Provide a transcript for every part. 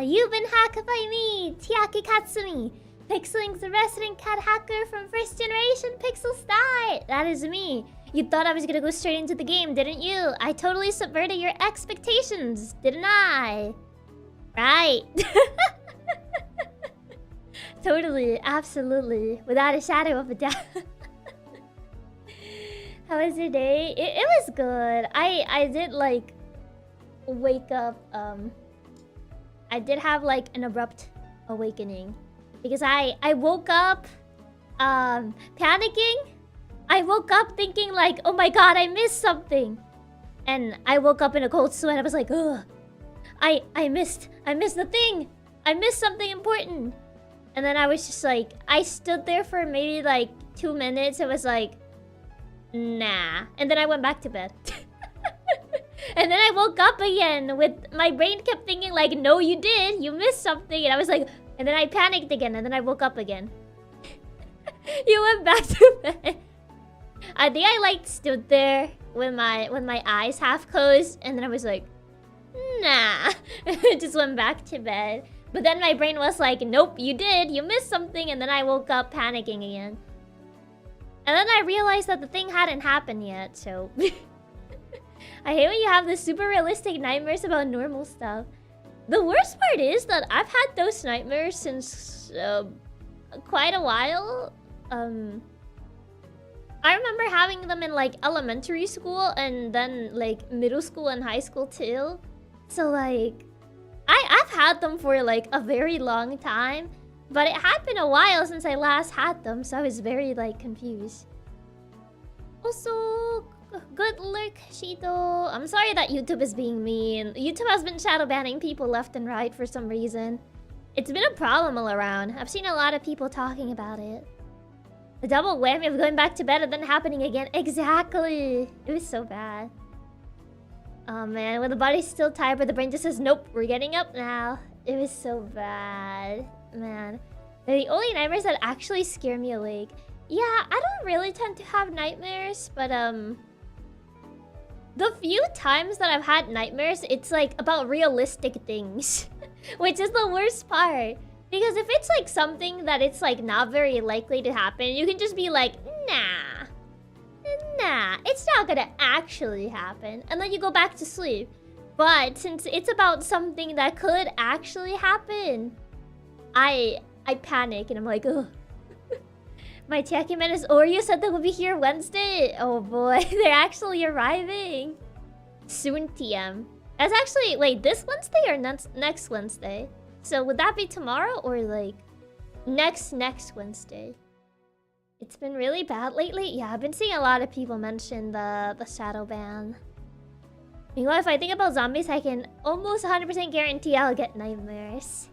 You've been hacked by me, Chiaki Katsumi, PixelLink's resident cat hacker from first generation PixelStart. That is me. You thought I was gonna go straight into the game, didn't you? I totally subverted your expectations, didn't I? Right. Totally, absolutely, without a shadow of a doubt. How was your day? It was good. I did like wake up. I did have like an abrupt awakening because I woke up panicking. I woke up thinking like, oh my god, I missed something, and I woke up in a cold sweat. I was like, ugh, I missed the thing. I missed something important. And then I was just like, I stood there for maybe like 2 minutes. It was like, nah. And then I went back to bed. And then I woke up again with my brain kept thinking like, no, you did. You missed something. And I was like, and then I panicked again. And then I woke up again. You went back to bed. I think I like stood there with my eyes half closed. And then I was like, nah. Just went back to bed. But then my brain was like, nope, you did. You missed something. And then I woke up panicking again. And then I realized that the thing hadn't happened yet, so... I hate when you have the super realistic nightmares about normal stuff. The worst part is that I've had those nightmares since quite a while. I remember having them in like elementary school and then like middle school and high school too. So like... I've had them for like a very long time, but it had been a while since I last had them, so I was very like confused. Also, good luck, Shito. I'm sorry that YouTube is being mean. YouTube has been shadow banning people left and right for some reason. It's been a problem all around. I've seen a lot of people talking about it. The double whammy of going back to bed and then happening again. Exactly. It was so bad. Oh man, when the body's still tired but the brain just says, nope, we're getting up now. It was so bad. Man. They're the only nightmares that actually scare me awake. Yeah, I don't really tend to have nightmares, but the few times that I've had nightmares, it's like about realistic things. Which is the worst part. Because if it's like something that it's like not very likely to happen, you can just be like, nah. Nah, it's not gonna actually happen. And then you go back to sleep. But since it's about something that could actually happen, I panic and I'm like, ugh. My Chiaki man is Oreo said they will be here Wednesday. Oh boy, they're actually arriving. Soon TM. That's actually, wait, this Wednesday or next Wednesday? So would that be tomorrow or like next Wednesday? It's been really bad lately. Yeah, I've been seeing a lot of people mention the shadow ban. Meanwhile, if I think about zombies, I can almost 100% guarantee I'll get nightmares.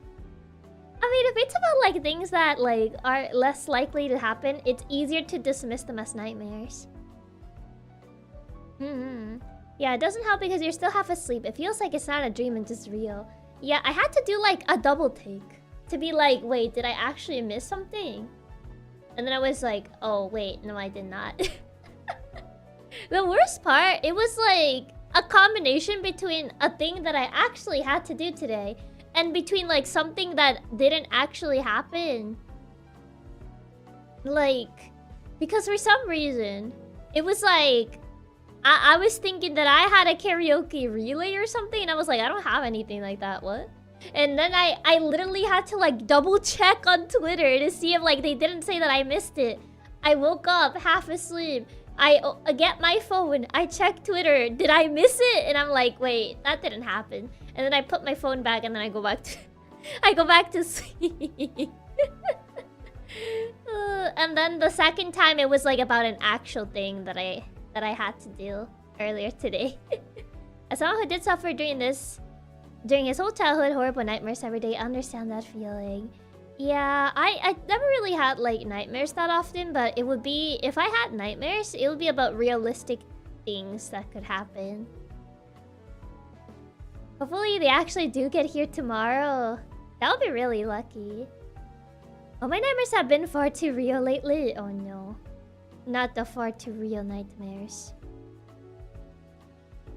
I mean, if it's about like things that like are less likely to happen, it's easier to dismiss them as nightmares. Yeah, it doesn't help because you're still half asleep. It feels like it's not a dream and just real. Yeah, I had to do like a double take to be like, wait, did I actually miss something? And then I was like, oh wait, no I did not. The worst part, it was like a combination between a thing that I actually had to do today and between like something that didn't actually happen. Like, because for some reason, it was like, I was thinking that I had a karaoke relay or something and I was like, I don't have anything like that, what? And then I literally had to like double check on Twitter to see if like they didn't say that I missed it. I woke up half asleep. I get my phone. I check Twitter. Did I miss it? And I'm like, wait, that didn't happen. And then I put my phone back and then I go back to sleep. And then the second time it was like about an actual thing that I had to do earlier today. As someone who did suffer during his whole childhood, horrible nightmares every day, I understand that feeling. Yeah, I never really had like nightmares that often, but it would be, if I had nightmares, it would be about realistic things that could happen. Hopefully they actually do get here tomorrow. That would be really lucky. Oh, my nightmares have been far too real lately. Oh no. Not the far too real nightmares.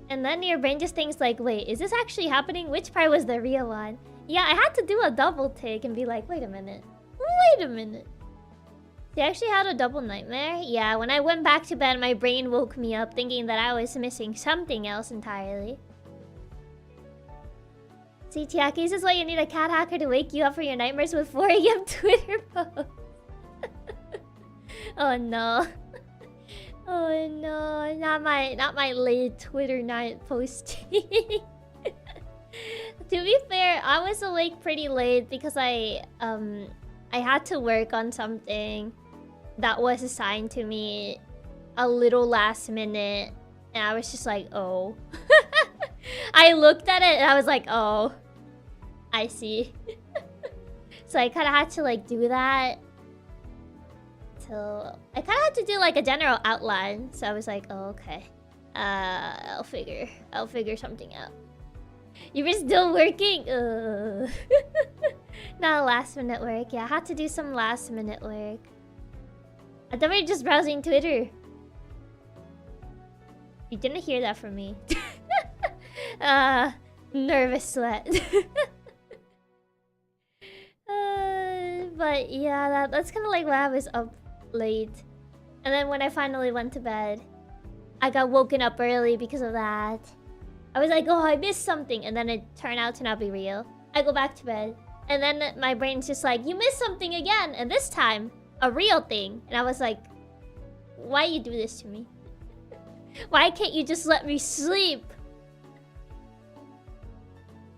And then your brain just thinks like, wait, is this actually happening? Which part was the real one? Yeah, I had to do a double take and be like, wait a minute. Wait a minute. You actually had a double nightmare? Yeah, when I went back to bed, my brain woke me up thinking that I was missing something else entirely. See, Chiaki, this is why you need a cat hacker to wake you up for your nightmares with 4 AM Twitter posts. Oh no. Oh no, not my late Twitter night posting. To be fair, I was awake pretty late because I had to work on something that was assigned to me a little last minute, and I was just like, oh. I looked at it and I was like, oh, I see. So I kind of had to like do that. So I kind of had to do like a general outline. So I was like, oh, okay. I'll figure something out. You were still working? Not last minute work. Yeah, I had to do some last minute work. I thought we were just browsing Twitter. You didn't hear that from me. Nervous sweat. But yeah, that's kind of like why I was up late. And then when I finally went to bed, I got woken up early because of that. I was like, oh, I missed something. And then it turned out to not be real. I go back to bed. And then my brain's just like, you missed something again. And this time, a real thing. And I was like, why you do this to me? Why can't you just let me sleep?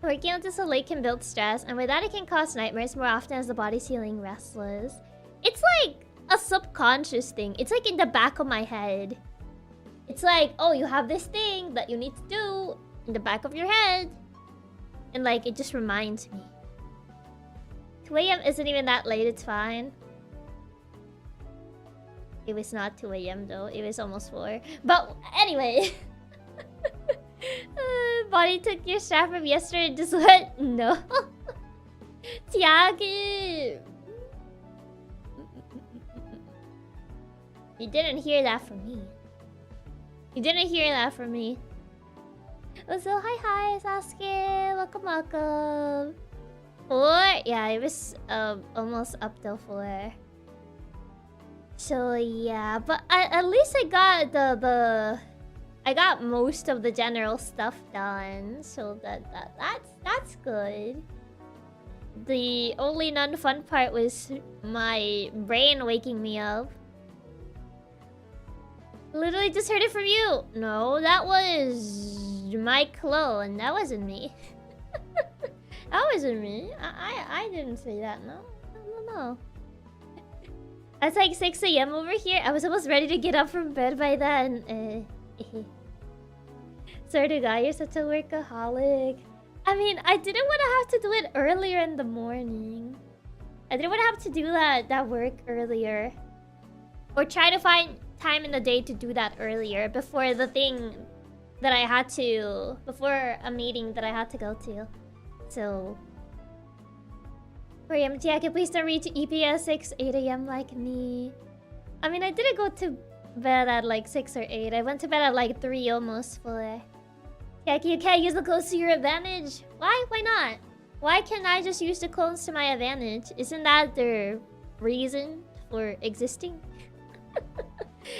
Working out so late can build stress, and with that it can cause nightmares more often as the body's feeling restless. It's like a subconscious thing. It's like in the back of my head. It's like, oh, you have this thing that you need to do in the back of your head. And like, it just reminds me. 2 AM isn't even that late, it's fine. It was not 2 AM though, it was almost 4. But anyway. Body took your strap from yesterday, just what? No. Chiaki! You didn't hear that from me. You didn't hear that from me. So hi Sasuke, welcome. 4? Yeah, it was almost up till 4. So yeah, but at least I got I got most of the general stuff done, so that's good. The only non-fun part was my brain waking me up. Literally just heard it from you. No, that was my clone. That wasn't me. That wasn't me. I didn't say that. No. It's like 6 AM over here. I was almost ready to get up from bed by then. Swear to God, you're such a workaholic. I mean, I didn't want to have to do it earlier in the morning. I didn't want to have to do that work earlier. Or try to find time in the day to do that earlier before the thing that I had to... Before a meeting that I had to go to. So... 4 AM, Chiaki, please don't reach EPS 6, 8 AM like me. I mean, I didn't go to bed at like 6 or 8. I went to bed at like 3, almost 4. Chiaki, you can't use the clones to your advantage. Why? Why not? Why can't I just use the clones to my advantage? Isn't that their reason for existing?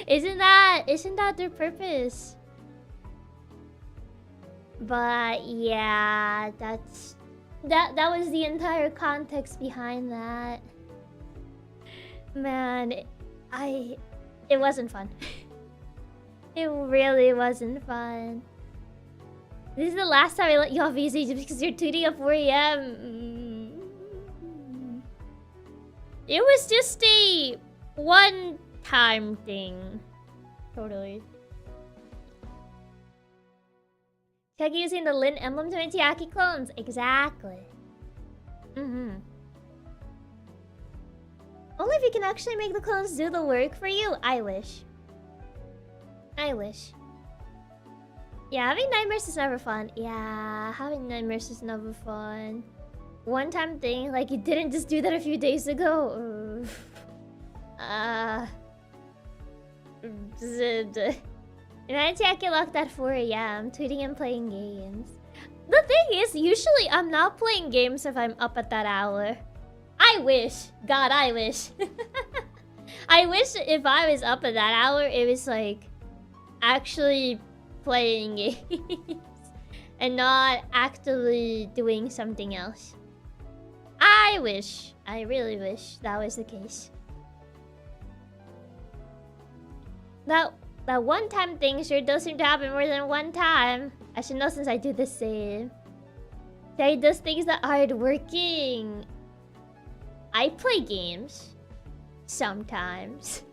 Isn't that their purpose? But yeah, that was the entire context behind that. Man, it wasn't fun. It really wasn't fun. This is the last time I let you off easy just because you're tweeting at 4 AM. It was just a one-time thing. Totally. Chiaki using the Lin emblem to make Chiaki clones. Exactly. Only if you can actually make the clones do the work for you. I wish. Yeah, having nightmares is never fun. Yeah, having nightmares is never fun. One-time thing, like you didn't just do that a few days ago. And I Chiaki locked at 4 a.m. tweeting and playing games. The thing is, usually I'm not playing games if I'm up at that hour. I wish. God, I wish. I wish if I was up at that hour, it was like actually playing games and not actively doing something else. I wish. I really wish that was the case. That one-time thing sure does seem to happen more than one time. I should know since I do the same. Jay does things that aren't working. I play games. Sometimes.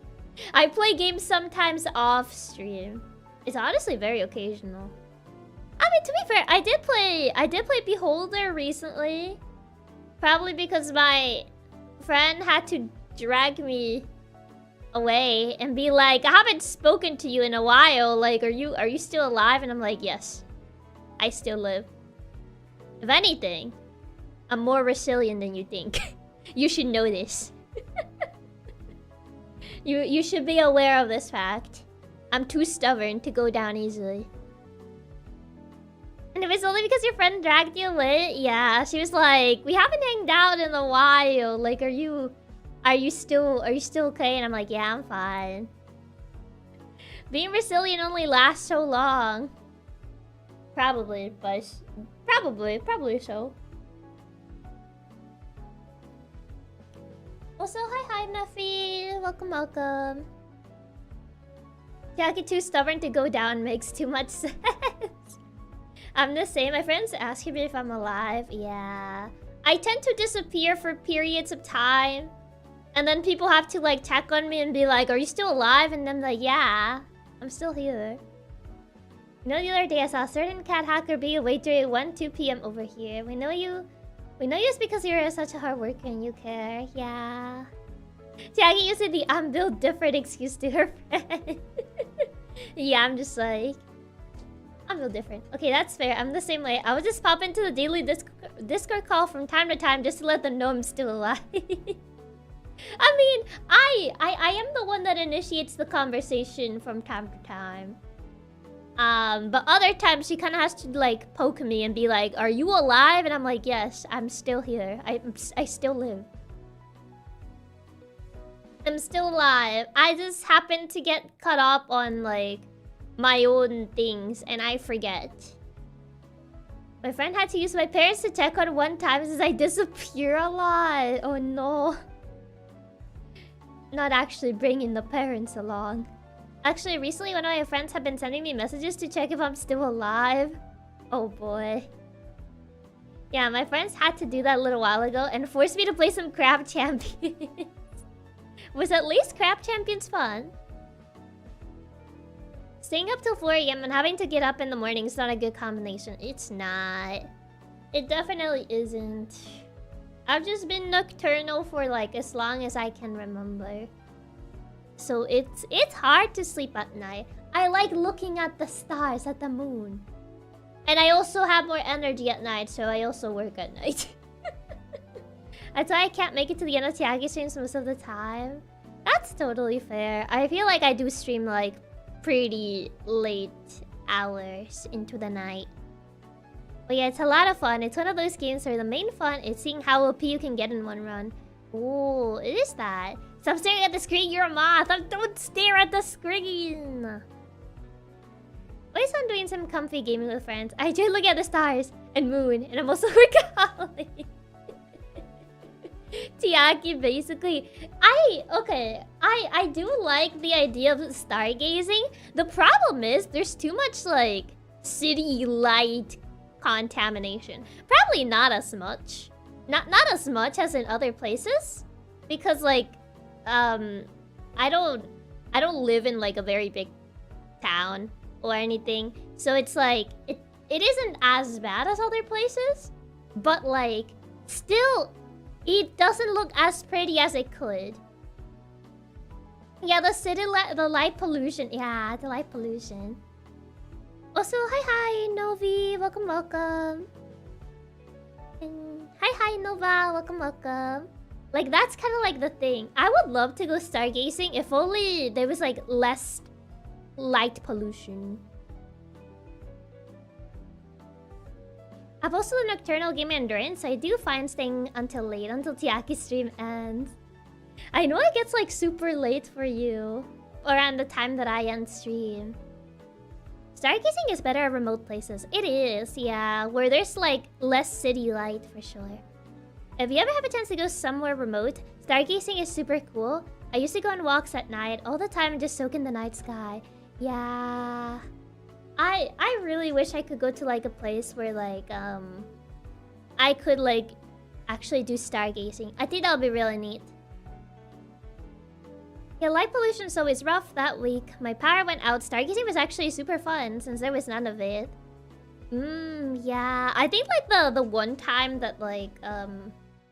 I play games sometimes off stream. It's honestly very occasional. I mean, to be fair, I did play Beholder recently. Probably because my friend had to drag me away and be like, I haven't spoken to you in a while. Like, are you still alive? And I'm like, yes. I still live. If anything, I'm more resilient than you think. You should know this. You should be aware of this fact. I'm too stubborn to go down easily. And if it's only because your friend dragged you away, yeah, she was like, we haven't hanged out in a while. Like, are you still okay? And I'm like, yeah, I'm fine. Being resilient only lasts so long. Probably, but probably so. Also, hi Nuffy. Welcome. Chiaki too stubborn to go down makes too much sense. I'm the same. My friends ask me if I'm alive. Yeah. I tend to disappear for periods of time. And then people have to like check on me and be like, are you still alive? And I'm like, yeah, I'm still here. You know, the other day I saw a certain cat hacker be awake during 2 p.m. over here. We know you it's because you're such a hard worker and you care. Yeah. Chiaki using the I'm built different excuse to her friend. Yeah, I'm just like, I'm built different. Okay, that's fair. I'm the same way. I would just pop into the daily Discord call from time to time just to let them know I'm still alive. I mean, I am the one that initiates the conversation from time to time. But other times she kind of has to like poke me and be like, "Are you alive?" And I'm like, "Yes, I'm still here. I still live. I'm still alive. I just happen to get caught up on like my own things and I forget." My friend had to use my parents to check on one time since I disappear a lot. Oh no. Not actually bringing the parents along. Actually, recently one of my friends have been sending me messages to check if I'm still alive. Oh boy. Yeah, my friends had to do that a little while ago and forced me to play some Crab Champions. Was at least Crab Champions fun? Staying up till 4 a.m. and having to get up in the morning is not a good combination. It's not. It definitely isn't. I've just been nocturnal for like as long as I can remember. So it's hard to sleep at night. I like looking at the stars, at the moon. And I also have more energy at night, so I also work at night. That's why I can't make it to the end of Chiaki streams most of the time. That's totally fair. I feel like I do stream like pretty late hours into the night. But yeah, it's a lot of fun. It's one of those games where the main fun is seeing how OP you can get in one run. Ooh, it is that. Stop staring at the screen, you're a moth. Don't stare at the screen. Always I'm doing some comfy gaming with friends. I do look at the stars and moon, and I'm also workaholic. Chiaki, basically. I do like the idea of stargazing. The problem is there's too much like city light contamination. Probably not as much. Not as much as in other places. Because like I don't live in like a very big town or anything. So it's like it isn't as bad as other places, but like still it doesn't look as pretty as it could. Yeah, the light pollution. Yeah, the light pollution. Also, hi Novi, welcome. And hi Nova, welcome. Like that's kind of like the thing. I would love to go stargazing if only there was like less light pollution. I've also the Nocturnal game endurance. I do fine staying until late, until Chiaki's stream ends. I know it gets like super late for you around the time that I end stream. Stargazing is better at remote places. It is, yeah, where there's like less city light for sure. If you ever have a chance to go somewhere remote, stargazing is super cool. I used to go on walks at night all the time and just soak in the night sky. Yeah. I really wish I could go to like a place where like I could like actually do stargazing. I think that would be really neat. Yeah, light pollution's always rough that week. My power went out. Stargazing was actually super fun since there was none of it. Yeah. I think like the one time that like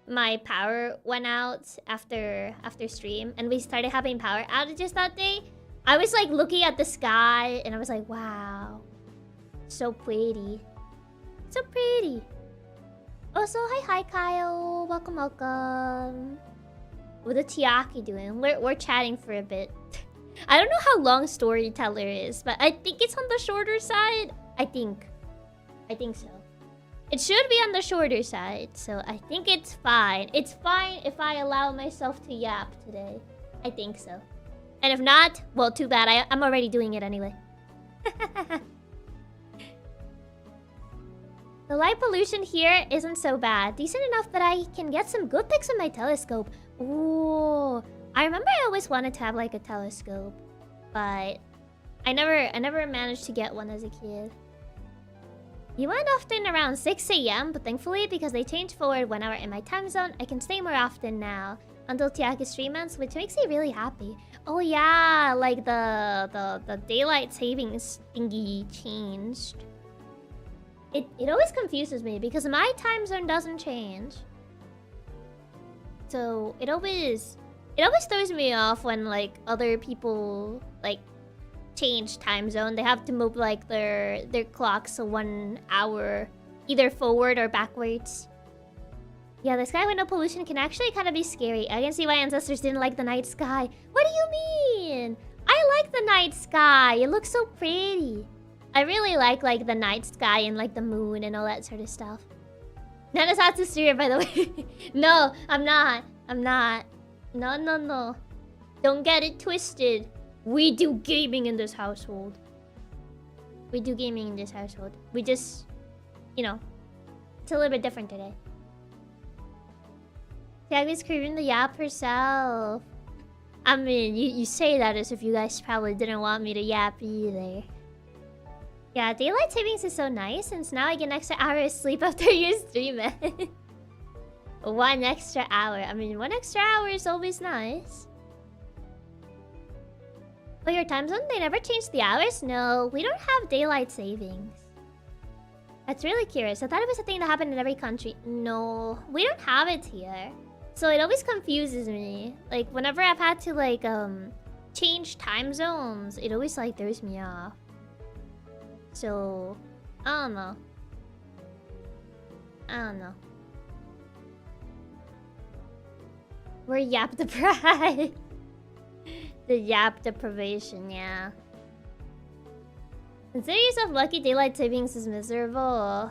my power went out after stream and we started having power outages that day, I was like looking at the sky and I was like, wow. So pretty. So pretty. Also, hi Kyle. Welcome, welcome. What the Chiaki doing? We're chatting for a bit. I don't know how long Storyteller is, but I think it's on the shorter side. I think so. It should be on the shorter side, so I think it's fine. It's fine if I allow myself to yap today. I think so. And if not, well, too bad. I'm already doing it anyway. The light pollution here isn't so bad. Decent enough that I can get some good pics on my telescope. Ooh. I remember I always wanted to have like a telescope, but I never managed to get one as a kid. You went often around 6 AM, but thankfully, because they changed forward 1 hour in my time zone, I can stay more often now. Until Chiaki's stream ends, which makes me really happy. Oh yeah, like the daylight savings thingy changed. It always confuses me because my time zone doesn't change. So it always throws me off when like other people like change time zone. They have to move like their clocks 1 hour either forward or backwards. Yeah, the sky with no pollution can actually kind of be scary. I can see why ancestors didn't like the night sky. What do you mean? I like the night sky. It looks so pretty. I really like the night sky and like the moon and all that sort of stuff. Nana's out to stream, by the way. No, I'm not. I'm not. No. Don't get it twisted. We do gaming in this household. We do gaming in this household. We just, you know, it's a little bit different today. Chiaki's craving the yap herself. I mean, you say that as if you guys probably didn't want me to yap either. Yeah, daylight savings is so nice since now I get an extra hour of sleep after your stream. 1 extra hour. I mean, 1 extra hour is always nice. Oh, your time zone? They never changed the hours? No, we don't have daylight savings. That's really curious. I thought it was a thing that happened in every country. No, we don't have it here. So it always confuses me. Like, whenever I've had to, like, change time zones, it always, like, throws me off. So, I don't know. We're yap deprived. The yap deprivation, yeah. Consider yourself lucky daylight savings is miserable.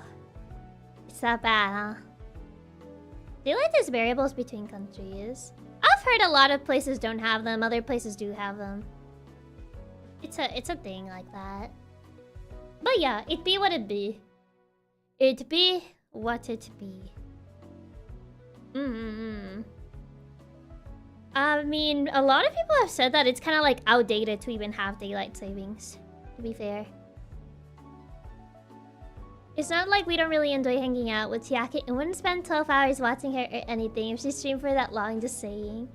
It's that bad, huh? Daylight has variables between countries. I've heard a lot of places don't have them, other places do have them. It's a thing like that. But yeah, it be what it be. It be what it be. I mean, a lot of people have said that it's kind of like outdated to even have daylight savings, to be fair. It's not like we don't really enjoy hanging out with Chiaki. I wouldn't spend 12 hours watching her or anything if she streamed for that long, just saying.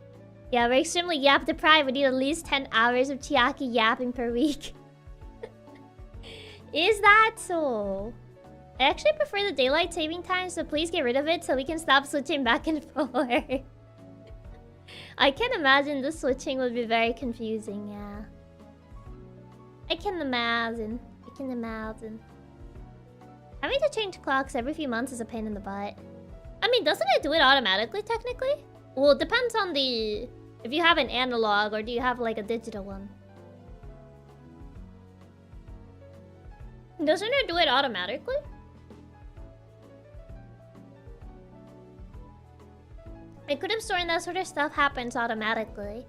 Yeah, we're extremely yap deprived. We need at least 10 hours of Chiaki yapping per week. Is that so? I actually prefer the daylight saving time, so please get rid of it so we can stop switching back and forth. I can imagine the switching would be very confusing, yeah. I can imagine. Having to change clocks every few months is a pain in the butt. I mean, doesn't it do it automatically, technically? Well, it depends on the... If you have an analog or do you have, like, a digital one. Doesn't it do it automatically? I could have sworn that sort of stuff happens automatically.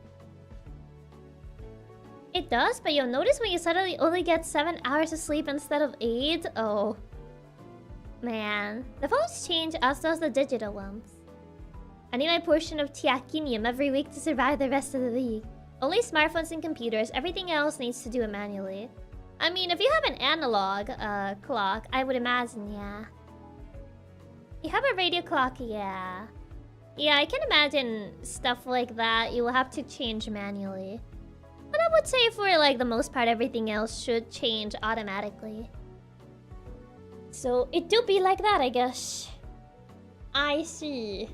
It does, but you'll notice when you suddenly only get 7 hours of sleep instead of 8. Oh. Man. The phones change as does the digital ones. I need my portion of Tiakinium every week to survive the rest of the week. Only smartphones and computers. Everything else needs to do it manually. I mean, if you have an analog clock, I would imagine, yeah. You have a radio clock, yeah. Yeah, I can imagine stuff like that. You will have to change manually. But I would say for like the most part, everything else should change automatically. So it do be like that, I guess. I see.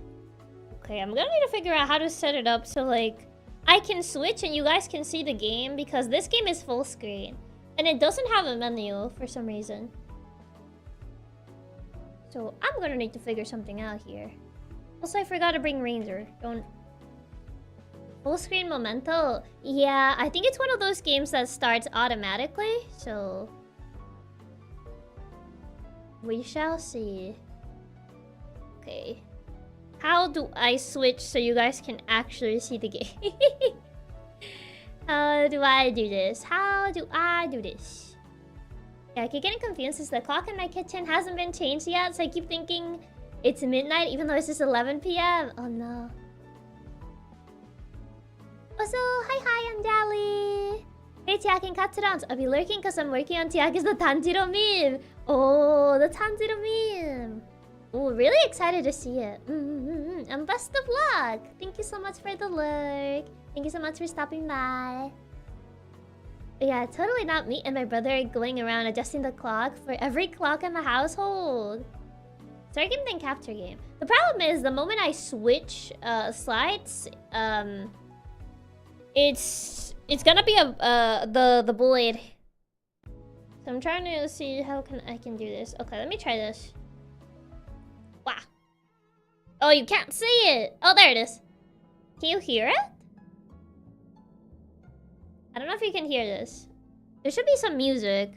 Okay, I'm gonna need to figure out how to set it up so like I can switch and you guys can see the game, because this game is full screen and it doesn't have a menu for some reason. So I'm gonna need to figure something out here. Also, I forgot to bring Ranger. Don't... Full screen Memento? Yeah, I think it's one of those games that starts automatically, so... we shall see. Okay. How do I switch so you guys can actually see the game? How do I do this? How do I do this? Yeah, I keep getting confused since the clock in my kitchen hasn't been changed yet, so I keep thinking it's midnight even though it's just 11 p.m. Oh no. Also, hi, I'm Dally. Hey, Chiaki Katsumi. I'll be lurking because I'm working on Chiaki's the Tanjiro meme. Oh, the Tanjiro meme. Oh, really excited to see it. And best of luck. Thank you so much for the lurk. Thank you so much for stopping by. Yeah, totally not me and my brother going around adjusting the clock for every clock in the household. Start game then capture game. The problem is the moment I switch slides, it's gonna be the bullet. So I'm trying to see how I can do this. Okay, let me try this. Wow. Oh, you can't see it. Oh, there it is. Can you hear it? I don't know if you can hear this. There should be some music.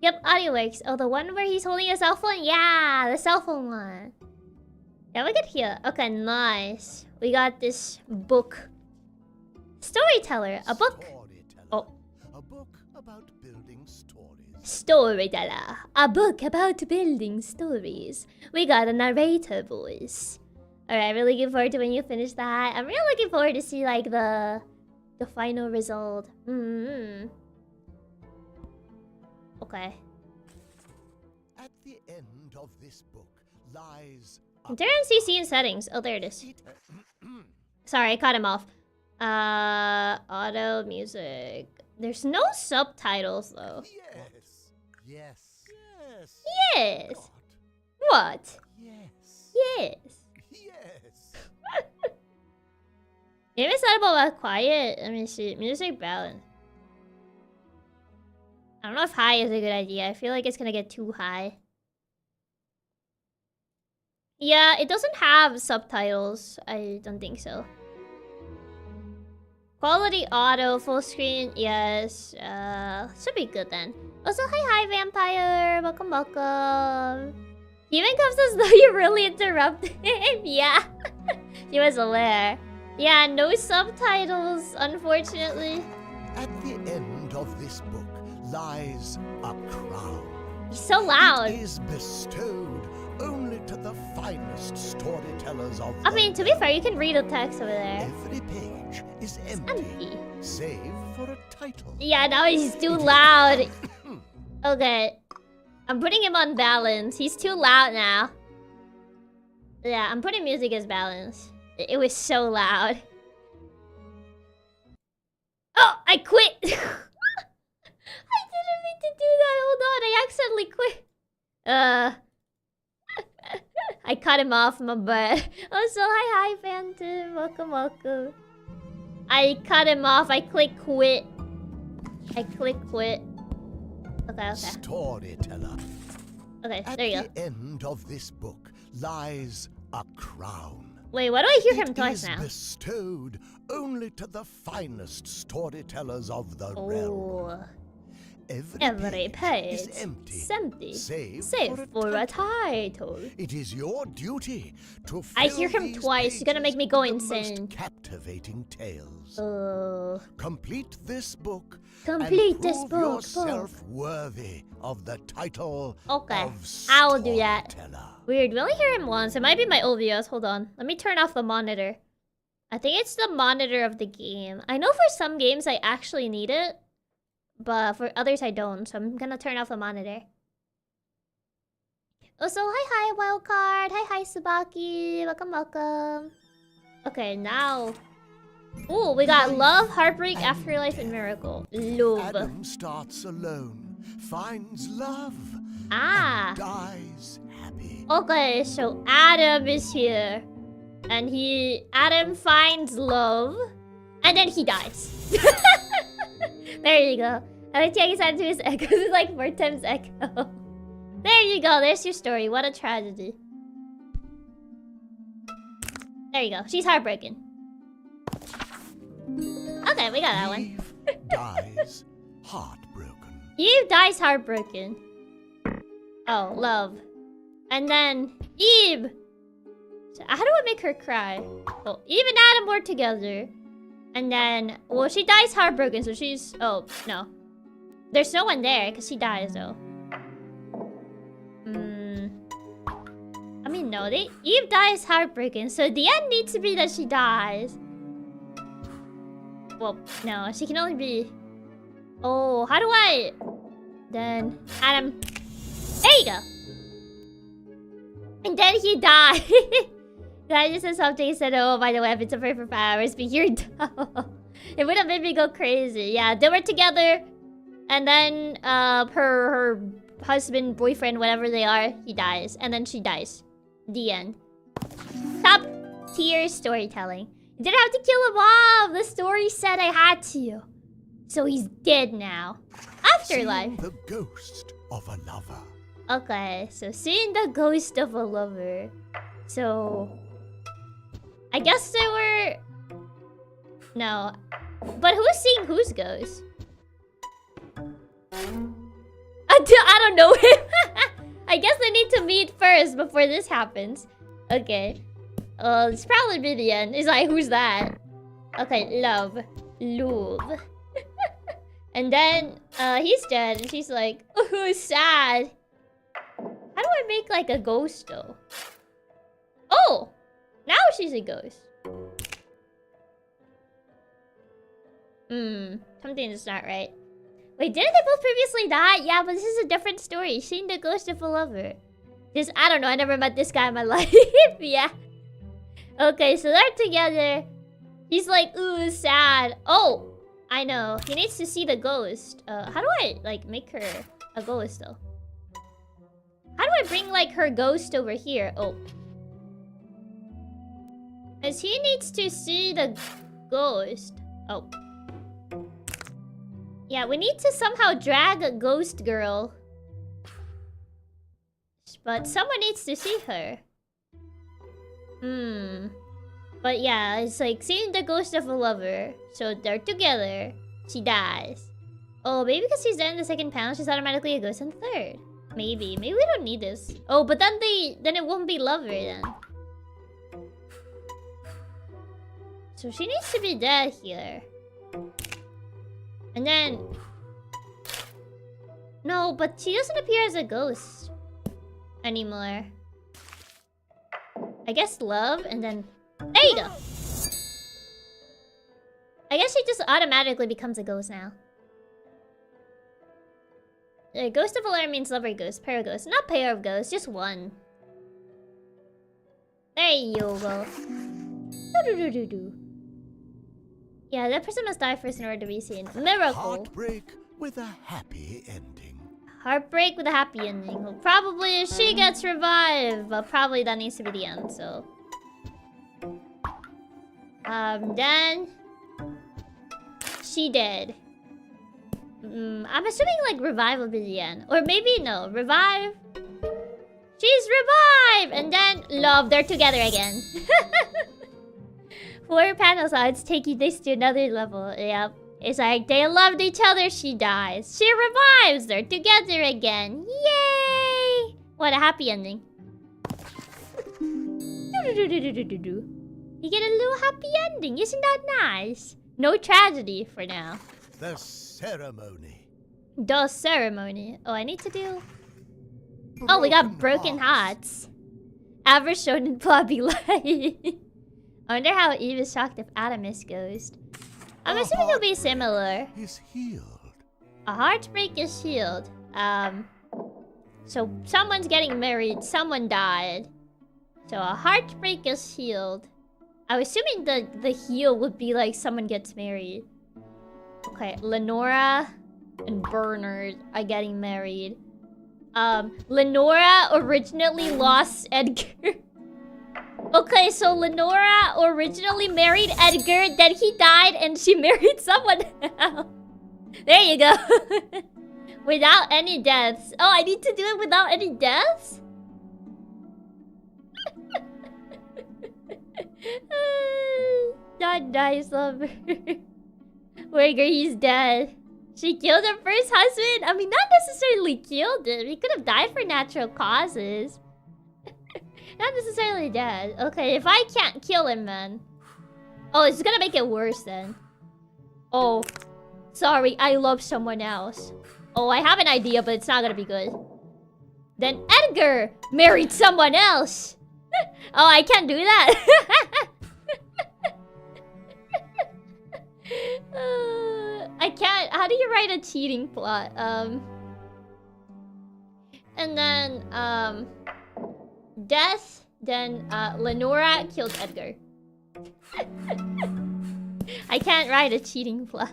Yep, audio works. Oh, the one where he's holding a cell phone? Yeah, the cell phone one. Yeah, we can hear. Okay, nice. We got this book. Storyteller, a book. Oh. A book about building stories. Storyteller, a book about building stories. We got a narrator voice. Alright, really looking forward to when you finish that. I'm really looking forward to see like the final result. Okay. At the end of this book lies Turn on CC in settings. Oh, there it is. Sorry, I cut him off. Auto music. There's no subtitles though. Yes. Yes. Yes. Yes. God. What? Yes. Yes. Yes. Maybe it's not about quiet. Let me see. Music balance. I don't know if high is a good idea. I feel like it's gonna get too high. Yeah, it doesn't have subtitles. I don't think so. Quality auto, full screen, yes. Should be good then. Also, hi, Vampire. Welcome, welcome. He even comes as though you really interrupted him. Yeah. He was aware. Yeah, no subtitles, unfortunately. At the end of this book lies a crown. He's so loud. It is bestowed only to the finest storytellers of I mean, to be fair, you can read the text over there. Every page is empty, save for a title. Yeah, now he's too loud. Okay. I'm putting him on balance. He's too loud now. Yeah, I'm putting music as balance. It was so loud. Oh, I quit! I didn't mean to do that. Hold on, I accidentally quit. I cut him off, my butt. Also, hi, Banter. Welcome, welcome. I cut him off. I click quit. I click quit. Okay. Storyteller. Okay, there you go. At the end of this book lies a crown. Wait, why do I hear him twice now? It is bestowed only to the finest storytellers of the realm. Every page is empty. is empty. Save for a title. It is your duty to I fill hear him these twice. He's gonna make me go pages with the insane. most captivating tales. Complete Complete this book Complete and this prove book, yourself worthy of the title Okay, of I'll do that. Storyteller. Weird, we only hear him once. It might be my old videos. Hold on. Let me turn off the monitor. I think it's the monitor of the game. I know for some games I actually need it, but for others I don't. So I'm gonna turn off the monitor. Oh, so hi, Wildcard. Hi, Sabaki. Welcome. Okay, now. Ooh, we got Love, Heartbreak, Afterlife, and Miracle. Love. Adam starts alone, finds love, Ah. dies happy. Okay, so Adam is here. And Adam finds love. And then he dies. There you go. I like Chiaki Katsumi to his echo. It's like 4 times echo. There you go. There's your story. What a tragedy. There you go. She's heartbroken. Okay, we got that one. Eve dies heartbroken. Eve dies heartbroken. Oh, love. And then Eve. So how do I make her cry? Oh, Eve and Adam were together. And then, well, she dies heartbroken, so she's... Oh, no. There's no one there, because she dies, though. I mean, no. Eve dies heartbroken, so the end needs to be that she dies. Well, no. She can only be... Oh, how do I... Then, Adam... There you go! And then he died. I just said something. He said, "Oh, by the way, I've been suffering for 5 hours, but you're dumb." It would have made me go crazy. Yeah, they were together, and then her husband, boyfriend, whatever they are, he dies, and then she dies. The end. Top tier storytelling. You didn't have to kill him off. The story said I had to, so he's dead now. Afterlife. Seeing the ghost of a lover. Okay, so seeing the ghost of a lover. So I guess they were... No. But who's seeing whose ghost? I don't know him. I guess they need to meet first before this happens. Okay. It's probably be the end. It's like, who's that? Okay, love. And then he's dead and she's like, oh, sad. How do I make like a ghost though? Oh! Now she's a ghost. Something is not right. Wait, didn't they both previously die? Yeah, but this is a different story. Seeing the ghost of a lover. I don't know, I never met this guy in my life. Yeah. Okay, so they're together. He's like, ooh, sad. Oh! I know. He needs to see the ghost. How do I, like, make her a ghost, though? How do I bring, like, her ghost over here? Oh. Because he needs to see the ghost. Oh. Yeah, we need to somehow drag a ghost girl. But someone needs to see her. But yeah, it's like seeing the ghost of a lover. So they're together. She dies. Oh, maybe because she's dead in the second panel, she's automatically a ghost in the third. Maybe we don't need this. Oh, but then it won't be lover then. So she needs to be dead here. And then... No, but she doesn't appear as a ghost anymore. I guess love, and then... There you go! I guess she just automatically becomes a ghost now. Ghost of a lover means lover ghost, pair of ghosts. Not pair of ghosts, just one. There you go. Do-do-do-do-do. Yeah, that person must die first in order to be seen. Miracle. Heartbreak with a happy ending. Heartbreak with a happy ending. Well, probably she gets revived, but probably that needs to be the end, so... Then... She dead. I'm assuming, like, revive will be the end. Or maybe, no. Revive. She's revived! And then, love, they're together again. 4 panel sides taking this to another level. Yep. It's like they loved each other, she dies. She revives, they're together again. Yay! What a happy ending. You get a little happy ending, isn't that nice? No tragedy for now. The ceremony. The ceremony. Oh, I need to do... Oh, we got broken hearts. Average shonen plot be like. I wonder how Eve is shocked if Adam is ghost. I'm assuming it'll be similar. Is healed. A heartbreak is healed. So someone's getting married, someone died. So a heartbreak is healed. I was assuming the heal would be like someone gets married. Okay, Lenora and Bernard are getting married. Lenora originally lost Edgar. Okay, so Lenora originally married Edgar, then he died and she married someone else. There you go. Without any deaths. Oh, I need to do it without any deaths? Not nice of her. Wigger, he's dead. She killed her first husband? I mean, not necessarily killed him. He could have died for natural causes. Not necessarily dead. Okay, if I can't kill him, man. Oh, it's gonna make it worse then. Oh. Sorry, I love someone else. Oh, I have an idea, but it's not gonna be good. Then Edgar married someone else. Oh, I can't do that. I can't. How do you write a cheating plot? And then death. Then Lenora killed Edgar. I can't write a cheating plot.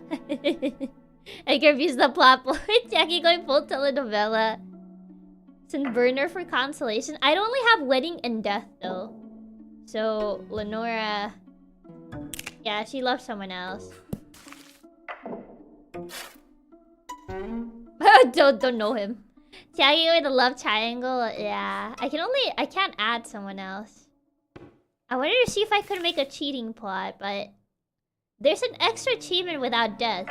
Edgar views the plot point. Chiaki going full telenovela. Send burner for consolation. I'd only have wedding and death though. So Lenora, yeah, she loves someone else. don't know him. Chiaki with a love triangle. Yeah, I can't add someone else. I wanted to see if I could make a cheating plot, but there's an extra achievement without death.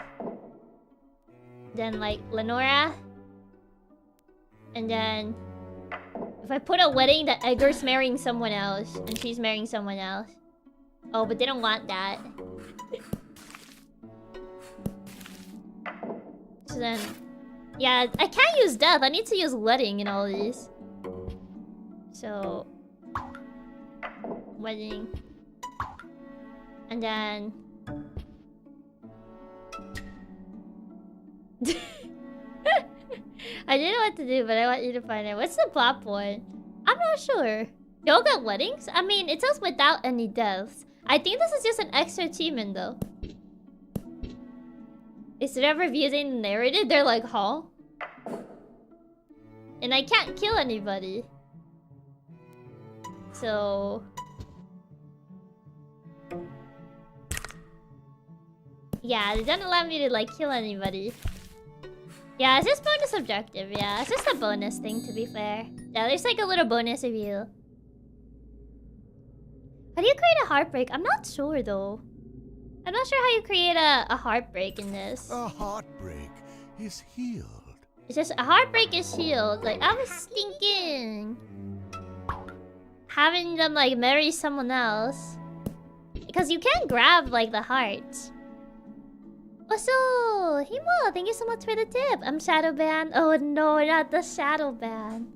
Then like Lenora. And then if I put a wedding that Edgar's marrying someone else and she's marrying someone else. Oh, but they don't want that. So then, yeah, I can't use death. I need to use wedding in all these. So wedding. And then I didn't know what to do, but I want you to find out. What's the plot point? I'm not sure. Y'all got weddings? I mean, it says without any deaths. I think this is just an extra achievement, though. Is it ever using the narrative? They're like, huh? And I can't kill anybody. So... yeah, it doesn't allow me to, like, kill anybody. Yeah, it's just bonus objective, yeah. It's just a bonus thing, to be fair. Yeah, there's like a little bonus review. How do you create a heartbreak? I'm not sure, though. I'm not sure how you create a heartbreak in this. A heartbreak is healed. It's just a heartbreak is healed. Like, I was thinking... having them, like, marry someone else. Because you can't grab, like, the hearts. Also, Himo, thank you so much for the tip. I'm shadow banned. Oh no, not the shadow ban.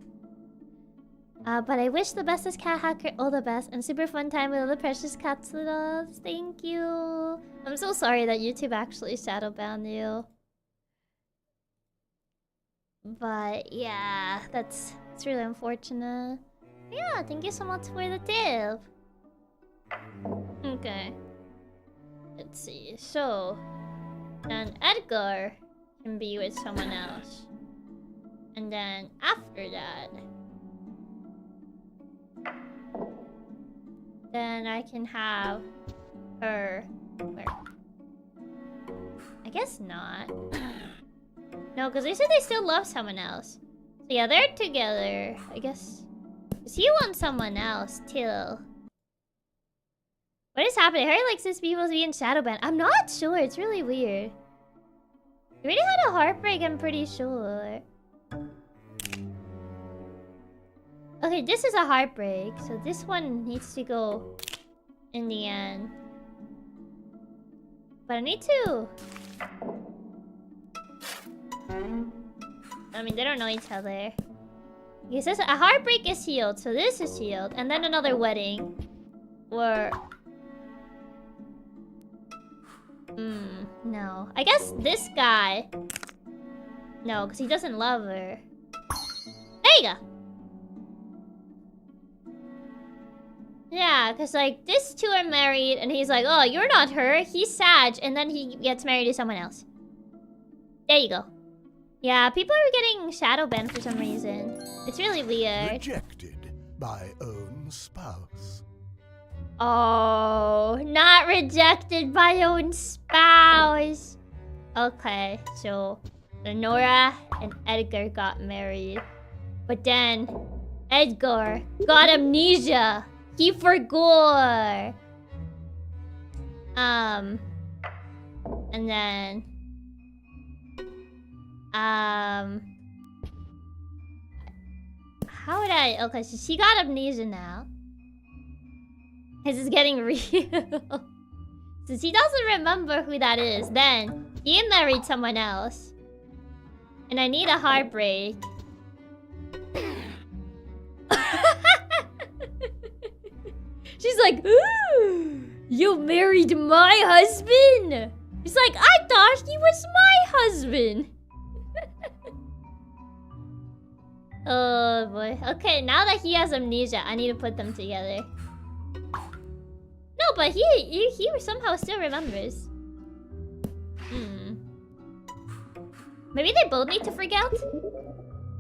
But I wish the bestest cat hacker all the best and super fun time with all the precious Katsuras. Thank you. I'm so sorry that YouTube actually shadow banned you. But yeah, it's really unfortunate. Yeah, thank you so much for the tip. Okay. Let's see. So. And Edgar can be with someone else. And then after that... then I can have her... where? I guess not. No, because they said they still love someone else. So yeah, they're together. I guess... because he wants someone else, too. What is happening? Harry likes this people being shadowbanned. I'm not sure. It's really weird. We already had a heartbreak, I'm pretty sure. Okay, this is a heartbreak, so this one needs to go in the end. But I need to... I mean, they don't know each other. He says a heartbreak is healed, so this is healed. And then another wedding. Or... no. I guess this guy... No, because he doesn't love her. There you go! Yeah, because like, these two are married, and he's like, oh, you're not her, he's Sag, and then he gets married to someone else. There you go. Yeah, people are getting shadow banned for some reason. It's really weird. Rejected by own spouse. Oh, not rejected by own spouse. Okay, so Lenora and Edgar got married. But then Edgar got amnesia. He forgot. And then how would I... Okay, so she got amnesia now. This is getting real. So she doesn't remember who that is. Then he married someone else. And I need a heartbreak. She's like, ooh, you married my husband? He's like, I thought he was my husband. Oh boy. Okay, now that he has amnesia, I need to put them together. No, but he somehow still remembers. Maybe they both need to forget?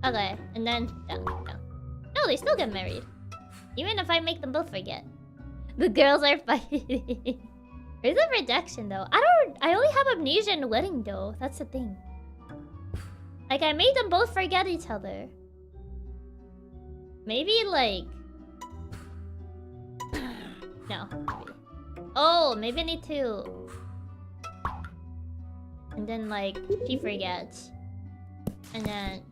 Okay, and then... No, they still get married. Even if I make them both forget. The girls are fighting. There's a rejection though. I only have amnesia and wedding though. That's the thing. Like, I made them both forget each other. Maybe like... No. Maybe. Oh, maybe I need to... And then like, she forgets. And then...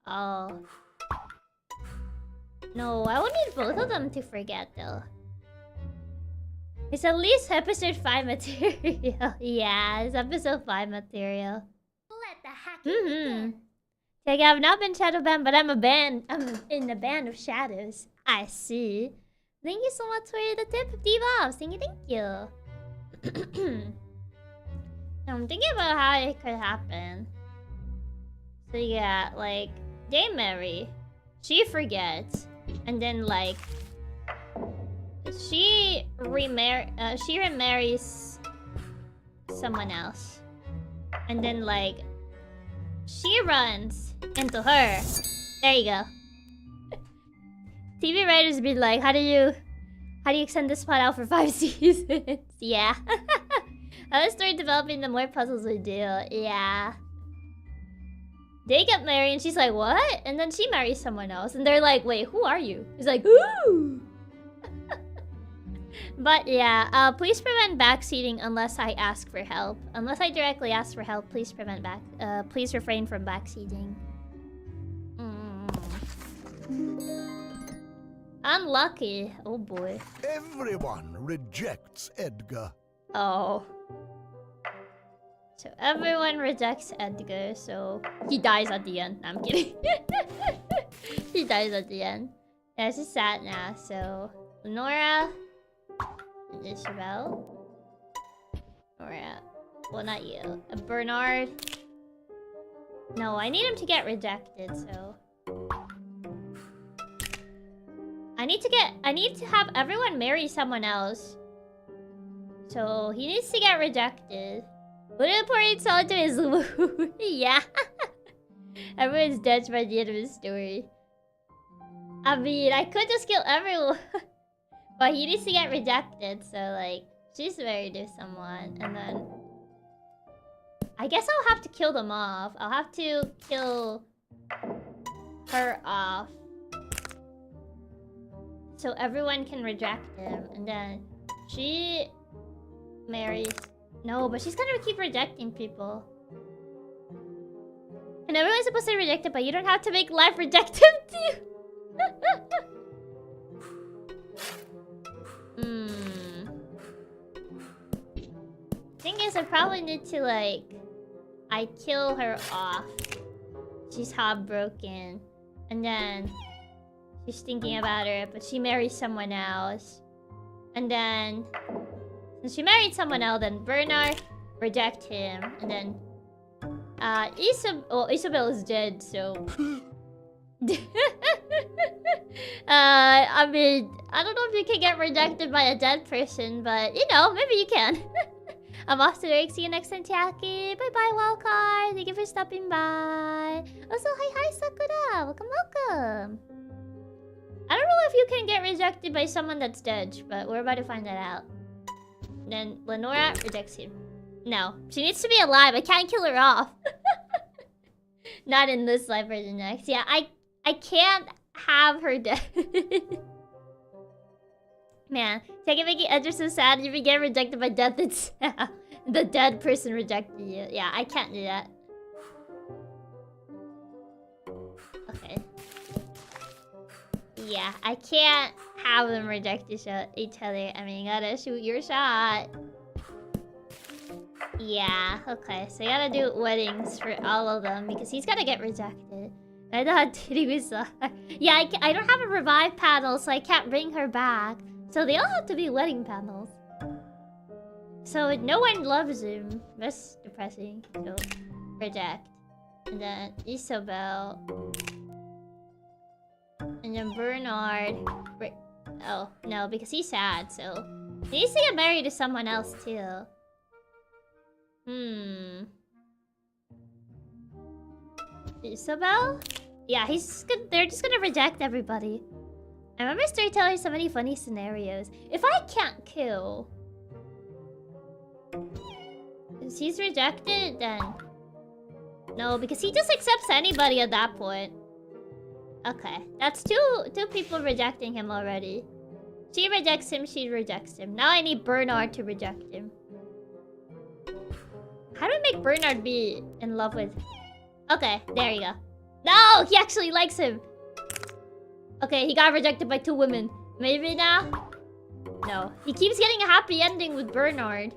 Oh. No, I would need both of them to forget though. It's at least episode 5 material. Yeah, it's episode 5 material. Let the hacking begin. Like, I've not been shadow banned, but I'm in a band of shadows. I see. Thank you so much for the tip, Divas. Thank you. I'm thinking about how it could happen. So yeah, like, they marry. She forgets. And then like... She remarries someone else. And then like... She runs into her. There you go. TV writers be like, how do you extend this plot out for 5 seasons? Yeah. I would start developing the more puzzles we do. Yeah. They get married and she's like, what? And then she marries someone else. And they're like, wait, who are you? He's like, ooh. But yeah, please prevent backseating unless I ask for help. Unless I directly ask for help, please please refrain from backseating. Unlucky. Oh boy. Everyone rejects Edgar. Oh. So everyone rejects Edgar, so he dies at the end. No, I'm kidding. He dies at the end. Yeah, she's sad now, so Nora and Isabel. Nora. Well, not you. Bernard. No, I need him to get rejected, so I need to have everyone marry someone else. So he needs to get rejected. What an important soldier is Lou. Yeah. Everyone's dead by the end of the story. I mean, I could just kill everyone. But he needs to get rejected, so like, she's married to someone, and then I guess I'll have to kill them off. I'll have to kill her off. So everyone can reject him, and then she marries No, but she's gonna keep rejecting people. And everyone's supposed to be rejected, but you don't have to make life reject him too. Thing is, I probably need to like... I kill her off. She's heartbroken. And then... she's thinking about her, but she marries someone else. And then... since she married someone else, then Bernard reject him. And then... Isabel is dead, so... I mean, I don't know if you can get rejected by a dead person, but, you know, maybe you can. I'm off to work. See you next time, Chiaki. Bye-bye, Wildcard. Thank you for stopping by. Also, hi, Sakura. Welcome, welcome. I don't know if you can get rejected by someone that's dead, but we're about to find that out. Then Lenora rejects him. No, she needs to be alive. I can't kill her off. Not in this life or the next. Yeah, I can't have her dead. Man, take it making Edgar so sad. If you get rejected by death, it's the dead person rejected you. Yeah, I can't do that. Okay. Yeah, I can't have them reject each other. I mean, you gotta shoot your shot. Yeah, okay. So you gotta do weddings for all of them because he's gotta get rejected. I thought he was... yeah, I don't have a revive panel, so I can't bring her back. So they all have to be wedding panels. So no one loves him. That's depressing. So, reject. And then Isabel. And then Bernard. Oh, no, because he's sad, so... he needs to get married to someone else, too. Isabel? Yeah, they're just gonna reject everybody. I remember Storyteller so many funny scenarios. If I can't kill... if he's rejected, then... no, because he just accepts anybody at that point. Okay, that's two people rejecting him already. She rejects him, she rejects him. Now I need Bernard to reject him. How do we make Bernard be in love with... okay, there you go. No, he actually likes him. Okay, he got rejected by 2 women. Maybe now? No. He keeps getting a happy ending with Bernard.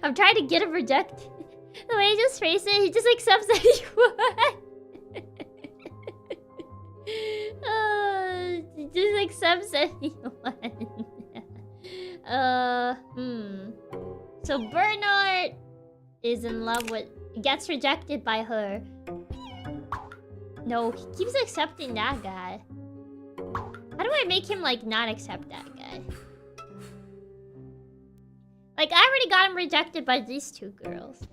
I'm trying to get him rejected. The way he just phrased it, he just accepts anyone. He just accepts anyone. So Bernard is in love with... gets rejected by her. No, he keeps accepting that guy. How do I make him, like, not accept that guy? Like, I already got him rejected by these 2 girls.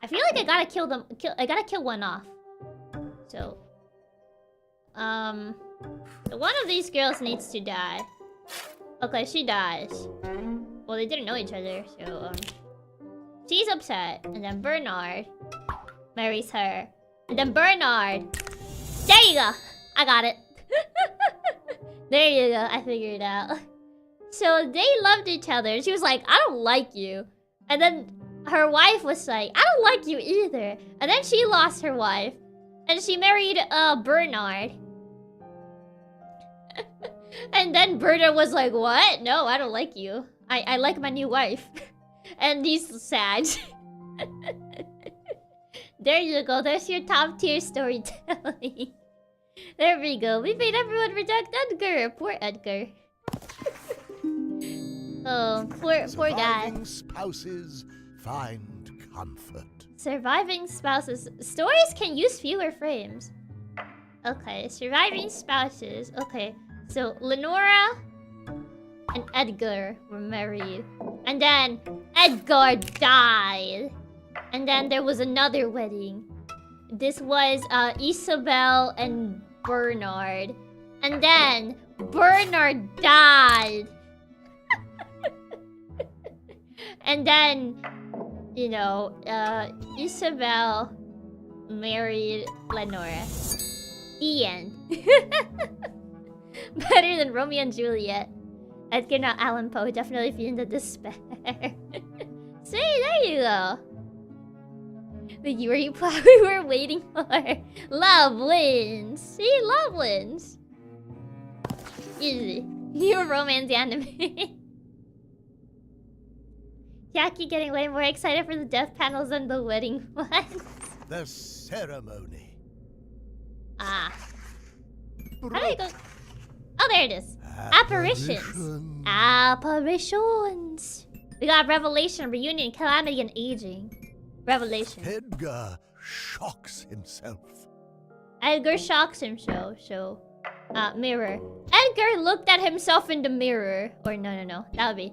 I feel like I gotta kill them. I gotta kill one off. So, so one of these girls needs to die. Okay, she dies. Well, they didn't know each other, so, she's upset. And then Bernard marries her. And then Bernard. There you go. I got it. There you go. I figured it out. So they loved each other. She was like, I don't like you. And then her wife was like, I don't like you either. And then she lost her wife. And she married Bernard. And then Bernard was like, what? No, I don't like you. I like my new wife. And he's sad. There you go. There's your top tier storytelling. There we go. We made everyone reject Edgar. Poor Edgar. Oh, poor guy. Surviving spouses find comfort. Surviving spouses. Stories can use fewer frames. Okay, surviving spouses. Okay, so Lenora and Edgar were married. And then Edgar died. And then there was another wedding. This was Isabel and Bernard. And then Bernard died. And then, you know, Isabel married Lenora. The end. Better than Romeo and Juliet. Edgar, not Allan Poe, definitely feeling the despair. See, there you go. The Yuri plot we were waiting for. Love wins. See, love wins. Easy. New romance anime. Chiaki getting way more excited for the death panels than the wedding ones. The ceremony. Ah. How do I go? Oh, there it is. Apparitions. Apparitions. We got Revelation, Reunion, Calamity, and Aging. Revelation. Edgar shocks himself. Edgar shocks himself, so... mirror. Edgar looked at himself in the mirror. Or no. That would be...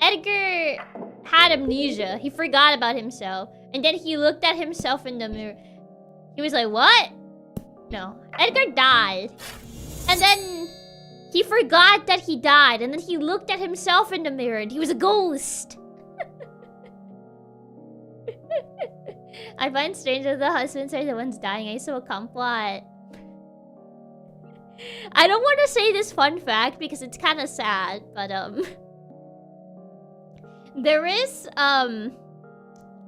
Edgar had amnesia. He forgot about himself. And then he looked at himself in the mirror. He was like, what? No. Edgar died. And then... he forgot that he died. And then he looked at himself in the mirror. And he was a ghost. I find strange that the husbands are the ones dying. I saw a complot. I don't want to say this fun fact because it's kind of sad, but there is I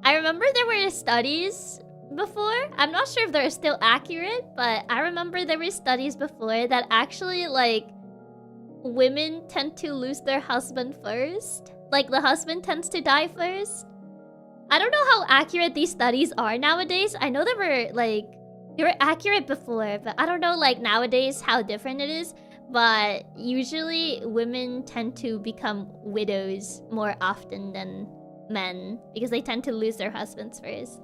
remember there were studies before. I'm not sure if they're still accurate, but I remember there were studies before that actually like women tend to lose their husband first. Like the husband tends to die first. I don't know how accurate these studies are nowadays. I know they were accurate before, but I don't know like nowadays how different it is. But usually women tend to become widows more often than men because they tend to lose their husbands first.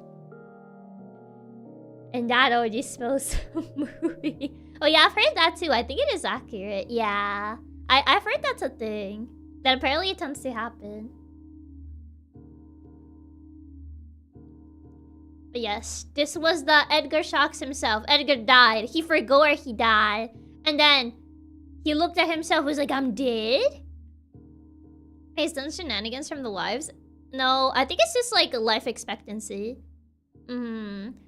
And that already smells a movie. Oh yeah, I've heard that too. I think it is accurate. Yeah. I've heard that's a thing. That apparently it tends to happen. But yes, this was the Edgar shocks himself. Edgar died. He forgot he died. And then he looked at himself, was like, I'm dead? He's done shenanigans from the wives? No, I think it's just like life expectancy.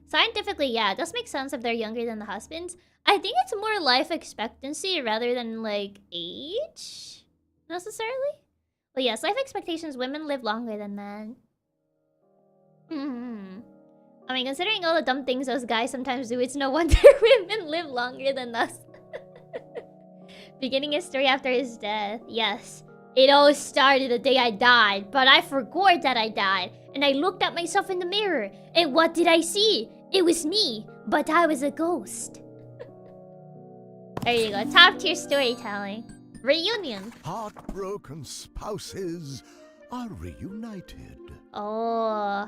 Scientifically, yeah, it does make sense if they're younger than the husbands. I think it's more life expectancy rather than like age, necessarily. But yes, life expectations, women live longer than men. I mean, considering all the dumb things those guys sometimes do, it's no wonder women live longer than us. Beginning his story after his death. Yes. It all started the day I died, but I forgot that I died. And I looked at myself in the mirror. And what did I see? It was me, but I was a ghost. There you go. Top tier storytelling. Reunion. Heartbroken spouses are reunited. Oh.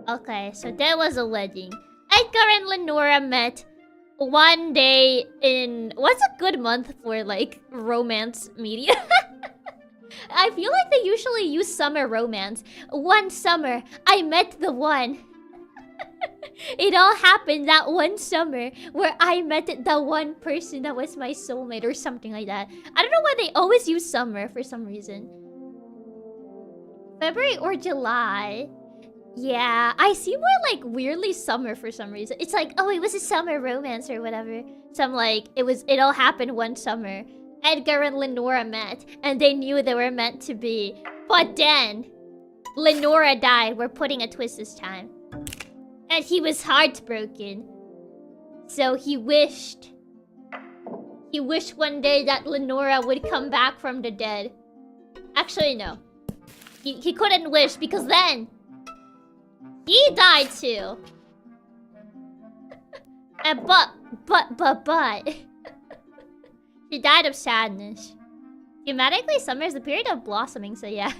Okay, so there was a wedding. Edgar and Lenora met one day in... What's a good month for, like, romance media? I feel like they usually use summer romance. One summer, I met the one. It all happened that one summer where I met the one person that was my soulmate or something like that. I don't know why they always use summer for some reason. February or July... Yeah, I see more like weirdly summer for some reason. It's like, oh, it was a summer romance or whatever. So I'm like, it all happened one summer. Edgar and Lenora met, and they knew they were meant to be. But then, Lenora died. We're putting a twist this time. And he was heartbroken. So he wished one day that Lenora would come back from the dead. Actually, no. He couldn't wish because then... he died too. But he died of sadness. Thematically, summer is the period of blossoming, so yeah.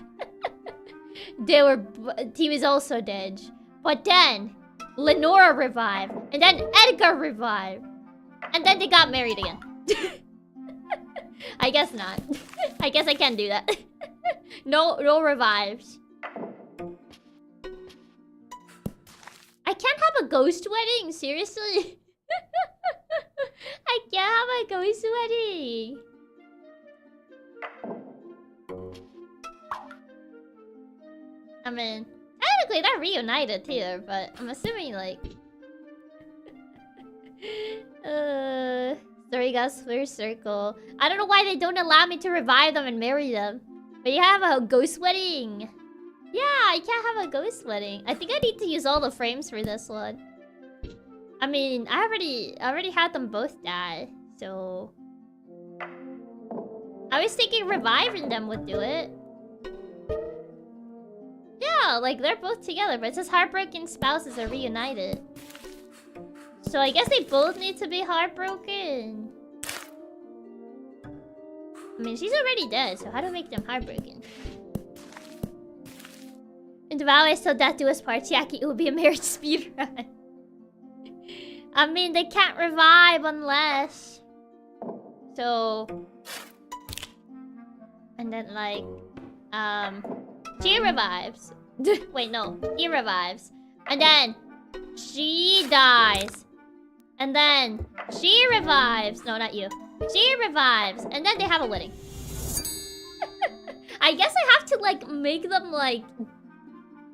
He was also dead. But then Lenora revived, and then Edgar revived, and then they got married again. I guess not. I guess I can't do that. No revives. I can't have a ghost wedding? Seriously? I can't have a ghost wedding. I mean, technically they're reunited too, but I'm assuming like... Story goes full circle. I don't know why they don't allow me to revive them and marry them. But you have a ghost wedding. Yeah, I can't have a ghost wedding. I think I need to use all the frames for this one. I mean, I already had them both die, so I was thinking reviving them would do it. Yeah, like they're both together, but it says heartbroken spouses are reunited. So I guess they both need to be heartbroken. I mean, she's already dead, so how do I make them heartbroken? In the vow I still death do us part, Chiaki, it will be a marriage speedrun. I mean, they can't revive unless... So... And then, like... She revives. Wait, no. He revives. And then... She dies. And then... She revives. No, not you. She revives. And then they have a wedding. I guess I have to, like, make them, like...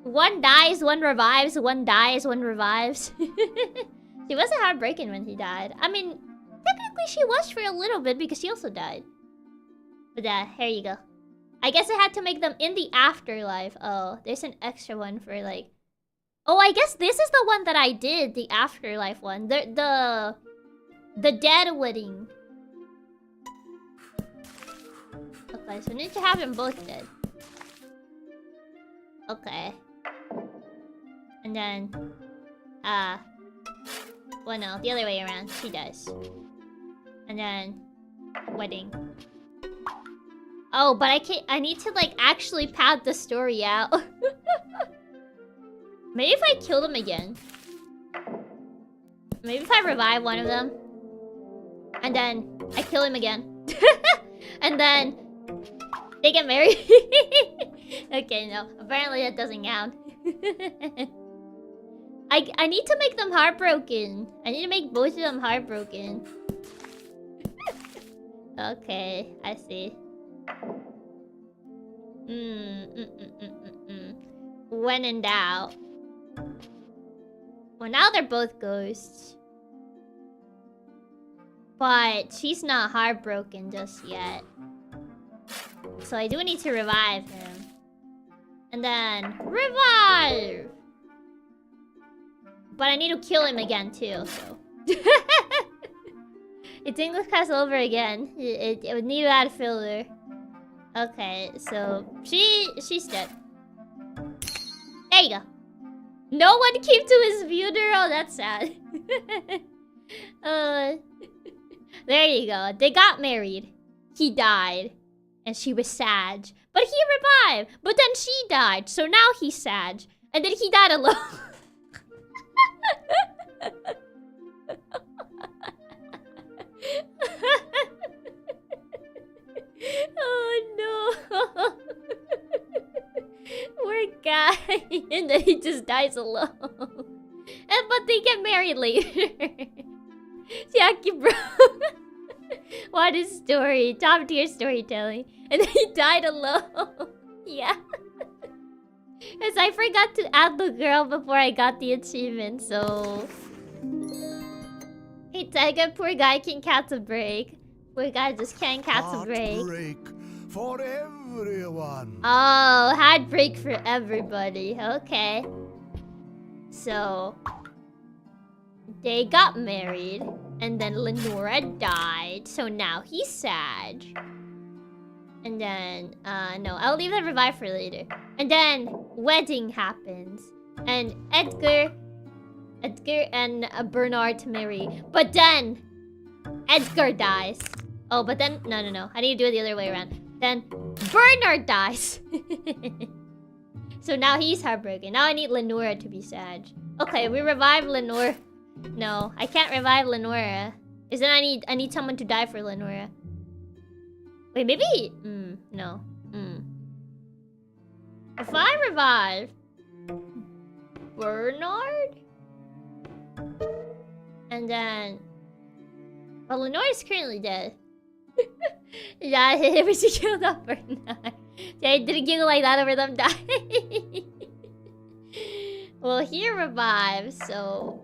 One dies, one revives. One dies, one revives. She wasn't heartbroken when he died. I mean, technically she was for a little bit because she also died. But yeah, here you go. I guess I had to make them in the afterlife. Oh, there's an extra one for like... Oh, I guess this is the one that I did, the afterlife one. The dead wedding. Okay, so we need to have them both dead. Okay. And then... Well, no, the other way around. She does. And then... Wedding. Oh, but I can't... I need to, like, actually pad the story out. Maybe if I kill them again. Maybe if I revive one of them. And then I kill him again. And then... They get married. Okay, no. Apparently that doesn't count. I need to make them heartbroken. I need to make both of them heartbroken. Okay, I see. When in doubt. Well, now they're both ghosts. But she's not heartbroken just yet. So I do need to revive him. And then... Revive! But I need to kill him again too, so... It's English class over again. It would need to add filler. Okay, so... She's dead. There you go. No one came to his funeral? That's sad. There you go. They got married. He died. And she was sad. But he revived. But then she died. So now he's sad. And then he died alone. Oh no. Poor guy. And then he just dies alone. But they get married later. Chiaki, bro. What a story. Top tier storytelling. And then he died alone. Yeah. Because I forgot to add the girl before I got the achievement, so... Hey, Tiger, poor guy can't catch a break. Poor guy just can't catch a break. Heartbreak for everyone. Oh, heartbreak for everybody. Okay. So... They got married. And then Lenora died. So now he's sad. And then, no, I'll leave that revive for later. And then, wedding happens. And Edgar and Bernard to marry. But then, Edgar dies. Oh, but then, no. I need to do it the other way around. Then, Bernard dies. So now he's heartbroken. Now I need Lenora to be sad. Okay, we revive Lenora. No, I can't revive Lenora. Is then I need someone to die for Lenora. Wait, maybe... no. If I revive... Bernard? And then... Well, Lenore's currently dead. Yeah, it was she killed off Bernard. Yeah, I didn't giggle like that over them dying. Well, he revives, so...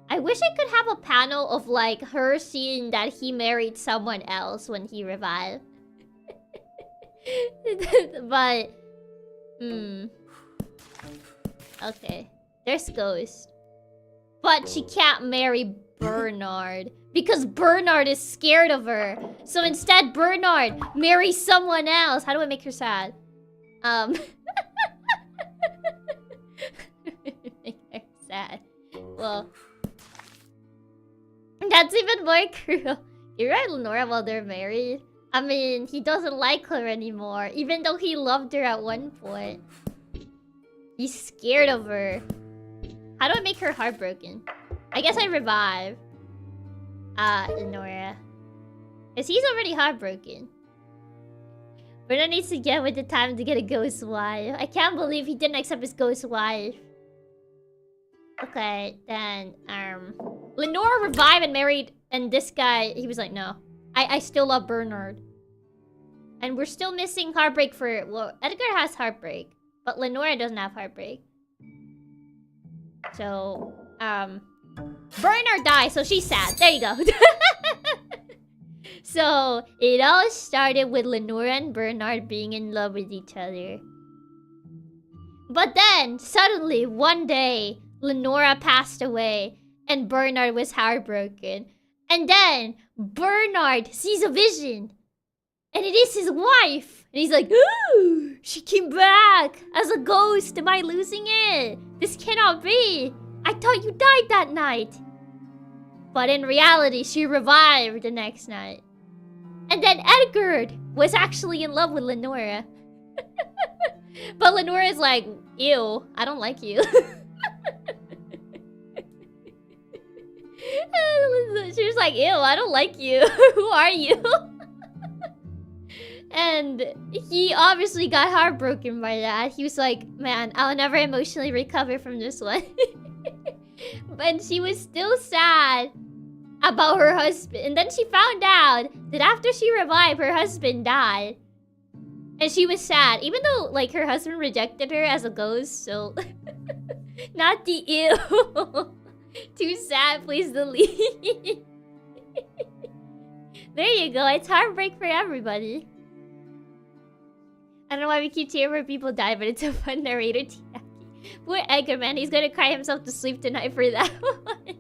I wish I could have a panel of like her seeing that he married someone else when he revived. But okay. There's Ghost. But she can't marry Bernard because Bernard is scared of her. So instead, Bernard marries someone else. How do I make her sad? Make her sad. Well, that's even more cruel. You're right, Lenora, while they're married. I mean, he doesn't like her anymore, even though he loved her at one point. He's scared of her. How do I make her heartbroken? I guess I revive Lenora. Because he's already heartbroken. Bernard needs to get with the time to get a ghost wife. I can't believe he didn't accept his ghost wife. Okay, then, Lenora revived and married, and this guy, he was like, no. I still love Bernard. And we're still missing heartbreak for... Well, Edgar has heartbreak. But Lenora doesn't have heartbreak. So, Bernard dies, so she's sad. There you go. So, it all started with Lenora and Bernard being in love with each other. But then, suddenly, one day, Lenora passed away, and Bernard was heartbroken. And then, Bernard sees a vision. And it is his wife. And he's like, ooh, she came back as a ghost. Am I losing it? This cannot be. I thought you died that night. But in reality, she revived the next night. And then Edgar was actually in love with Lenora. But Lenora's like, ew, I don't like you. She was like, ew, I don't like you. Who are you? And he obviously got heartbroken by that. He was like, man, I'll never emotionally recover from this one. But she was still sad about her husband. And then she found out that after she revived, her husband died. And she was sad, even though like her husband rejected her as a ghost. So not the ew. Too sad, please delete. There you go. It's heartbreak for everybody. I don't know why we keep cheering where people die, but it's a fun narrator, Chiaki. Poor Edgar, man. He's gonna cry himself to sleep tonight for that one.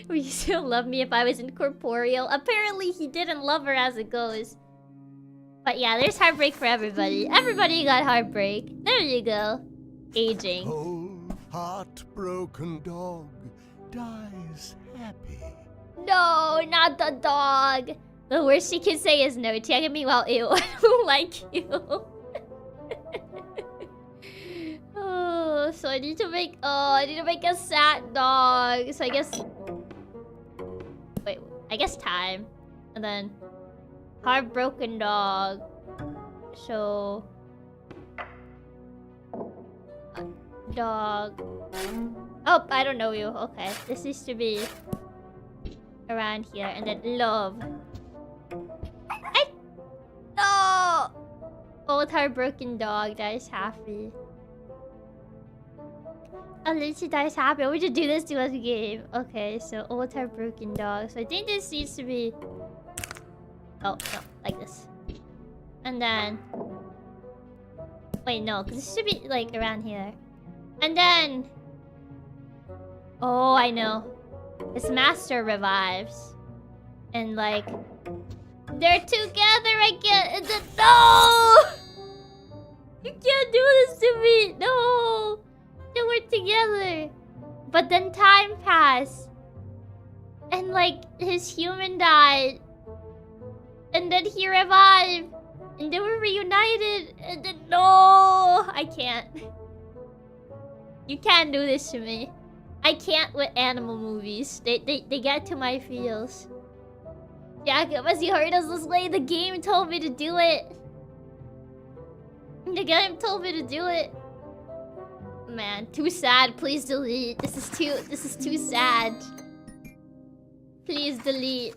Would you still love me if I was incorporeal? Apparently, he didn't love her as it goes. But yeah, there's heartbreak for everybody. Everybody got heartbreak. There you go. Aging. Whole heartbroken dog dies happy. No, not the dog. The worst she can say is no. Chiaki, meanwhile, ew, I don't like you. Oh, so I need to make a sad dog. So I guess, wait, I guess time, and then heartbroken dog. So dog. Oh, I don't know you. Okay, this needs to be around here, and then love. No! Old heartbroken dog that is happy. Alicia that is happy. We should do this to us game. Okay, so old heartbroken dog. So I think this needs to be... Oh, no, like this. And then... Wait, no, because this should be like around here. And then... Oh, I know. His master revives. And like... They're together again. No! You can't do this to me. No! They were together. But then time passed. And like, his human died. And then he revived. And they were reunited. And then, no! I can't. You can't do this to me. I can't with animal movies. They get to my feels. Jacob, as you heard us this way, the game told me to do it. The game told me to do it. Man, too sad. Please delete. This is too sad. Please delete.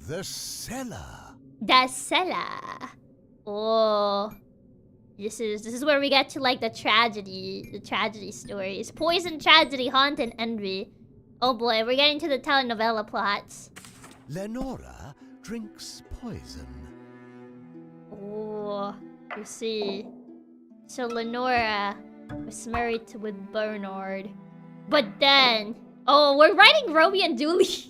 The cellar. The cellar. Oh. This is where we get to like the tragedy stories. Poison, tragedy, haunt, and envy. Oh boy, we're getting to the telenovela plots. Lenora drinks poison. Oh, you see. So Lenora was married with Bernard. But then... Oh, we're writing Romeo and Juliet.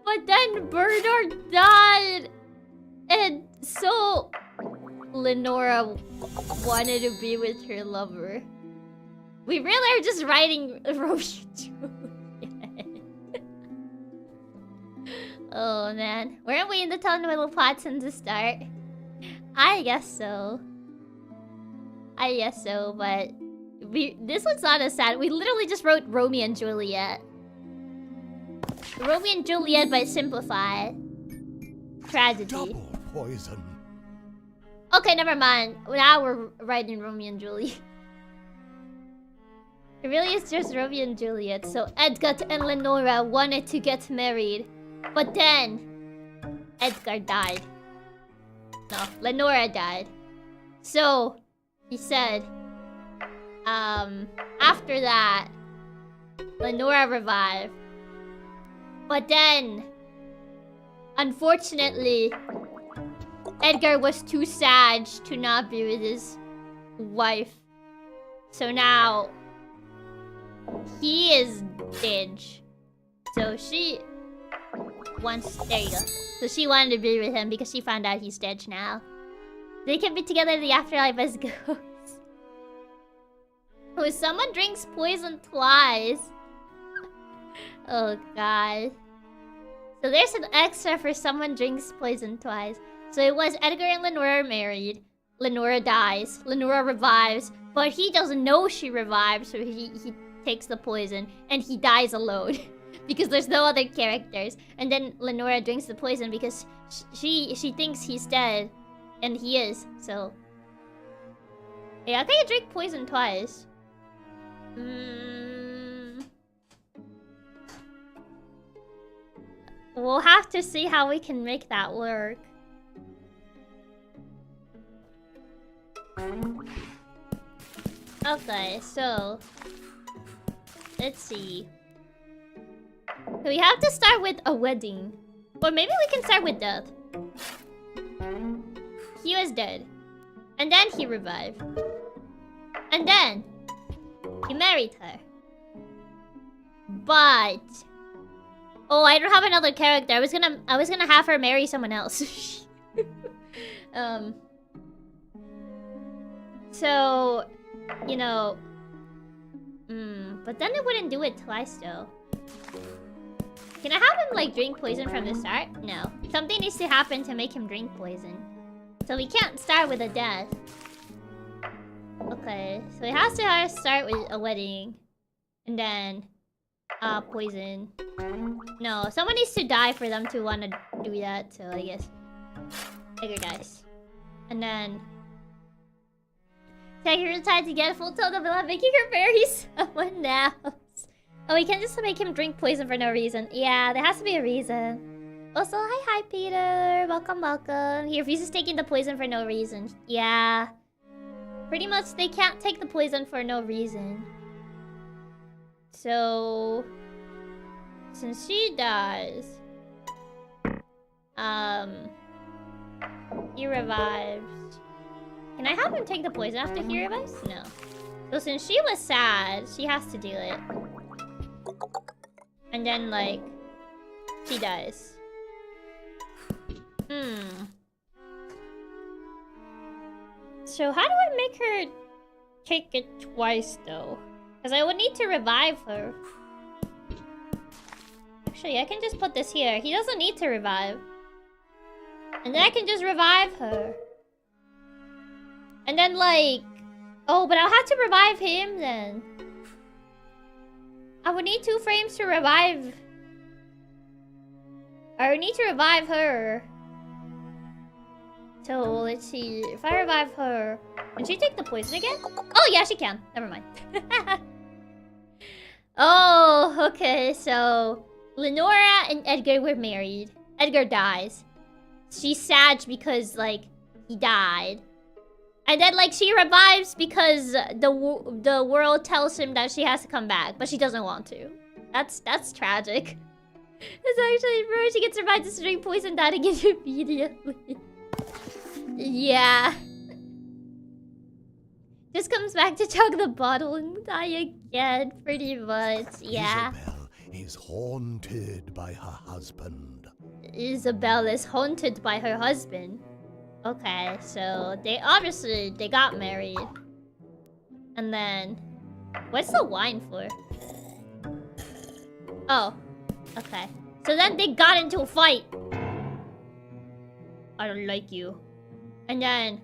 But then Bernard died. And so... Lenora wanted to be with her lover. We really are just writing Romeo and Juliet. Oh man. Weren't we in the telenovela plots in the start? I guess so. I guess so, but... This one's not as sad. We literally just wrote Romeo and Juliet. Romeo and Juliet, but simplified. Tragedy. Double poison. Okay, never mind. Now we're writing Romeo and Juliet. It really is just Romeo and Juliet. So Edgar and Lenora wanted to get married. But then... Edgar died. No, Lenora died. So... He said... After that... Lenora revived. But then... Unfortunately... Edgar was too sad to not be with his wife. So now... He is dead. So she... There you go. So she wanted to be with him because she found out he's dead now. They can be together in the afterlife as ghosts. Oh, someone drinks poison twice. Oh god. So there's an extra for someone drinks poison twice. So it was Edgar and Lenora are married. Lenora dies. Lenora revives. But he doesn't know she revived, so he takes the poison. And he dies alone. Because there's no other characters. And then Lenora drinks the poison because she thinks he's dead. And he is, so... Yeah, I think I drink poison twice. We'll have to see how we can make that work. Okay, so... Let's see. We have to start with a wedding. Or maybe we can start with death. He was dead. And then he revived. And then... He married her. But... Oh, I don't have another character. I was gonna have her marry someone else. So... You know... But then it wouldn't do it twice though. Can I have him like drink poison from the start? No. Something needs to happen to make him drink poison. So we can't start with a death. Okay, so it has to start with a wedding. And then... poison. No, someone needs to die for them to want to do that, so I guess... Edgar dies. And then... Take her time to get a full total without making her marry someone else. Oh, we can't just make him drink poison for no reason. Yeah, there has to be a reason. Also, hi Peter. Welcome, welcome. He refuses taking the poison for no reason. Yeah. Pretty much, they can't take the poison for no reason. So... Since she dies... He revives. Can I have him take the poison after he revives? No. So since she was sad, she has to do it. And then, like... She dies. So how do I make her take it twice, though? Because I would need to revive her. Actually, I can just put this here. He doesn't need to revive. And then I can just revive her. And then, like... Oh, but I'll have to revive him, then. I would need 2 frames to revive... I would need to revive her. So, let's see. If I revive her... Can she take the poison again? Oh, yeah, she can. Never mind. Oh, okay, so... Lenora and Edgar were married. Edgar dies. She's sad because, like, he died. And then, like, she revives because the world tells him that she has to come back. But she doesn't want to. That's tragic. It's actually bro, she gets survived to drink poison dying immediately. Yeah. Just comes back to chug the bottle and die again, pretty much. Yeah. Isabel is haunted by her husband. Isabel is haunted by her husband. Okay, so they got married. And then what's the wine for? Oh, okay. So then they got into a fight. I don't like you. And then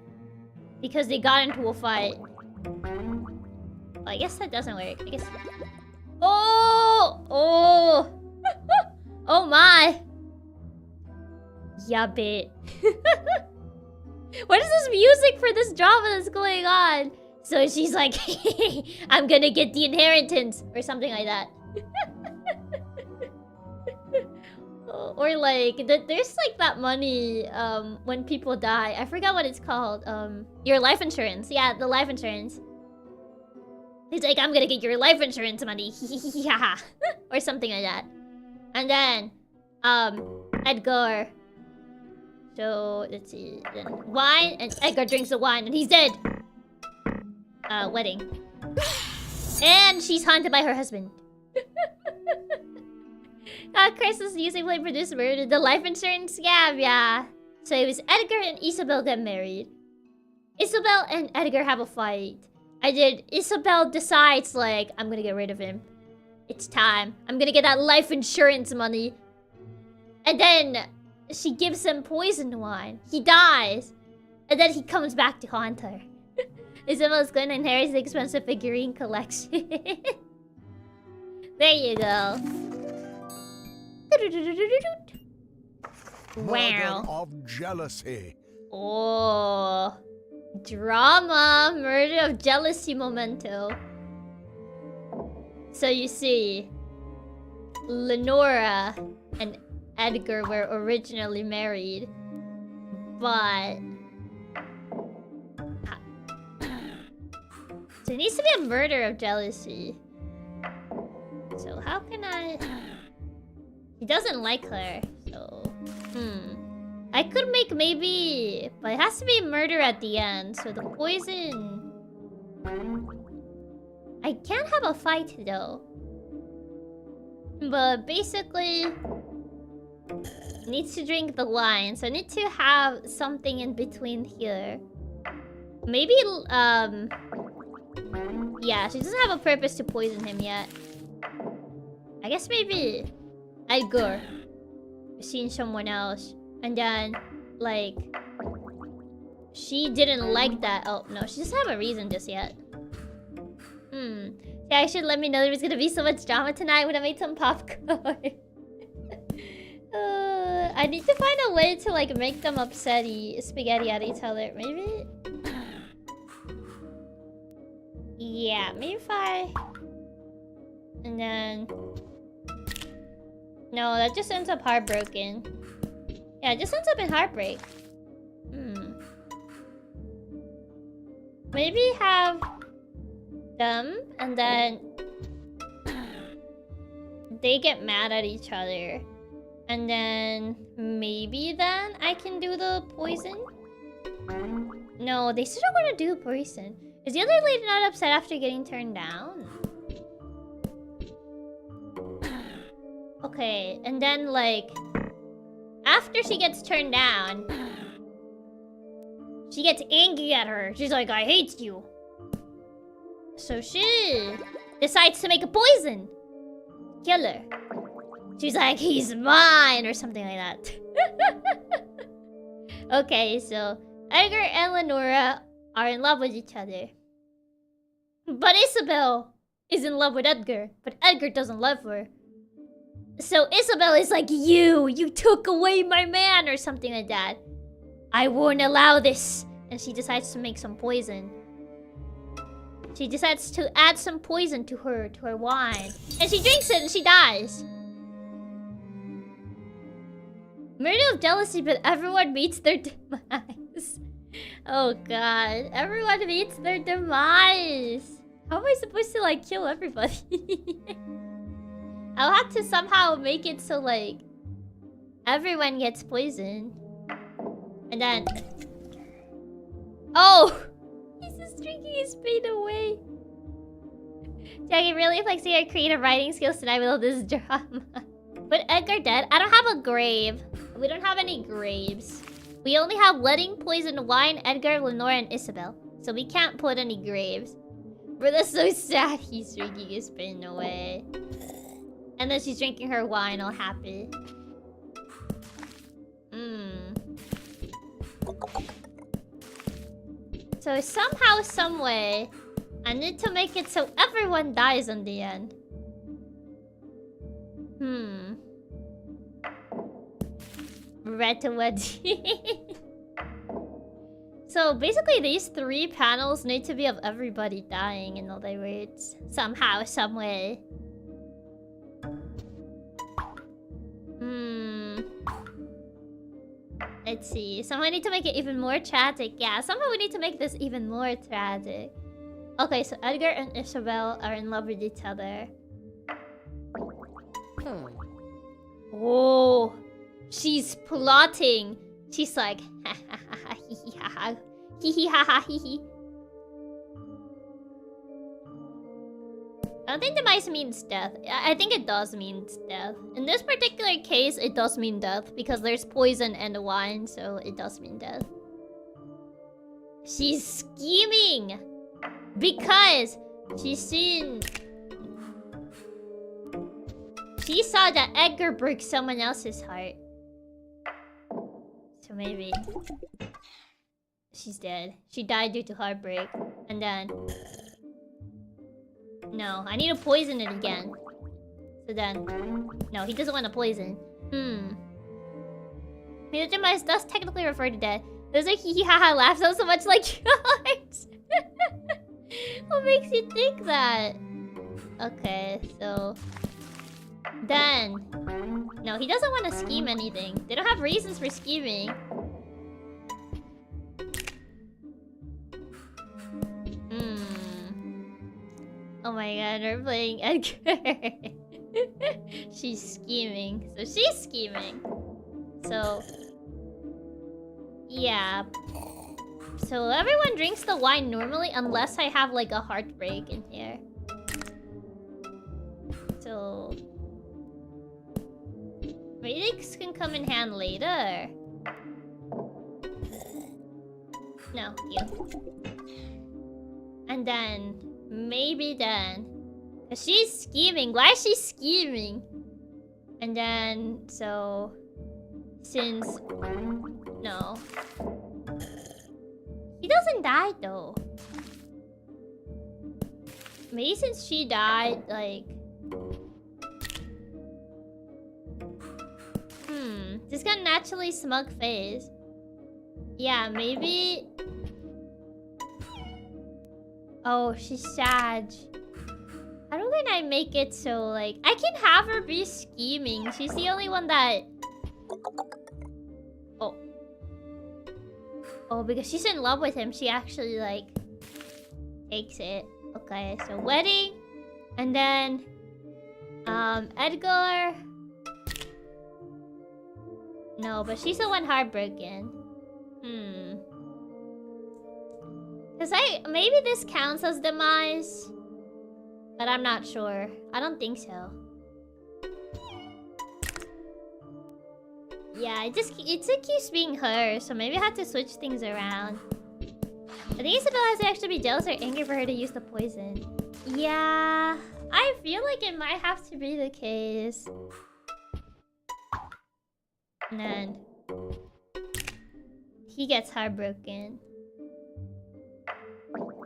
because they got into a fight. I guess that doesn't work. I guess. Oh! Oh! Oh my! Yeah, bit. What is this music for this drama that's going on? So she's like, I'm gonna get the inheritance or something like that. Or like, there's like that money when people die. I forgot what it's called. Your life insurance. Yeah, the life insurance. He's like, I'm gonna get your life insurance money. Or something like that. And then, Edgar. So, let's see. Then wine, and Edgar drinks the wine, and he's dead. Wedding. And she's haunted by her husband. Crisis music play produced murdered the life insurance scam, yeah. So it was Edgar and Isabel get married. Isabel and Edgar have a fight. Isabel decides, like, I'm gonna get rid of him. It's time. I'm gonna get that life insurance money. And then she gives him poisoned wine. He dies. And then he comes back to haunt her. Isabel's gonna inherit the expensive figurine collection. There you go. Wow. Murder of jealousy. Oh. Drama. Murder of jealousy memento. So you see, Lenora and Edgar were originally married, but so it needs to be a murder of jealousy. So how can I? He doesn't like her, so I could make maybe, but it has to be murder at the end. So the poison. I can't have a fight though. But basically, needs to drink the wine, so I need to have something in between here. Maybe yeah, she doesn't have a purpose to poison him yet. I guess maybe Edgar seen someone else, and then like she didn't like that. Oh no, she doesn't have a reason just yet. Yeah, I should let me know there was gonna be so much drama tonight when I made some popcorn. I need to find a way to like make them spaghetti at each other. Maybe. Yeah, maybe if I. And then. No, that just ends up heartbroken. Yeah, it just ends up in heartbreak. Maybe have them, and then they get mad at each other, and then maybe then I can do the poison. No, they still don't want to do the poison. Is the other lady not upset after getting turned down? Okay, and then like after she gets turned down, she gets angry at her. She's like, I hate you. So she decides to make a poison. Kill her. She's like, he's mine, or something like that. Okay, so Edgar and Lenora are in love with each other. But Isabel is in love with Edgar, but Edgar doesn't love her. So Isabel is like, you took away my man, or something like that. I won't allow this. And she decides to make some poison. She decides to add some poison to her wine. And she drinks it and she dies. Murder of jealousy, but everyone meets their demise. Oh god. Everyone meets their demise. How am I supposed to like kill everybody? I'll have to somehow make it so, like, everyone gets poisoned. And then... Oh! He's just drinking his pain away. Chiaki, really flexing your creative writing skills tonight with all this drama. But Edgar dead? I don't have a grave. We don't have any graves. We only have Letting, Poison, Wine, Edgar, Lenore, and Isabel. So we can't put any graves. Bro, that's so sad. He's drinking his pain away. And then she's drinking her wine all happy. So somehow, someway, I need to make it so everyone dies in the end. Red wedding. So basically these 3 panels need to be of everybody dying, in other words. Somehow, someway. Let's see. Somehow we need to make it even more tragic. Yeah, somehow we need to make this even more tragic. Okay, so Edgar and Isabel are in love with each other. Oh, she's plotting. She's like, ha ha ha ha, hee hee ha ha, hee hee ha ha hee hee. I don't think demise means death. I think it does mean death. In this particular case, it does mean death because there's poison and wine, so it does mean death. She's scheming because she's seen. She saw that Edgar broke someone else's heart. So maybe she's dead. She died due to heartbreak. And then... No, I need to poison it again. So then... No, he doesn't want to poison. Demise does technically refer to death. Those are hee hee ha ha laughs sound so much like yours. What makes you think that? Okay, so... Then... No, he doesn't want to scheme anything. They don't have reasons for scheming. Oh my god, we're playing Edgar. She's scheming. So she's scheming. So... Yeah. So everyone drinks the wine normally unless I have like a heartbreak in here. So... Relics can come in hand later. No, you. And then... Maybe then. Cause she's scheming. Why is she scheming? And then, so... Since... No. He doesn't die though. Maybe since she died, like... Just got a naturally smug face. Yeah, maybe... Oh, she's sad. How can I make it so, like... I can have her be scheming. She's the only one that... Oh. Oh, because she's in love with him. She actually, like... Takes it. Okay, so wedding. And then... Edgar... No, but she's the one heartbroken. Cause maybe this counts as demise, but I'm not sure. I don't think so. Yeah, it keeps being her, so maybe I have to switch things around. I think Isabel has to actually be jealous or angry for her to use the poison. Yeah, I feel like it might have to be the case. And then he gets heartbroken.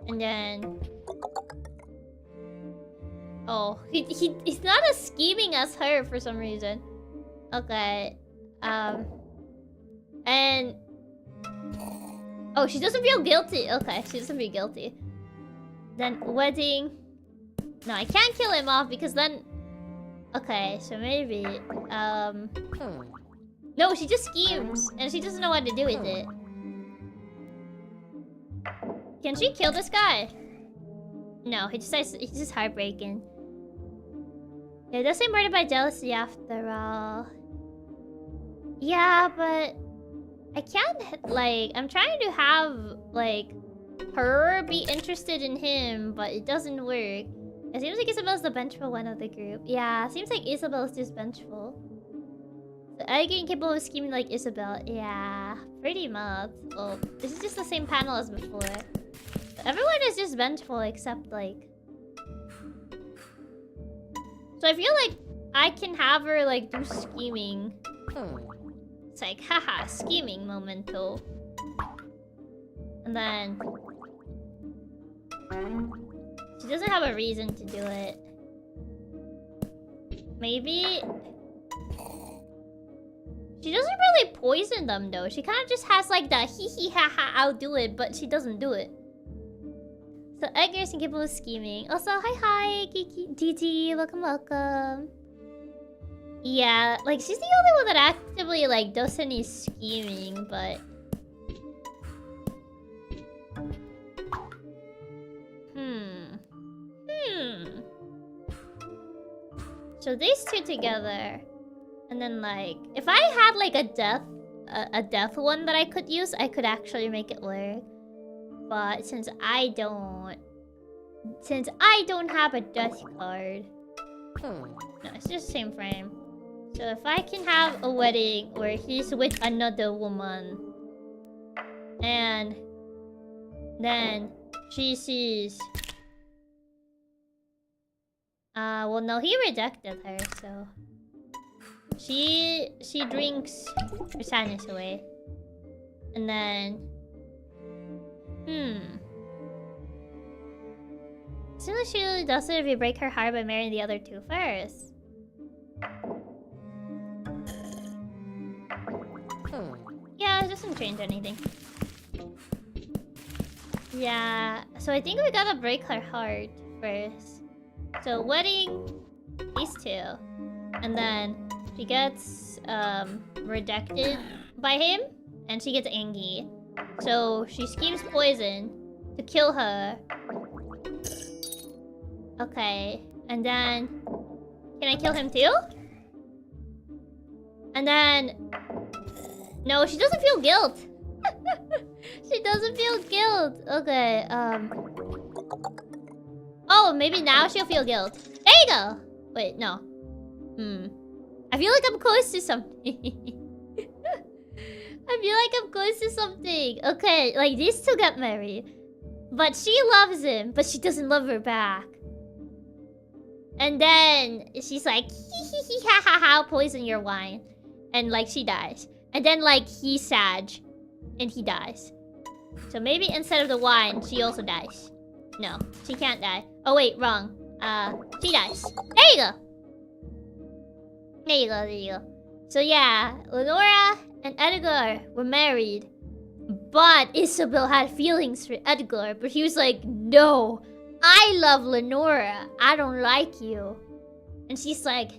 And then... Oh, he's not as scheming as her for some reason. Okay. And... Oh, she doesn't feel guilty. Okay, she doesn't feel guilty. Then wedding... No, I can't kill him off because then... Okay, so maybe... No, she just schemes. And she doesn't know what to do with it. Can she kill this guy? No, he's just heartbreaking. Yeah, it does say murdered by jealousy after all. Yeah, but I can't, like, I'm trying to have, like, her be interested in him, but it doesn't work. It seems like Isabel's the vengeful one of the group. Yeah, it seems like Isabel's just vengeful. So Edgar incapable of scheming like Isabel. Yeah, pretty much. Oh, this is just the same panel as before. Everyone is just vengeful except, like... So I feel like I can have her, like, do scheming. It's like, haha, scheming momento. And then... She doesn't have a reason to do it. Maybe... She doesn't really poison them, though. She kind of just has, like, the hee haha, I'll do it, but she doesn't do it. So Edgar's incapable of scheming. Also, hi, Kiki, DT, welcome. Yeah, like, she's the only one that actively, like, does any scheming, but... So these two together. And then, like, if I had, like, a death one that I could use, I could actually make it work. But since I don't have a death card... No, it's just the same frame. So if I can have a wedding where he's with another woman, and then she sees... well, no, he rejected her, so... She drinks her sadness away. And then... As soon as she really does it if you break her heart by marrying the other two first. Yeah, it doesn't change anything. Yeah, so I think we gotta break her heart first. So wedding these two. And then she gets rejected by him. And she gets angry. So she schemes poison to kill her. Okay. And then... Can I kill him too? And then... No, she doesn't feel guilt. She doesn't feel guilt. Okay, Oh, maybe now she'll feel guilt. There you go! Wait, no. I feel like I'm close to something. I feel like I'm close to something. Okay, like these two get married. But she loves him, but she doesn't love her back. And then she's like, hee ha ha ha, I'll poison your wine. And like she dies. And then like he's sad. And he dies. So maybe instead of the wine, she also dies. No, she can't die. Oh wait, wrong. She dies. There you go. There you go, there you go. So yeah, Lenora and Edgar were married. But Isabel had feelings for Edgar. But he was like, no, I love Lenora. I don't like you. And she's like,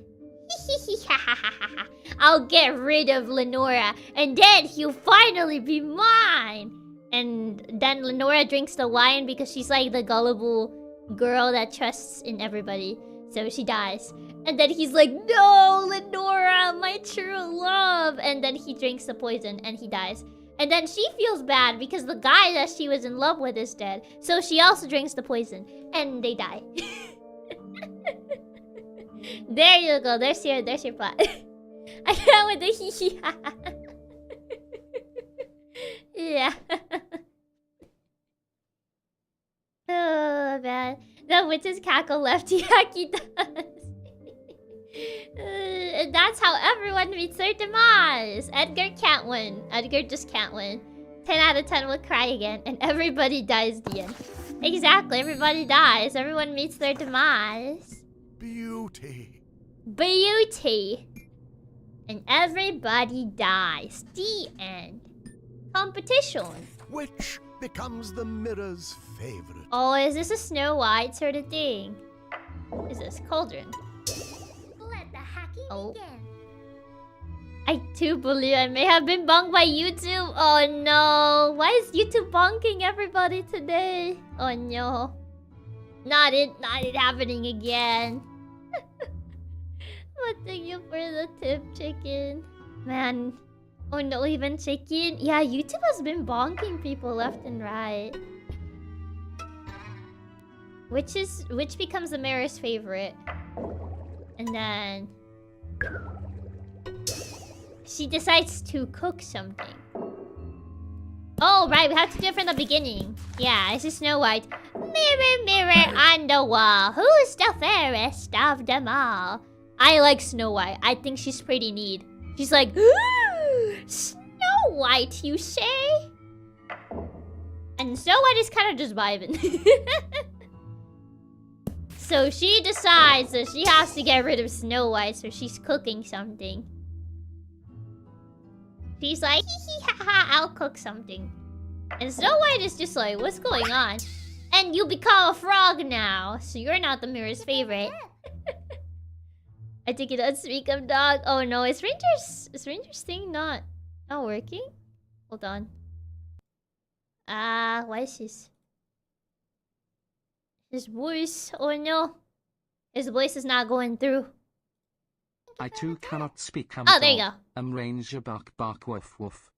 I'll get rid of Lenora. And then he'll finally be mine. And then Lenora drinks the wine because she's like the gullible girl that trusts in everybody. So she dies. And then he's like, no, Lenora, my true love. And then he drinks the poison and he dies. And then she feels bad because the guy that she was in love with is dead. So she also drinks the poison. And they die. There you go. There's your plot. I can't with the hee ha. Yeah. Oh, man. The witch's cackle left Chiaki does. And that's how everyone meets their demise. Edgar can't win. Edgar just can't win. 10 out of 10 will cry again. And everybody dies at the end. Exactly. Everybody dies. Everyone meets their demise. Beauty. Beauty. And everybody dies. The end. Competition. Which becomes the mirror's favorite? Oh, is this a Snow White sort of thing? Is this Cauldron? Let the hacking begin. I do believe I may have been bonked by YouTube. Oh no. Why is YouTube bonking everybody today? Oh no. Not it happening again. But thank you for the tip, chicken. Man. Oh no, even chicken? Yeah, YouTube has been bonking people left and right. Which becomes the mayor's favorite. And then she decides to cook something. Oh, right, we have to do it from the beginning. Yeah, this is Snow White. Mirror, mirror on the wall, who's the fairest of them all? I like Snow White. I think she's pretty neat. She's like, Snow White, you say? And Snow White is kind of just vibing. So she decides that she has to get rid of Snow White, so she's cooking something. She's like, hee hee ha ha, I'll cook something. And Snow White is just like, what's going on? And you become a frog now, so you're not the mirror's favorite. I think it does speak of dog. Oh no, is Ranger's thing not working? Hold on. Why is his voice? Oh no. His voice is not going through. I too cannot speak. Oh, there you go. Ranger bark bark woof woof.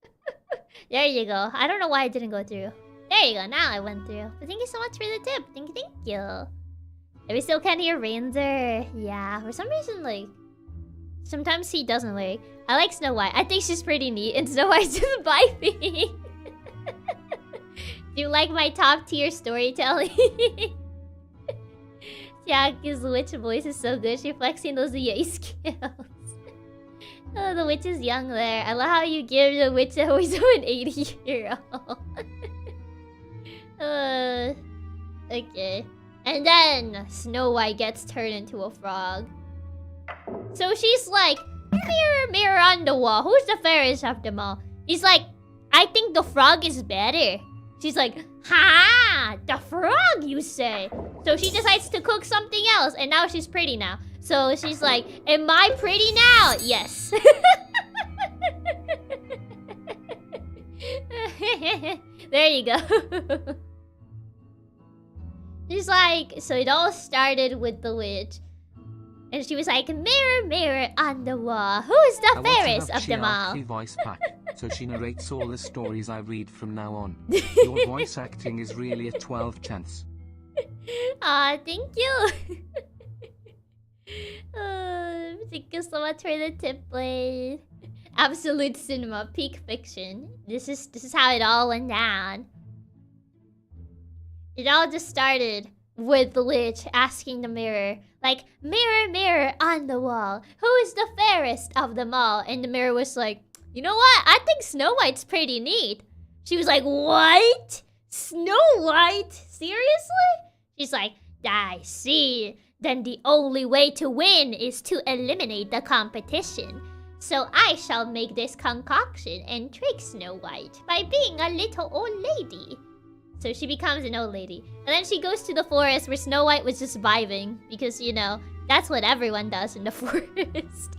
There you go. I don't know why it didn't go through. There you go. Now I went through. But thank you so much for the tip. Thank you. And we still can't hear Ranger. Yeah, for some reason, like, sometimes he doesn't like. I like Snow White. I think she's pretty neat, and Snow White's just biting. Do you like my top tier storytelling? Chiaki's witch voice is so good. She's flexing those yay skills. Oh, the witch is young there. I love how you give the witch a voice of an 80-year-old. Okay. And then Snow White gets turned into a frog. So she's like, mirror, mirror on the wall, who's the fairest of them all? He's like, I think the frog is better. She's like, ha! The frog, you say? So she decides to cook something else, and now she's pretty now. So she's like, am I pretty now? Yes. There you go. She's like, so it all started with the witch. And she was like, mirror, mirror on the wall, who is the fairest of them all? Voice pack, so she narrates all the stories I read from now on. Your voice acting is really a 12 chance. Aw, thank you. Thank you so much for the tip, Blade. Absolute cinema, peak fiction. This is how it all went down. It all just started with the witch asking the mirror, like, mirror, mirror on the wall, who is the fairest of them all? And the mirror was like, you know what? I think Snow White's pretty neat. She was like, what? Snow White? Seriously? She's like, I see. Then the only way to win is to eliminate the competition. So I shall make this concoction and trick Snow White by being a little old lady. So she becomes an old lady. And then she goes to the forest where Snow White was just vibing. Because, you know, that's what everyone does in the forest.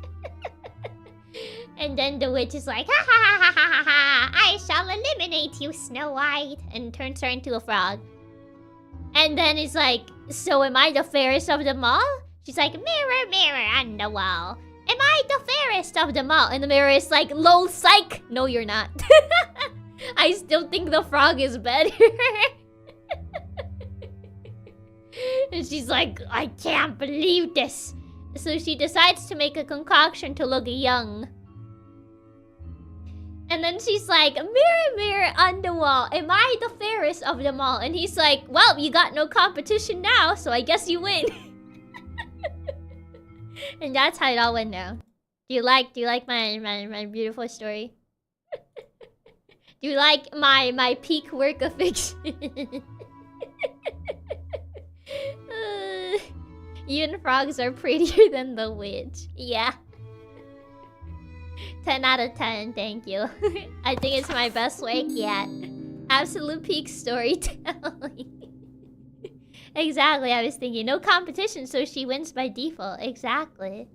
And then the witch is like, ha ha ha ha ha ha, I shall eliminate you, Snow White. And turns her into a frog. And then it's like, so am I the fairest of them all? She's like, mirror, mirror on the wall, am I the fairest of them all? And the mirror is like, lol, psych. No, you're not. I still think the frog is better. And she's like, I can't believe this. So she decides to make a concoction to look young. And then she's like, mirror, mirror on the wall, am I the fairest of them all? And he's like, well, you got no competition now, so I guess you win. And that's how it all went down. Do you like my beautiful story? Do you like my peak work of fiction? Even frogs are prettier than the witch. Yeah. 10 out of 10, thank you. I think it's my best work yet. Absolute peak storytelling. Exactly, I was thinking. No competition, so she wins by default. Exactly.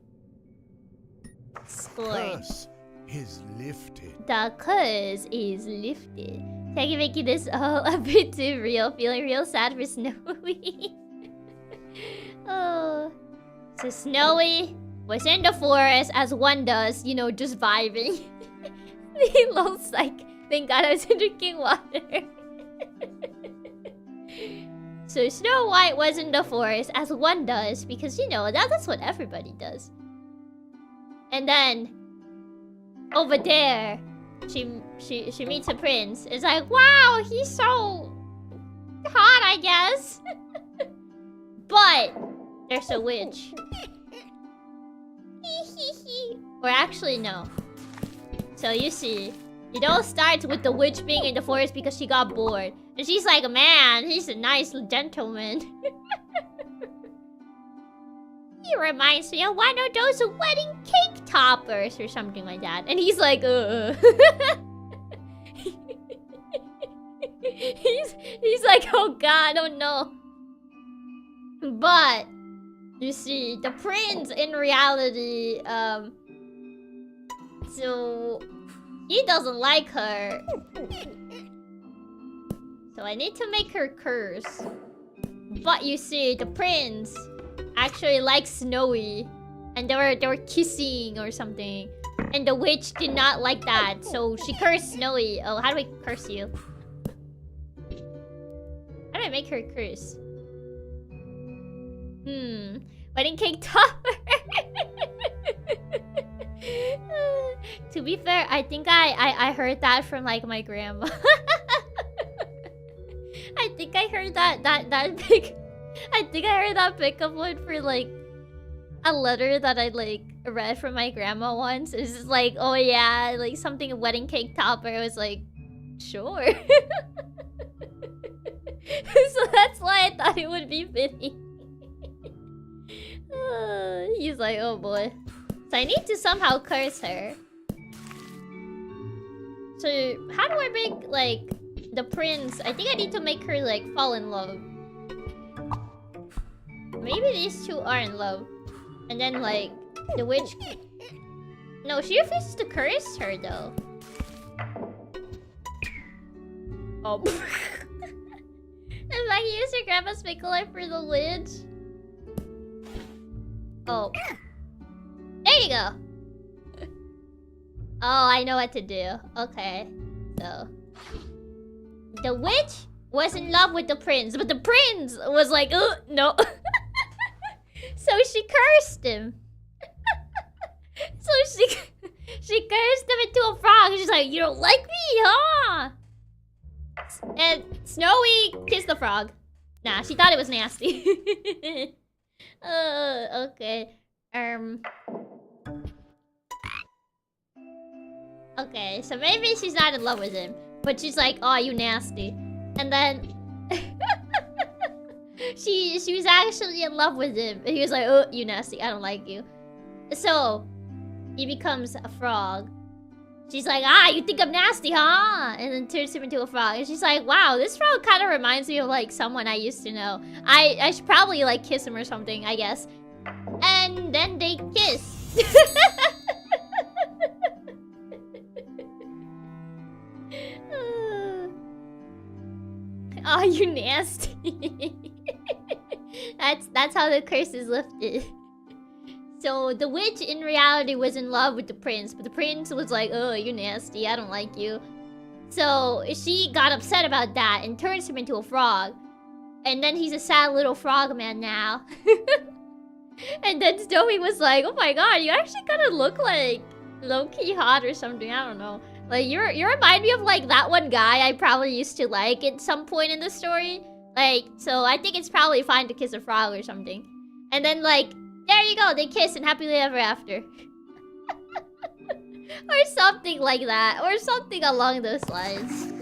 Score. Curse is lifted. The curse is lifted. Thank you, making this all a bit too real. Feeling real sad for Snowy. Oh. So Snowy was in the forest as one does, you know, just vibing. He looks like, thank God I was drinking water. So Snow White was in the forest as one does, because you know, that's what everybody does. And then over there, she meets a prince. It's like, wow, he's so hot, I guess. But there's a witch. Or actually, no. So you see, it all starts with the witch being in the forest because she got bored. And she's like, man, he's a nice gentleman. He reminds me of one of those wedding cake toppers or something like that. And he's like, he's like, oh god, oh no. But you see, the prince in reality, so he doesn't like her. So I need to make her curse. But you see, the prince actually likes Snowy, and they were kissing or something. And the witch did not like that, so she cursed Snowy. Oh, how do I curse you? How do I make her curse? Wedding cake topper. To be fair, I think I heard that from like my grandma. I think I heard that pickup one for like a letter that I like read from my grandma once. It's just like, oh yeah, like something a wedding cake topper. I was like, sure. So that's why I thought it would be fitting. He's like, oh boy. So I need to somehow curse her. So how do I make like the prince? I think I need to make her like fall in love. Maybe these two are in love. And then like the witch. No, she refuses to curse her though. Oh. If I use your grandma's pickle life for the witch. Oh. There you go. Oh, I know what to do. Okay. So the witch was in love with the prince, but the prince was like, oh, no. So she cursed him. So she cursed him into a frog. She's like, you don't like me, huh? And Snowy kissed the frog. Nah, she thought it was nasty. Okay. Okay, so maybe she's not in love with him, but she's like, oh, you nasty. And then she was actually in love with him. And he was like, oh, you nasty, I don't like you. So he becomes a frog. She's like, ah, you think I'm nasty, huh? And then turns him into a frog. And she's like, wow, this frog kind of reminds me of like someone I used to know. I should probably like kiss him or something, I guess. And then they kiss. Oh, you nasty. That's how the curse is lifted. So the witch in reality was in love with the prince, but the prince was like, oh, you're nasty, I don't like you. So she got upset about that and turns him into a frog. And then he's a sad little frog man now. And then Snowy was like, oh my god, you actually kind of look like low-key hot or something, I don't know. Like, you remind me of like that one guy I probably used to like at some point in the story. Like, so I think it's probably fine to kiss a frog or something. And then like, there you go, they kiss and happily ever after. Or something like that. Or something along those lines.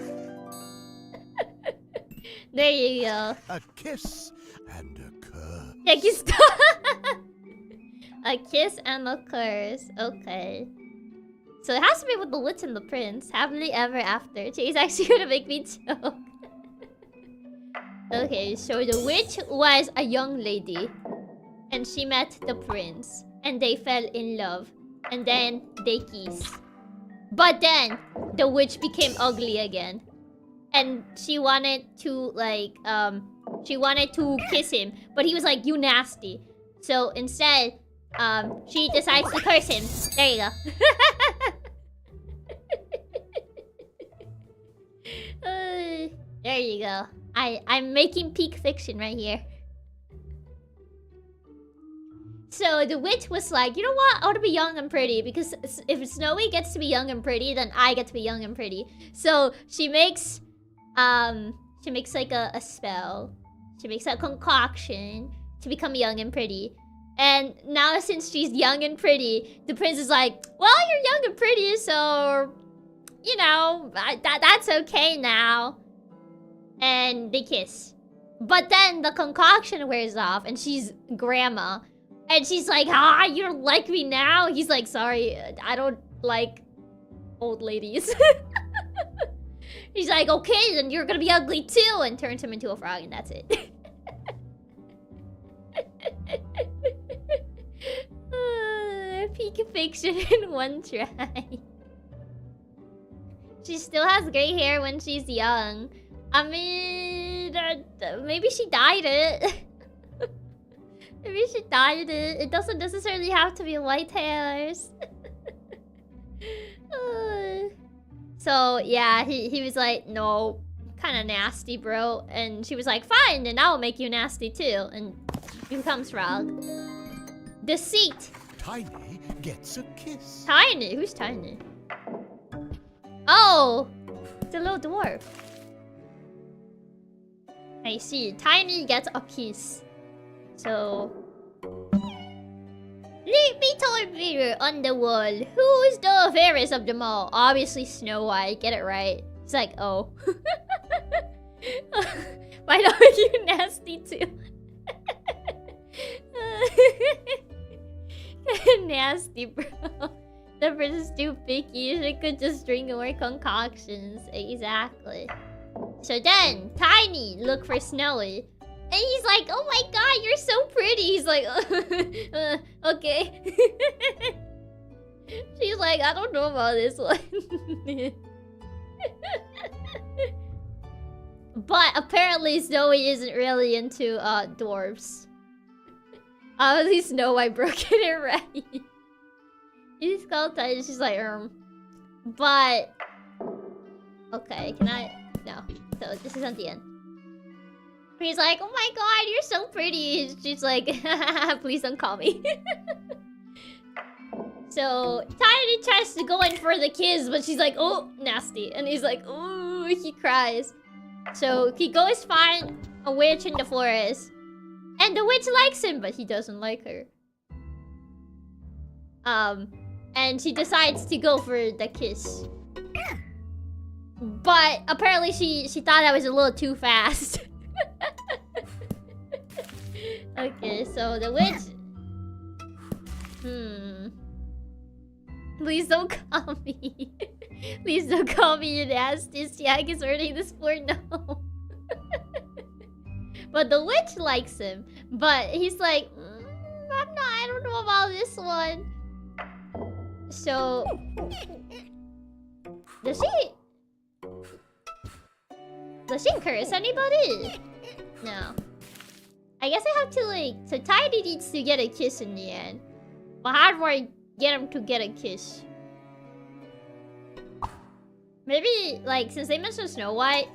There you go. A kiss and a curse. Yeah, kiss. A kiss and a curse. Okay. So it has to be with the witch and the prince. Happily ever after. She's actually gonna make me choke. Okay, so the witch was a young lady. And she met the prince. And they fell in love. And then they kissed. But then, the witch became ugly again. And she wanted to, like, she wanted to kiss him. But he was like, you nasty. So instead, she decides to curse him. There you go. There you go. I'm making peak fiction right here. So the witch was like, you know what? I want to be young and pretty, because if Snowy gets to be young and pretty, then I get to be young and pretty. So she makes like a spell. She makes a concoction to become young and pretty. And now since she's young and pretty, the prince is like, well, you're young and pretty, so, you know, that's okay now. And they kiss. But then the concoction wears off and she's grandma. And she's like, you don't like me now? He's like, sorry, I don't like old ladies. He's like, okay, then you're gonna be ugly too. And turns him into a frog and that's it. Peak fiction in one try. She still has gray hair when she's young. I mean, maybe she dyed it. Maybe she dyed it. It doesn't necessarily have to be white hairs. So, yeah, he was like, no, kind of nasty, bro. And she was like, fine, then I'll make you nasty too. And he becomes frog. Deceit. Tiny gets a kiss. Tiny? Who's Tiny? Oh, it's a little dwarf. I see. Tiny gets a kiss. So... Leave me toy mirror on the wall. Who's the fairest of them all? Obviously Snow White. Get it right. It's like, oh. Why not you nasty too? Nasty, bro. The person's too picky. She could just drink more concoctions. Exactly. So then, Tiny look for Snowy. And he's like, oh my god, you're so pretty. He's like, okay. She's like, I don't know about this one. But apparently Snowy isn't really into dwarves. Obviously Snow White broke it right. He's called Tiny. She's like, But... Okay, can I... No. So this is at the end. He's like, oh my god, you're so pretty. She's like, please don't call me. So Tiny tries to go in for the kiss, but she's like, oh, nasty. And he's like, ooh, he cries. So he goes find a witch in the forest. And the witch likes him, but he doesn't like her. And she decides to go for the kiss. But apparently she thought that was a little too fast. Okay, so the witch... Please don't call me. Please don't call me, you nasty. Chiaki is earning this for no. But the witch likes him. But he's like, I don't know about this one. So... Does she curse anybody? No. I guess I have to like... So Tiny needs to get a kiss in the end. But how do I get him to get a kiss? Maybe, like, since they mentioned Snow White,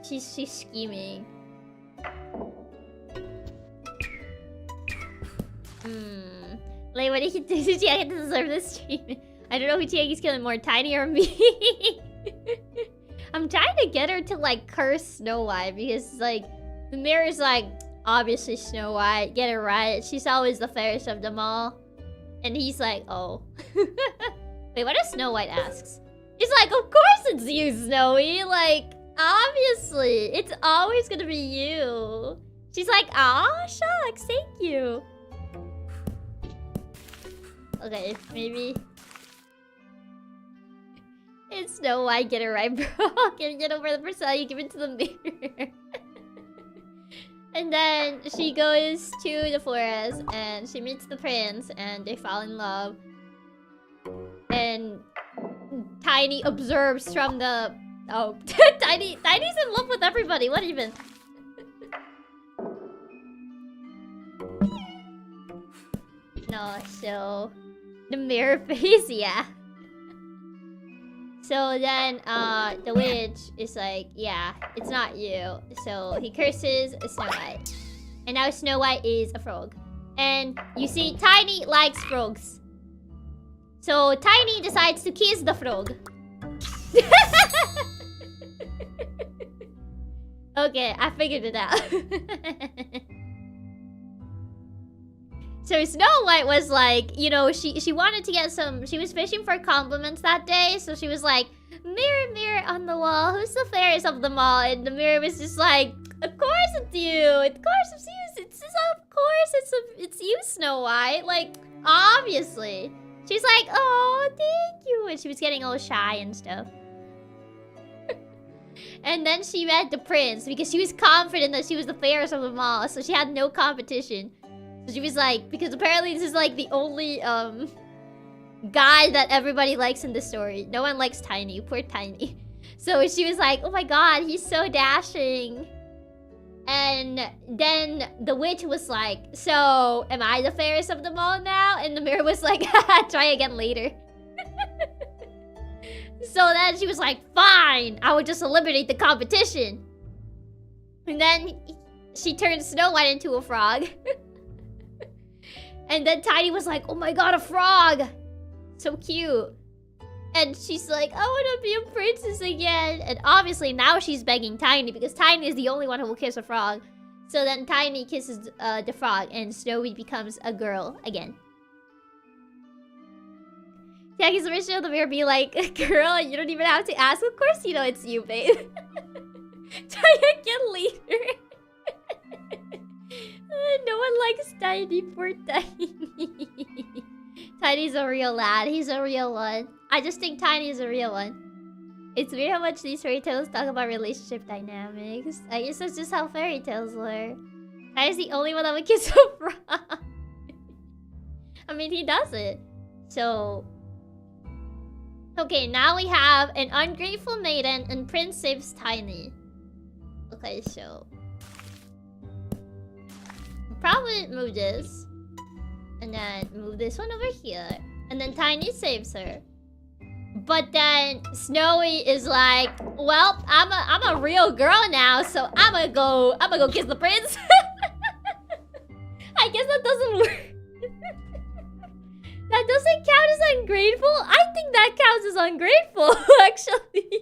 she's scheming. Like, what did he do to Chiaki to deserve this treatment? I don't know who Chiaki's killing more, Tiny or me. I'm trying to get her to, like, curse Snow White because, like, the mirror's like, obviously Snow White, get it right. She's always the fairest of them all. And he's like, oh. Wait, what if Snow White asks? He's like, of course it's you, Snowy. Like, obviously. It's always gonna be you. She's like, aw, shucks, thank you. Okay, maybe... It's Snow White, get it right, bro. Can get over the persona you give it to the mirror. And then she goes to the forest and she meets the prince and they fall in love. And Tiny observes from the... Oh, Tiny's in love with everybody, what even? No, so... The mirror face, yeah. So then, the witch is like, yeah, it's not you. So he curses Snow White. And now Snow White is a frog. And you see, Tiny likes frogs. So Tiny decides to kiss the frog. Okay, I figured it out. So Snow White was like, you know, she wanted to get some... She was fishing for compliments that day. So she was like, mirror, mirror on the wall, who's the fairest of them all? And the mirror was just like, of course it's you. Of course it's you. Of course it's you, Snow White. Like, obviously. She's like, oh, thank you. And she was getting all shy and stuff. And then she met the prince because she was confident that she was the fairest of them all. So she had no competition. So she was like, because apparently this is like the only guy that everybody likes in the story. No one likes Tiny, poor Tiny. So she was like, oh my god, he's so dashing. And then the witch was like, so am I the fairest of them all now? And the mirror was like, haha, try again later. So then she was like, fine, I will just eliminate the competition. And then she turned Snow White into a frog. And then Tiny was like, oh my god, a frog! So cute. And she's like, I want to be a princess again. And obviously now she's begging Tiny because Tiny is the only one who will kiss a frog. So then Tiny kisses the frog and Snowy becomes a girl again. Chiaki's original the mirror be like, girl, you don't even have to ask. Of course you know it's you, babe. Try again later. No one likes Tiny, poor Tiny. Tiny's a real lad. He's a real one. I just think Tiny is a real one. It's weird how much these fairy tales talk about relationship dynamics. I guess that's just how fairy tales were. Tiny's the only one that would kiss a frog. I mean, he does it. So... Okay, now we have an ungrateful maiden and Prince saves Tiny. Okay, so... Probably move this. And then move this one over here. And then Tiny saves her. But then Snowy is like, well, I'm a real girl now, so I'm gonna go kiss the prince. I guess that doesn't work. That doesn't count as ungrateful? I think that counts as ungrateful, actually.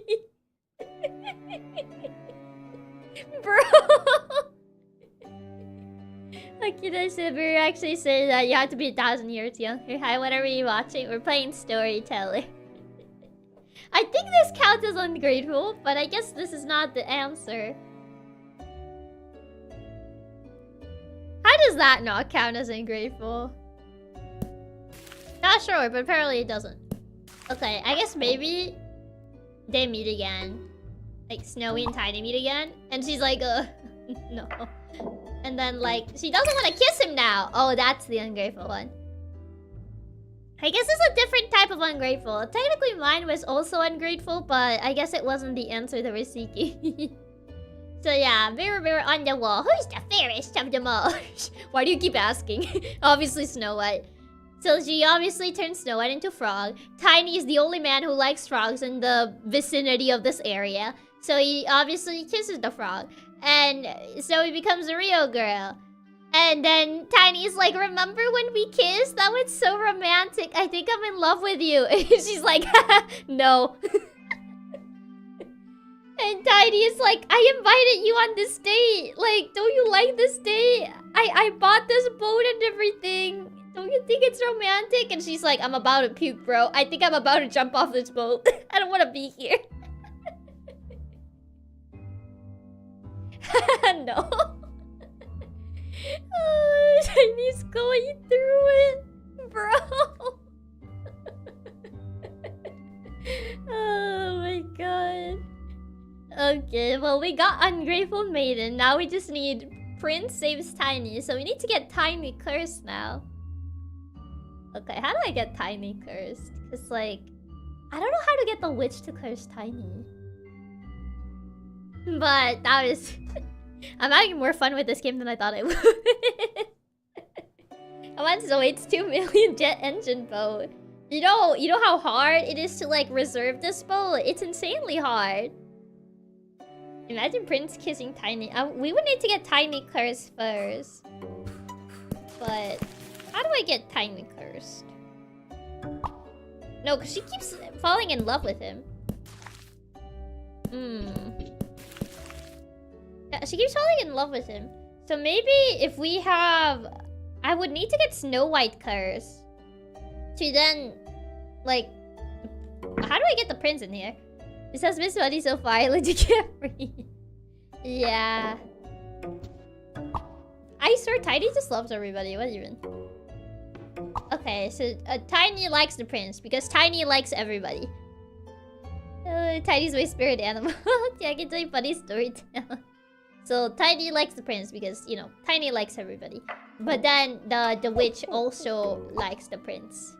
Bro. Like, you know, Sibir actually said that you have to be 1,000 years younger. Hi, what are we watching? We're playing Storyteller. I think this counts as ungrateful, but I guess this is not the answer. How does that not count as ungrateful? Not sure, but apparently it doesn't. Okay, I guess maybe they meet again. Like, Snowy and Tiny meet again. And she's like, no. And then, like, she doesn't want to kiss him now. Oh, that's the ungrateful one. I guess it's a different type of ungrateful. Technically, mine was also ungrateful, but I guess it wasn't the answer they were seeking. So yeah, mirror, mirror on the wall. Who's the fairest of them all? Why do you keep asking? Obviously, Snow White. So she obviously turned Snow White into a frog. Tiny is the only man who likes frogs in the vicinity of this area. So he obviously kisses the frog. And so he becomes a real girl. And then Tiny's like, remember when we kissed? That was so romantic. I think I'm in love with you. And she's like, no. And Tiny is like, I invited you on this date. Like, don't you like this date? I bought this boat and everything. Don't you think it's romantic? And she's like, I'm about to puke, bro. I think I'm about to jump off this boat. I don't want to be here. No. Oh, Tiny's going through it, bro. Oh my god. Okay, well, we got Ungrateful Maiden. Now we just need Prince saves Tiny. So we need to get Tiny cursed now. Okay, how do I get Tiny cursed? Because, like, I don't know how to get the witch to curse Tiny. But that was... I'm having more fun with this game than I thought I would. How much Zoid's 2 million jet engine boat? You know how hard it is to like reserve this boat? It's insanely hard. Imagine Prince kissing Tiny. We would need to get Tiny cursed first. But how do I get Tiny cursed? No, because she keeps falling in love with him. Yeah, she keeps falling in love with him. So maybe if we have... I would need to get Snow White cursed. To then... Like... How do I get the prince in here? This has been funny so far. I let you get free. Yeah. I swear Tiny just loves everybody. What even? Okay, so Tiny likes the prince because Tiny likes everybody. Tiny's my spirit animal. Yeah, I can tell you funny storyteller. So Tiny likes the prince because, you know, Tiny likes everybody. But then the witch also likes the prince.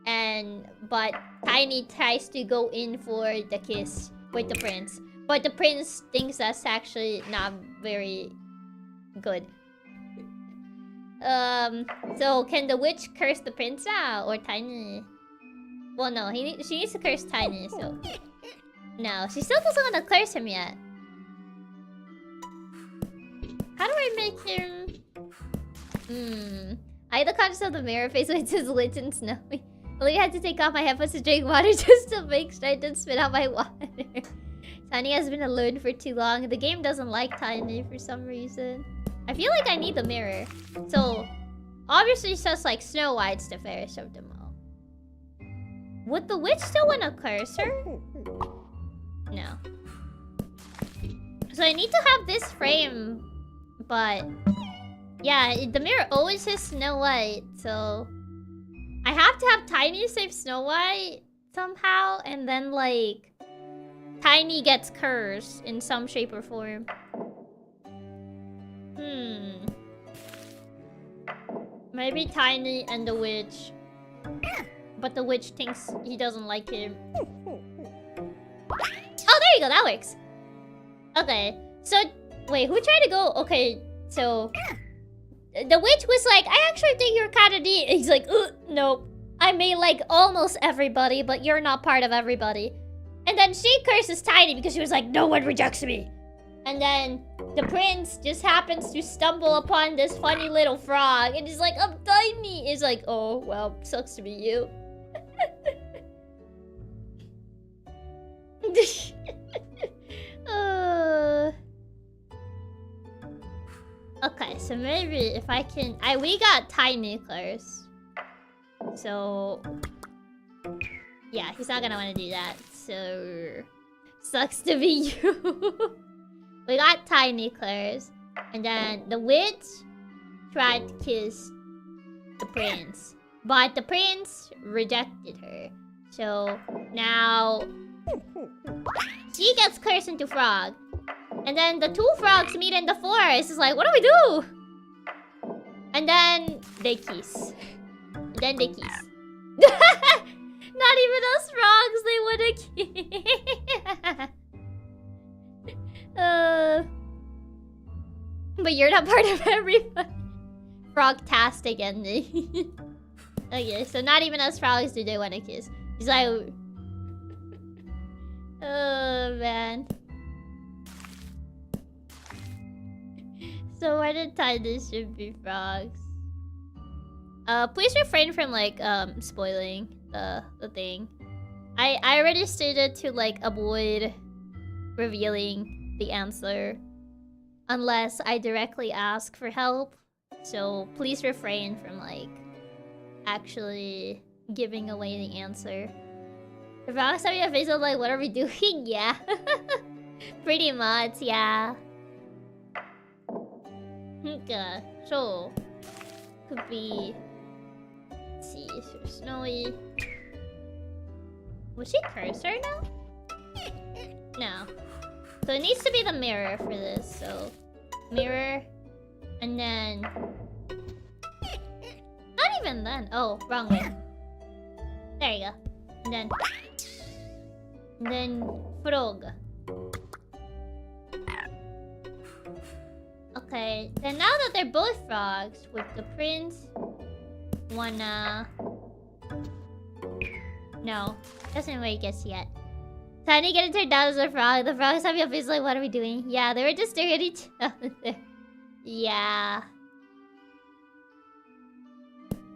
But Tiny tries to go in for the kiss with the prince. But the prince thinks that's actually not very good. So can the witch curse the prince out or Tiny? Well, no, she needs to curse Tiny, so... No, she still doesn't want to curse him yet. How do I make him... I had the conscious of the mirror face when it says lit and snowy. I only had to take off my headphones to drink water just to make sure I didn't spit out my water. Tiny has been alone for too long. The game doesn't like Tiny for some reason. I feel like I need the mirror. So, obviously it's just like Snow White's the fairest of them all. Would the witch still want to curse her? No. So I need to have this frame, but... Yeah, the mirror always says Snow White, so... I have to have Tiny save Snow White somehow, and then like... Tiny gets cursed in some shape or form. Maybe Tiny and the witch. But the witch thinks he doesn't like him. Oh, there you go, that works. Okay, so... Wait, who tried to go? Okay, so... The witch was like, I actually think you're kind of neat. He's like, nope. I may like almost everybody, but you're not part of everybody. And then she curses Tiny because she was like, no one rejects me. And then the prince just happens to stumble upon this funny little frog. And he's like, I'm Tiny. He's like, oh, well, sucks to be you. Okay, so maybe if I can... we got Tiny curse. So... Yeah, he's not gonna want to do that. So... Sucks to be you. We got Tiny curse. And then the witch tried to kiss the prince. But the prince rejected her. So now... She gets cursed into frog. And then the two frogs meet in the forest. It's like, what do we do? And then they kiss. Then they kiss. Not even us frogs, they wanna kiss. But you're not part of everybody. Frog-tastic ending. Okay, so not even us frogs do they wanna kiss. He's like... Oh, man. So why did Tiny should be frogs? Please refrain from like spoiling the thing. I already stated to like avoid revealing the answer unless I directly ask for help. So please refrain from like actually giving away the answer. The frogs have your face of like, what are we doing? Yeah. Pretty much, yeah. Okay, so could be, let's see, so snowy. Was she cursor now? No. So it needs to be the mirror for this, so mirror, and then not even then. Oh, wrong way. There you go. And then frog. Okay, then now that they're both frogs, with the prince wanna... No, doesn't wake us yet. Tiny getting turned down as a frog. The frogs having a face like, what are we doing? Yeah, they were just staring at each other. Yeah.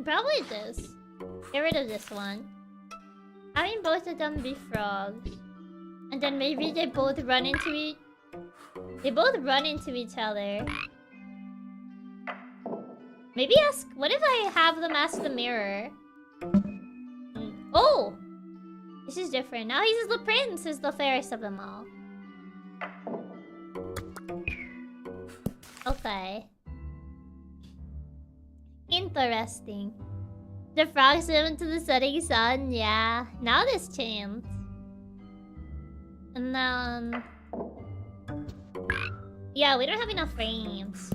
Probably this. Get rid of this one. Having both of them be frogs. And then maybe they both run into each... They both run into each other. Maybe ask... What if I have them ask the mirror? Oh! This is different. Now he's the prince, is the fairest of them all. Okay. Interesting. The frogs swim into the setting sun, yeah. Now this chance. And then... Yeah, we don't have enough frames.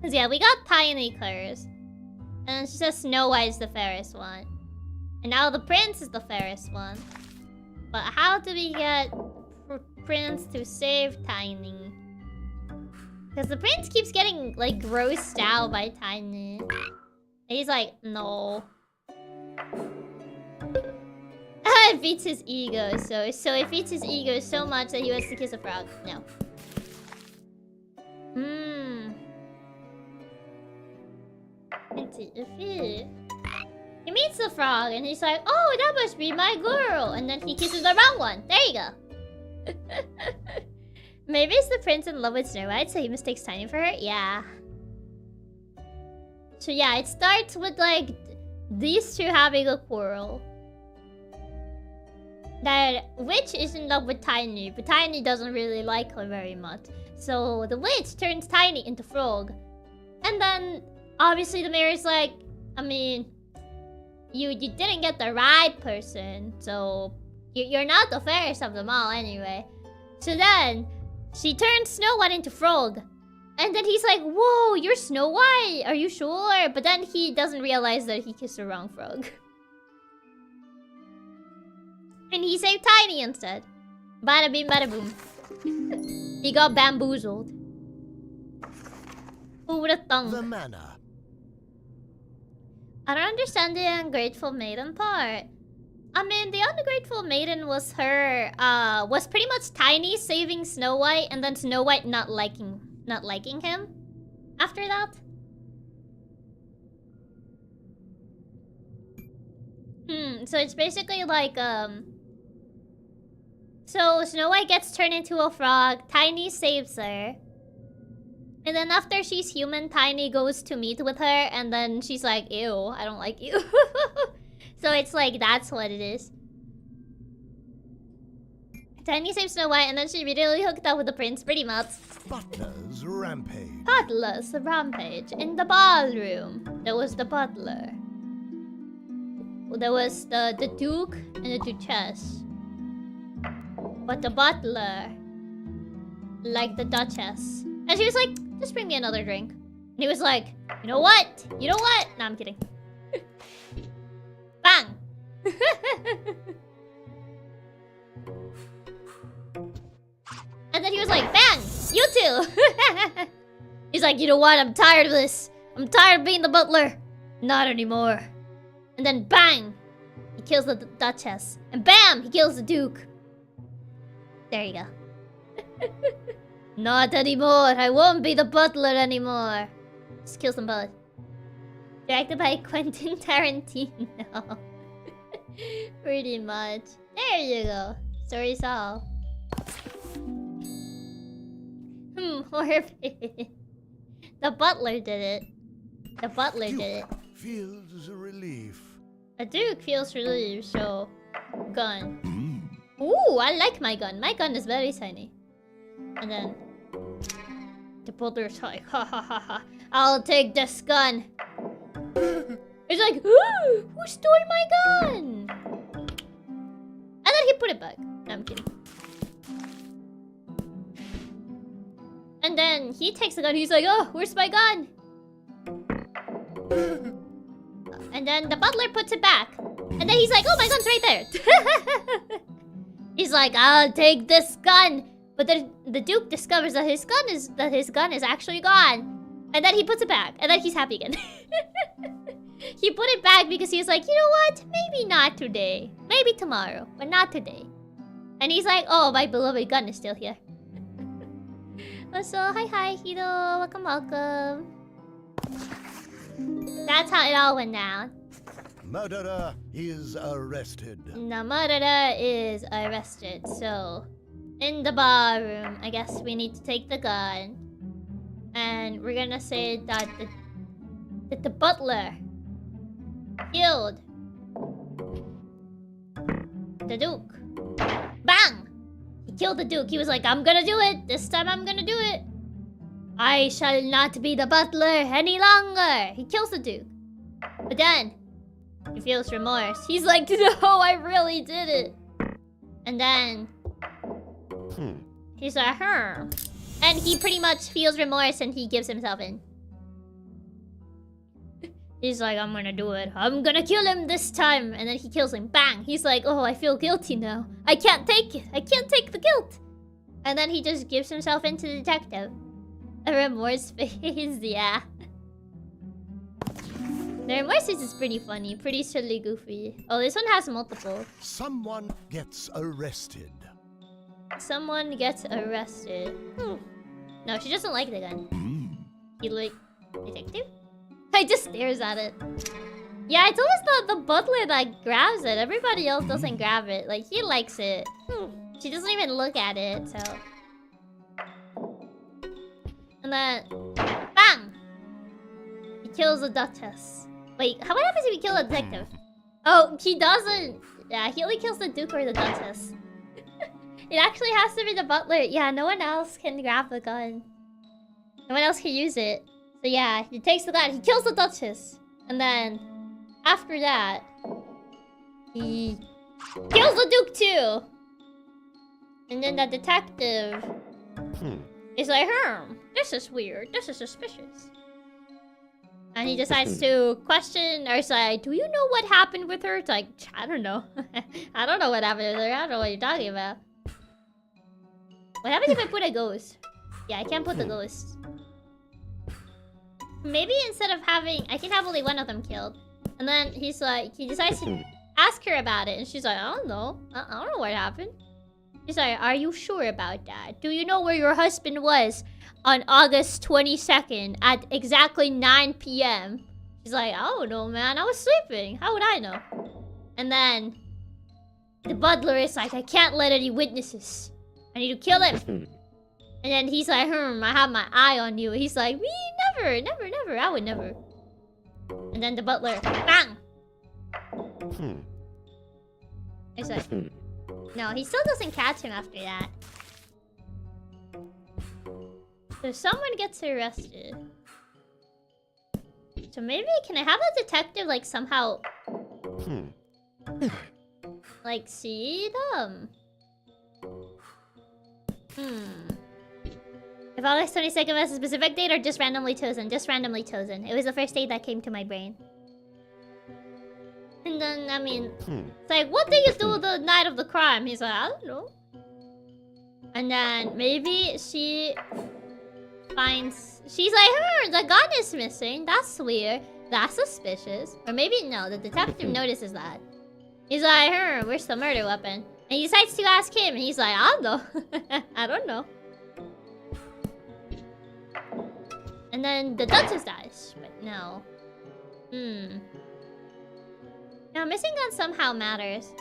Cause yeah, we got tiny colors. And it's just Snow White's the fairest one. And now the prince is the fairest one. But how do we get Prince to save Tiny? Because the prince keeps getting, like, grossed out by Tiny. And he's like, no. It feeds his ego, so it feeds his ego so much that he wants to kiss a frog. No. He meets the frog and he's like, oh, that must be my girl. And then he kisses the wrong one. There you go. Maybe it's the prince in love with Snow White, so he mistakes Tiny for her? Yeah. So yeah, it starts with like these two having a quarrel. That witch is in love with Tiny, but Tiny doesn't really like her very much. So the witch turns Tiny into frog. And then obviously the mayor's like, I mean, you didn't get the right person, so you're not the fairest of them all anyway. So then she turns Snow White into frog. And then he's like, whoa, you're Snow White, are you sure? But then he doesn't realize that he kissed the wrong frog. And he saved Tiny instead. Bada bing, bada boom. He got bamboozled. Who would have thunk? The manor. I don't understand the ungrateful maiden part. I mean, the ungrateful maiden was her, was pretty much Tiny saving Snow White and then Snow White not liking him after that. So it's basically like, so Snow White gets turned into a frog, Tiny saves her. And then after she's human, Tiny goes to meet with her, and then she's like, ew, I don't like you. So it's like, that's what it is. Tiny saves Snow White, and then she immediately hooked up with the prince, pretty much. Butler's rampage. Butler's rampage. In the ballroom, there was the butler. There was the duke and the duchess. But the butler liked the duchess. And she was like, just bring me another drink. And he was like, you know what? You know what? No, I'm kidding. Bang! And then he was like, bang! You too! He's like, you know what? I'm tired of this. I'm tired of being the butler. Not anymore. And then bang! He kills the duchess. And bam! He kills the duke. There you go. Not anymore. I won't be the butler anymore. Just kills them both. Directed by Quentin Tarantino. Pretty much. There you go. Story solved. Horribly. The butler did it. The butler did it. Feels a relief. A duke feels relief, so... Gun. Ooh, I like my gun. My gun is very tiny. And then... The butler's like, ha ha ha ha. I'll take this gun. He's like, who stole my gun? And then he put it back. No, I'm kidding. And then he takes the gun. He's like, oh, where's my gun? And then the butler puts it back. And then he's like, oh, my gun's right there. He's like, I'll take this gun. But then the Duke discovers that his gun is actually gone. And then he puts it back. And then he's happy again. He put it back because he was like, you know what? Maybe not today. Maybe tomorrow. But not today. And he's like, oh, my beloved gun is still here. So, hi, Hiro. Welcome, welcome. That's how it all went down. Murderer is arrested. The murderer is arrested. So, in the barroom, I guess we need to take the gun. And we're gonna say that the butler killed the Duke. Bang! He killed the Duke. He was like, I'm gonna do it. This time I'm gonna do it. I shall not be the butler any longer. He kills the Duke. But then, he feels remorse. He's like, no, I really did it. And then, he's like, And he pretty much feels remorse and he gives himself in. He's like, I'm gonna do it. I'm gonna kill him this time. And then he kills him. Bang! He's like, oh, I feel guilty now. I can't take it. I can't take the guilt. And then he just gives himself into the detective. A remorse face, yeah. The remorse face is pretty funny. Pretty silly, goofy. Oh, this one has multiple. Someone gets arrested. Someone gets arrested. No, she doesn't like the gun. You like detective? I just stares at it. Yeah, it's always the butler that grabs it. Everybody else doesn't grab it. Like, he likes it. She doesn't even look at it, so... And then... Bang! He kills the Duchess. Wait, what happens if he kills a detective? Oh, he doesn't... Yeah, he only kills the Duke or the Duchess. It actually has to be the butler. Yeah, no one else can grab the gun. No one else can use it. So yeah, he takes the gun. He kills the Duchess. And then, after that, he kills the Duke too. And then the detective is like, this is weird. This is suspicious. And he decides to question or say, do you know what happened with her? It's like, I don't know. I don't know what happened with her. I don't know what you're talking about. What happens if I put a ghost? Yeah, I can't put the ghost. Maybe instead of having... I can have only one of them killed. And then he's like... He decides to ask her about it. And she's like, I don't know. I don't know what happened. He's like, are you sure about that? Do you know where your husband was on August 22nd at exactly 9 p.m.? She's like, I don't know, man. I was sleeping. How would I know? And then... the butler is like, I can't let any witnesses. I need to kill him. And then he's like, I have my eye on you. He's like, me, never, never, never. I would never. And then the butler, bang! He's like, no, he still doesn't catch him after that. So someone gets arrested. So maybe, can I have the detective, like, somehow... like, see them? If August 22nd was a specific date or just randomly chosen? Just randomly chosen. It was the first date that came to my brain. And then, I mean, it's like, what did you do the night of the crime? He's like, I don't know. And then maybe she finds... She's like, the gun is missing. That's weird. That's suspicious. Or maybe, no, the detective notices that. He's like, where's the murder weapon? And he decides to ask him, and he's like, I don't know. I don't know. And then the Duchess dies, but no. Now, missing gun somehow matters.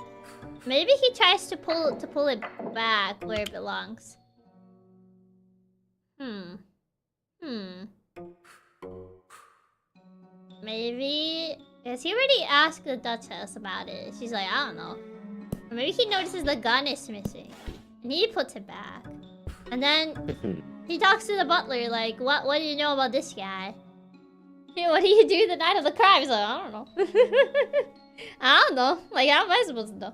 Maybe he tries to pull it back where it belongs. Maybe... Because he already asked the Duchess about it. She's like, I don't know. Or maybe he notices the gun is missing. And he puts it back. And then he talks to the butler like, what do you know about this guy? Hey, what do you do the night of the crime? He's like, I don't know. I don't know. Like, how am I supposed to know?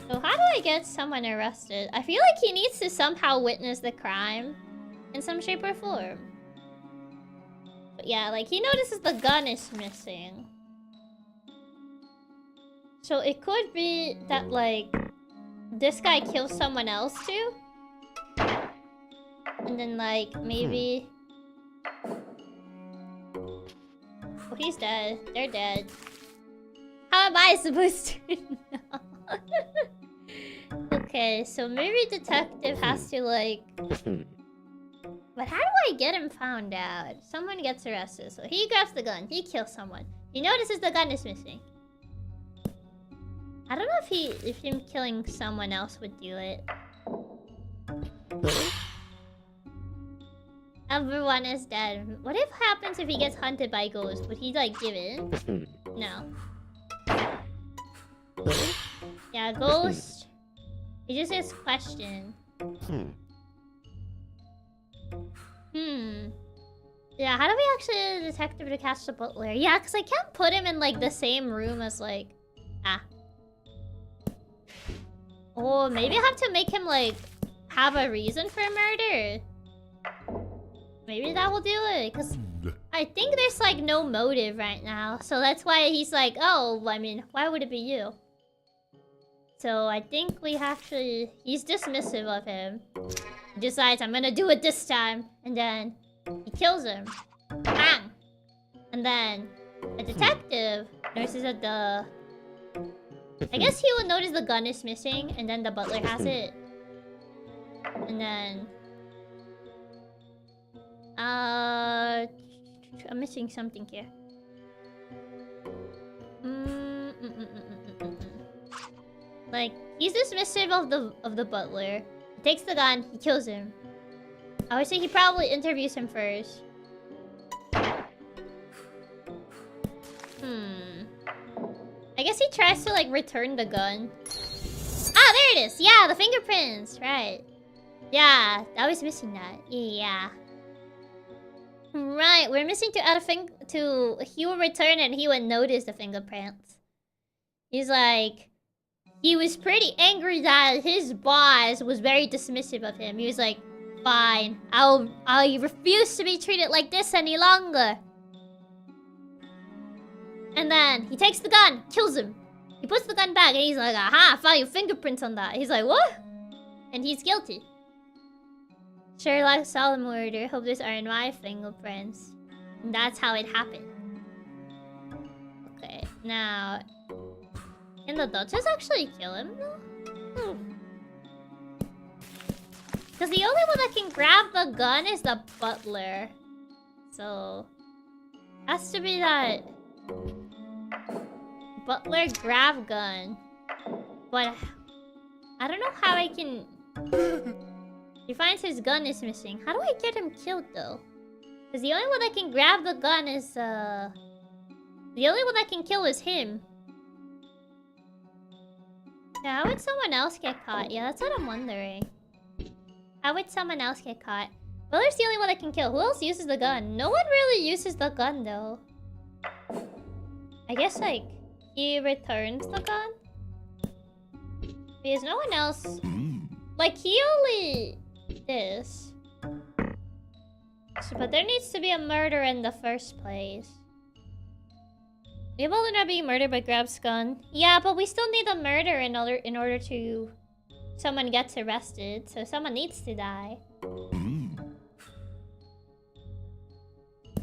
So how do I get someone arrested? I feel like he needs to somehow witness the crime in some shape or form. But yeah, like, he notices the gun is missing. So it could be that, like, this guy kills someone else too? And then, like, maybe... Oh, he's dead. They're dead. How am I supposed to know? Okay, so maybe detective has to, like... But how do I get him found out? Someone gets arrested, so he grabs the gun. He kills someone. He notices the gun is missing. I don't know if him killing someone else would do it. Everyone is dead. What if happens if he gets hunted by ghosts? Would he, like, give in? No. Yeah, ghost. He just asks question. Yeah, how do we actually detective to catch the butler? Yeah, because I can't put him in, like, the same room as, like... Ah. Oh, maybe I have to make him, like, have a reason for murder. Maybe that will do it, because I think there's, like, no motive right now. So that's why he's like, oh, I mean, why would it be you? So I think we have to... He's dismissive of him. He decides, I'm gonna do it this time. And then he kills him. Bang! And then the detective notices that the... I guess he will notice the gun is missing, and then the butler has it. And then... I'm missing something here. Like, he's dismissive of the butler. He takes the gun, he kills him. I would say he probably interviews him first. I guess he tries to, like, return the gun. Ah, there it is! Yeah, the fingerprints! Right. Yeah, I was missing that. Yeah. Right, we're missing to add a he will return and he would notice the fingerprints. He's like... He was pretty angry that his boss was very dismissive of him. He was like, fine, I refuse to be treated like this any longer. And then he takes the gun, kills him. He puts the gun back and he's like, aha, I found your fingerprints on that. He's like, what? And he's guilty. Sherlock saw the murder. Hope these aren't my fingerprints. And that's how it happened. Okay, now... Can the Duchess actually kill him though? Because the only one that can grab the gun is the butler. So... Has to be that... Butler grab gun. But... I don't know how I can... He finds his gun is missing. How do I get him killed though? Because the only one that can grab the gun is The only one that can kill is him. Yeah, how would someone else get caught? Yeah, that's what I'm wondering. How would someone else get caught? Butler's the only one that can kill. Who else uses the gun? No one really uses the gun though. I guess like he returns the gun? Because no one else... Like he only... This. So, but there needs to be a murder in the first place. Maybe they're not being murdered by grabs gun. Yeah, but we still need a murder in order to... Someone gets arrested. So someone needs to die.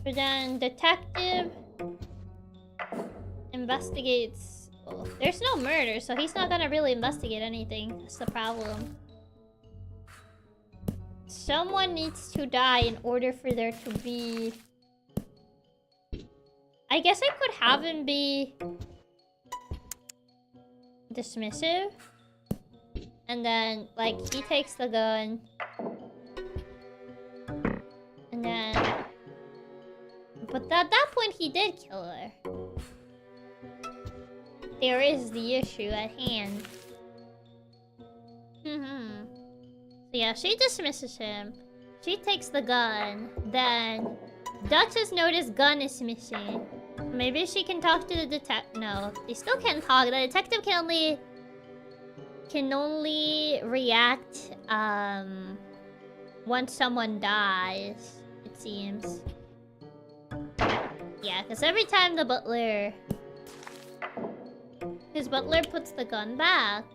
But then detective... investigates... Oh, there's no murder, so he's not gonna really investigate anything. That's the problem. Someone needs to die in order for there to be... I guess I could have him be... dismissive. And then, like, he takes the gun. And then... But at that point, he did kill her. There is the issue at hand. So yeah, she dismisses him. She takes the gun. Then, Duchess noticed gun is missing. Maybe she can talk to the detective. No, they still can't talk. The detective can only react once someone dies, it seems. Yeah, because every time the butler... His butler puts the gun back.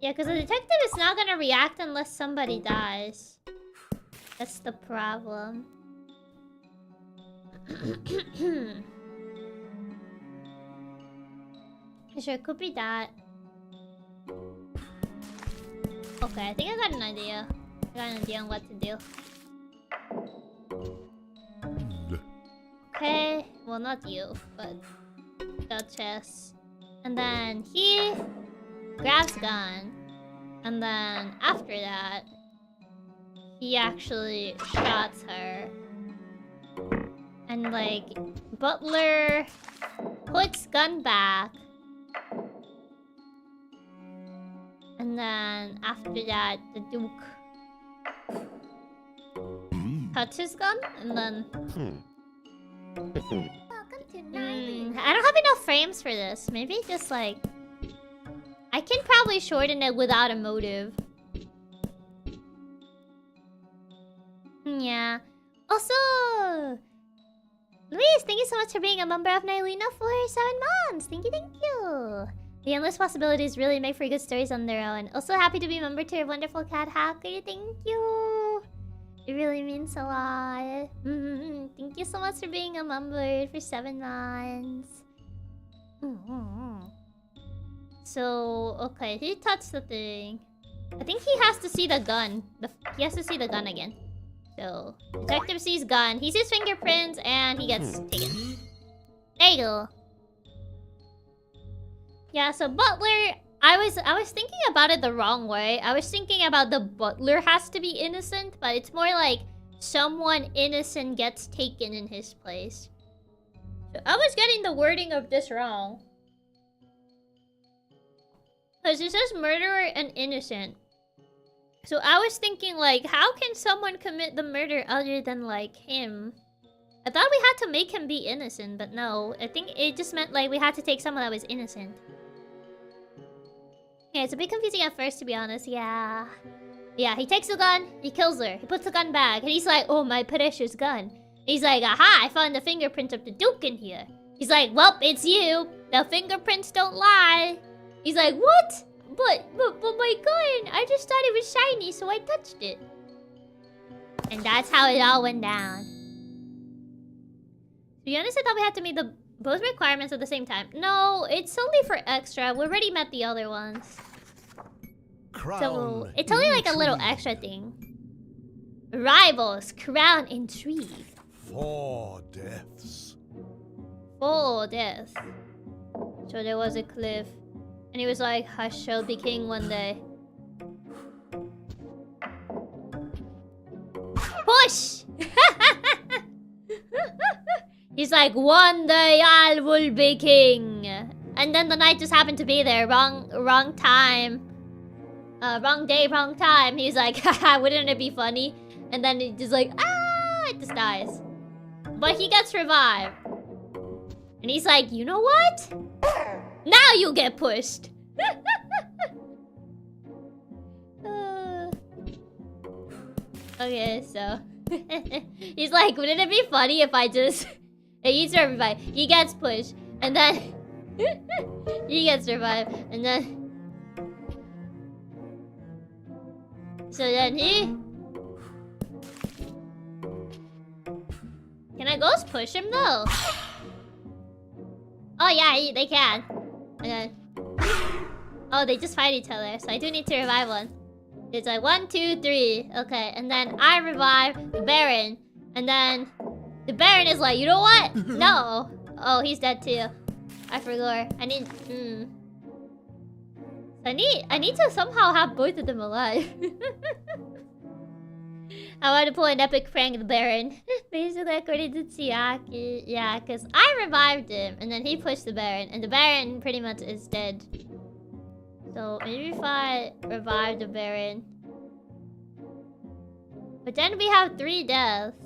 Yeah, Yeah, because the detective is not gonna react unless somebody dies. That's the problem. Sure, it could be that. Okay, I think I got an idea. I got an idea on what to do. Okay, well not you, but Duchess. And then he grabs a gun. And then after that, he actually shots her. And like, Butler puts gun back. And then after that, the Duke touches gun, and then Welcome to I don't have enough frames for this. Maybe just like I can probably shorten it without a motive. Yeah. Also, Luis, thank you so much for being a member of Nylina for 7 months. Thank you, thank you. The endless possibilities really make for good stories on their own. Also happy to be a member to your wonderful cat hacker. Thank you. It really means a lot. Thank you so much for being a member for 7 months. So, okay, he touched the thing. I think he has to see the gun. He has to see the gun again. So, detective sees gun. He sees fingerprints and he gets taken. There you go. Yeah, so Butler, I was thinking about it the wrong way. I was thinking about the Butler has to be innocent, but it's more like someone innocent gets taken in his place. So I was getting the wording of this wrong. Because it says murderer and innocent. So I was thinking like, how can someone commit the murder other than like him? I thought we had to make him be innocent, but no. I think it just meant like we had to take someone that was innocent. Yeah, it's a bit confusing at first, to be honest. Yeah. Yeah, he takes the gun, he kills her. He puts the gun back, and he's like, oh, my precious gun. He's like, aha, I found the fingerprint of the Duke in here. He's like, well, it's you. The fingerprints don't lie. He's like, what? But my gun, I just thought it was shiny, so I touched it. And that's how it all went down. To be honest, I thought we had to meet both requirements at the same time. No, it's only for extra. We already met the other ones. So, it's only like a little extra thing. Rivals, crown intrigue. 4 deaths. 4 deaths. So there was a cliff. And he was like, I shall be king one day. Push! He's like, one day I will be king. And then the knight just happened to be there. Wrong time. Wrong day, wrong time. He's like, haha, wouldn't it be funny? And then it just like, ah, it just dies. But he gets revived. And he's like, you know what? Now you get pushed. Okay, so he's like, wouldn't it be funny if I just he's revived. He gets pushed, and then he gets revived, and then so then he can I ghost push him though? Oh yeah, they can. And then oh, they just fight each other, so I do need to revive one. It's like 1, 2, 3. Okay, and then I revive the Baron. And then the Baron is like, you know what? No. Oh, he's dead too. I forgot. I need to somehow have both of them alive. I want to pull an epic prank of the Baron. Basically according to Chiaki. Yeah, because I revived him and then he pushed the Baron. And the Baron pretty much is dead. So maybe if I revive the Baron. But then we have 3 deaths.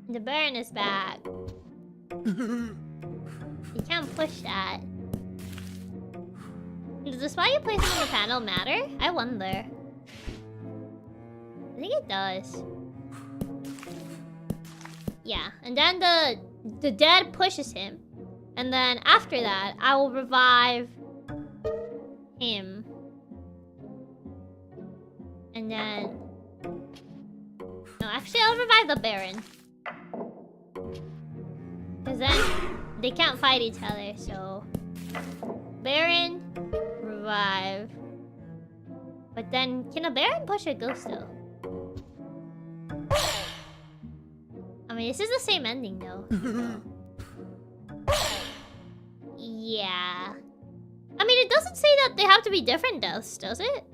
And the Baron is back. You can't push that. Does the spot you place on the panel matter? I wonder. I think it does. Yeah, and then the dead pushes him. And then after that, I will revive him. And then... No, actually I'll revive the Baron. Because then they can't fight each other, so... Baron, revive. But then, can a Baron push a ghost though? I mean, this is the same ending though. Yeah. I mean, it doesn't say that they have to be different deaths, does it?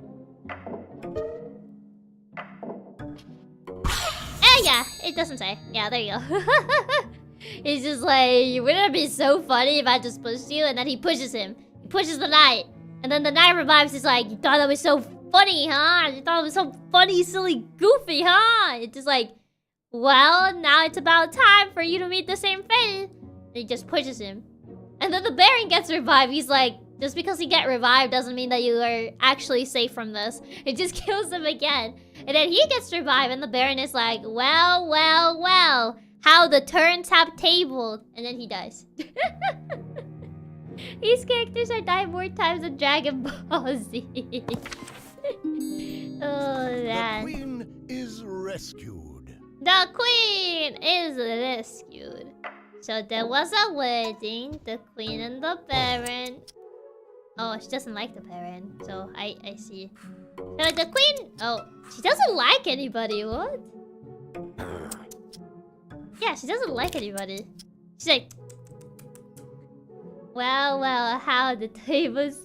Yeah, it doesn't say. Yeah, there you go. He's just like, wouldn't it be so funny if I just pushed you? And then he pushes him. He pushes the knight. And then the knight revives. He's like, you thought that was so funny, huh? You thought it was so funny, silly, goofy, huh? It's just like, well, now it's about time for you to meet the same fate. And he just pushes him. And then the Baron gets revived. He's like, just because you get revived doesn't mean that you are actually safe from this. It just kills him again. And then he gets revived and the Baron is like, well, well, well. How the turns have tabled. And then he dies. These characters are dying more times than Dragon Ball Z. Oh, man. The queen is rescued. The queen is rescued. So there was a wedding. The queen and the Baron. Oh, she doesn't like the Baron. So I see. So the queen... Oh, she doesn't like anybody. What? Yeah, she doesn't like anybody. She's like... Well, well, how the turns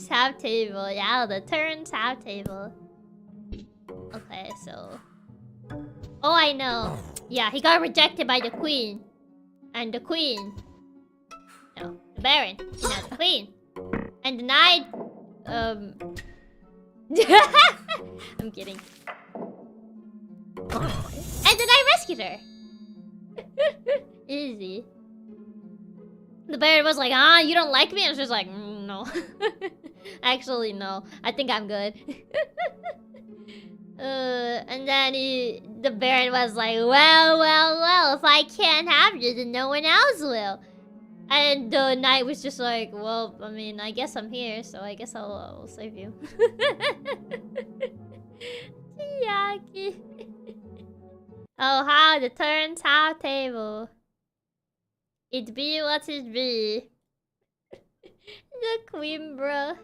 have table. Yeah, the turns have table. Okay, so... Oh, I know. Yeah, he got rejected by the queen. And the queen... No, the Baron. Not the queen. And the knight... I'm kidding. And then I rescued her. Easy. The Baron was like, ah, you don't like me? And she was like, no. Actually, no. I think I'm good. And then the Baron was like, well, well, well, if I can't have you, then no one else will. And the knight was just like, well, I mean, I guess I'm here, so I guess I'll save you. Chiaki. Oh, how the turns have table. It be what it be. The queen, bruh.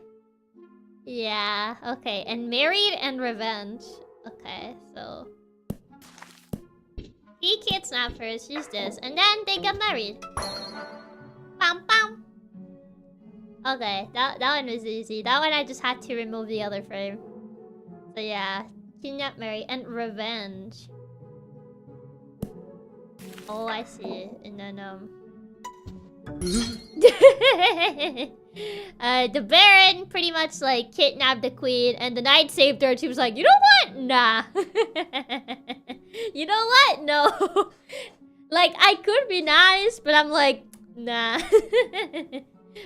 Yeah, okay. And married and revenge. Okay, so... He kidnapped her, she's this. And then they got married. Bam, bam. Okay, that one was easy. That one I just had to remove the other frame. So yeah, kidnap, marry, and revenge. Oh, I see. And then the Baron pretty much like kidnapped the queen, and the knight saved her. And she was like, you know what? Nah. You know what? No. Like I could be nice, but I'm like, nah.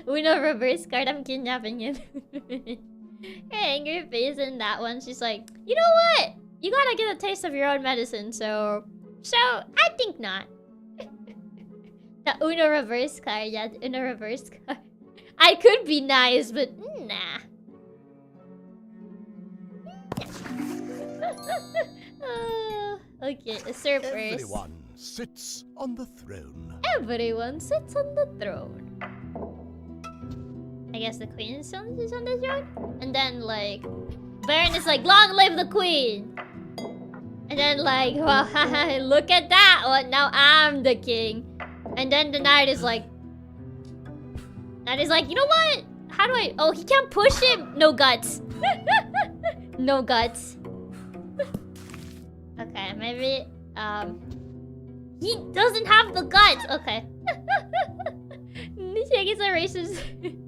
Uno reverse card. I'm kidnapping him. Her angry face in that one. She's like, you know what? You gotta get a taste of your own medicine. So I think not. The Uno reverse card. Yeah, the Uno reverse card. I could be nice, but nah. Okay, a surprise. Everyone sits on the throne. Everyone sits on the throne. I guess the queen is on the throne? And then, like, Baron is like, long live the queen! And then, like, well, look at that one, now I'm the king. And then the knight is like... you know what? How do I... Oh, he can't push him? No guts. No guts. Okay, maybe... He doesn't have the guts! Okay. Chiaki's a racist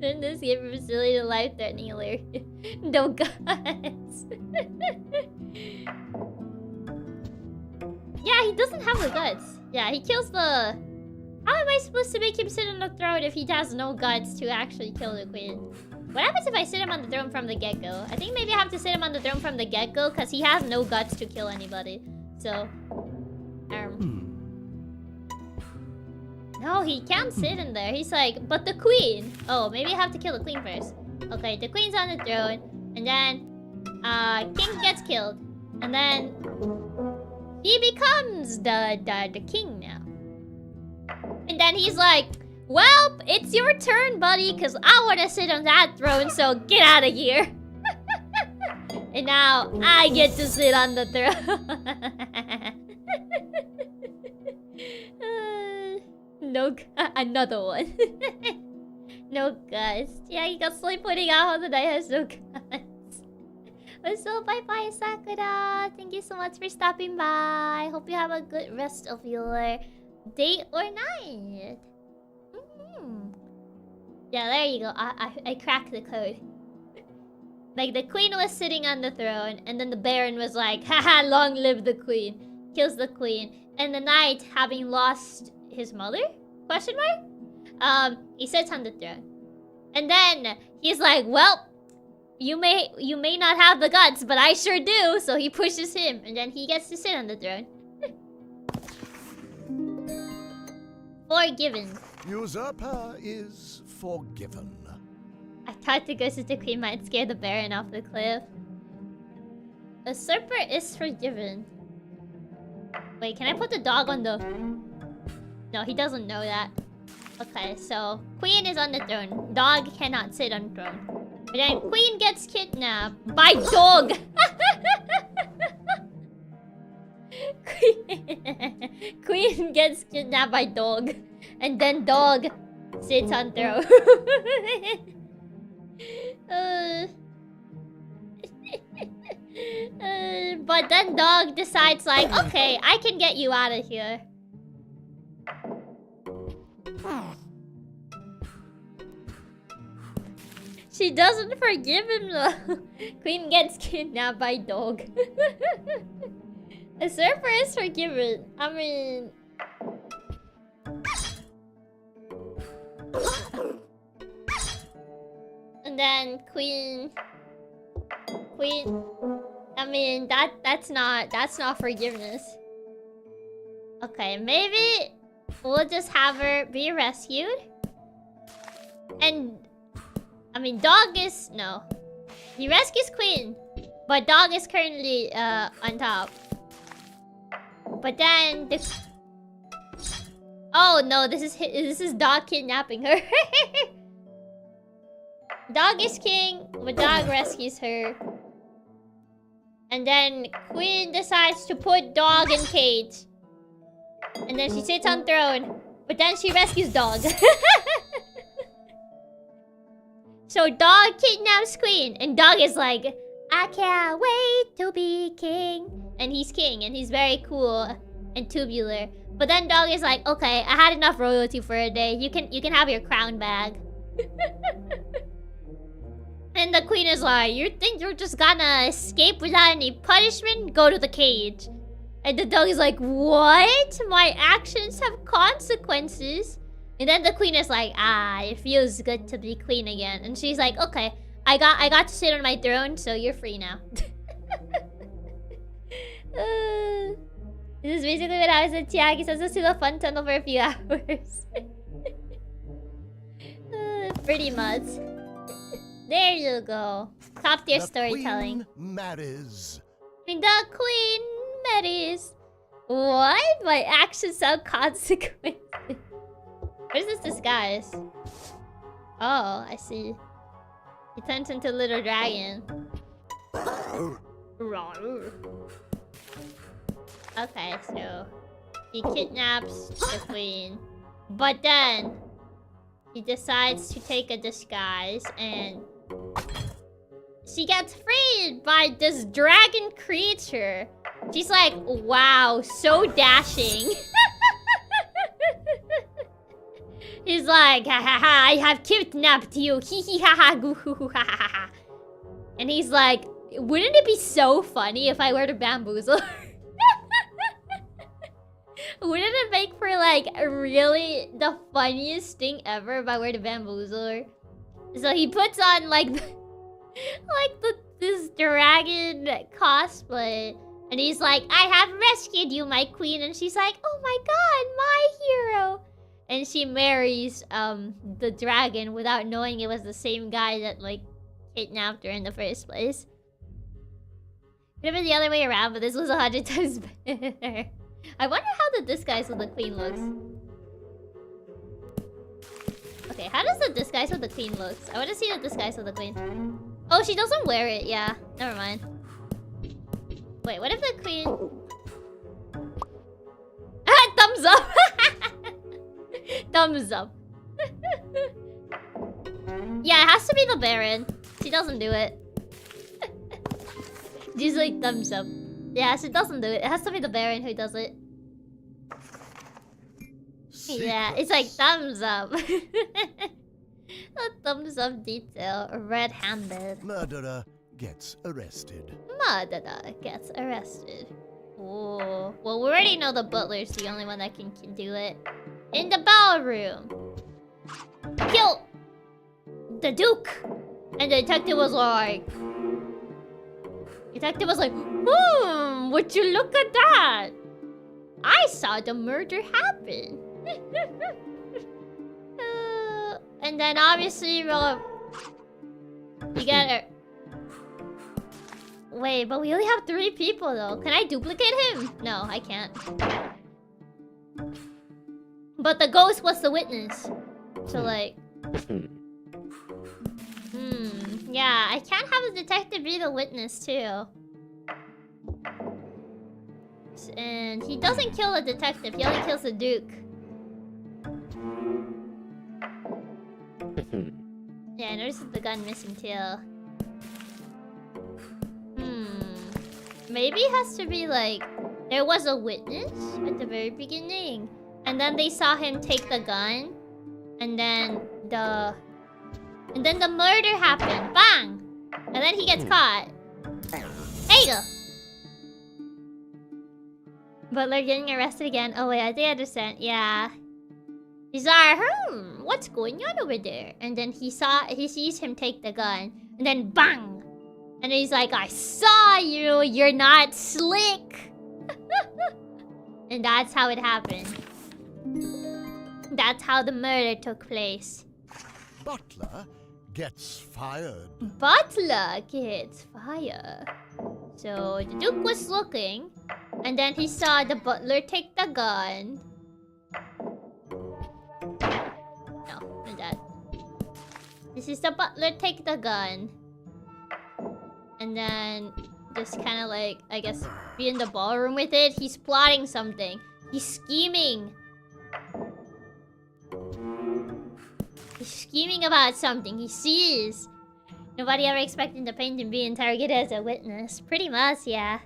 in this game from silly to life-threatening hilarious. No guts. Yeah, he doesn't have the guts. Yeah, he kills the... How am I supposed to make him sit on the throne if he has no guts to actually kill the queen? What happens if I sit him on the throne from the get-go? I think maybe I have to sit him on the throne from the get-go because he has no guts to kill anybody. So... No, he can't sit in there. He's like, but the queen. Oh, maybe I have to kill the queen first. Okay, the queen's on the throne. And then, king gets killed. And then, he becomes the king now. And then he's like, well, it's your turn, buddy, because I want to sit on that throne, so get out of here. And now, I get to sit on the throne. No, another one. No guts. Chiaki Katsumi putting out how the night has no guts. So bye-bye, Sakura. Thank you so much for stopping by. Hope you have a good rest of your day or night. Yeah, there you go. I cracked the code. Like, the queen was sitting on the throne, and then the baron was like, haha, long live the queen. Kills the queen. And the knight, having lost his mother? Question mark? He sits on the throne. And then he's like, well, you may not have the guts, but I sure do. So he pushes him, and then he gets to sit on the throne. Forgiven. Usurper is forgiven. I thought the ghost of the queen might scare the baron off the cliff. Usurper is forgiven. Wait, can I put the dog on the... No, he doesn't know that. Okay, so queen is on the throne. Dog cannot sit on throne. But then queen gets kidnapped by dog. Queen gets kidnapped by dog. And then dog sits on throne. But then dog decides like, okay, I can get you out of here. She doesn't forgive him though. Queen gets kidnapped by dog. Usurper is forgiven. I mean... And then queen... I mean, that's not forgiveness. Okay, maybe we'll just have her be rescued. And I mean, dog is no. He rescues queen, but dog is currently on top. But then the... Oh no, this is dog kidnapping her. Dog is king, but dog rescues her. And then queen decides to put dog in cage. And then she sits on throne. But then she rescues dog. So dog kidnaps queen. And dog is like, I can't wait to be king. And he's king. And he's very cool and tubular. But then dog is like, okay, I had enough royalty for a day. You can have your crown back. And the queen is like, you think you're just gonna escape without any punishment? Go to the cage. And the dog is like, what? My actions have consequences. And then the queen is like, it feels good to be queen again. And she's like, okay, I got to sit on my throne, so you're free now. This is basically what I was at Chiaki. Sends us to the fun tunnel for a few hours. Pretty much. There you go. Top tier storytelling. Queen marries. The queen marries. What? My actions have consequences. What is this disguise? Oh, I see. He turns into a little dragon. Okay, so he kidnaps the queen. But then he decides to take a disguise and she gets freed by this dragon creature. She's like, wow, so dashing. He's like, ha ha ha, I have kidnapped you. Hee hee ha ha, goo hoo hoo ha ha ha. And he's like, wouldn't it be so funny if I were to bamboozle? Wouldn't it make for like really the funniest thing ever if I were to bamboozle her? So he puts on like this dragon cosplay. And he's like, I have rescued you, my queen. And she's like, oh my god, my hero. and she marries the dragon without knowing it was the same guy that like kidnapped her in the first place. Could have been the other way around, but this was 100 times better. I wonder how the disguise with the queen looks. Okay, how does the disguise with the queen looks? I want to see the disguise with the queen. Oh, she doesn't wear it. Yeah, never mind. Wait, what if the queen... Ah, thumbs up! Thumbs up. Yeah, it has to be the Baron. She doesn't do it. She's like, thumbs up. Yeah, she doesn't do it. It has to be the Baron who does it. Yeah, it's like thumbs up. A thumbs up detail. Red-handed. Murderer gets arrested. Murderer gets arrested. Oh, well, we already know the butler's the only one that can do it. In the ballroom. Kill the Duke. And the detective was like... would you look at that? I saw the murder happen. And then obviously, well, you get it. Wait, but we only have 3 people though. Can I duplicate him? No, I can't. But the ghost was the witness. So like... yeah, I can't have the detective be the witness too. And he doesn't kill the detective, he only kills the Duke. Yeah, I noticed the gun missing too. Maybe it has to be like... There was a witness at the very beginning. And then they saw him take the gun. And then the murder happened. Bang! And then he gets caught. There you go. Butler getting arrested again. Oh wait, I think I understand. Yeah. He's like, what's going on over there? And then he sees him take the gun. And then bang! And he's like, I saw you! You're not slick! And that's how it happened. That's how the murder took place. Butler gets fired. Butler gets fired. So the Duke was looking, and then he saw the butler take the gun. No, not that. This is the butler take the gun. And then just kind of like, I guess, be in the ballroom with it. He's plotting something. He's scheming. He's scheming about something. He sees. Nobody ever expected the painting to be interrogated as a witness. Pretty much, yeah.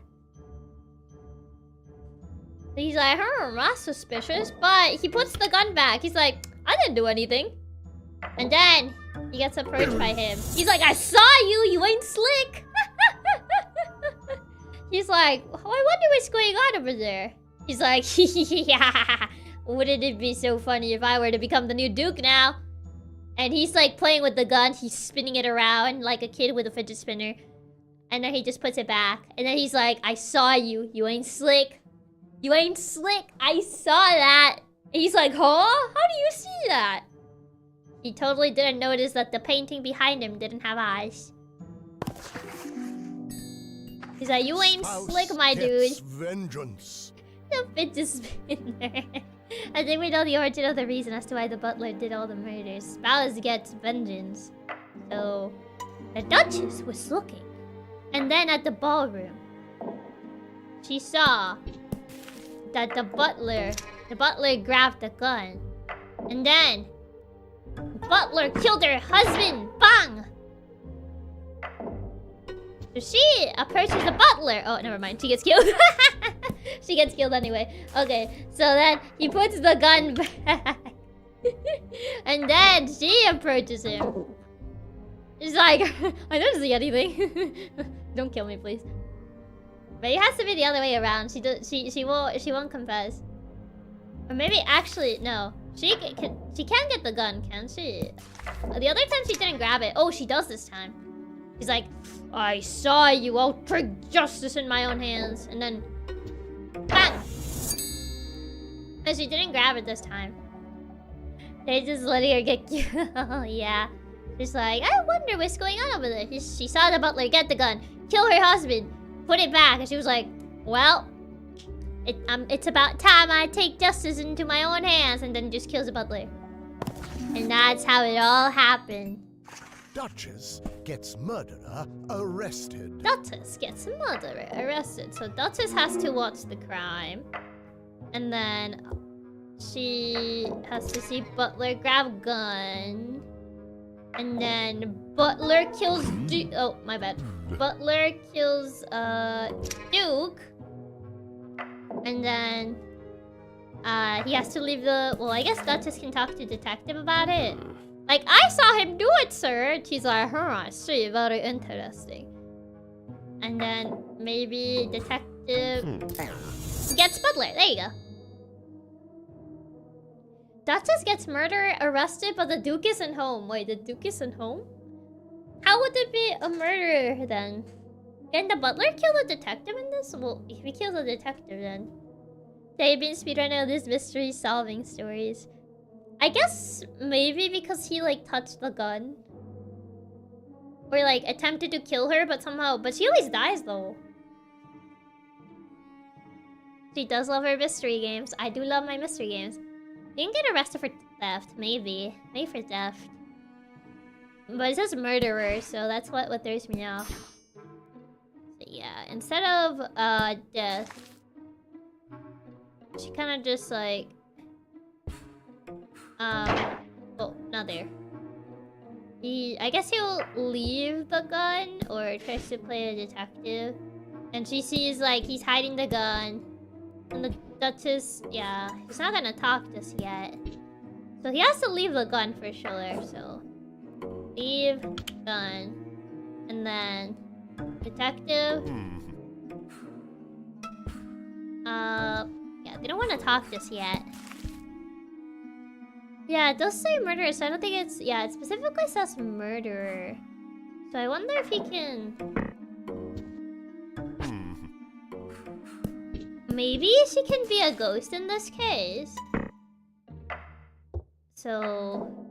He's like, that's suspicious. But he puts the gun back. He's like, I didn't do anything. And then he gets approached by him. He's like, I saw you. You ain't slick. He's like, oh, I wonder what's going on over there. He's like, yeah. Wouldn't it be so funny if I were to become the new Duke now? And he's like playing with the gun. He's spinning it around like a kid with a fidget spinner. And then he just puts it back. And then he's like, I saw you. You ain't slick. You ain't slick. I saw that. And he's like, huh? How do you see that? He totally didn't notice that the painting behind him didn't have eyes. He's like, you ain't slick, my dude. Vengeance. The fidget spinner. I think we know the origin of the reason as to why the butler did all the murders. Spouse gets vengeance. So, the Duchess was looking. And then at the ballroom, she saw that the butler grabbed the gun. And then, the butler killed her husband. Bang! So she approaches the butler. Oh, never mind. She gets killed. She gets killed anyway. Okay, so then he puts the gun back. And then she approaches him. She's like, I don't see anything. Don't kill me, please. But it has to be the other way around. She won't confess. Or maybe actually no. She can get the gun, can she? The other time she didn't grab it. Oh, she does this time. She's like, I saw you. I'll take justice in my own hands. And then, bang! And she didn't grab it this time. They're just letting her get killed. Yeah. She's like, I wonder what's going on over there. She saw the butler get the gun, kill her husband, put it back, and she was like, well, it's about time I take justice into my own hands, and then just kills the butler. And that's how it all happened. Duchess gets murderer arrested. Duchess gets murderer arrested. So Duchess has to watch the crime. And then she has to see Butler grab gun. And then Butler kills oh, my bad. Butler kills Duke. And then he has to leave the... Well, I guess Duchess can talk to Detective about it. Like, I saw him do it, sir. And she's like, I see, very interesting. And then maybe Detective gets Butler. There you go. Duchess gets murderer arrested, but the Duke isn't home. Wait, the Duke isn't home? How would it be a murderer then? Can the butler kill the detective in this? Well, if he kills the detective then. They've been speedrunning these mystery solving stories. I guess maybe because he like touched the gun. Or like attempted to kill her, but somehow... But she always dies though. She does love her mystery games. I do love my mystery games. You can get arrested for theft, maybe. Maybe for theft. But it says murderer, so that's what throws me off. So yeah, instead of death, she kind of just like... Oh, not there. I guess he'll leave the gun or tries to play a detective. And she sees like he's hiding the gun. And the Duchess, yeah, he's not gonna talk just yet. So he has to leave the gun for sure, so... Leave gun. And then... Detective. Yeah, they don't want to talk just yet. Yeah, it does say murderer, so I don't think it's... Yeah, it specifically says murderer. So I wonder if he can... Maybe she can be a ghost in this case. So...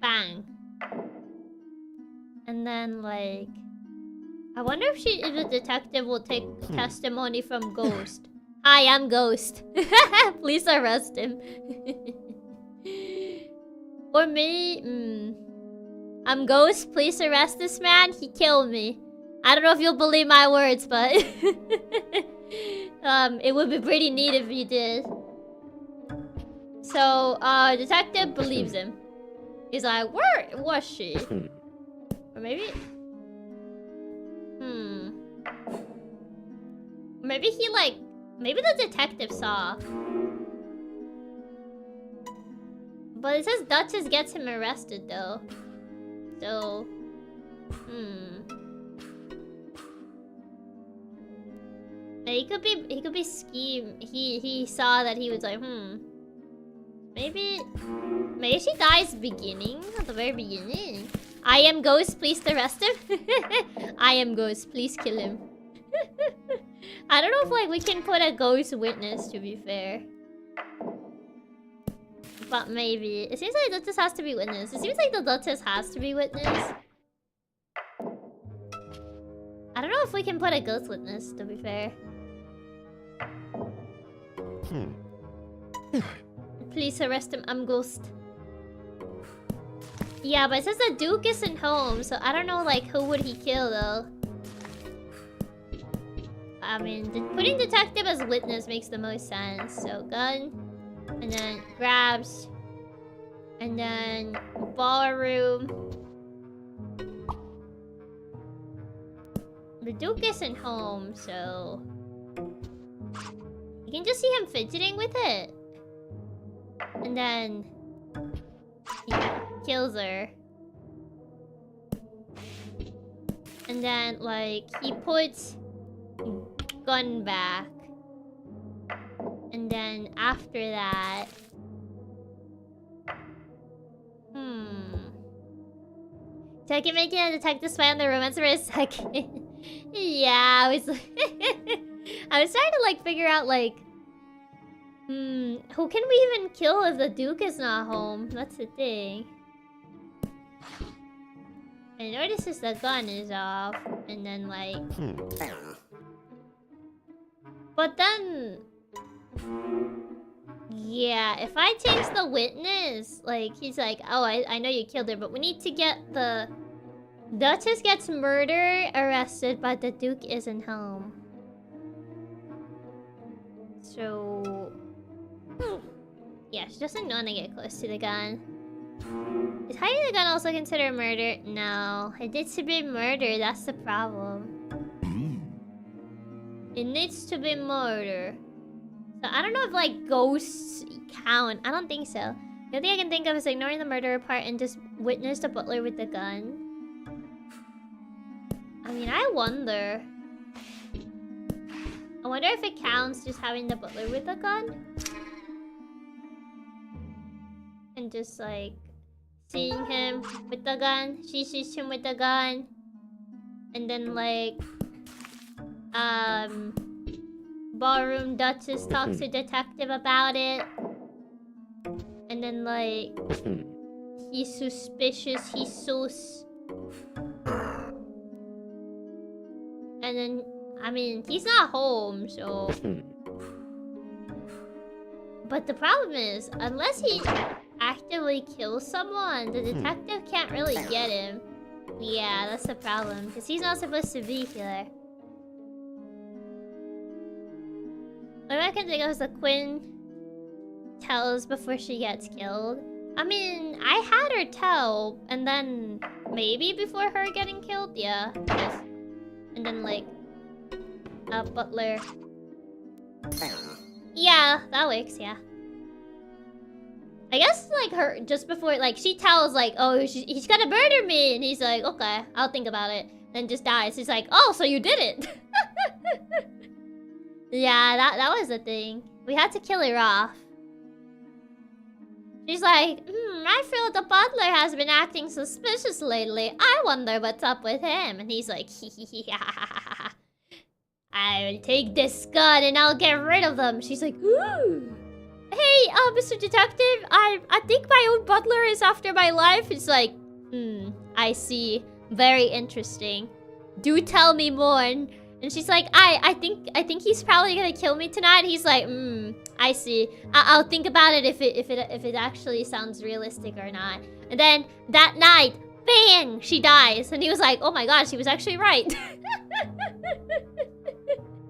Bang. And then, like... I wonder if the detective will take testimony from Ghost. Hi, I'm Ghost. Please arrest him. Or me... I'm Ghost, please arrest this man. He killed me. I don't know if you'll believe my words, but... it would be pretty neat if you did. So, detective believes him. He's like, where was she? Or maybe... Maybe he like... Maybe the detective saw. But it says Duchess gets him arrested though. So... He could be scheme. He saw that he was like, Maybe she dies beginning, at the very beginning. I am Ghost, please arrest him. I am Ghost, please kill him. I don't know if like we can put a ghost witness, to be fair. But maybe. It seems like the Duchess has to be witness. It seems like the Duchess has to be witness. I don't know if we can put a ghost witness, to be fair. Please arrest him, I'm Ghost. Yeah, but it says the Duke isn't home, so I don't know, like, who would he kill, though? I mean, putting detective as witness makes the most sense. So, gun, and then grabs, and then ballroom. The Duke isn't home, so... You can just see him fidgeting with it. And then... he kills her. And then, like, he puts... gun back. And then, after that... So I can make it a detective spy on the romance for a second. Yeah, I was... I was trying to, like, figure out, like... Who can we even kill if the Duke is not home? That's the thing. I notice the gun is off, and then like... But then... Yeah, if I change the witness, like, he's like, oh, I know you killed her, but we need to get the... Duchess gets murder arrested, but the Duke isn't home. So... Yeah, she doesn't want to get close to the gun. Is hiding the gun also considered murder? No, it needs to be murder, that's the problem. It needs to be murder. So I don't know if like ghosts count. I don't think so. The only thing I can think of is ignoring the murderer part and just witness the butler with the gun. I mean, I wonder if it counts just having the butler with the gun. And just like seeing him with the gun. She sees him with the gun. And then like Ballroom Duchess talks to detective about it. And then like he's suspicious, he's sus. And then I mean he's not home, so but the problem is unless he actively kills someone, the detective can't really get him. Yeah, that's the problem, because he's not supposed to be here. What I can think of is the Quinn tells before she gets killed. I mean, I had her tell, and then maybe before her getting killed, yeah. And then like, butler. Yeah, that works, yeah. I guess like her just before, like she tells like, oh, he's gonna murder me, and he's like, okay, I'll think about it. Then just dies. He's like, oh, so you did it. Yeah, that was the thing. We had to kill her off. She's like, I feel the butler has been acting suspicious lately. I wonder what's up with him. And he's like, I will take this gun and I'll get rid of them. She's like, ooh. Hey, Mr. Detective, I think my own butler is after my life. It's like, I see. Very interesting. Do tell me more. And she's like, I think he's probably gonna kill me tonight. He's like, I see. I'll think about it if it actually sounds realistic or not. And then that night, bang, she dies. And he was like, oh my god, she was actually right.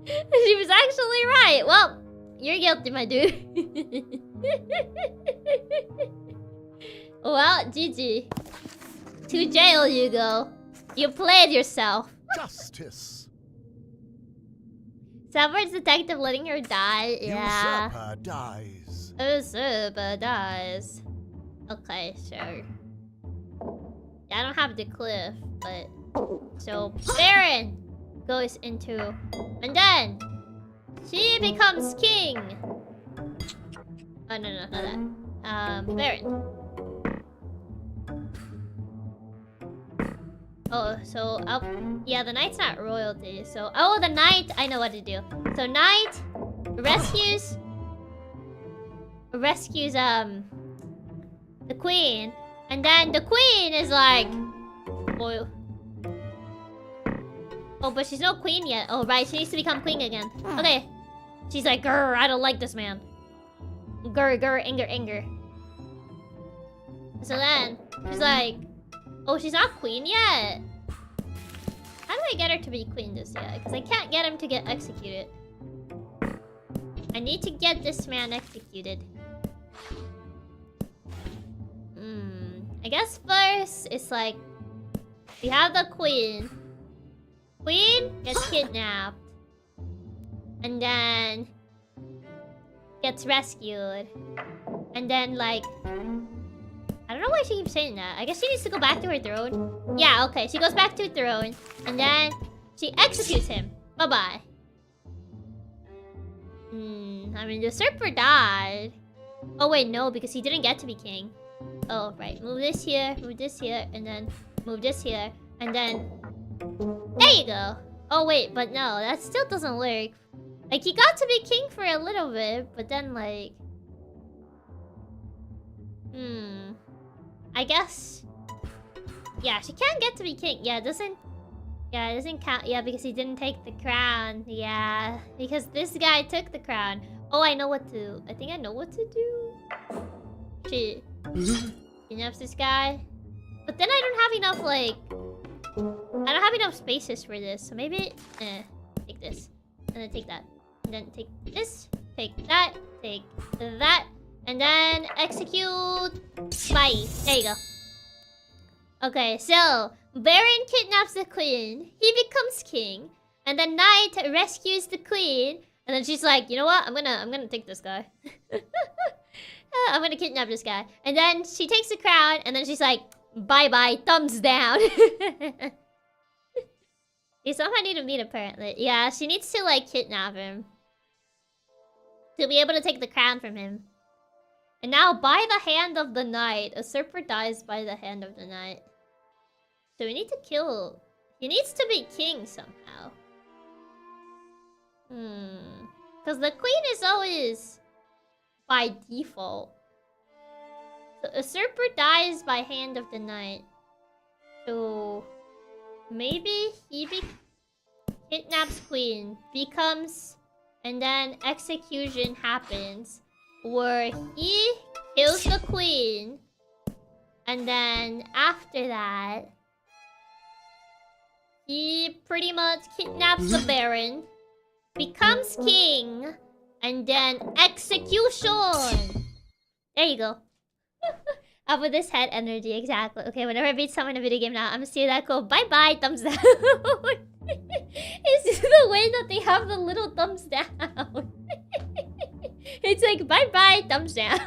She was actually right. Well, you're guilty, my dude. Well, GG. To jail you go. You played yourself. Justice. Savard's detective letting her die. Yeah. Usurper dies. Usurper dies. Okay, sure. I don't have the cliff, but... So, Baron goes into... And then... She becomes king! Oh, no, not that. Baron. Oh, so... yeah, the knight's not royalty, so... Oh, the knight! I know what to do. So, knight... Rescues... the queen. And then the queen is like... Oh, but she's no queen yet. Oh, right, she needs to become queen again. Okay. She's like, grr, I don't like this man. Grr, anger. So then, she's like... Oh, she's not queen yet? How do I get her to be queen just yet? Because I can't get him to get executed. I need to get this man executed. I guess first, it's like... We have the queen. Queen gets kidnapped. And then... Gets rescued. And then, like... I don't know why she keeps saying that. I guess she needs to go back to her throne. Yeah, okay. She goes back to her throne. And then... She executes him. Bye-bye. I mean, the usurper died. Oh, wait, no. Because he didn't get to be king. Oh, right. Move this here, and then move this here, and then... There you go! Oh, wait, but no, that still doesn't work. I Like, he got to be king for a little bit, but then, like... I guess... Yeah, she can't get to be king. Yeah, it doesn't count. Yeah, because he didn't take the crown. Yeah, because this guy took the crown. Oh, I know what to... I think I know what to do. She kidnaps this guy. But then I don't have enough, like... I don't have enough spaces for this. So maybe... take this. And then take that. And then take this. Take that. Take that. And then execute... Bye. There you go. Okay, so... Baron kidnaps the queen. He becomes king. And then Knight rescues the queen. And then she's like, you know what? I'm gonna take this guy. I'm gonna kidnap this guy. And then she takes the crown. And then she's like, bye-bye, thumbs down. You somehow need to meet, apparently. Yeah, she needs to, like, kidnap him. To be able to take the crown from him. And now, by the hand of the knight. A usurper dies by the hand of the knight. So we need to kill... He needs to be king somehow. Because the queen is always... by default. So a usurper dies by hand of the knight. So... maybe he kidnaps queen, becomes... and then execution happens. Where he kills the queen. And then after that... he pretty much kidnaps the baron. Becomes king. And then execution! There you go. Up with this head energy, exactly. Okay, whenever I beat someone in a video game now, I'm gonna see that go bye-bye, thumbs down. It's just the way that they have the little thumbs down. It's like bye-bye, thumbs down.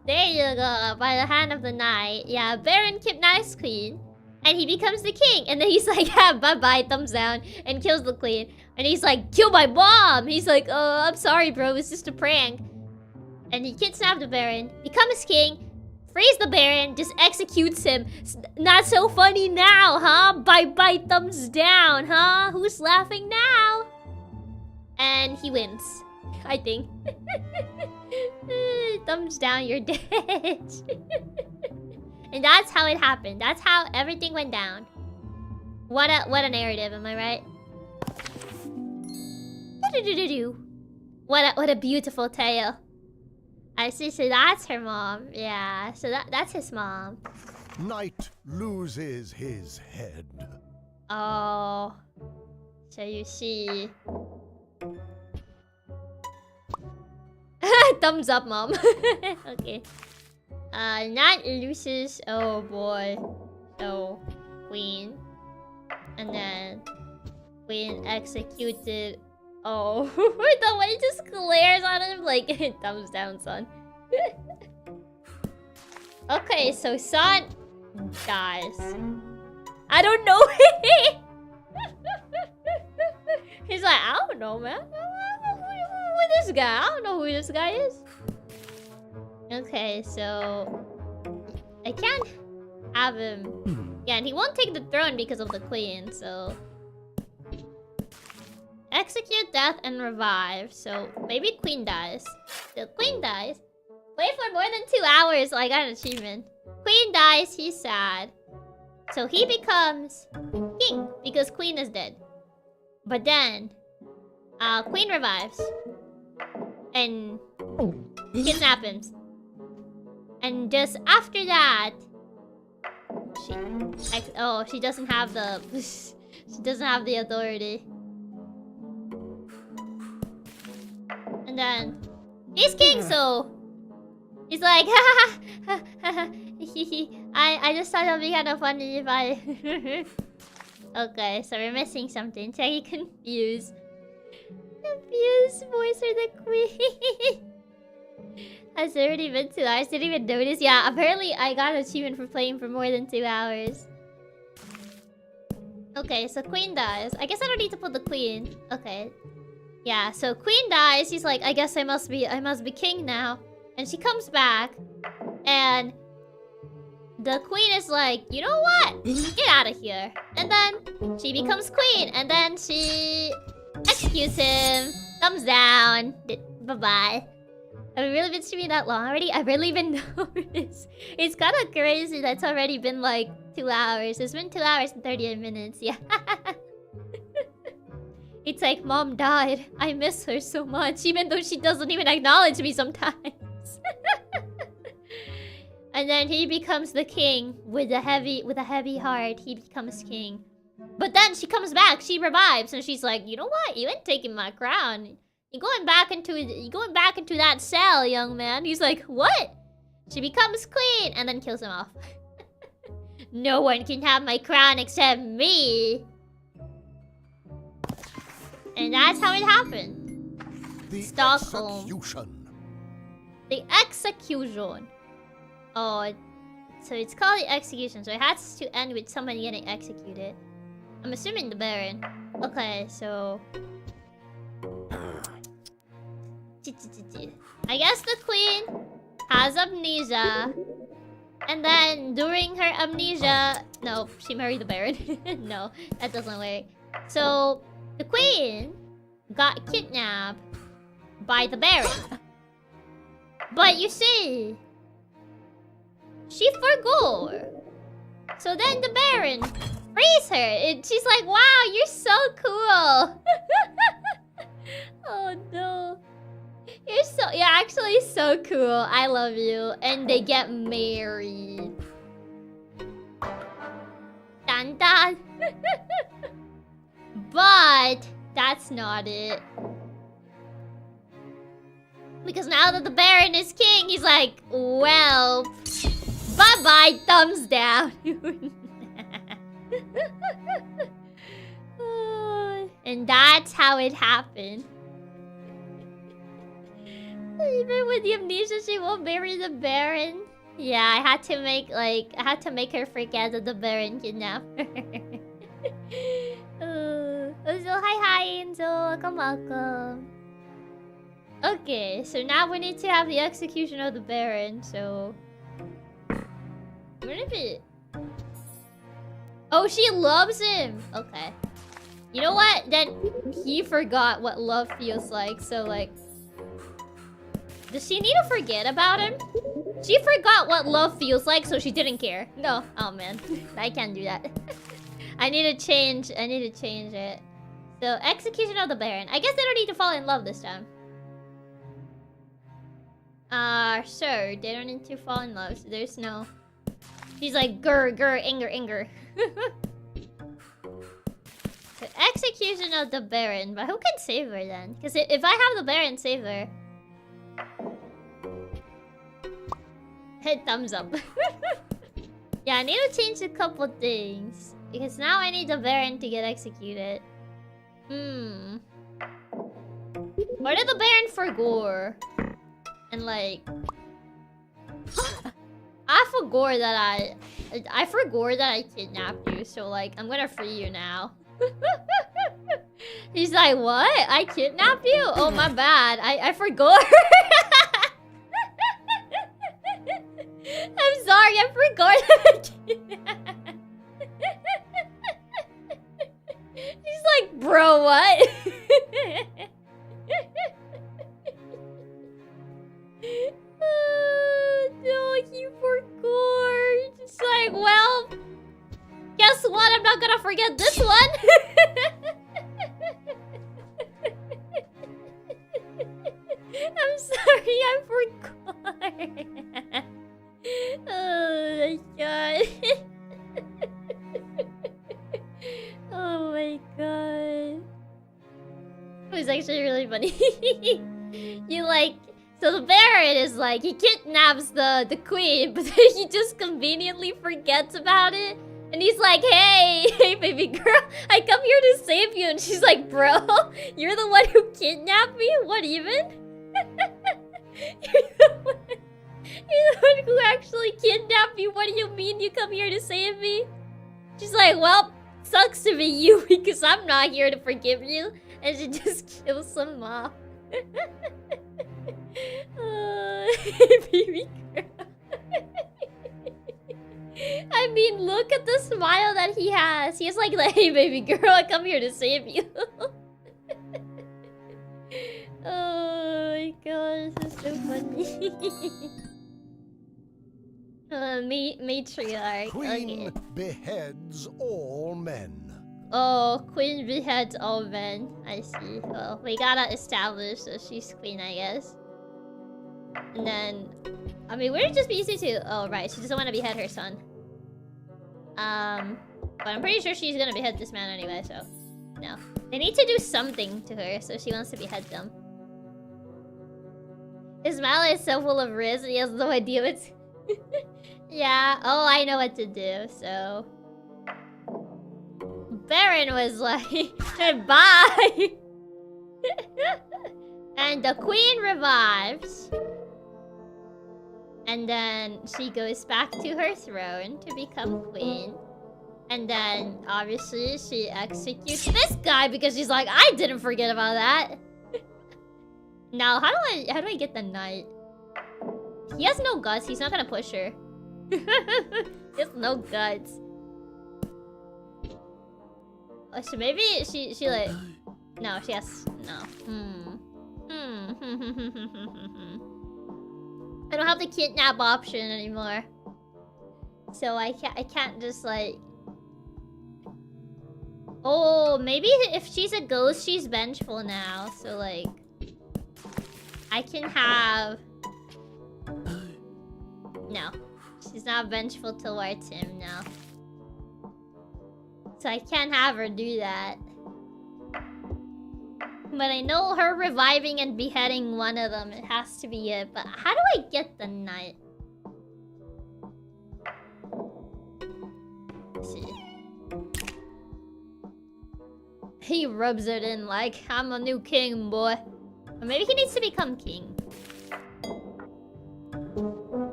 There you go, by the hand of the knight. Yeah, Baron kidnaps queen. And he becomes the king. And then he's like, yeah, bye-bye, thumbs down. And kills the queen. And he's like, kill my mom! He's like, oh, I'm sorry, bro, it's just a prank. And he kidnaps the baron, becomes king, frees the baron, just executes him. Not so funny now, huh? Bye-bye, thumbs down, huh? Who's laughing now? And he wins, I think. Thumbs down, you're dead. And that's how it happened. That's how everything went down. What a narrative, am I right? What a beautiful tale. I see, so that's her mom. Yeah, so that's his mom. Knight loses his head. Oh. So you see. Thumbs up, mom. Okay. Knight loses. Oh boy. So, queen. And then queen executed. Oh, the way he just glares at him like, thumbs down, son. Okay, so son dies. I don't know. He's like, I don't know, man. Who this guy? I don't know who this guy is. Okay, so I can't have him. Yeah, and he won't take the throne because of the queen, so. Execute death and revive. So maybe queen dies. The queen dies. Wait for more than 2 hours. So I got an achievement. Queen dies. He's sad. So he becomes king because queen is dead. But then queen revives. And kidnap him. And just after that, she doesn't have the she doesn't have the authority. And then he's king, so he's like, I just thought it'd be kind of funny if I. Okay, so we're missing something. Chiaki confused. Confused voice for the queen. Has it already been 2 hours? Didn't even notice. Yeah, apparently I got an achievement for playing for more than 2 hours. Okay, so queen dies. I guess I don't need to put the queen. Okay. Yeah, so queen dies. He's like, I guess I must be king now. And she comes back. And the queen is like, you know what? Get out of here. And then she becomes queen. And then she executes him. Thumbs down. Bye-bye. Have we really been streaming that long already? I barely even noticed. It's kind of crazy that's already been like 2 hours. It's been 2 hours and 38 minutes. Yeah. It's like mom died. I miss her so much, even though she doesn't even acknowledge me sometimes. And then he becomes the king with a heavy heart. He becomes king. But then she comes back. She revives, and she's like, you know what? You ain't taking my crown. You're going back into that cell, young man. He's like, what? She becomes queen, and then kills him off. No one can have my crown except me. And that's how it happened. The Stockholm. execution. The execution. Oh, so it's called the execution. So it has to end with somebody getting executed. I'm assuming the Baron. Okay, so... I guess the queen has amnesia. And then during her amnesia... No, she married the Baron. No, that doesn't work. So... the queen got kidnapped by the Baron. But you see, she forgot. So then the Baron frees her. And she's like, wow, you're so cool. Oh no. You're actually so cool. I love you. And they get married. Dun dun. But that's not it. Because now that the Baron is king, he's like, well, bye-bye, thumbs down. And that's how it happened. Even with the amnesia, she won't marry the Baron. Yeah, I had to make her forget that the Baron kidnapped her. So hi Angel, welcome. Okay, so now we need to have the execution of the Baron, so... What if it... Oh, she loves him! Okay. You know what? Then he forgot what love feels like, so like... Does she need to forget about him? She forgot what love feels like, so she didn't care. No. Oh man. I can't do that. I need to change it. So, execution of the Baron. I guess they don't need to fall in love this time. Sure. They don't need to fall in love, so there's no... She's like, grr, anger. So, execution of the Baron. But who can save her then? Because if I have the Baron save her... Hit thumbs up. Yeah, I need to change a couple things. Because now I need the Baron to get executed. Or did the Baron forgore? And like... I forgore that I kidnapped you, so like, I'm gonna free you now. He's like, what? I kidnapped you? Oh, my bad. I forgore. I'm sorry, I forgot that I kidnapped. He's like, bro, what? No, he forgot. It's like, well, guess what? I'm not gonna forget this one. I'm sorry, I forgot. Oh my god. Oh my god. It was actually really funny. You like... So the Baron is like, he kidnaps the queen, but then he just conveniently forgets about it. And he's like, hey baby girl, I come here to save you. And she's like, bro, you're the one who kidnapped me? What even? You're the one who actually kidnapped me. What do you mean you come here to save me? She's like, well, sucks to be you because I'm not here to forgive you. And she just kills him off. Baby girl. mean, look at the smile that he has. He's like, hey, baby girl, I come here to save you. Oh my god, this is so funny. Matriarch. Queen Okay. beheads all men. Oh, queen beheads all men. I see. Well, we gotta establish that she's queen, I guess. And then, I mean, would it just be easy to? Oh, right. She doesn't want to behead her son. But I'm pretty sure she's gonna behead this man anyway. So, no. They need to do something to her, so she wants to behead them. His smile is so full of risk. He has no idea what's. Yeah. Oh, I know what to do. So. Baron was like, bye! And the queen revives. And then she goes back to her throne to become queen. And then, obviously, she executes this guy because she's like, I didn't forget about that. Now, how do I get the knight? He has no guts. He's not gonna push her. He has no guts. So maybe she like... No, she has... No. I don't have the kidnap option anymore. So I can't just like... Oh, maybe if she's a ghost, she's vengeful now. So like... I can have... No. She's not vengeful towards him now. So I can't have her do that. But I know her reviving and beheading one of them. It has to be it. But how do I get the knight? Let's see. He rubs it in like, I'm a new king, boy. Or maybe he needs to become king.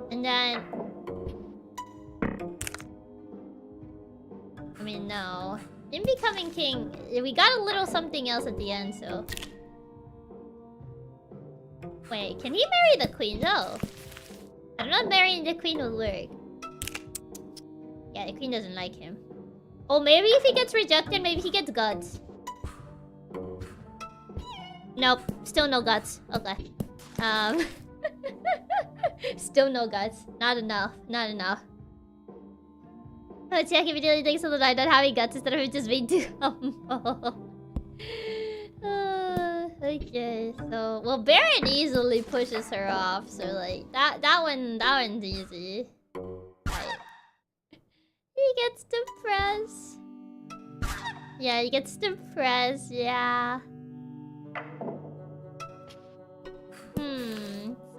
And then... I mean, no. In becoming king, we got a little something else at the end, so... Wait, can he marry the queen? No. I don't know if marrying the queen will work. Yeah, the queen doesn't like him. Oh, maybe if he gets rejected, maybe he gets guts. Nope, still no guts. Okay. Still no guts. Not enough. Not enough. Oh, Chiaki really thinks of the night not having guts instead of just being too humble. Okay, so... Well, Baron easily pushes her off, so like... That one's easy. Right. He gets depressed. Yeah, he gets depressed, yeah.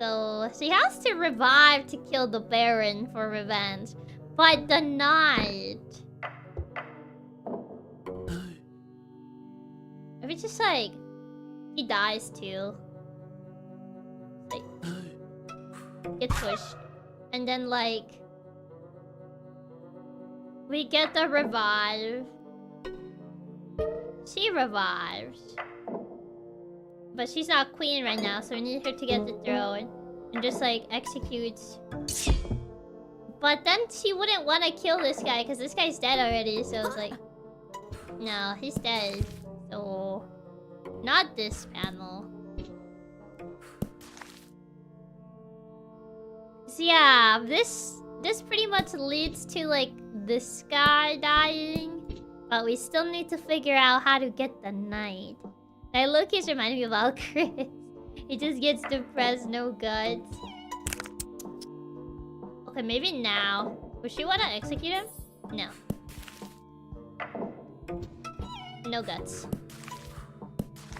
So she has to revive to kill the Baron for revenge. But the knight... If it's just like... He dies too. Like... Gets pushed. And then like... We get the revive. She revives. But she's not queen right now, so we need her to get the throne. And just like executes. But then she wouldn't want to kill this guy because this guy's dead already, so it's like... No, he's dead. So... Not this panel. So yeah, this pretty much leads to like this guy dying. But we still need to figure out how to get the knight. That look is reminding me about Chris. He just gets depressed, no guts. Okay, maybe now. Would she want to execute him? No. No guts.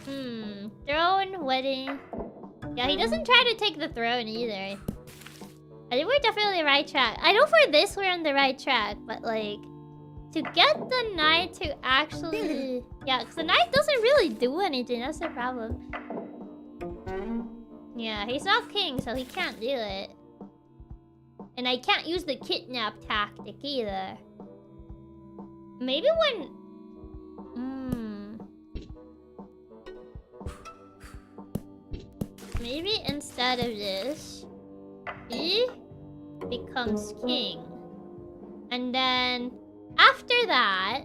Throne, wedding. Yeah, he doesn't try to take the throne either. I think we're definitely the right track. I know for this we're on the right track, but like... To get the knight to actually... Yeah, because the knight doesn't really do anything. That's the problem. Yeah, he's not king, so he can't do it. And I can't use the kidnap tactic either. Maybe when... Maybe instead of this, he becomes king. And then after that,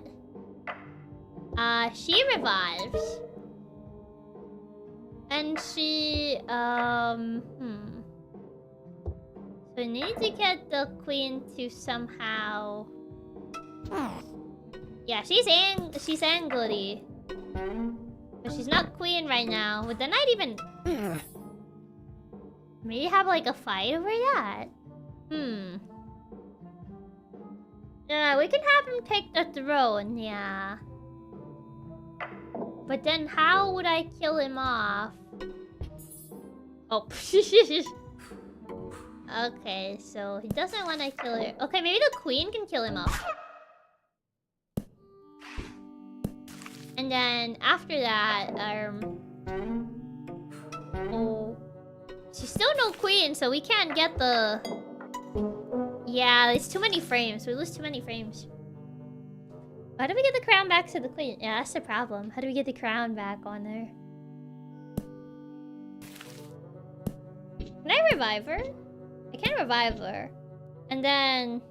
she revives. And she, So we need to get the queen to somehow... Yeah, she's angry. But she's not queen right now. Would the knight even... Maybe have like a fight over that? Yeah, we can have him take the throne, yeah. But then how would I kill him off? Oh. Okay, so he doesn't want to kill her. Okay, maybe the queen can kill him off. And then after that, oh, she's still no queen, so we can't get the... Yeah, it's too many frames. We lose too many frames. How do we get the crown back to the queen? Yeah, that's the problem. How do we get the crown back on her? Can I revive her? I can revive her. And then...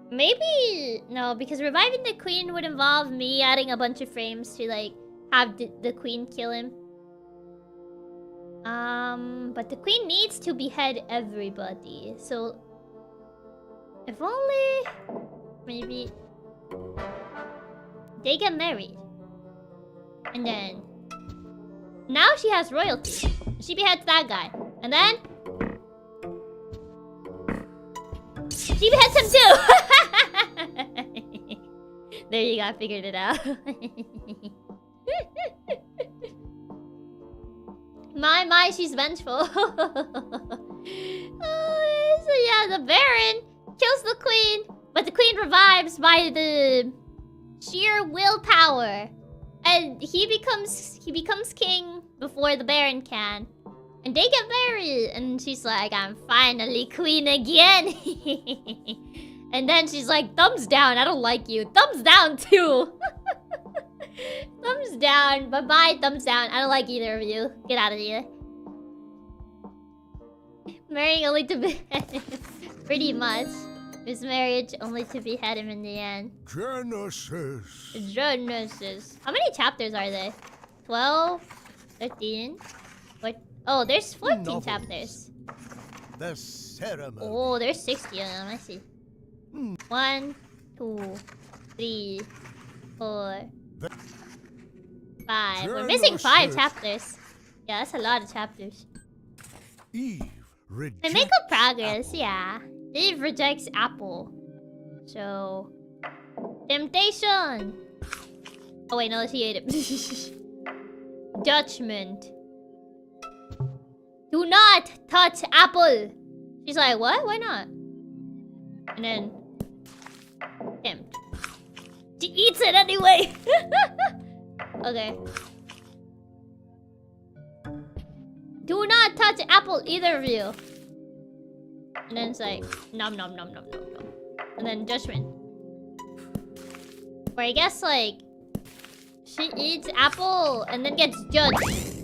Maybe... No, because reviving the queen would involve me adding a bunch of frames to, like, have the queen kill him. But the queen needs to behead everybody. So... If only... Maybe... They get married. And then... Now she has royalty. She beheads that guy. And then... She beheads him too! There you go, I figured it out. My, she's vengeful. So yeah, the Baron kills the queen, but the queen revives by the sheer willpower. And he becomes king before the Baron can. And they get married, and she's like, I'm finally queen again. And then she's like, thumbs down, I don't like you. Thumbs down too. Thumbs down, bye-bye, thumbs down. I don't like either of you. Get out of here. Marrying only to behead him. Pretty much. His marriage only to behead him in the end. Genesis. Genesis. How many chapters are there? 12? 13? What? Oh, there's 14 Novels. chapters. The ceremony. Oh, there's 60 of them. I see. 1, 2, 3, 4, 5. We're missing 5 chapters. Yeah, that's a lot of chapters. Eve I rejects make good progress, yeah. Eve rejects apple. So... Temptation! Oh wait, no, she ate it. Judgment. Do not touch apple! She's like, what? Why not? And then... Tempt. She eats it anyway! Okay. Do not touch apple, either of you. And then it's like, nom nom nom nom nom nom. And then judgment. Or I guess like, she eats apple and then gets judged.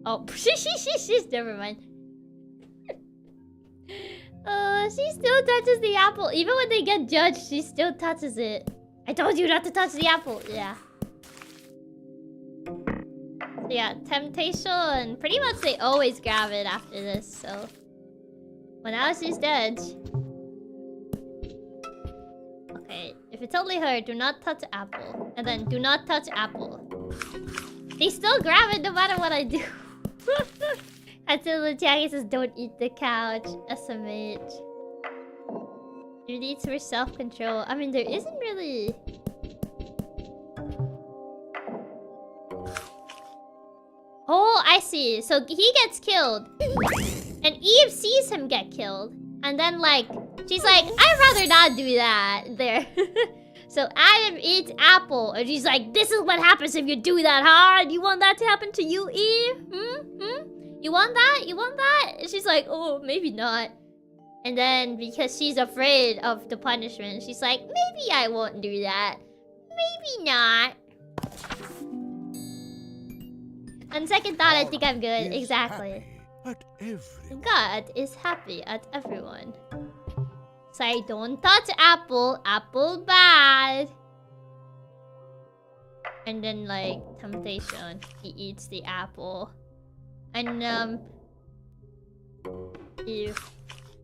Oh, she's never mind. She still touches the apple. Even when they get judged, she still touches it. I told you not to touch the apple. Yeah. So yeah, temptation. Pretty much they always grab it after this, so... Well, now she's dead. Okay, if it's only her, do not touch apple. And then do not touch apple. They still grab it no matter what I do. Until the Chiaki says, don't eat the couch. SMH. You need for self-control. I mean, there isn't really... Oh, I see. So he gets killed. And Eve sees him get killed. And then, like, she's like, I'd rather not do that. There. So Adam eats apple. And she's like, this is what happens if you do that, huh? You want that to happen to you, Eve? You want that? You want that? And she's like, oh, maybe not. And then, because she's afraid of the punishment, she's like, maybe I won't do that. Maybe not. On second thought, I think I'm good. Exactly. At everyone. God is happy at everyone. Say, don't touch apple. Apple bad. And then, like, temptation. He eats the apple. And, if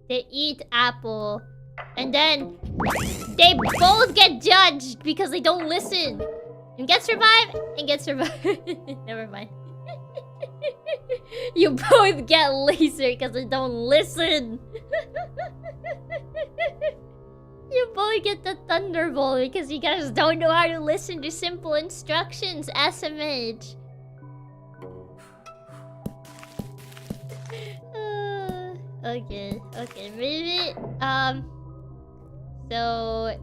they eat apple. And then, they both get judged because they don't listen. And get survived, and get survived. Never mind. You both get laser because they don't listen. You both get the thunderbolt because you guys don't know how to listen to simple instructions. SMH. Okay, maybe so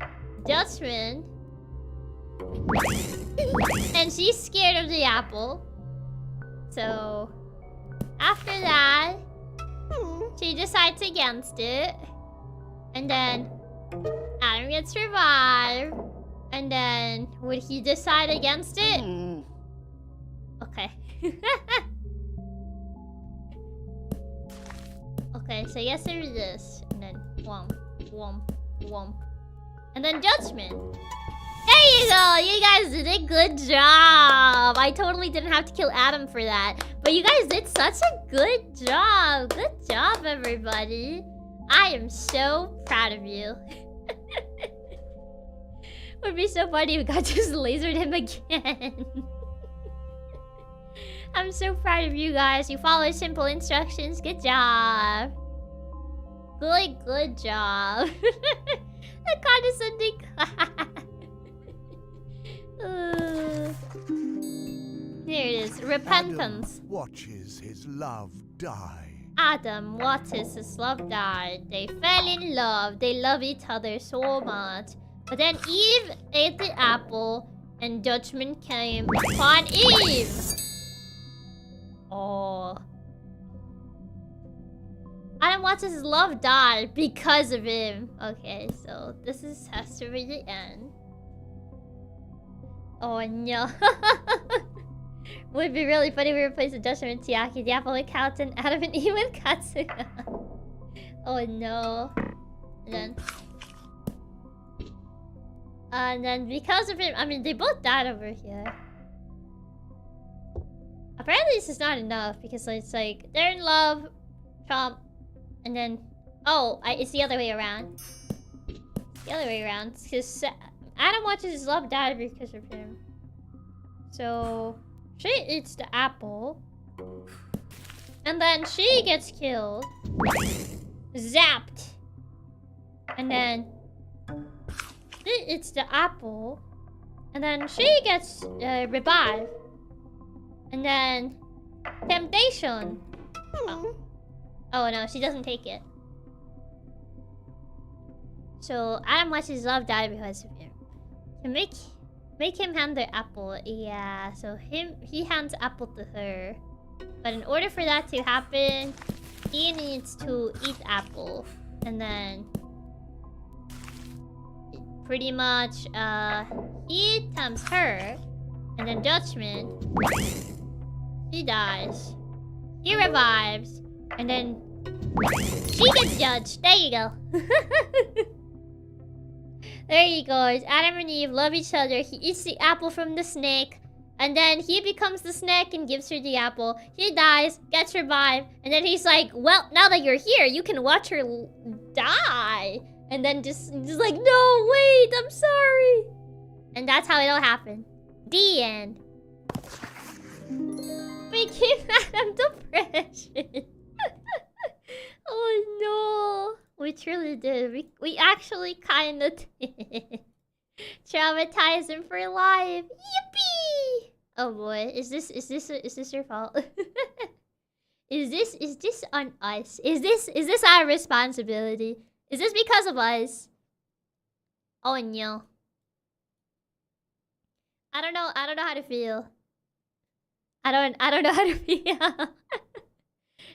Dutchman, and she's scared of the apple. So after that, she decides against it, and then Adam gets revived, and then would he decide against it? Okay. Okay, so yes, there is this, and then womp, womp, womp, and then judgment. There you go! You guys did a good job! I totally didn't have to kill Adam for that. But you guys did such a good job! Good job, everybody! I am so proud of you. Would be so funny if God just lasered him again. I'm so proud of you guys. You followed simple instructions. Good job. Good job. The condescending Here it is. Repentance. Adam watches his love die. Adam watches his love die. They fell in love. They love each other so much. But then Eve ate the apple and judgment came upon Eve. Oh. Adam watches his love die because of him. Okay, so this has to be the end. Oh no. Would be really funny if we replaced the judgment with Chiaki, the apple with Couch, and Adam and Eve with Katsuya. Oh no. And then because of him, I mean, they both died over here. Apparently this is not enough because it's like they're in love, Trump, and then it's the other way around. The other way around because Adam watches his love die because of him. So she eats the apple, and then she gets killed, zapped, and then she eats the apple, and then she gets revived. And then temptation. Oh no, she doesn't take it. So Adam watches his love die because of him. To make him hand the apple. Yeah, so he hands apple to her. But in order for that to happen, he needs to eat apple. And then pretty much he tempts her. And then judgment. She dies. He revives. And then she gets judged. There you go. There you go. Adam and Eve love each other. He eats the apple from the snake. And then he becomes the snake and gives her the apple. He dies, gets revived. And then he's like, well, now that you're here, you can watch her die. And then just like, no, wait, I'm sorry. And that's how it all happened. The end. We gave Adam depression. Oh no. We truly did. We actually kind of did. Traumatize him for life. Yippee! Oh boy, is this your fault? Is this on us? Is this our responsibility? Is this because of us? Oh no. I don't know how to feel. I don't know how to feel.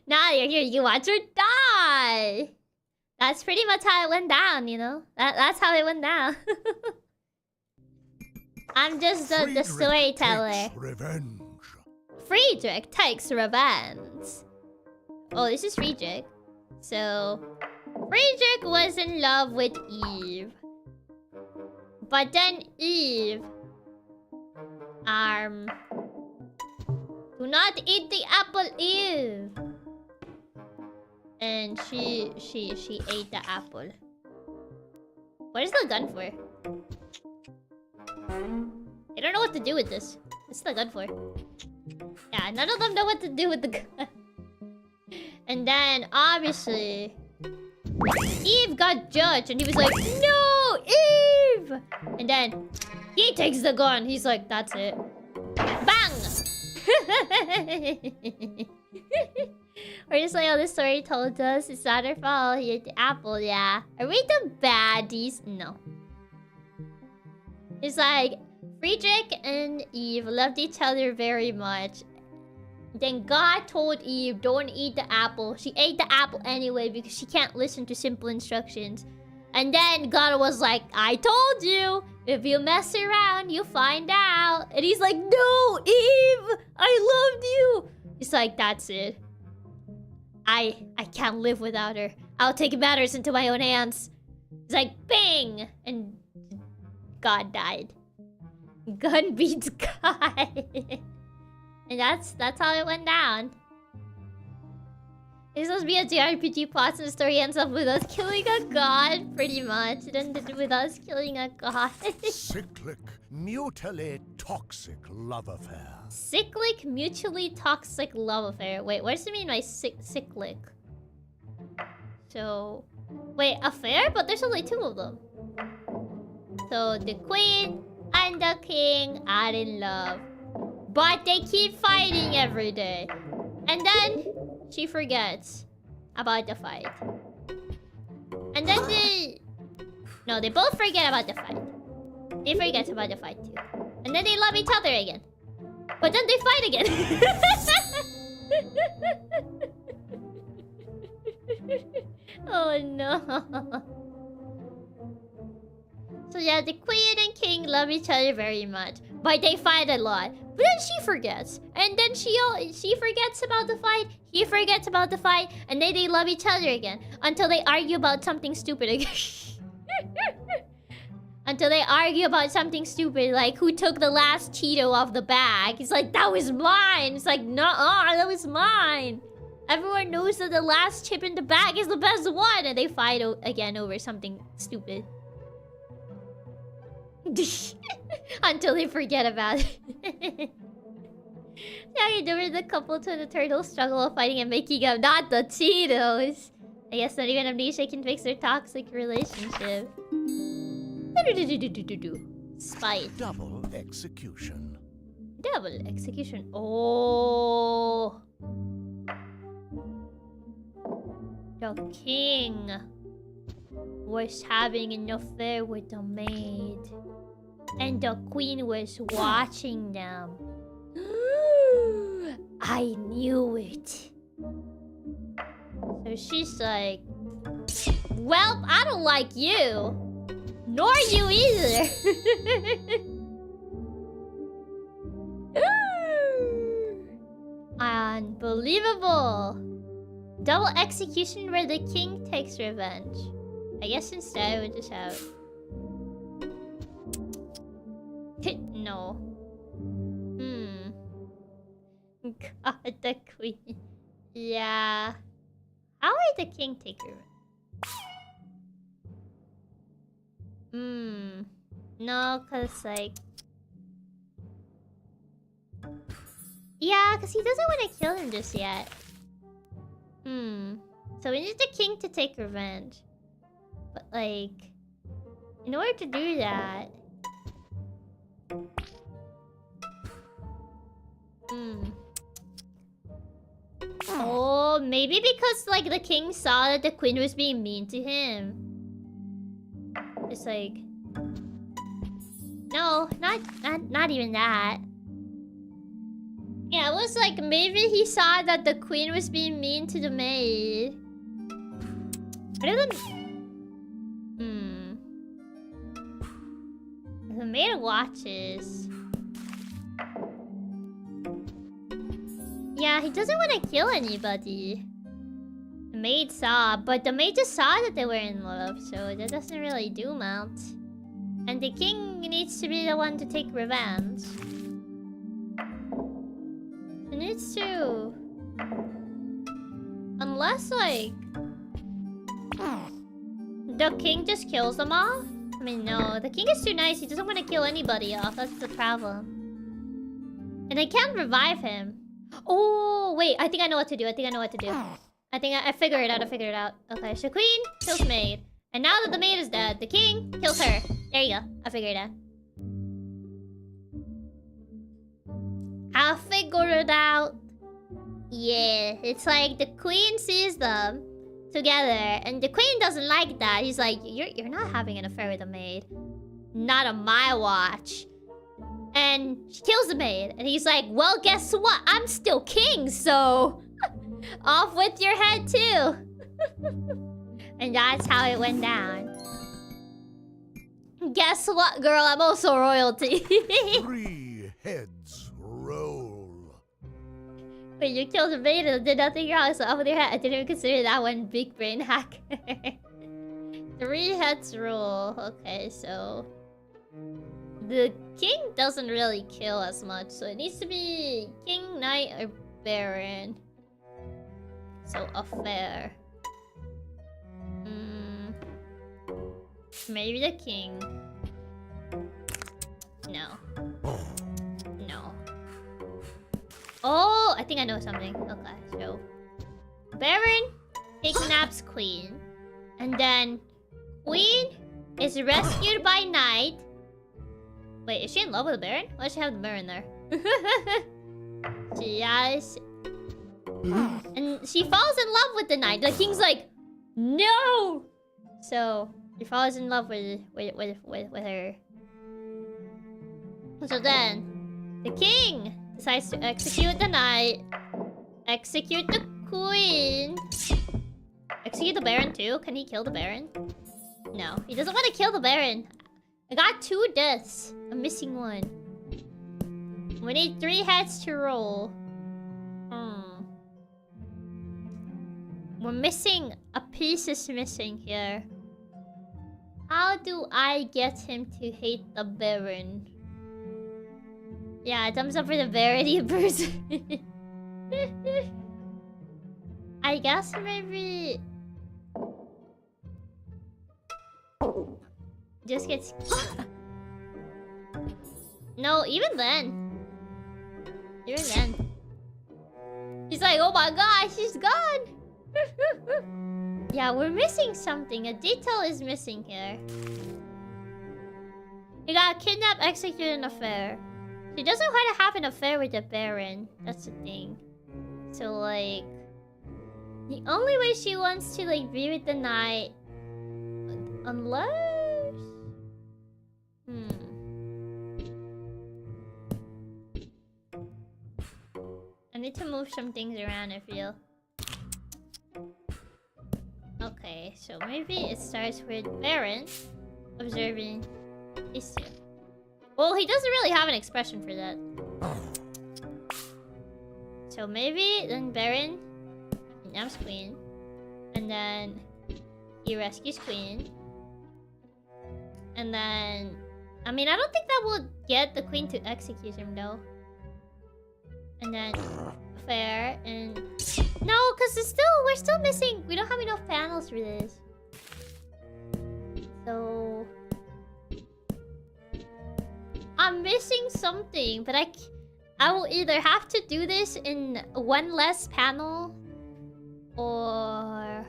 Now you're here, you watch her die. That's pretty much how it went down, you know? That's how it went down. I'm just the storyteller. Takes revenge. Friedrich takes revenge. Oh, this is Friedrich. So Friedrich was in love with Eve. But then Eve... Do not eat the apple, Eve! And she ate the apple. What is the gun for? I don't know what to do with this. What's the gun for? Yeah, none of them know what to do with the gun. And then, obviously... Eve got judged and he was like, no, Eve! And then, he takes the gun. He's like, that's it. Bang! We're just like, oh, this story told us it's not our fault. He ate the apple, yeah. Are we the baddies? No. It's like, Friedrich and Eve loved each other very much. Then God told Eve, don't eat the apple. She ate the apple anyway because she can't listen to simple instructions. And then God was like, I told you, if you mess around, you'll find out. And he's like, no, Eve, I loved you. He's like, that's it. I can't live without her. I'll take matters into my own hands. It's like, bang! And God died. Gun beats God. And that's how it went down. It's supposed to be a JRPG plot, and the story ends up with us killing a god, pretty much. It ended with us killing a god. Cyclic, mutually toxic love affair. Cyclic, mutually toxic love affair. Wait, what does it mean by cyclic? So... Wait, affair? But there's only 2 of them. So, the queen and the king are in love. But they keep fighting every day. And then... she forgets about the fight. And then they... No, they both forget about the fight. They forget about the fight too. And then they love each other again. But then they fight again. Oh no. So yeah, the queen and king love each other very much. But they fight a lot. But then she forgets. And then she forgets about the fight. He forgets about the fight. And then they love each other again. Until they argue about something stupid again. Until they argue about something stupid. Like, who took the last Cheeto off the bag? He's like, that was mine. It's like, nuh-uh, that was mine. Everyone knows that the last chip in the bag is the best one. And they fight again over something stupid. Until they forget about it. Yeah, you do the couple to the turtle struggle of fighting and making up, not the Cheetos. I guess not even amnesia can fix their toxic relationship. Spite. Double execution. Double execution. Oh. The king was having an affair with the maid. And the queen was watching them. I knew it. So she's like, well, I don't like you. Nor you either. Unbelievable. Double execution where the king takes revenge. I guess instead we just have... No. God, the queen. Yeah. How would the king take revenge? No, cause like... Yeah, cause he doesn't want to kill him just yet. So we need the king to take revenge. But like... in order to do that... Oh, maybe because like the king saw that the queen was being mean to him. It's like... No, not even that. Yeah, it was like maybe he saw that the queen was being mean to the maid. But the maid watches. Yeah, he doesn't want to kill anybody. The maid saw, but the maid just saw that they were in love, so that doesn't really do much. And the king needs to be the one to take revenge. He needs to... Unless, like... The king just kills them off? I mean, no. The king is too nice. He doesn't want to kill anybody off. That's the problem. And I can't revive him. Oh, wait. I think I know what to do. I figured it out. Okay, so queen kills maid. And now that the maid is dead, the king kills her. There you go. I figured it out. Yeah, it's like the queen sees them together, and the queen doesn't like that. He's like, you're not having an affair with the maid. Not on my watch. And she kills the maid, and he's like, well, guess what? I'm still king, so... Off with your head, too. And that's how it went down. Guess what, girl? I'm also royalty. 3 heads roll. Wait, you killed the maid and did nothing wrong, so off with your head. I didn't even consider that one big brain hack. 3 heads roll. Okay, so... The king doesn't really kill as much, so it needs to be king, knight, or baron. So, affair. Maybe the king. No. No. Oh, I think I know something. Okay, so... Baron kidnaps queen. And then... Queen is rescued by knight. Wait, is she in love with the baron? Why does she have the baron there? She has... And she falls in love with the knight. The king's like, no! So, he falls in love with her. So then, the king decides to execute the knight. Execute the queen. Execute the baron too? Can he kill the baron? No, he doesn't want to kill the baron. I got 2 deaths. I'm missing 1. We need 3 heads to roll. We're missing... A piece is missing here. How do I get him to hate the baron? Yeah, thumbs up for the Verity person. I guess maybe... Just gets... No, even then. Even then. He's like, oh my god, she's gone! Yeah, we're missing something. A detail is missing here. He got kidnapped, executed an affair. She doesn't want to have an affair with the baron. That's the thing. So, like... The only way she wants to, like, be with the knight... Unless... I need to move some things around, I feel. Okay, so maybe it starts with Baron observing these 2. Well, he doesn't really have an expression for that. So maybe then Baron kidnaps Queen. And then he rescues Queen. And then... I mean, I don't think that will get the Queen to execute him, though. And then... Fair, and... No, because we're still missing... We don't have enough panels for this. So... I'm missing something, but I will either have to do this in 1 less panel... Or...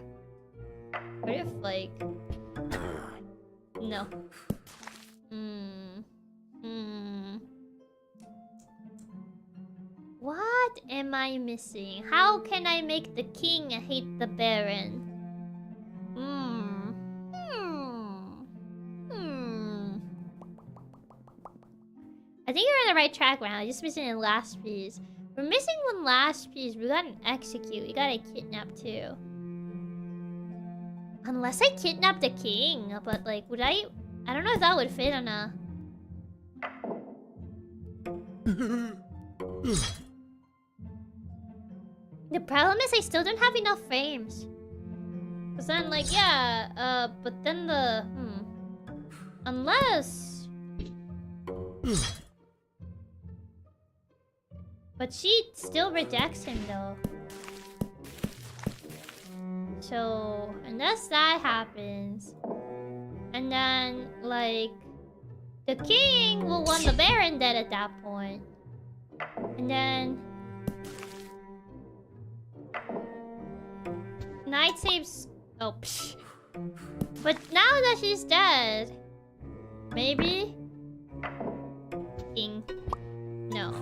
What if, like... No. What am I missing? How can I make the king hate the baron? I think we're on the right track right now. Just missing the last piece. We're missing 1 last piece. We got an execute. We got a kidnap too. Unless I kidnap the king. But like, would I don't know if that would fit on a... The problem is I still don't have enough frames. Cause then, like, yeah, but then the... Unless... But she still rejects him, though. So, unless that happens... And then, like... The king will want the Baron dead at that point. And then... Knight saves... Oh, psh. But now that she's dead... Maybe? King. No.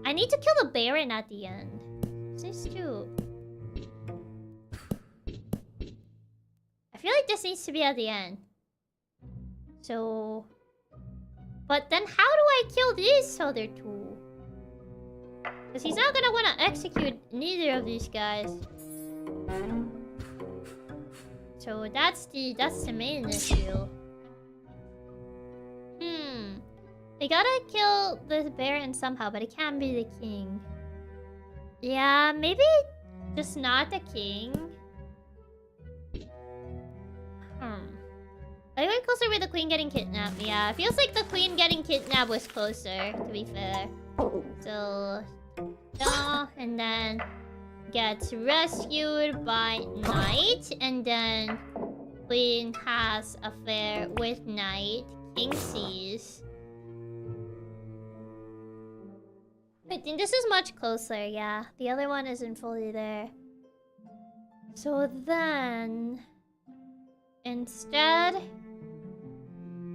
I need to kill the Baron at the end. This too. I feel like this needs to be at the end. So... But then how do I kill these other two? Because he's not gonna want to execute neither of these guys. So that's the main issue. We gotta kill the Baron somehow, but it can't be the king. Yeah, maybe just not the king. Are you going closer with the queen getting kidnapped? Yeah, it feels like the queen getting kidnapped was closer, to be fair. So... and then... Gets rescued by Knight, and then... Queen has affair with Knight. King sees. I think this is much closer, yeah. The other one isn't fully there. So then... Instead...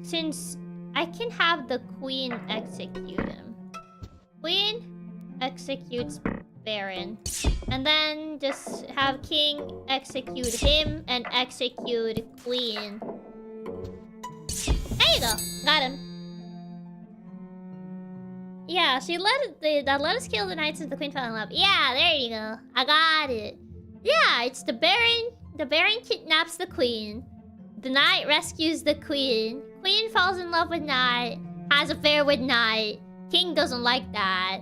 Since I can have the queen execute him. Queen executes Baron. And then just have king execute him and execute queen. There you go. Got him. Yeah, she that let us kill the knight since the queen fell in love. Yeah, there you go. I got it. Yeah, it's the Baron. The Baron kidnaps the queen. The knight rescues the queen. Queen falls in love with Knight. Has affair with Knight. King doesn't like that.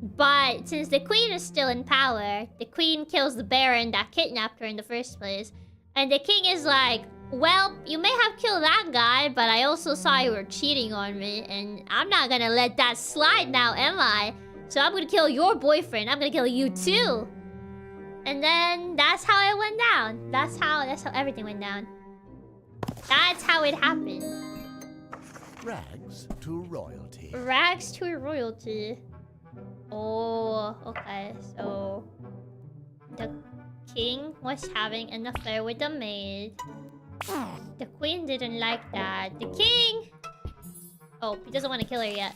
But since the queen is still in power, the queen kills the Baron that kidnapped her in the first place. And the king is like, well, you may have killed that guy, but I also saw you were cheating on me. And I'm not gonna let that slide now, am I? So I'm gonna kill your boyfriend. I'm gonna kill you too. And then that's how it went down. That's how everything went down. That's how it happened. Rags to royalty. Rags to royalty. Oh, okay. So the king was having an affair with the maid. The queen didn't like that. The king... Oh, he doesn't want to kill her yet.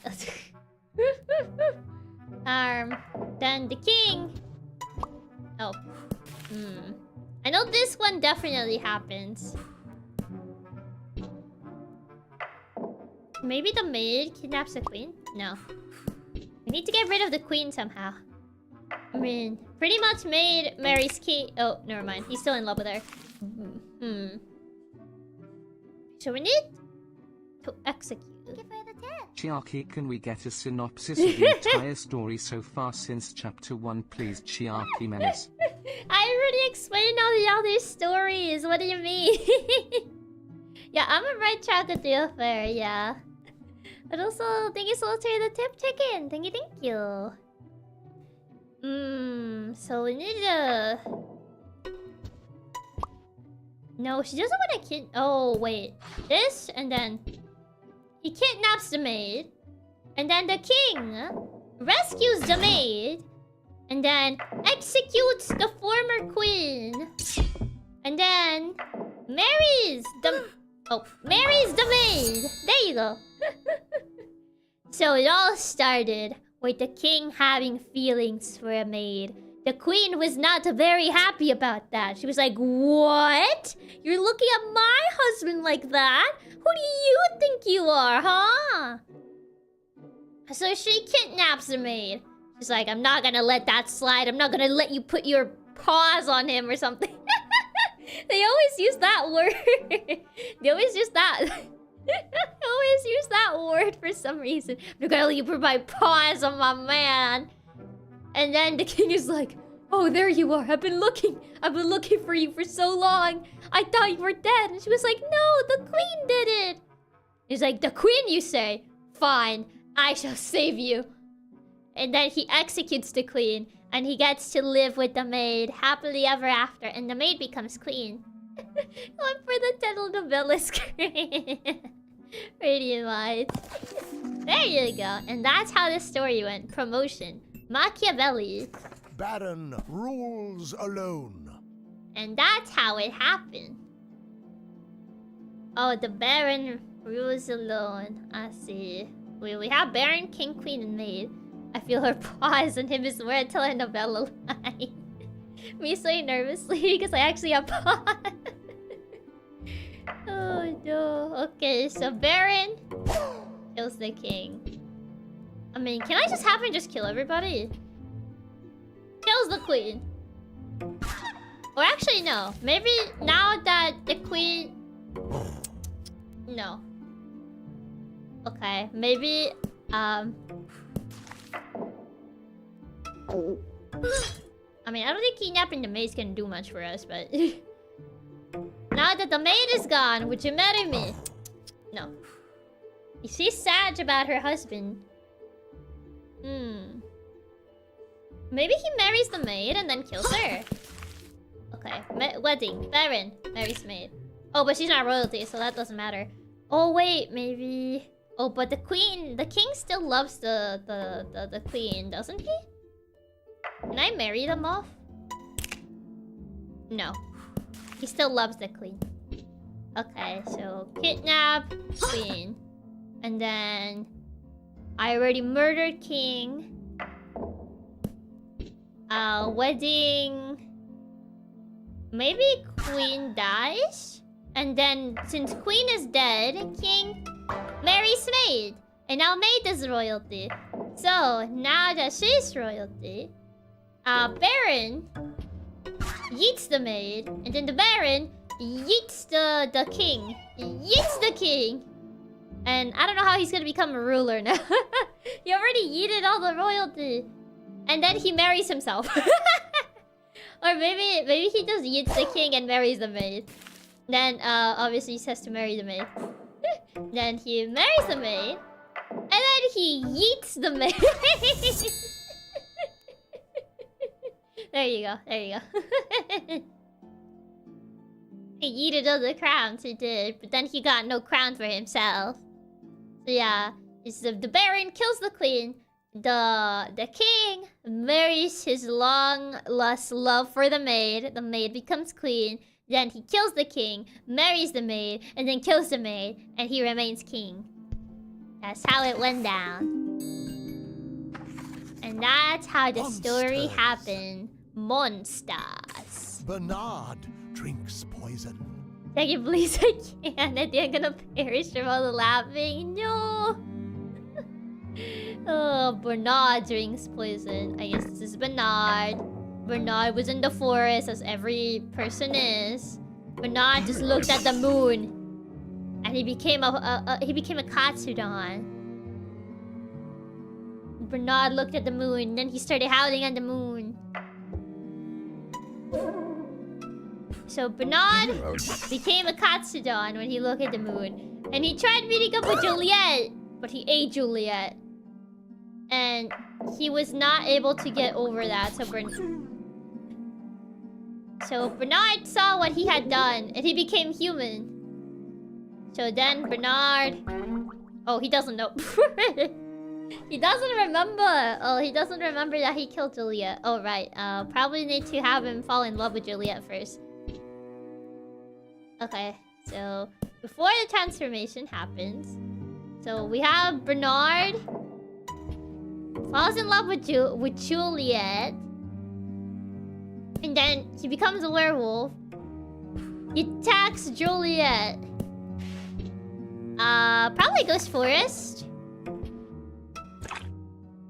Then the king... Oh. I know this one definitely happens. Maybe the maid kidnaps the queen? No. We need to get rid of the queen somehow. I mean, pretty much maid marries king. Oh, never mind. He's still in love with her. So we need to execute. Give her the tip. Chiaki, can we get a synopsis of the entire story so far since chapter 1, please, Chiaki Menace? I already explained all the other stories. What do you mean? Yeah, I'm a right track with the affair, yeah. But also, thank you so much for the tip chicken. Thank you. So we need to... No, she doesn't want to Oh, wait. This, and then... He kidnaps the maid. And then the king rescues the maid. And then executes the former queen. And then marries the... Oh, marries the maid. There you go. So it all started with the king having feelings for a maid. The queen was not very happy about that. She was like, what? You're looking at my husband like that? Who do you think you are, huh? So she kidnaps the maid. She's like, I'm not gonna let that slide. I'm not gonna let you put your paws on him or something. They always use that word. They always use that. They always use that word for some reason. I'm not gonna let you put my paws on my man. And then the king is like, oh, there you are. I've been looking for you for so long. I thought you were dead. And she was like, no, the queen did it. He's like, the queen, you say? Fine, I shall save you. And then he executes the queen, and he gets to live with the maid happily ever after, and the maid becomes queen. One for the telenovela screen. Radiant lights. There you go. And that's how the story went. Promotion. Machiavelli. Baron rules alone. And that's how it happened. Oh, the Baron rules alone. I see. We have Baron, King, Queen, and Maid. I feel her pause on him is more a telenovela line. Me swaying nervously because I actually have pause. Oh no. Okay, so Baron kills the king. I mean, can I just have him just kill everybody? Kills the queen. Or actually, no. Maybe now that the queen... No. Okay, maybe... I mean, I don't think kidnapping the maid's gonna do much for us, but... Now that the maid is gone, would you marry me? No. She's sad about her husband. Maybe he marries the maid and then kills her. Okay, wedding. Baron marries maid. Oh, but she's not royalty, so that doesn't matter. Oh, wait, maybe... Oh, but the queen... The king still loves the queen, doesn't he? Can I marry them off? No. He still loves the queen. Okay, so kidnap queen. And then... I already murdered king. Wedding... Maybe queen dies? And then, since queen is dead, king marries maid. And now maid is royalty. So, now that she's royalty... Baron yeets the maid, and then the Baron yeets the king. Yeets the king! And I don't know how he's gonna become a ruler now. He already yeeted all the royalty. And then he marries himself. Or maybe he just yeets the king and marries the maid. Then, obviously he has to marry the maid. Then he marries the maid. And then he yeets the maid. There you go. There you go. He yeeted all the crowns, he did. But then he got no crown for himself. So yeah. The Baron kills the queen. The king marries his long-lost love for the maid. The maid becomes queen. Then he kills the king, marries the maid, and then kills the maid. And he remains king. That's how it went down. And that's how the story Monsters. happened. Monsters. Bernard drinks poison. Take it, please. I can't. I think I'm gonna perish from all the laughing. No. Oh, Bernard drinks poison. I guess this is Bernard. Bernard was in the forest, as every person is. Bernard just looked at the moon, and he became a Katsudon. Bernard looked at the moon, then he started howling at the moon. So Bernard became a Katsudon when he looked at the moon. And he tried meeting up with Juliet, but he ate Juliet. And he was not able to get over that, so Bernard saw what he had done, and he became human. So then Bernard... Oh, he doesn't know. He doesn't remember. Oh, he doesn't remember that he killed Juliet. Oh, right. Probably need to have him fall in love with Juliet first. Okay, so before the transformation happens, so we have Bernard falls in love with Juliet, and then he becomes a werewolf. He attacks Juliet. Probably goes forest.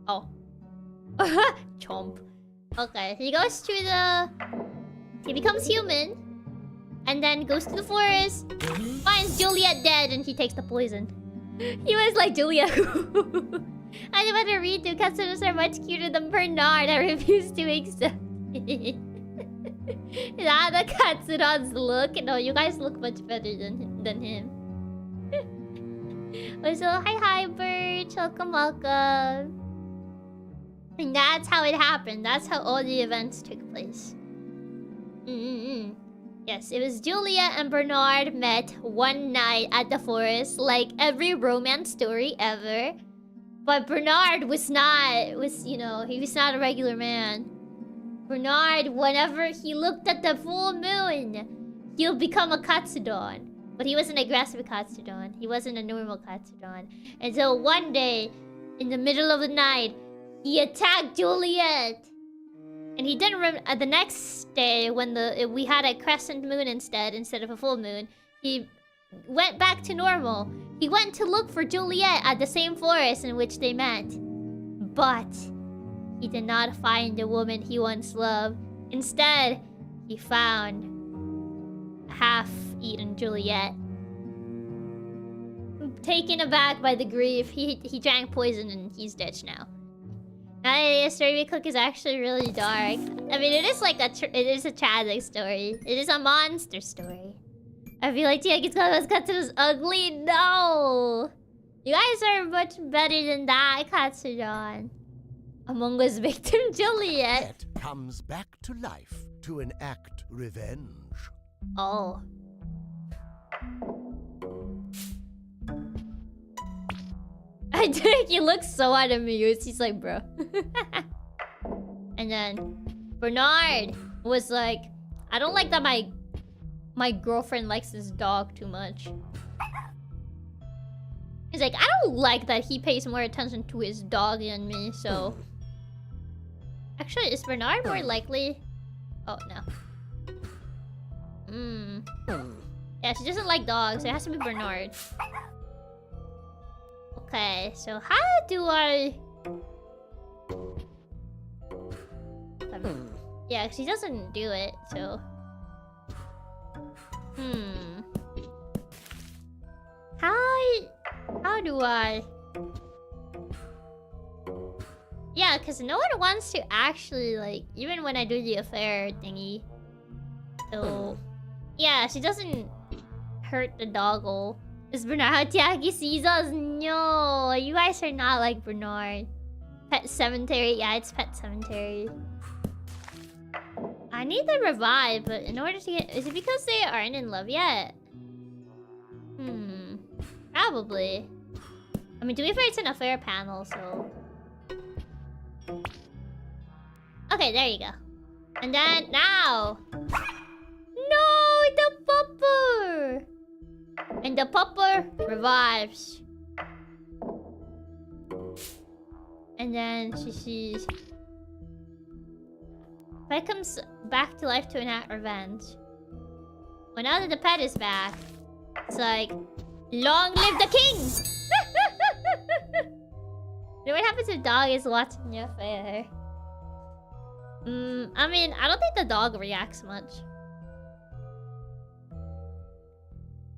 Oh. Chomp. Okay, he goes to the... He becomes human. And then goes to the forest. Finds Juliet dead and he takes the poison. He was like, Juliet. I want to read you. Customers are much cuter than Bernard. I refuse to accept. Nah, the Katsudon's look. No, you guys look much better than him. So hi Birch, welcome. And that's how it happened. That's how all the events took place. Yes, it was Julia and Bernard met one night at the forest, like every romance story ever. But Bernard was not, he was not a regular man. Bernard, whenever he looked at the full moon, he'll become a Katsudon. But he was an aggressive Katsudon. He wasn't a normal Katsudon. Until one day, in the middle of the night, he attacked Juliet. And he didn't the next day, when we had a crescent moon instead of a full moon, he went back to normal. He went to look for Juliet at the same forest in which they met. But he did not find the woman he once loved. Instead, he found half-eaten Juliet. Taken aback by the grief, he drank poison and he's dead now. The story we cook is actually really dark. I mean, it is like it is a tragic story. It is a monster story. I feel like Chiaki's Katsudo's ugly. No! You guys are much better than that, Katsudon. Among Us victim Juliet comes back to life to enact revenge. Oh. I think he looks so unamused. He's like, bro. And then Bernard was like, I don't like that my girlfriend likes this dog too much. He's like, I don't like that he pays more attention to his dog than me, so... Actually, is Bernard more likely? Oh, no. Yeah, she doesn't like dogs. It has to be Bernard. Okay, so how do I... Yeah, she doesn't do it, so... How do I... Yeah, because no one wants to actually, like... Even when I do the affair thingy. So... Yeah, she doesn't hurt the doggo. Is Bernard how Chiaki sees us? No, you guys are not like Bernard. Pet Cemetery, yeah, it's Pet Cemetery. I need the revive, but in order to get... Is it because they aren't in love yet? Probably. I mean, to be fair, it's an affair panel, so... Okay, there you go. And then, now! No, the pupper! And the pupper revives. And then she sees... Pet comes back to life to enact revenge. Well, now that the pet is back, it's like... Long live the king! You know what happens if the dog is watching the affair? I mean, I don't think the dog reacts much.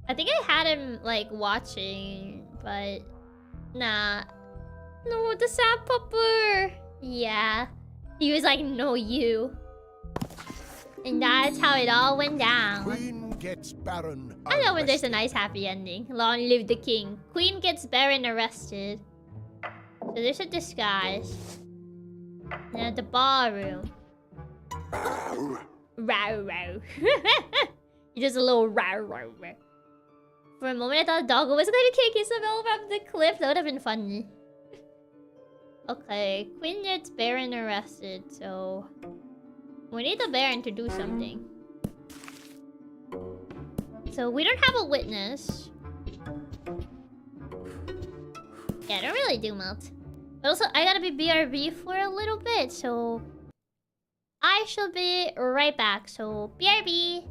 I think I had him, like, watching, but... Nah. No, the sad pupper! Yeah. He was like, no, you. And that's how it all went down. Queen gets Baron I know when there's a arrested. nice happy ending. Long live the king. Queen gets Baron arrested. So there's a disguise. And at the ballroom. Row row. He does a little row row row. For a moment I thought Doggo was going to kick Isabel from the cliff. That would have been funny. Okay, Queen gets Baron arrested, so... We need the Baron to do something. So we don't have a witness. Yeah, I don't really do much. But also, I gotta be BRB for a little bit, so... I shall be right back, so BRB!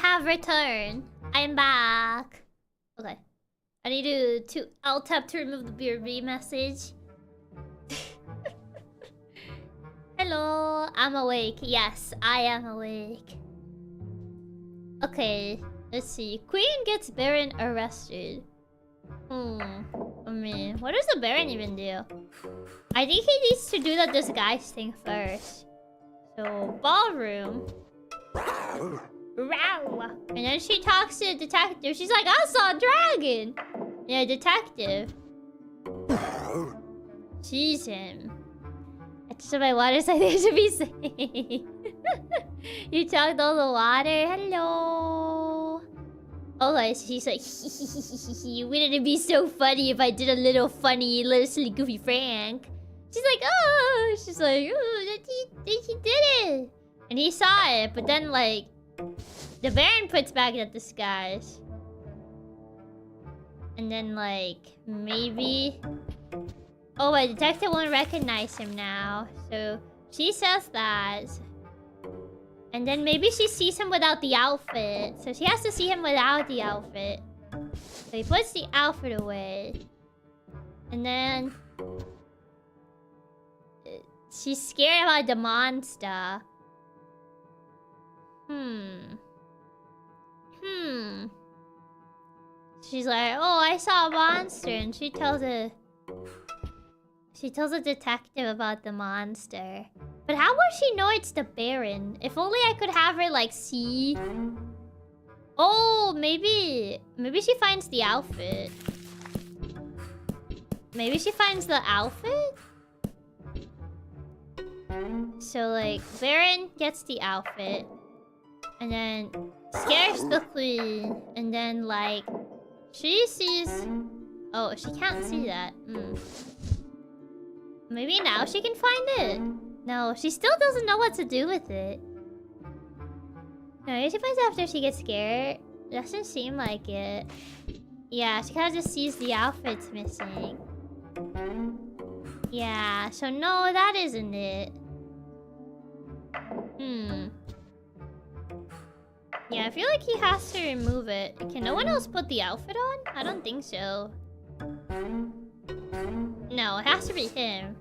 have returned. I'm back. Okay. I need to alt tab to remove the BRB message. Hello, I'm awake. Yes, I am awake. Okay, let's see. Queen gets Baron arrested. I mean, what does the Baron even do? I think he needs to do the disguise thing first. So, ballroom. Row. And then she talks to the detective. She's like, I saw a dragon. Yeah, detective. Sees him. I just my water's like there to be safe. You chugged all the water. Hello. Oh, guys, she's like, wouldn't it be so funny if I did a little funny, little silly, goofy Frank? She's like, oh, he did it. And he saw it, but then, like, the Baron puts back the disguise. And then, like, maybe... Oh, my detective won't recognize him now. So, she says that. And then maybe she sees him without the outfit. So she has to see him without the outfit. So he puts the outfit away. And then... she's scared about the monster. She's like, oh, I saw a monster. And she tells a detective about the monster. But how would she know it's the Baron? If only I could have her, like, see. Oh, maybe she finds the outfit. Maybe she finds the outfit? So, like, Baron gets the outfit. And then scares the queen. And then, like, she sees... Oh, she can't see that. Maybe now she can find it. No, she still doesn't know what to do with it. No, she finds it after she gets scared. Doesn't seem like it. Yeah, she kind of just sees the outfit's missing. Yeah, so no, that isn't it. Yeah, I feel like he has to remove it. Can no one else put the outfit on? I don't think so. No, it has to be him.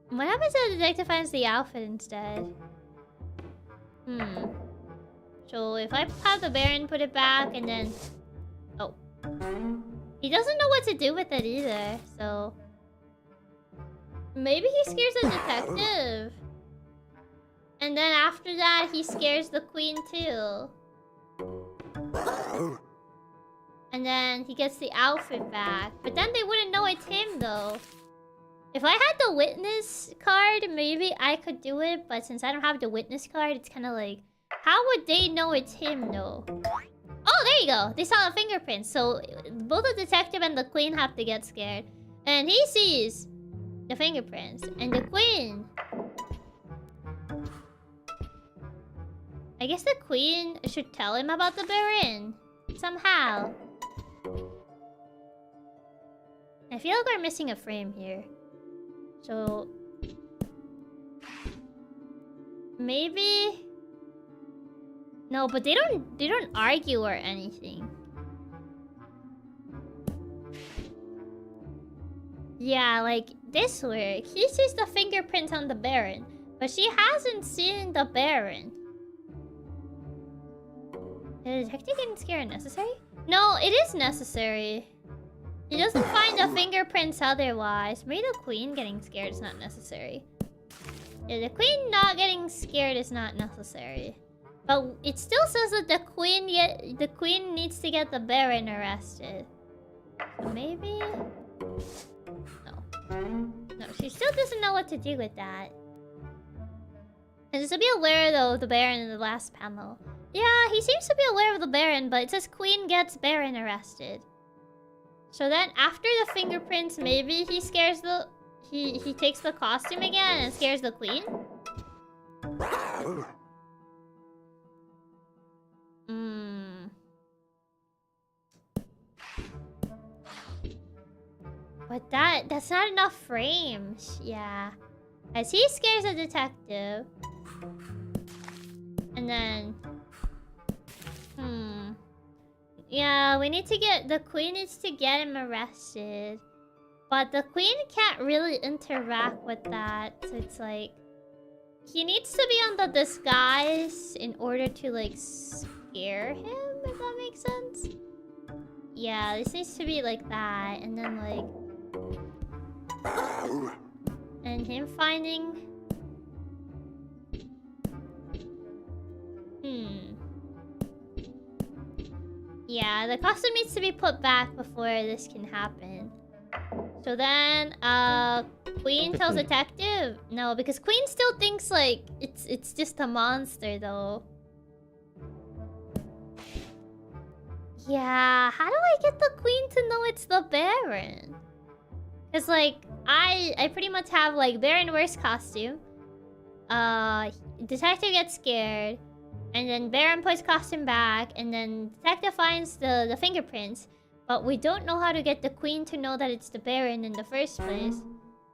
What happens if the detective finds the outfit instead? So if I have the Baron put it back and then... Oh. He doesn't know what to do with it either, so... Maybe he scares the detective. And then after that, he scares the queen too. And then he gets the outfit back. But then they wouldn't know it's him though. If I had the witness card, maybe I could do it. But since I don't have the witness card, it's kind of like... How would they know it's him though? Oh, there you go. They saw the fingerprints. So both the detective and the queen have to get scared. And he sees the fingerprints. And the queen... I guess the queen should tell him about the Baron. Somehow. I feel like we're missing a frame here. So... Maybe... No, but they don't argue or anything. Yeah, like this work. He sees the fingerprints on the Baron, but she hasn't seen the Baron. Is the detective getting scared necessary? No, it is necessary. He doesn't find the fingerprints otherwise. Maybe the queen getting scared is not necessary. Yeah, the queen not getting scared is not necessary. But it still says that the queen needs to get the Baron arrested. So maybe... No. No, she still doesn't know what to do with that. And just to be aware though of the Baron in the last panel. Yeah, he seems to be aware of the Baron, but it says queen gets Baron arrested. So then after the fingerprints, maybe he scares the... He takes the costume again and scares the queen? But that's not enough frames. Yeah. As he scares the detective. And then... Yeah, we need to get... The queen needs to get him arrested. But the queen can't really interact with that. So it's like... He needs to be on the disguise in order to, like, scare him, if that makes sense. Yeah, this needs to be like that. And then, like... And him finding... Yeah, the costume needs to be put back before this can happen. So then, Queen tells Detective... No, because Queen still thinks, like, it's just a monster, though. Yeah, how do I get the Queen to know it's the Baron? Because, like, I pretty much have, like, Baron wears costume. Detective gets scared. And then Baron puts costume back. And then Detective finds the fingerprints. But we don't know how to get the Queen to know that it's the Baron in the first place.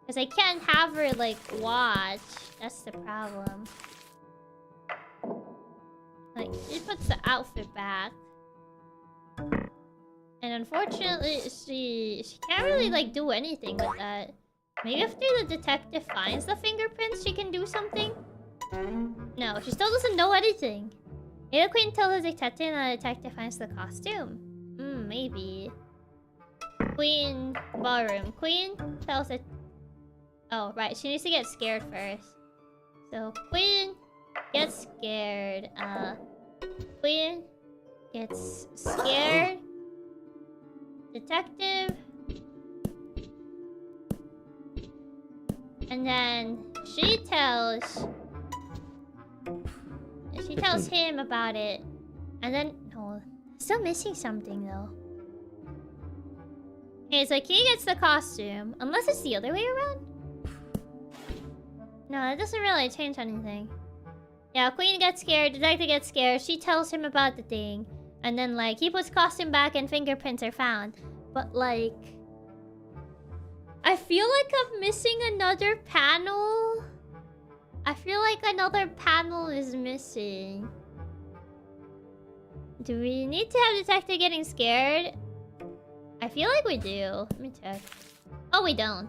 Because I can't have her, like, watch. That's the problem. Like, she puts the outfit back. And unfortunately, she can't really, like, do anything with that. Maybe after the detective finds the fingerprints, she can do something? No, she still doesn't know anything. Maybe the Queen tells the detective and the detective finds the costume. Maybe. Queen ballroom. Queen tells it... Oh, right. She needs to get scared first. So, Queen gets scared. Queen gets scared. Detective. And then she tells him about it. And then... No. Still missing something, though. Okay, so he gets the costume. Unless it's the other way around? No, that doesn't really change anything. Yeah, Queen gets scared, Detective gets scared. She tells him about the thing. And then, like, he puts costume back and fingerprints are found. But, like... I feel like I'm missing another panel. I feel like another panel is missing. Do we need to have Detective getting scared? I feel like we do. Let me check. Oh, we don't.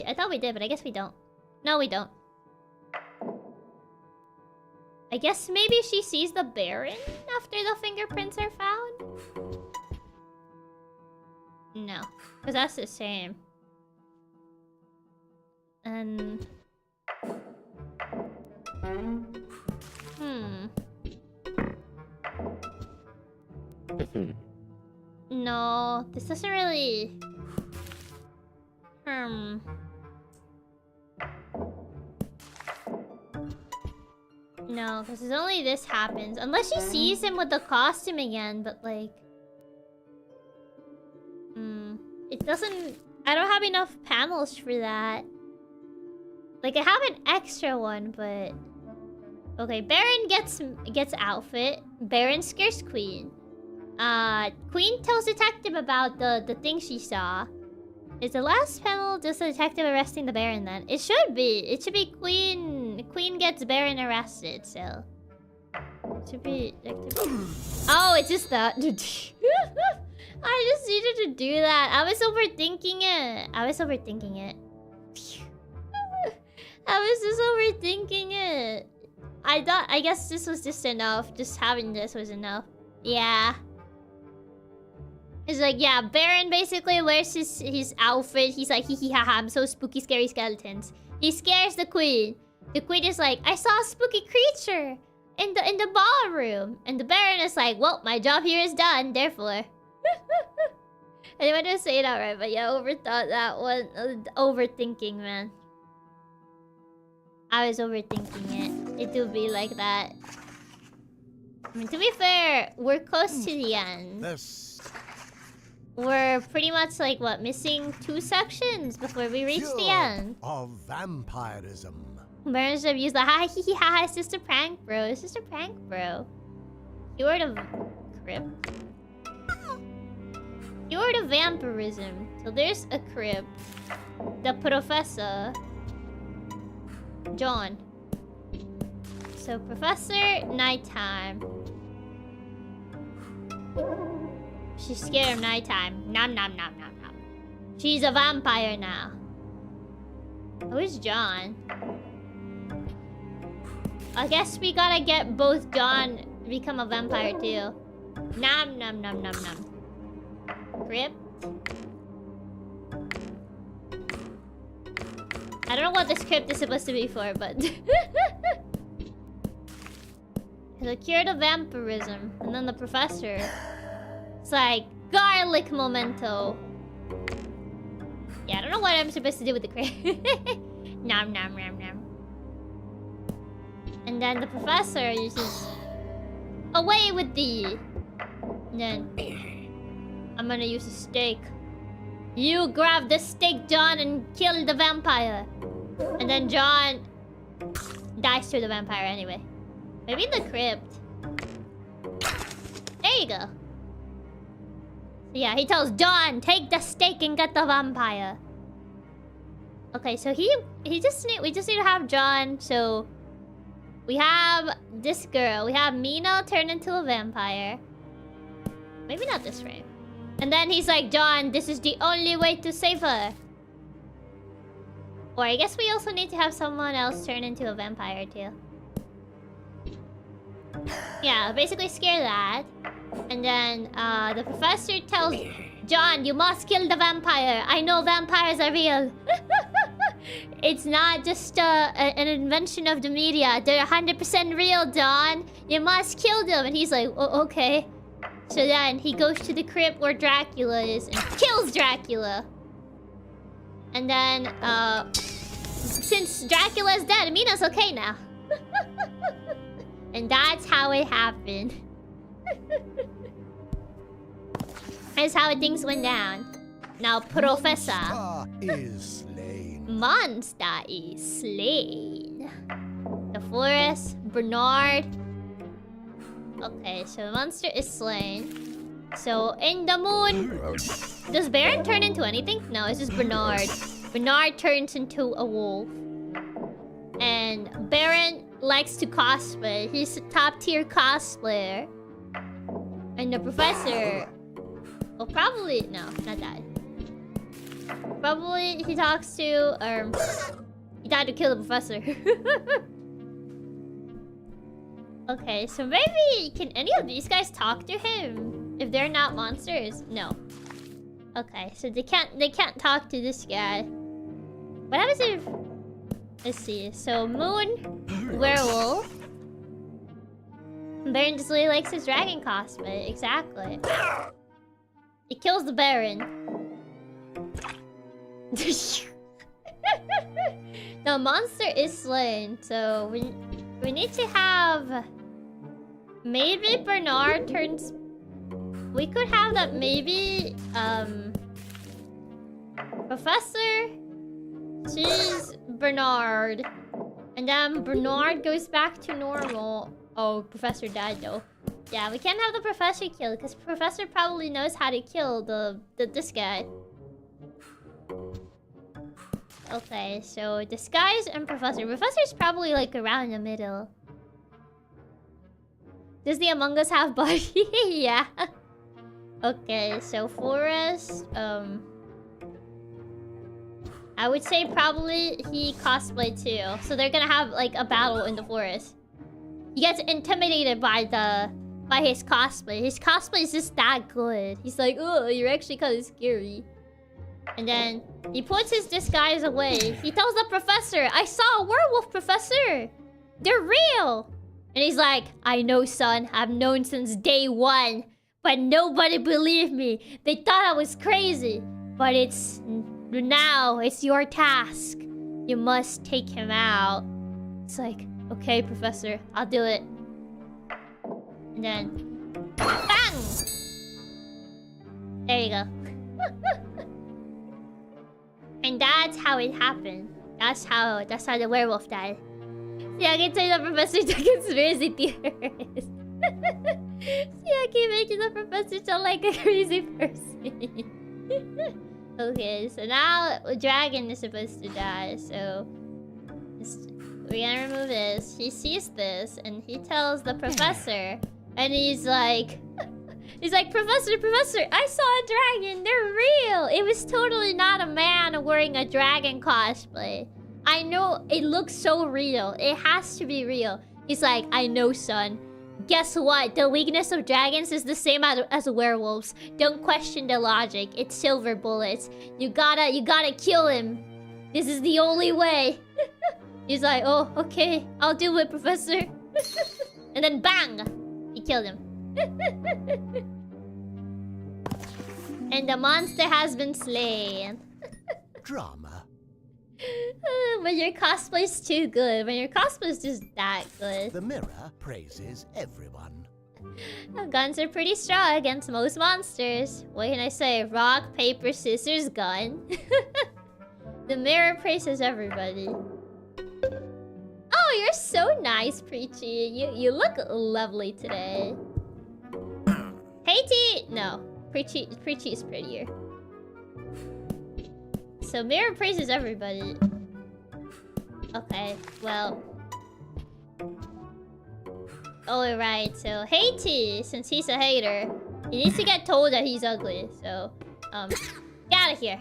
I thought we did, but I guess we don't. No, we don't. I guess maybe she sees the Baron after the fingerprints are found? No, because that's the same. And... No, this doesn't really... No, because it's only this happens. Unless she sees him with the costume again, but like... It doesn't... I don't have enough panels for that. Like, I have an extra one, but... Okay, Baron gets outfit. Baron scares Queen. Queen tells Detective about the thing she saw. Is the last panel just the detective arresting the Baron then? It should be. It should be Queen. Queen gets Baron arrested, so... It should be... Oh, it's just that. I just needed to do that. I was overthinking it. I was just overthinking it. I guess this was just enough. Just having this was enough. Yeah. It's like, yeah, Baron basically wears his outfit. He's like, hee hee ha ha, I'm so spooky, scary skeletons. He scares the Queen. The Queen is like, I saw a spooky creature in the ballroom. And the Baron is like, well, my job here is done, therefore. I didn't want to say that right, but yeah, overthought that one. Overthinking, man. I was overthinking it. It do be like that. I mean, to be fair, we're close to the end. We're pretty much like, what, missing 2 sections before we reach the end. Of vampirism. Baron's abused the ha hee hee ha ha, it's just a prank, bro. It's just a prank, bro. Cure the crypt. Cure the vampirism. So there's a crypt. The professor. John. so Professor Nighttime. She's scared of nighttime. Nom nom nom nom nom. She's a vampire now. Who's John? I guess we gotta get both John become a vampire too. Nom nom nom nom nom. Crypt. I don't know what this crypt is supposed to be for, but it'll cure the vampirism. And then the professor, it's like garlic memento. Yeah, I don't know what I'm supposed to do with the crypt. Nom nom nom nom. And then the professor uses away with thee. And then I'm gonna use a stake. You grab the stake, John, and kill the vampire. And then John dies to the vampire anyway. Maybe in the crypt. There you go. So yeah, he tells John, take the stake and get the vampire. Okay, so we just need to have John. So we have this girl. We have Mina turn into a vampire. Maybe not this frame. And then he's like, John, this is the only way to save her. Or I guess we also need to have someone else turn into a vampire too. Yeah, basically scare that. And then the professor tells John, you must kill the vampire. I know vampires are real. It's not just an invention of the media. They're 100% real, John. You must kill them. And he's like, oh, okay. So then he goes to the crypt where Dracula is and kills Dracula. And then, since Dracula's dead, Mina's okay now. And that's how it happened. That's how things went down. Now, Professor. Monster is slain. The forest, Bernard. Okay, so monster is slain. So in the moon, does Baron turn into anything? No, it's just Bernard. Bernard turns into a wolf. And Baron likes to cosplay. He's a top tier cosplayer. And the professor, well, probably no, not that. Probably he talks to he tried to kill the professor. Okay, so maybe can any of these guys talk to him if they're not monsters? No. Okay, so they can't talk to this guy. What happens if, let's see. So moon werewolf. Baron just really likes his dragon cosplay. Exactly. He kills the Baron. The monster is slain, so we need to have maybe Bernard turns. We could have that maybe Professor sees Bernard, and then Bernard goes back to normal. Oh, Professor died though. Yeah, we can't have the Professor killed because Professor probably knows how to kill this guy. Okay, so disguise and Professor. Professor's probably like around the middle. Does the Among Us have body? Yeah. Okay, so forest. I would say probably he cosplay too. So they're gonna have like a battle in the forest. He gets intimidated by his cosplay. His cosplay is just that good. He's like, oh, you're actually kind of scary. And then he puts his disguise away. He tells the professor, I saw a werewolf, professor. They're real. And he's like, I know, son. I've known since day one. But nobody believed me. They thought I was crazy. But now it's your task. You must take him out. It's like, okay, professor, I'll do it. And then, bang! There you go. And that's how it happened. That's how the werewolf died. Yeah, I can tell the professor to conspiracy theorist. Yeah, I keep making the professor sound like a crazy person. Okay, so now the dragon is supposed to die. So we're gonna remove this. He sees this, and he tells the professor, and he's like... He's like, Professor, I saw a dragon. They're real. It was totally not a man wearing a dragon cosplay. I know it looks so real. It has to be real. He's like, I know, son. Guess what? The weakness of dragons is the same as werewolves. Don't question the logic. It's silver bullets. You gotta kill him. This is the only way. He's like, oh, okay. I'll do it, Professor. And then bang! He killed him. And the monster has been slain. Drama. When your cosplay's too good. When your cosplay's just that good. The mirror praises everyone. Guns are pretty strong against most monsters. What can I say? Rock, paper, scissors, gun. The mirror praises everybody. Oh, you're so nice, Preachy. You look lovely today. Haiti! No. Preachy is prettier. So mirror praises everybody. Okay, well. Alright, so Haiti, since he's a hater, he needs to get told that he's ugly. So, get out of here.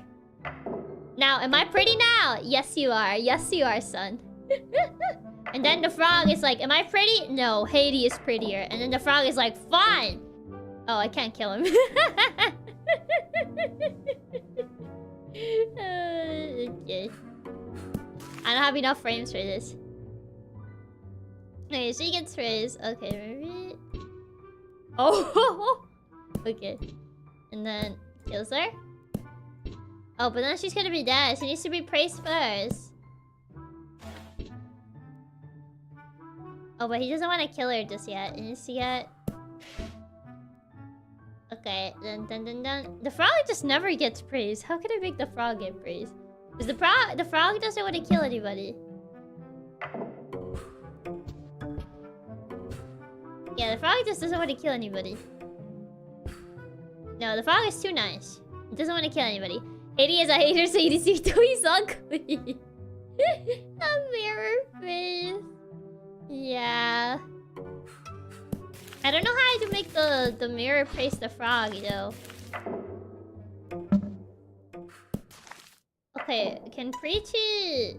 Now, am I pretty now? Yes, you are. Yes, you are, son. And then the frog is like, am I pretty? No, Haiti is prettier. And then the frog is like, fine. Oh, I can't kill him. Okay. I don't have enough frames for this. Okay, she gets praise. Okay, maybe... Oh! Okay. And then kills her. Oh, but then she's gonna be dead. She needs to be praised first. Oh, but he doesn't want to kill her just yet. He needs to get... Okay, then. The frog just never gets praise. How can I make the frog get praise? Because the frog doesn't want to kill anybody. Yeah, the frog just doesn't want to kill anybody. No, the frog is too nice. He doesn't want to kill anybody. Haiti is a hater, so he's ugly. A mirror face. Yeah. I don't know how to make the mirror praise the frog, though. Okay, can Preachy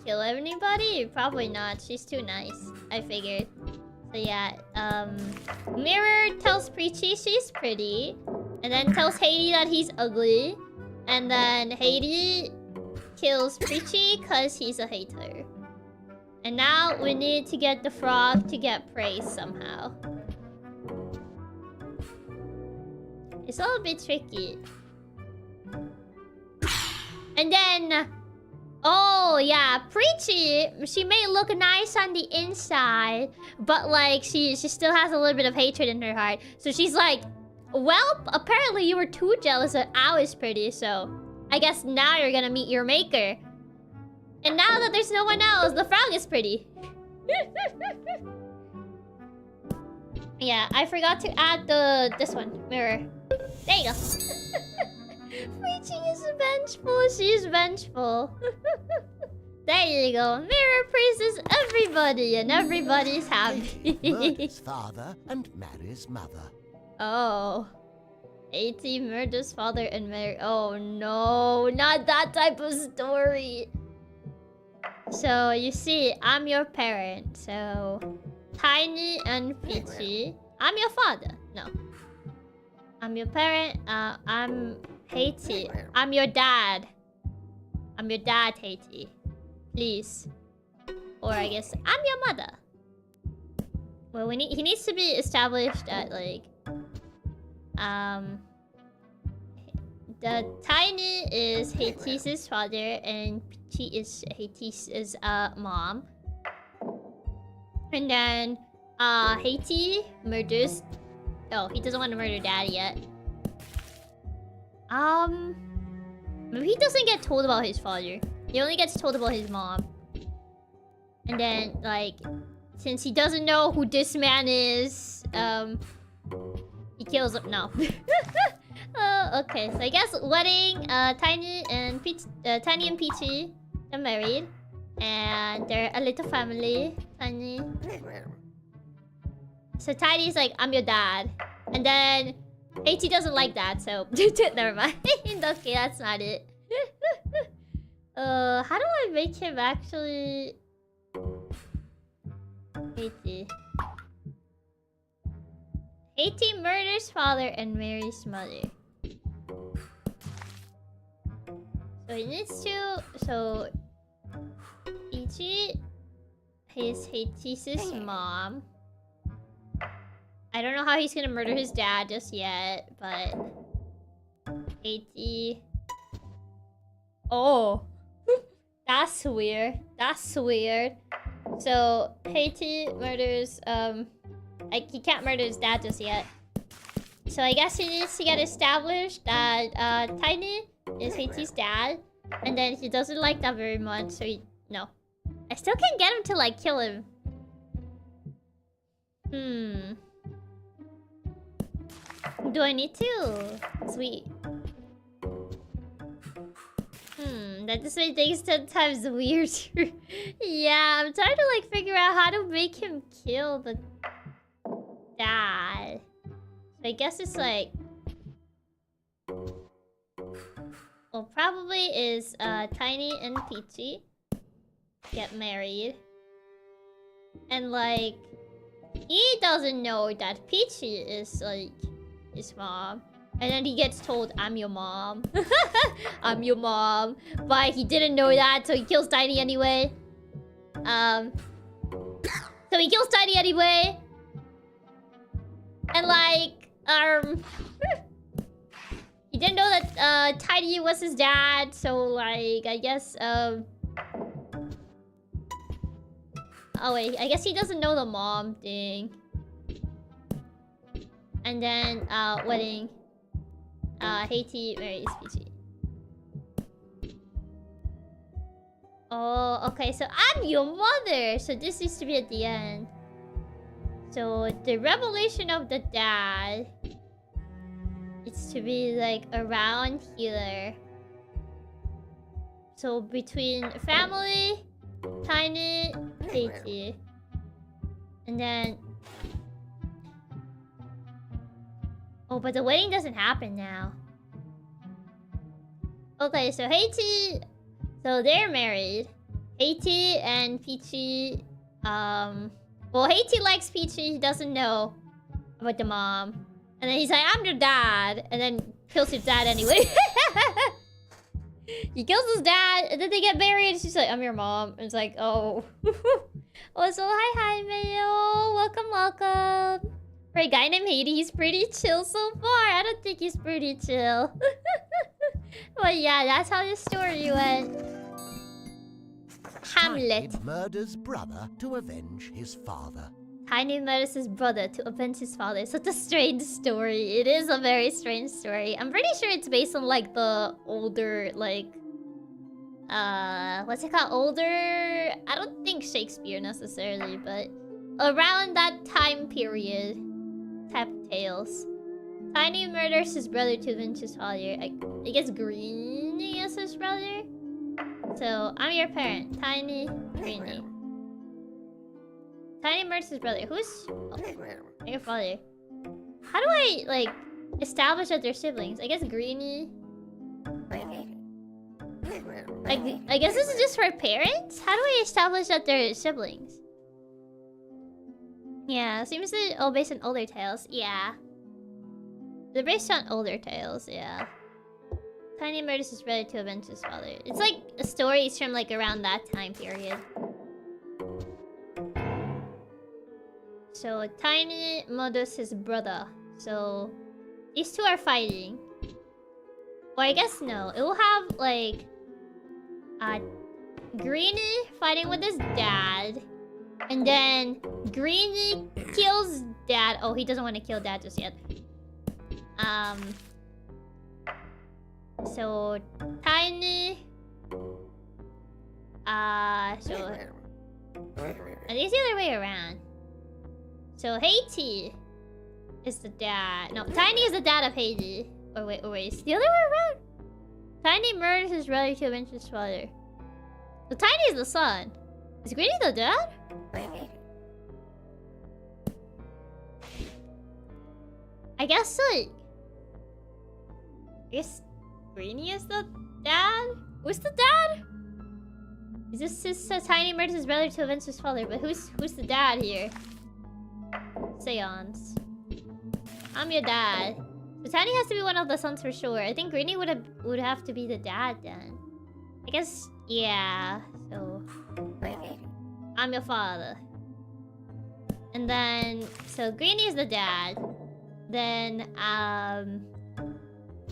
kill anybody? Probably not. She's too nice. I figured. So yeah, Mirror tells Preachy she's pretty. And then tells Haiti that he's ugly. And then Haiti kills Preachy because he's a hater. And now we need to get the frog to get praise somehow. It's all a bit tricky. And then... Oh, yeah. Preachy, she may look nice on the inside, but, like, she still has a little bit of hatred in her heart. So she's like, well, apparently you were too jealous that I was pretty, so... I guess now you're gonna meet your maker. And now that there's no one else, the frog is pretty. Yeah, I forgot to add this one. Mirror. There you go. Preachy is vengeful. She's vengeful. There you go. Mirror praises everybody, and everybody's happy. Murders father and marries mother. Oh. 80 murders father and marry. Oh no, not that type of story. So you see, I'm your parent. So Tiny and Peachy. I'm your father. No. I'm your parent. I'm Haiti. I'm your dad. I'm your dad, Haiti. Please. Or I guess I'm your mother. Well, he needs to be established at like the Tiny is Haiti's father and Peachy is Haiti's mom. And then Haiti murders... Oh, he doesn't want to murder Dad yet. Maybe he doesn't get told about his father. He only gets told about his mom. And then, like, since he doesn't know who this man is, he kills him. No. Okay. So I guess wedding. Tiny and Peachy are married. And they're a little family. Tiny. So Tiny's like, I'm your dad. And then Haiti doesn't like that, so never mind. Okay, that's not it. How do I make him actually... Haiti. Haiti murders father and marries mother. So he needs to... So... Ichi is Haiti's mom. I don't know how he's gonna murder his dad just yet, but... Haiti... Oh! That's weird. That's weird. So, Haiti murders, like, he can't murder his dad just yet. So I guess he needs to get established that, Tiny is Haiti's dad. And then he doesn't like that very much, so he... No. I still can't get him to, like, kill him. Do I need to? Sweet. That just made things 10 times weirder. Yeah, I'm trying to, like, figure out how to make him kill the dad. So I guess it's like... Well, probably is, Tiny and Peachy get married. And, like... He doesn't know that Peachy is, like, his mom. And then he gets told, I'm your mom. I'm your mom. But he didn't know that, so he kills Tiny anyway. So he kills Tiny anyway. And like, he didn't know that Tiny was his dad, so like, I guess, oh wait, I guess he doesn't know the mom thing. And then, wedding. Haiti marries Peachy. Oh, okay, so I'm your mother! So this needs to be at the end. So the revelation of the dad is to be like around here. So between family, Tiny, Haiti. And then... Oh, but the wedding doesn't happen now. Okay, so Haiti... So they're married. Haiti and Peachy... Well, Haiti likes Peachy. He doesn't know about the mom. And then he's like, I'm your dad. And then kills his dad anyway. He kills his dad. And then they get married. And she's like, I'm your mom. And it's like, oh. Oh, so hi, Mayo. Welcome, welcome. For a guy named Haiti, he's pretty chill so far. I don't think he's pretty chill. But yeah, that's how the story went. Hamlet. Tiny murders brother to avenge his father. Tiny murders his brother to avenge his father. Such a strange story. It is a very strange story. I'm pretty sure it's based on like the older, like... what's it called? Older... I don't think Shakespeare necessarily, but... Around that time period. Type of tales. Tiny murders his brother to avenge his father. I guess Greenie is his brother? So, I'm your parent. Tiny, Greenie. Tiny murders his brother. Who's... Oh, your father. How do I, like, establish that they're siblings? I guess Greenie... I guess this is just for parents? How do I establish that they're siblings? Yeah, seems to... Oh, based on older tales. Yeah. They're based on older tales, yeah. Tiny murders his brother to avenge his father. It's like stories from like around that time period. So Tiny murders his brother. So these two are fighting. Or I guess no. It will have like Greenie fighting with his dad. And then Greenie kills dad. Oh, he doesn't want to kill dad just yet. So Tiny so I think it's the other way around. So Haiti is the dad. No, Tiny is the dad of Haiti. Wait, it's the other way around. Tiny murders his brother to avenge his father. The Tiny is the son. Is Greeny the dad? I guess like... I guess Greeny is the dad? Who's the dad? Is this his Tiny murders his brother to avenge his father? But who's the dad here? Seance. I'm your dad. So Tiny has to be one of the sons for sure. I think Greeny would have to be the dad then. I guess, yeah. So I'm your father. And then so Greeny is the dad. Then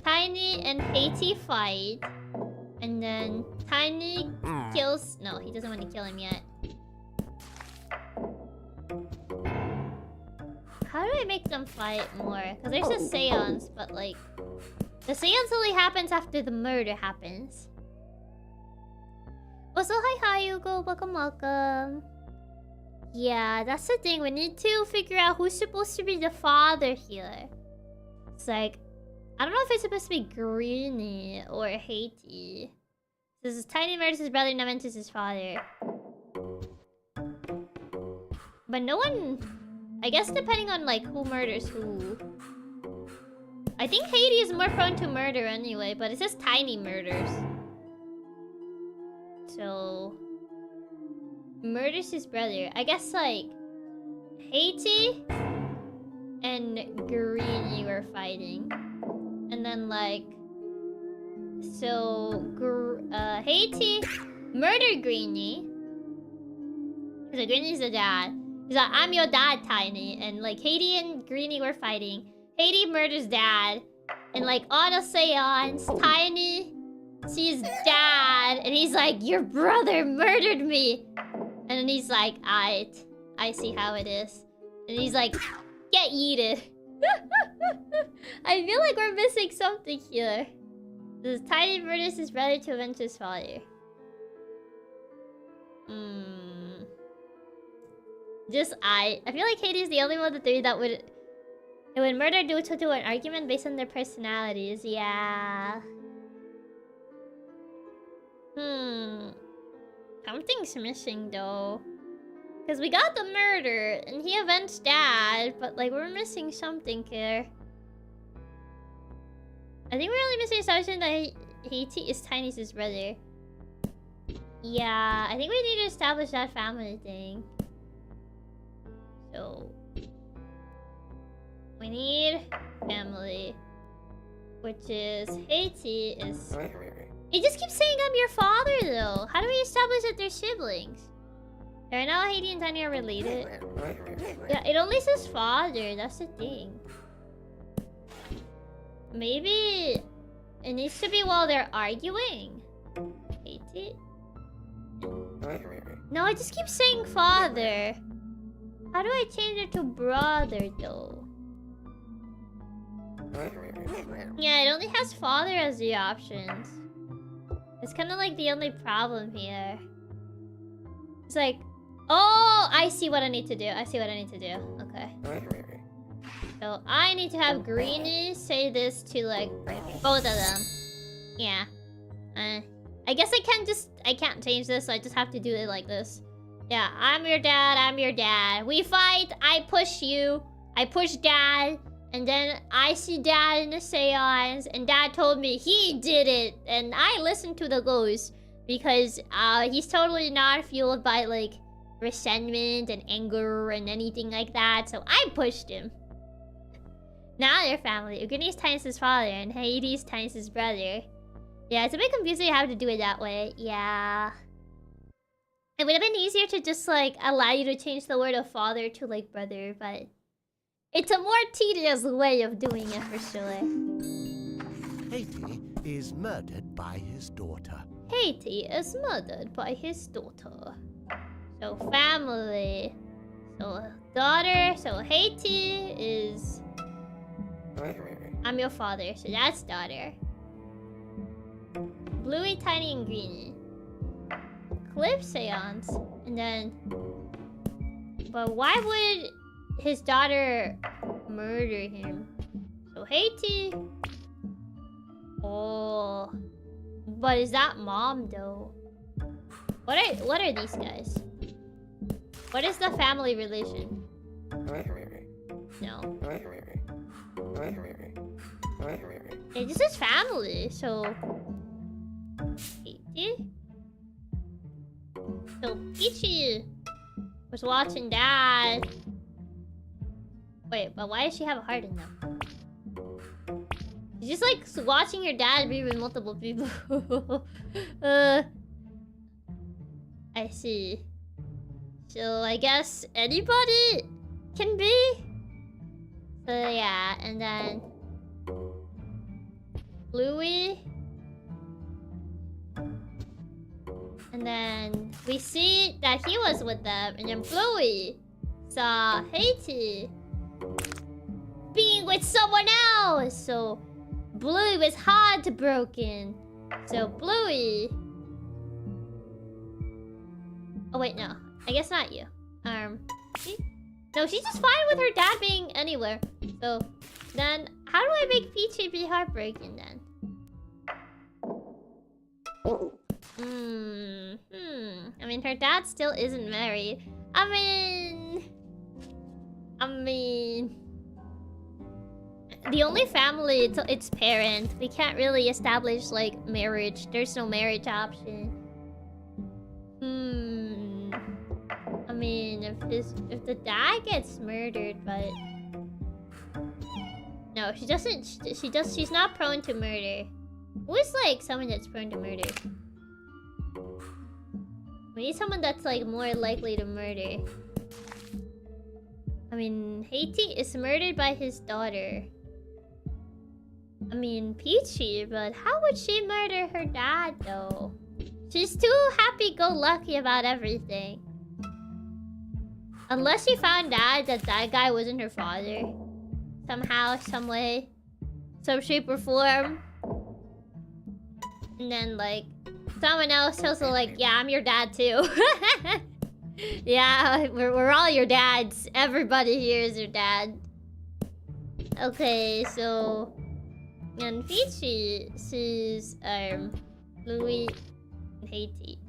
Tiny and Haiti fight. And then Tiny kills... No, he doesn't want to kill him yet. How do I make them fight more? Because there's a seance, but like... The seance only happens after the murder happens. Also, hi Hugo. Welcome. Yeah, that's the thing. We need to figure out who's supposed to be the father here. It's like... I don't know if it's supposed to be Greeny or Haiti. This is Tiny murders his brother, Neventus is his father. But no one... I guess depending on like who murders who. I think Haiti is more prone to murder anyway, but it says Tiny murders. So... murders his brother. I guess like... Haiti and Greeny were fighting. And then like... So... Haiti murdered Greeny. So Greeny's the dad. He's like, I'm your dad, Tiny. And like Haiti and Greeny were fighting. Haiti murders dad. And like on a seance, Tiny sees dad. And he's like, your brother murdered me. And then he's like, I see how it is. And he's like, get yeeted. I feel like we're missing something here. This is Tiny murders his brother to avenge his father. Just I feel like Haiti is the only one of the three that would murder due to an argument based on their personalities. Yeah. Something's missing though. Because we got the murder and he avenged dad, but like we're missing something here. I think we're only missing assumption that Haiti is Tiny's brother. Yeah, I think we need to establish that family thing. So we need family, which is Haiti is... It just keeps saying I'm your father though. How do we establish that they're siblings? Right now Haiti and Tiny are related. Yeah, it only says father, that's the thing. Maybe it needs to be while they're arguing. Haiti? No, it just keeps saying father. How do I change it to brother though? Yeah, it only has father as the options. It's kind of like the only problem here. It's like, oh, I see what I need to do. Okay. So I need to have Greeny say this to like both of them. Yeah. I guess I can't change this, so I just have to do it like this. Yeah, I'm your dad. We fight, I push you. I push dad. And then I see dad in the seance. And dad told me he did it. And I listened to the ghost. Because he's totally not fueled by like resentment and anger and anything like that. So I pushed him. Now they're family. Uguni's Tiny's father and Hades Tiny's brother. Yeah, it's a bit confusing how to do it that way. Yeah. It would have been easier to just like allow you to change the word of father to like brother, but it's a more tedious way of doing it for sure. Haiti is murdered by his daughter. Haiti is murdered by his daughter. So family. So daughter. So Haiti is... I'm your father, so that's daughter. Bluey, Tiny, and Greeny. Cliff seance. And then... But why would his daughter murder him? So Haiti... Oh... But is that mom though? What are these guys? What is the family relation? No. Yeah, this is family, so... Peachy? So Peachy was watching Dad. Wait, but why does she have a heart in them? She's just like watching your dad be with multiple people. I see. So I guess anybody can be? So yeah, and then... Bluey. And then we see that he was with them, and then Bluey saw Haiti being with someone else. So Bluey was heartbroken. So Bluey... Oh wait, no. I guess not you. No, she's just fine with her dad being anywhere. So then, how do I make Peachy be heartbroken then? I mean, her dad still isn't married. I mean... The only family, it's parent. We can't really establish, like, marriage. There's no marriage option. I mean, if the dad gets murdered, but... No, she doesn't... She's not prone to murder. Who is, like, someone that's prone to murder? We need someone that's, like, more likely to murder. I mean, Haiti is murdered by his daughter. I mean, Peachy, but how would she murder her dad, though? She's too happy-go-lucky about everything. Unless she found out that that guy wasn't her father. Somehow, some way. Some shape or form. And then, like, someone else also like, yeah, I'm your dad too. Yeah, we're all your dads. Everybody here is your dad. Okay, so... And Peachy sees, Louis and Haiti.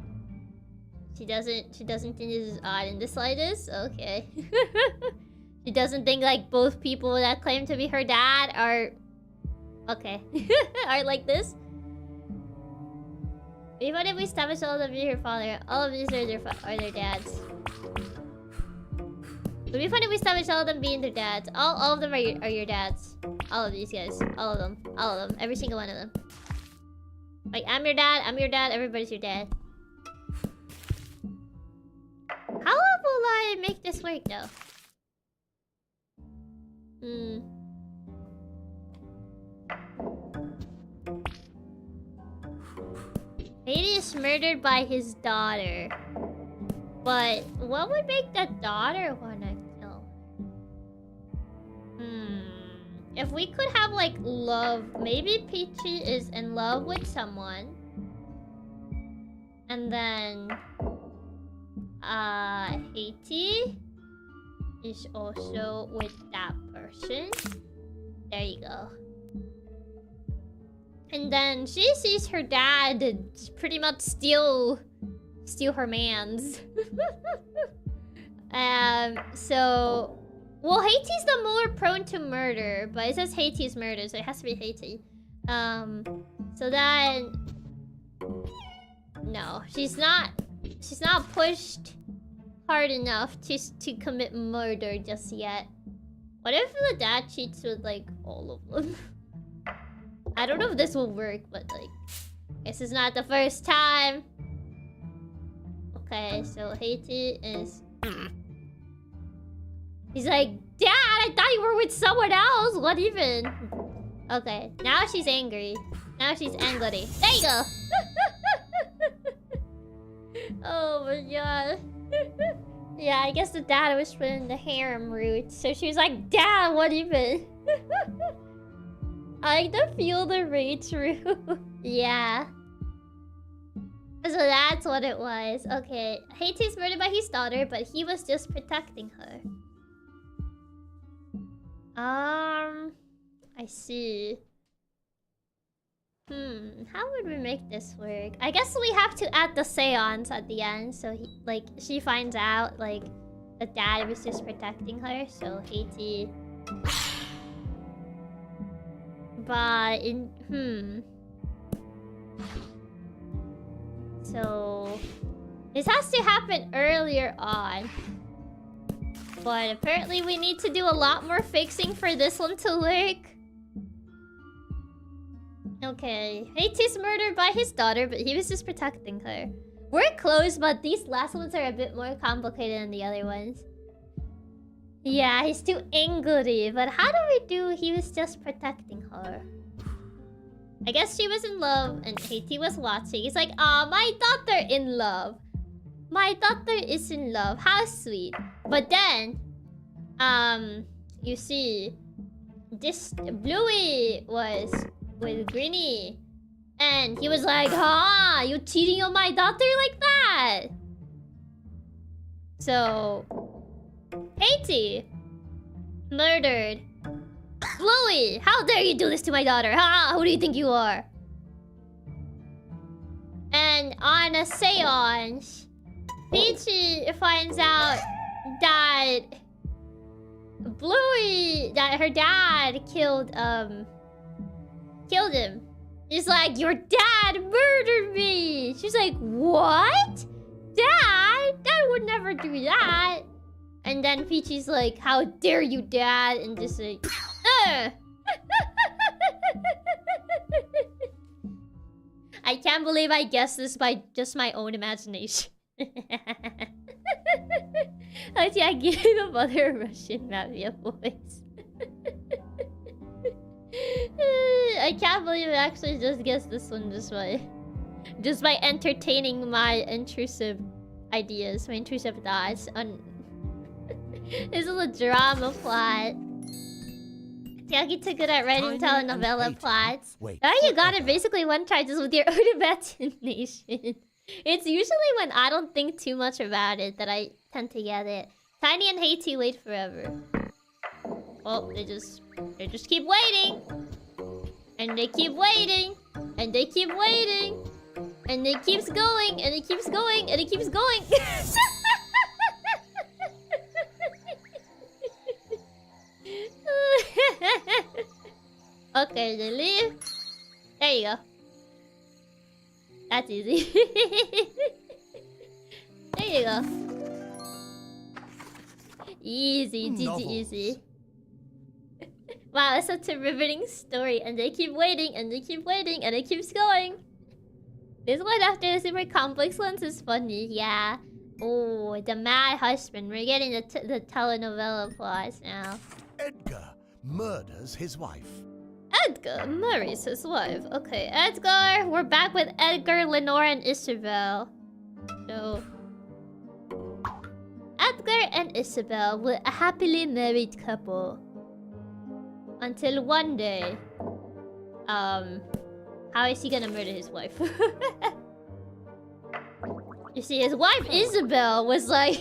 She doesn't think this is odd in the slightest? Okay. She doesn't think, like, both people that claim to be her dad are... Okay. Are like this? Even if we establish all of you her father, all of these are their dads. It would be funny if we establish all of them being their dads. All of them are your dads. All of these guys. All of them. All of them. Every single one of them. Like, I'm your dad, everybody's your dad. How will I make this work, though? Haiti is murdered by his daughter. But what would make the daughter wanna kill? If we could have, like, love... Maybe Peachy is in love with someone. And then... Haiti is also with that person. There you go. And then she sees her dad pretty much steal her mans. So... Well, Haiti's the more prone to murder, but it says Haiti's murder, so it has to be Haiti. So then... No, she's not pushed hard enough to commit murder just yet. What if the dad cheats with, like, all of them? I don't know if this will work, but, like... This is not the first time. Okay, so Haiti is... He's like, Dad, I thought you were with someone else. What even? Okay, now she's angry. Now she's angry. There you go. Oh my god. Yeah, I guess the dad was putting the harem route. So she was like, Dad, what even? I like to feel the rage route. Yeah. So that's what it was. Okay, Haiti's murdered by his daughter, but he was just protecting her. I see. How would we make this work? I guess we have to add the seance at the end, so she finds out like the dad was just protecting her. So Haiti, but so this has to happen earlier on. But apparently we need to do a lot more fixing for this one to work. Okay, Haiti's murdered by his daughter, but he was just protecting her. We're close, but these last ones are a bit more complicated than the other ones. Yeah, he's too angry, but how do we do he was just protecting her? I guess she was in love and Haiti was watching. He's like, "Aw, my daughter in love. My daughter is in love. How sweet." But then, you see, this Bluey was with Greenie. And he was like, "Ha! You cheating on my daughter like that?" So, Haiti murdered Bluey. How dare you do this to my daughter? Ha! Who do you think you are? And on a seance, Peachy finds out that Bluey, that her dad killed him. He's like, "Your dad murdered me." She's like, "What? Dad? Dad would never do that." And then Peachy's like, "How dare you, Dad?" And just like, I can't believe I guessed this by just my own imagination. I give the mother Russian mafia voice. I can't believe I actually just guessed this one just by entertaining my intrusive ideas, my intrusive thoughts on this is a drama plot. Chiaki took it at writing telenovela plots. Oh, you got it basically one try just with your own imagination. It's usually when I don't think too much about it that I tend to get it. Tiny and Haiti wait forever. Well, they just keep waiting. And they keep waiting. And they keep waiting. And it keeps going. And it keeps going. And it keeps going. Okay, they leave. There you go. That's easy. There you go. Easy, GG, easy. Wow, it's such a riveting story. And they keep waiting, and they keep waiting, and it keeps going. This one after the super complex ones is funny, yeah. Oh, the mad husband. We're getting the telenovela plots now. Edgar murders his wife. Edgar marries his wife. Okay, Edgar. We're back with Edgar, Lenore, and Isabel. So, Edgar and Isabel were a happily married couple. Until one day, how is he gonna murder his wife? You see, his wife Isabel was like,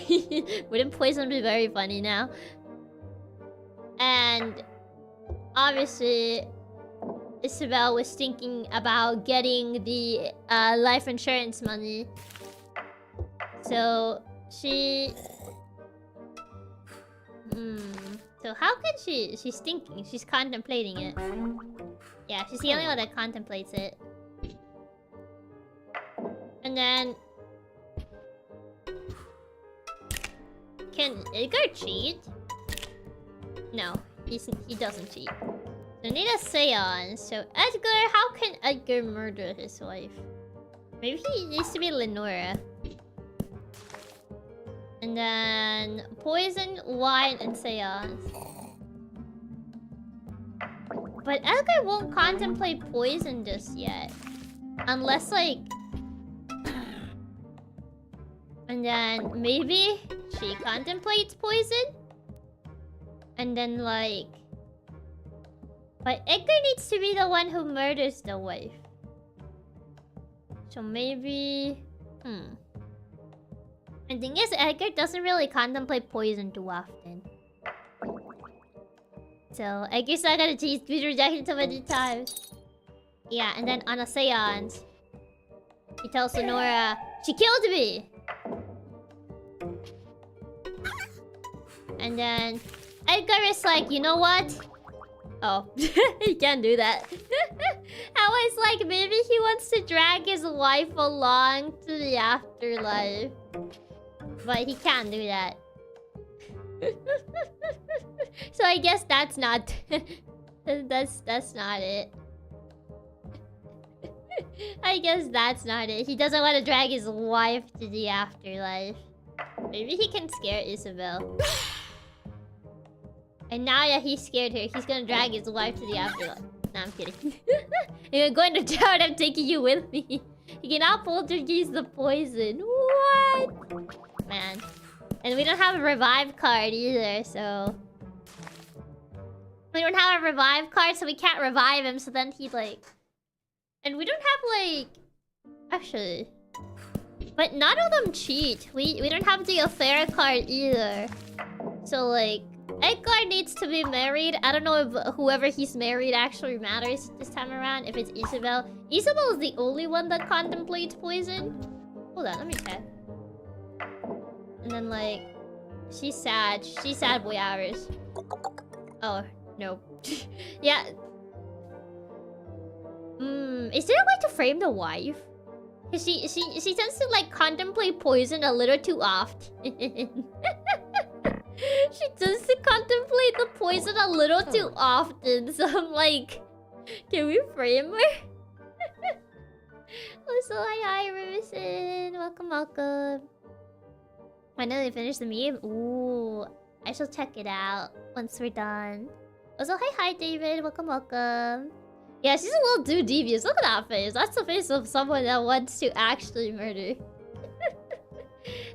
wouldn't poison be very funny now? And obviously, Isabel was thinking about getting the life insurance money. So she... So how can she... She's thinking. She's contemplating it. Yeah, she's the only one that contemplates it. And then... Can Edgar cheat? No, he doesn't cheat. So need a seance. So Edgar, how can Edgar murder his wife? Maybe he needs to be Lenora. And then poison, wine, and seance. But Edgar won't contemplate poison just yet. Unless like... And then maybe she contemplates poison? And then like... But Edgar needs to be the one who murders the wife. So maybe... And thing is, Edgar doesn't really contemplate poison too often. So, Edgar's not gonna cheat. He's rejected so many times. Yeah, and then on a seance, he tells Lenora, she killed me! And then Edgar is like, you know what? Oh, he can't do that. I was like, maybe he wants to drag his wife along to the afterlife. But he can't do that. So I guess that's not... that's not it. I guess that's not it. He doesn't want to drag his wife to the afterlife. Maybe he can scare Isabel. And now that he scared her, he's gonna drag his wife to the afterlife. Nah, I'm kidding. You're going to drown, I'm taking you with me. You cannot poltergeist the poison. What? Man. And we don't have a revive card either, so... We don't have a revive card, so we can't revive him, so then he like... And we don't have like... Actually... But none of them cheat. We don't have the affair card either. So like... Edgar needs to be married. I don't know if whoever he's married actually matters this time around. If it's Isabel. Isabel is the only one that contemplates poison. Hold on, let me check. And then like... She's sad. She's sad boy hours. Oh, no. Yeah. Is there a way to frame the wife? Cause she tends to like contemplate poison a little too often. She tends to contemplate the poison a little too often, so I'm like, can we frame her? Also, hi, Rivison. Welcome, welcome. Finally finished the meme. Ooh, I shall check it out once we're done. Also, hi, David. Welcome, welcome. Yeah, she's a little too devious. Look at that face. That's the face of someone that wants to actually murder.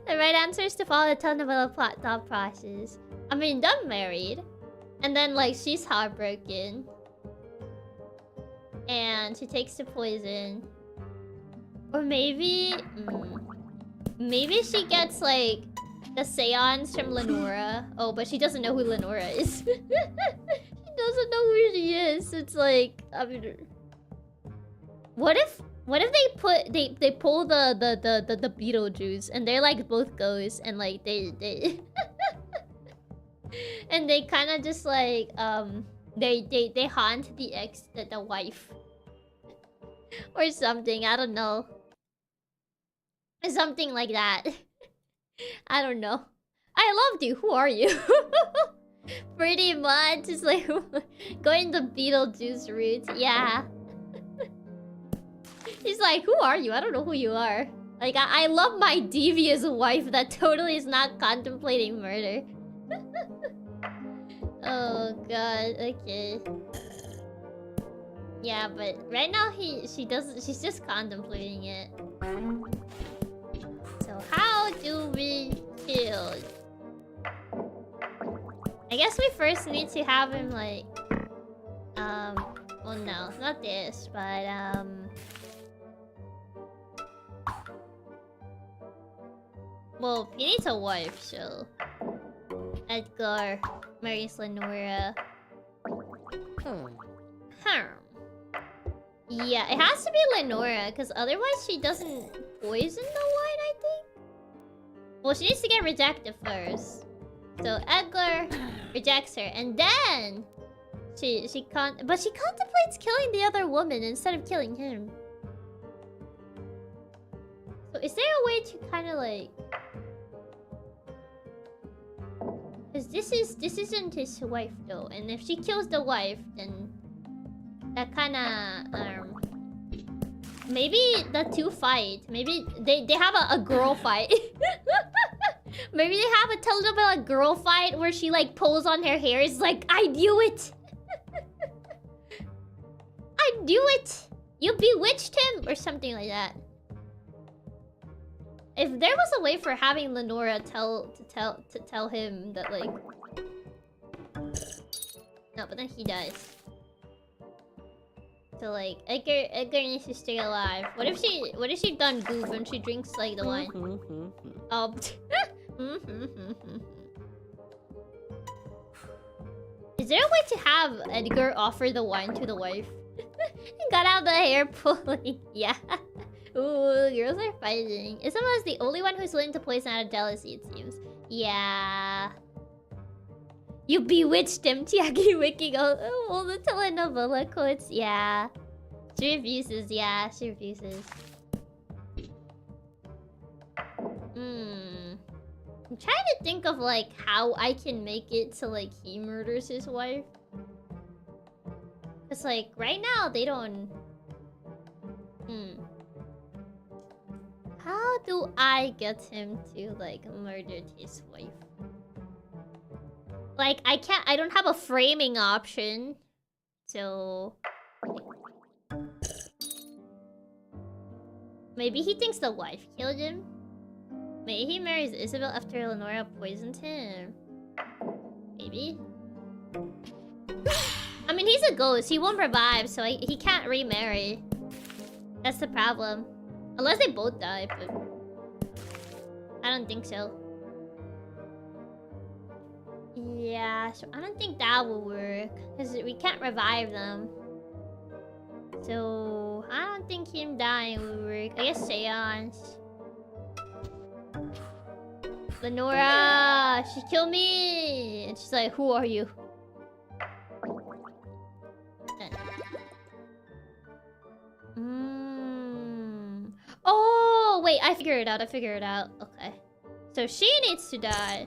The right answer is to follow the telenovela plot thought process. I mean, they're married. And then, like, she's heartbroken. And she takes the poison. Or maybe... maybe she gets, like, the seance from Lenora. Oh, but she doesn't know who Lenora is. She doesn't know who she is. It's like... I mean... What if they pull the Beetlejuice and they're like both ghosts and like they and they kind of just like they haunt the wife or something. I don't know. Something like that. I don't know. I loved you. Who are you? Pretty much. It's like going the Beetlejuice route. Yeah. He's like, who are you? I don't know who you are. Like, I love my devious wife that totally is not contemplating murder. Oh god, okay. Yeah, but right now she's just contemplating it. So how do we kill? I guess we first need to have him like well no, not this, but well, he needs a wife, so Edgar marries Lenora. Yeah, it has to be Lenora, because otherwise she doesn't poison the wine, I think? Well, she needs to get rejected first. So Edgar rejects her, and then she contemplates killing the other woman instead of killing him. So is there a way to kind of like... Because this isn't his wife though, and if she kills the wife, then that kind of maybe the two fight. Maybe they have a girl fight. Maybe they have a telenovela girl fight where she like pulls on her hair. It's like, I knew it. I knew it. You bewitched him or something like that. If there was a way for having Lenora tell him that like... No, but then he dies. So like, Edgar needs to stay alive. What if she done goof and she drinks like the wine? Oh. Is there a way to have Edgar offer the wine to the wife? got out the hair pulling. Yeah. Ooh, girls are fighting. Isabella's the only one who's willing to poison out of jealousy, it seems. Yeah. You bewitched him, Chiaki wicking all the telenovela quotes. Yeah. She refuses, yeah, she refuses. I'm trying to think of, like, how I can make it so, like, he murders his wife. Cause, like, right now, they don't... How do I get him to, like, murder his wife? Like, I don't have a framing option. So... Maybe he thinks the wife killed him? Maybe he marries Isabel after Lenora poisoned him. Maybe? I mean, he's a ghost. He won't revive, so he can't remarry. That's the problem. Unless they both die, but... I don't think so. Yeah, so I don't think that will work. Because we can't revive them. So... I don't think him dying will work. I guess seance. Lenora! She killed me! And she's like, who are you? Oh, wait, I figured it out. Okay. So she needs to die.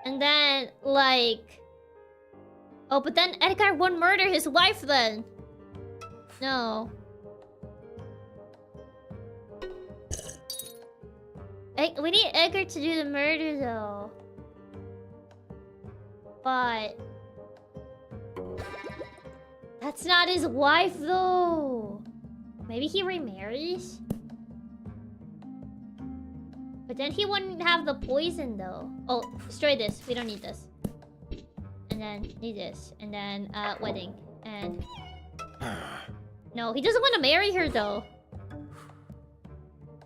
And then, like... Oh, but then Edgar won't murder his wife then. No. We need Edgar to do the murder, though. But... That's not his wife, though. Maybe he remarries? But then he wouldn't have the poison, though. Oh, destroy this. We don't need this. And then need this. And then, wedding. And... No, he doesn't want to marry her, though.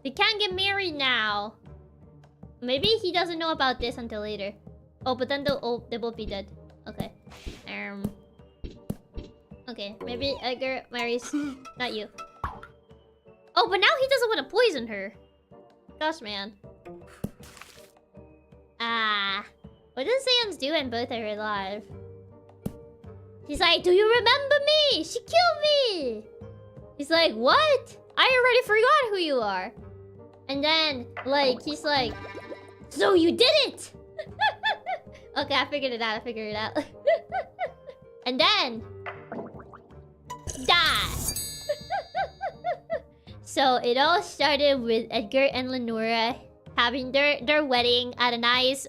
They can't get married now. Maybe he doesn't know about this until later. Oh, but then they'll both be dead. Okay. Okay, maybe Edgar marries... Not you. Oh, but now he doesn't want to poison her. Gosh, man. What does Seon's do when both are alive? He's like, do you remember me? She killed me! He's like, what? I already forgot who you are. And then, like, he's like, so you did it! Okay, I figured it out. And then... Die! So, it all started with Edgar and Lenora having their wedding at a nice,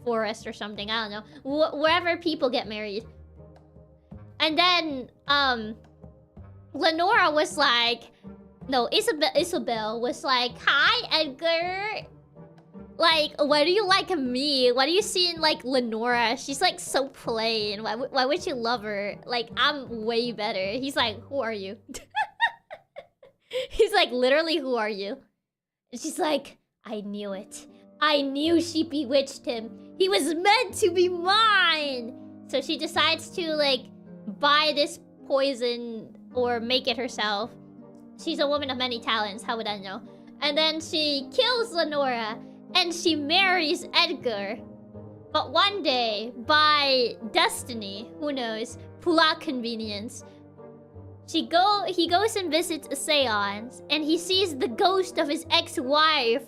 forest or something. I don't know. Wherever people get married. And then, Lenora was like... No, Isabel was like, hi, Edgar. Like, why do you like me? Why do you see in, like, Lenora? She's, like, so plain. Why would you love her? Like, I'm way better. He's like, who are you? He's like, literally, who are you? And she's like, I knew it. I knew she bewitched him. He was meant to be mine. So she decides to, like, buy this poison or make it herself. She's a woman of many talents. How would I know? And then she kills Lenora. And she marries Edgar. But one day, by destiny, who knows, plot convenience, he goes and visits a seance, and he sees the ghost of his ex-wife.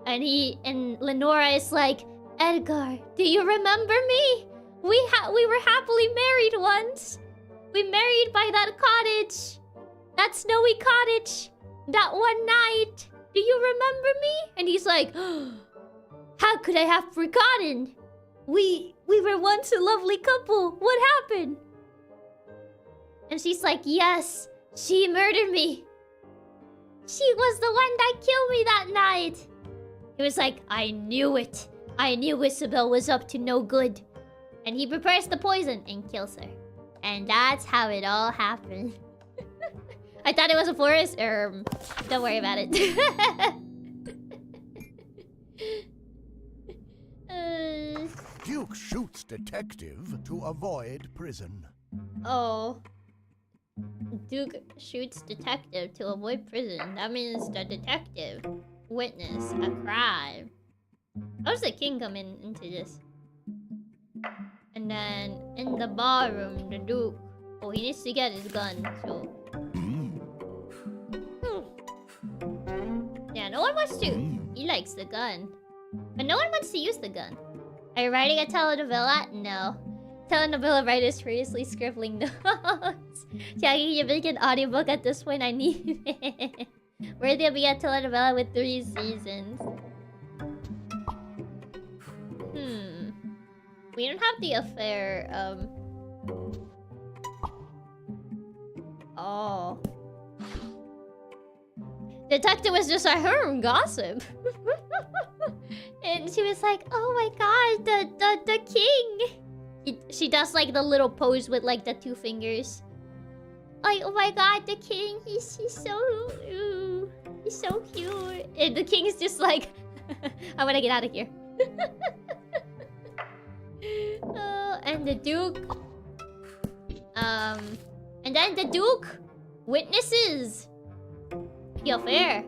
And Lenora is like, Edgar, do you remember me? We were happily married once. We married by that cottage. That snowy cottage. That one night. Do you remember me? And he's like, how could I have forgotten? We were once a lovely couple. What happened? And she's like, yes, she murdered me. She was the one that killed me that night. He was like, I knew it. I knew Isabel was up to no good. And he prepares the poison and kills her. And that's how it all happened. I thought it was a forest. Don't worry about it. Duke shoots detective to avoid prison. Oh. Duke shoots detective to avoid prison. That means the detective witnessed a crime. How does the king come into this? And then in the ballroom, the Duke. Oh, he needs to get his gun, so. Yeah, no one wants to. He likes the gun. But no one wants to use the gun. Are you writing a telenovela? No. Telenovela writer is furiously scribbling notes. Chiaki, you make an audiobook at this point. I need it. Worthy of being a telenovela with 3 seasons. We don't have the affair. Oh. Detective was just like, gossip. And she was like, oh my god, the king. She does like the little pose with like the 2 fingers. Like, oh my god, the king, he's so cute. And the king is just like, I wanna get out of here. And the Duke. And then the Duke witnesses the affair.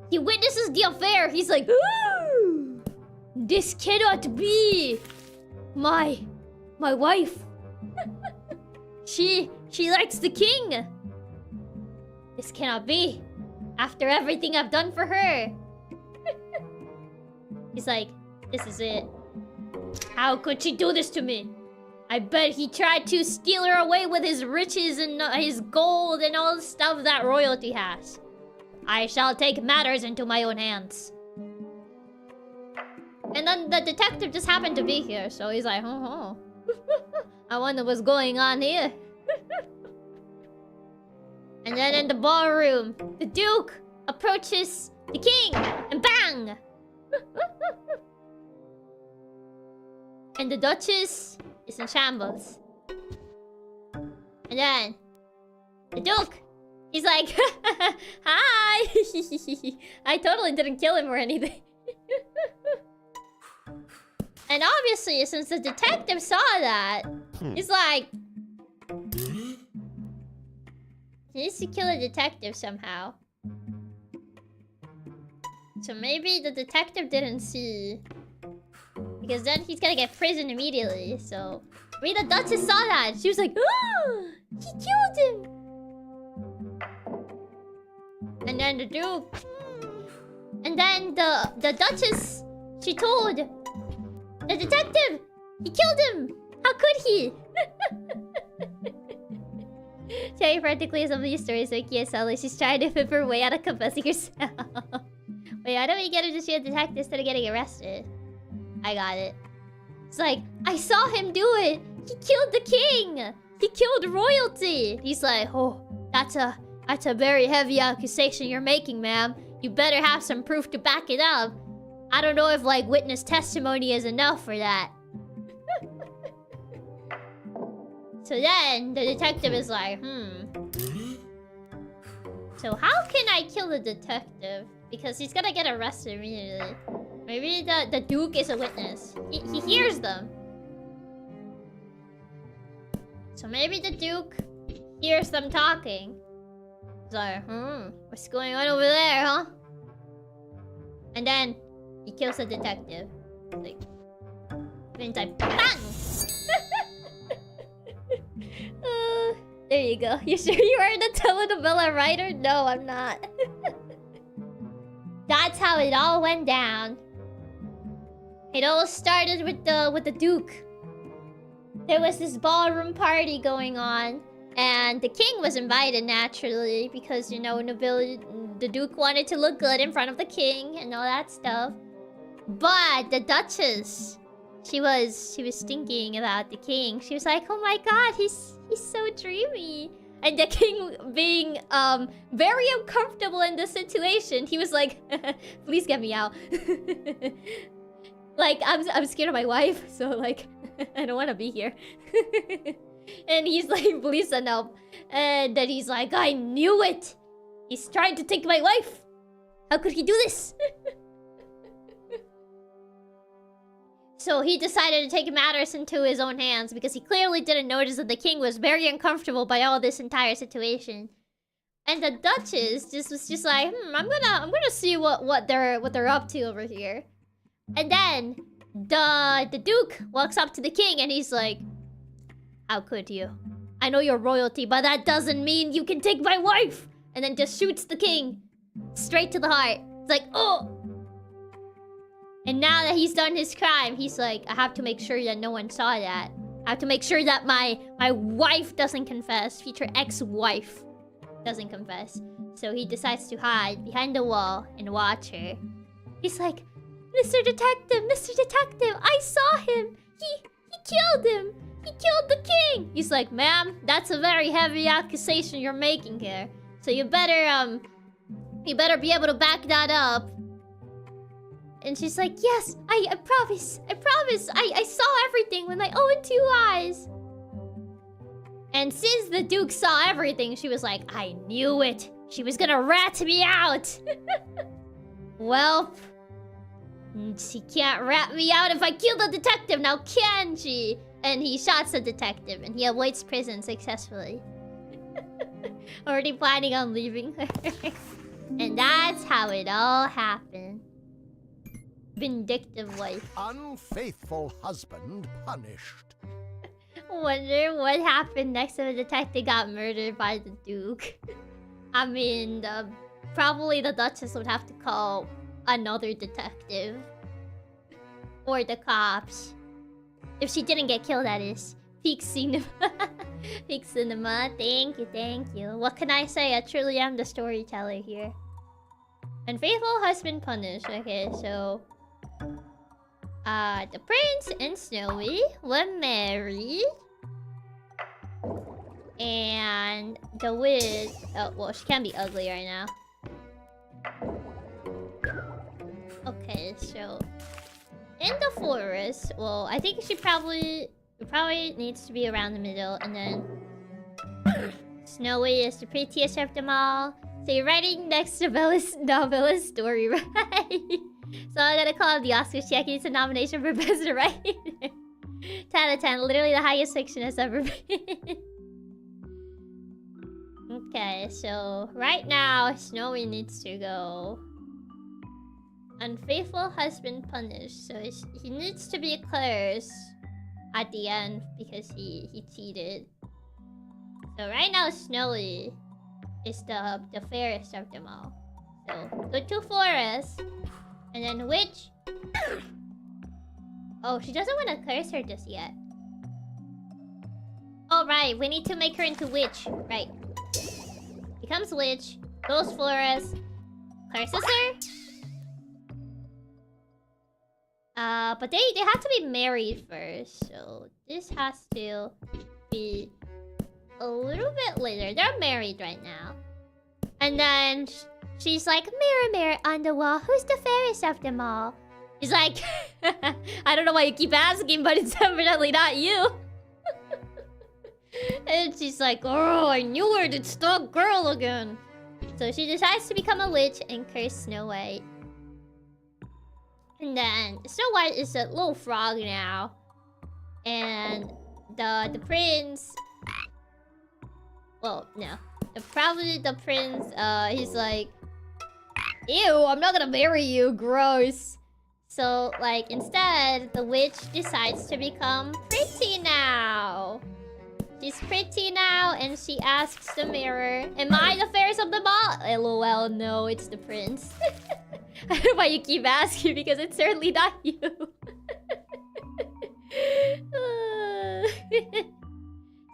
He witnesses the affair. He's like, ooh, this cannot be my wife. She likes the king. This cannot be. After everything I've done for her. He's like, this is it. How could she do this to me? I bet he tried to steal her away with his riches and his gold and all the stuff that royalty has. I shall take matters into my own hands. And then the detective just happened to be here, so he's like, I wonder what's going on here. And then in the ballroom, the Duke approaches the king, and bang! And the Duchess is in shambles. And then the Duke, he's like, hi! I totally didn't kill him or anything. And obviously, since the detective saw that, he's like, he needs to kill a detective somehow. So maybe the detective didn't see. Because then he's gonna get prison immediately, so... Maybe the Duchess saw that. She was like, oh, he killed him! And then the Duke... And then the Duchess, she told the detective, he killed him! How could he? Cherry practically some of these stories like Kiesala. She's trying to flip her way out of confessing herself. Wait, why don't we get her to shoot a detective instead of getting arrested? I got it. It's like, I saw him do it! He killed the king! He killed royalty! He's like, oh, that's a very heavy accusation you're making, ma'am. You better have some proof to back it up. I don't know if, like, witness testimony is enough for that. So then, the detective is like, So how can I kill the detective? Because he's gonna get arrested immediately. Maybe the Duke is a witness. He hears them. So maybe the Duke hears them talking. He's like, what's going on over there, huh? And then he kills the detective. Like, then like, bang! There you go. You sure you are the telenovela writer? No, I'm not. That's how it all went down. It all started with the Duke. There was this ballroom party going on, and the king was invited naturally because, you know, nobility. The Duke wanted to look good in front of the king and all that stuff. But the Duchess, she was thinking about the king. She was like, "Oh my God, he's so dreamy." And the king, being very uncomfortable in the situation, he was like, "Please get me out." Like, I'm scared of my wife, so like, I don't want to be here. And he's like, "Please send help." And then he's like, "I knew it. He's trying to take my wife. How could he do this?" So he decided to take matters into his own hands because he clearly didn't notice that the king was very uncomfortable by all this entire situation. And the Duchess was just like, I'm gonna see what they're up to over here. And then the Duke walks up to the king and he's like, how could you? I know you're royalty, but that doesn't mean you can take my wife. And then just shoots the king straight to the heart. It's like, oh. And now that he's done his crime, he's like, I have to make sure that no one saw that. I have to make sure that my wife doesn't confess. Future ex-wife doesn't confess. So he decides to hide behind the wall and watch her. He's like, Mr. Detective, I saw him. He killed him. He killed the king. He's like, ma'am, that's a very heavy accusation you're making here. So you better be able to back that up. And she's like, yes, I promise. I saw everything with my own 2 eyes. And since the Duke saw everything, she was like, I knew it. She was gonna rat me out. Well, she can't rat me out if I kill the detective, now can she? And he shots the detective and he avoids prison successfully. Already planning on leaving her. And that's how it all happened. Vindictive wife. Unfaithful husband punished. Wonder what happened next if the detective got murdered by the Duke. I mean, probably the Duchess would have to call another detective. Or the cops. If she didn't get killed, that is. Peak cinema. Peak cinema. Thank you. What can I say? I truly am the storyteller here. Unfaithful husband punished. Okay, so... the prince and Snowy were married. And the witch... Oh, well, she can't be ugly right now. Okay, so... In the forest, well, I think she probably needs to be around the middle, and then Snowy is the prettiest of them all. So you're writing next to Bella's story, right? So I'm gonna call it the Oscars. Chiaki. It's a nomination for best writer. 10 out of 10, literally the highest fiction has ever been. Okay, so right now Snowy needs to go. Unfaithful husband punished. So he needs to be cursed at the end because he cheated. So right now Snowy is the fairest of them all. So go to forest. And then witch. Oh, she doesn't want to curse her just yet. Oh right, we need to make her into witch. Right. Becomes witch. Goes forest. Curses her. But they have to be married first, so this has to be a little bit later. They're married right now. And then she's like, mirror, mirror on the wall, who's the fairest of them all? He's like, I don't know why you keep asking, but it's definitely not you. And she's like, oh, I knew her, it's the girl again. So she decides to become a witch and curse Snow White. And then Snow White is a little frog now. And the prince... Well, no. Probably the prince, he's like... Ew, I'm not gonna marry you, gross. So, like, instead, the witch decides to become pretty now. She's pretty now, and she asks the mirror, am I the fairest of them all? LOL, no, it's the prince. I don't know why you keep asking, because it's certainly not you.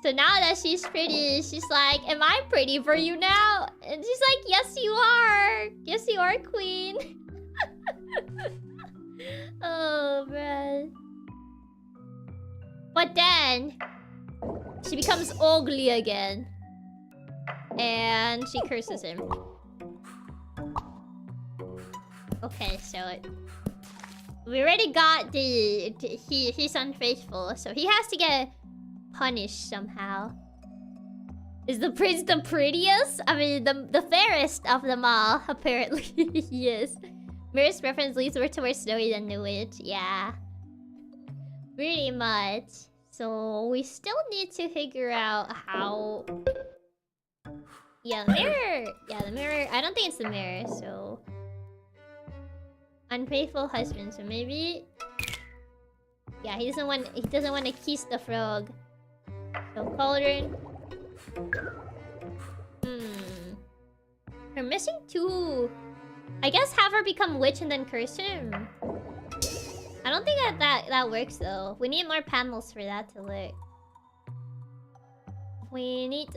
So now that she's pretty, she's like, am I pretty for you now? And she's like, yes you are. Yes you are, queen. Oh, man. But then, she becomes ugly again. And she curses him. Okay, so we already got he's unfaithful, so he has to get punished somehow. Is the prince the prettiest? I mean, the fairest of them all, apparently. Yes. Mirror's preference leads more towards Snowy than the witch. Yeah. Pretty much. So we still need to figure out how... Yeah, the mirror! Yeah, the mirror. I don't think it's the mirror, so... Unfaithful husband, so maybe... Yeah, he doesn't want to kiss the frog. So cauldron. We're missing 2. I guess have her become witch and then curse him. I don't think that works though. We need more panels for that to work. We need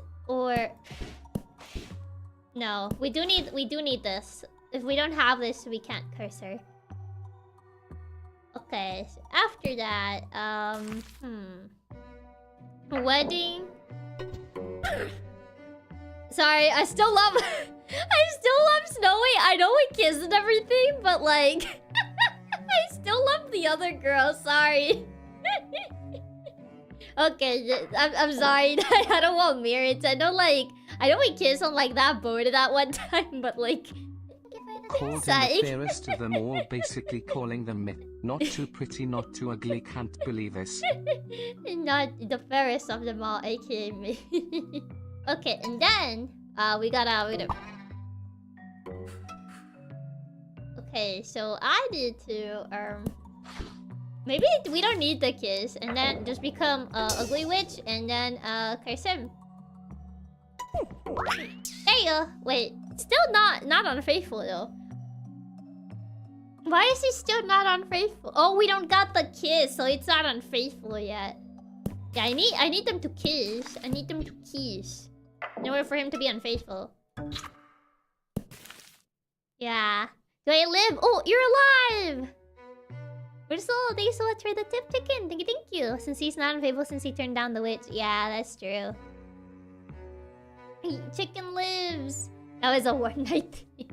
no, we do need this. If we don't have this, we can't curse her. Okay, so after that, wedding. Sorry, I still love Snowy. I know we kissed and everything, but like I still love the other girl, sorry. Okay, I'm sorry. I don't want marriage. I know we kissed on like that boat at that one time, but like Called him the fairest of them all, basically calling them myth. Not too pretty, not too ugly, can't believe this. Not the fairest of them all, aka me. Okay, and then we gotta okay, so I need to maybe we don't need the kiss, and then just become ugly witch, and then curse him. There you go. Wait, still not unfaithful though. Why is he still not unfaithful? Oh, we don't got the kiss, so it's not unfaithful yet. Yeah, I need them to kiss. I need them to kiss in order for him to be unfaithful. Yeah. Do I live? Oh, you're alive! Bristol, thank you so much for the tip chicken. Thank you. Since he's not unfaithful since he turned down the witch. Yeah, that's true. Hey, chicken lives. That was a one night thing.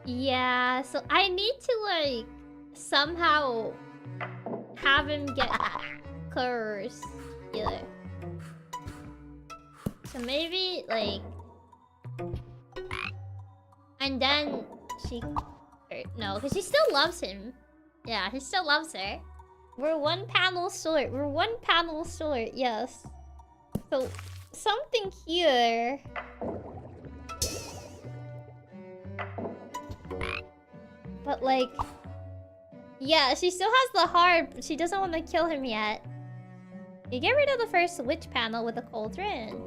Yeah, so I need to like somehow have him get cursed. Yeah. So maybe like, and then she, no, because she still loves him. Yeah, he still loves her. We're one panel short. Yes. So something here. But like, yeah, she still has the heart, but she doesn't want to kill him yet. You get rid of the first witch panel with the cauldron.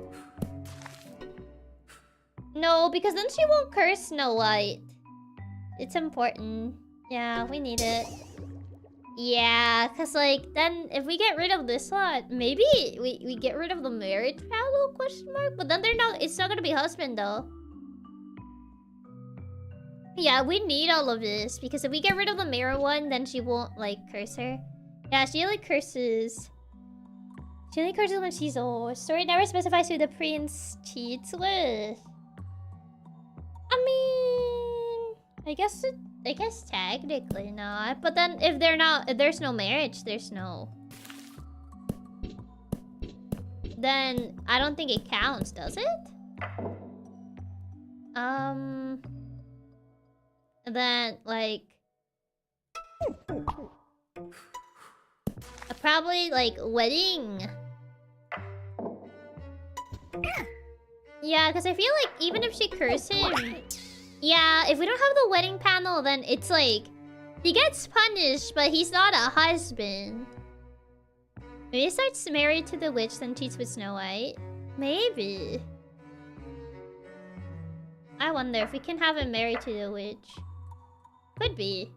No, because then she won't curse Snow White. It's important. Yeah, we need it. Yeah, because like, then if we get rid of this one, maybe we get rid of the marriage panel, question mark? But then it's not gonna be husband though. Yeah, we need all of this, because if we get rid of the mirror one, then she won't, like, curse her. Yeah, she only curses... She only curses when she's old. Story never specifies who the prince cheats with. I mean... I guess technically not. But then, if there's no marriage, there's no... Then, I don't think it counts, does it? Then, like... Probably, like, wedding. Yeah, because I feel like even if she curses him... Yeah, if we don't have the wedding panel, then it's like... He gets punished, but he's not a husband. Maybe he starts married to the witch, then cheats with Snow White. Maybe. I wonder if we can have him married to the witch. Could be.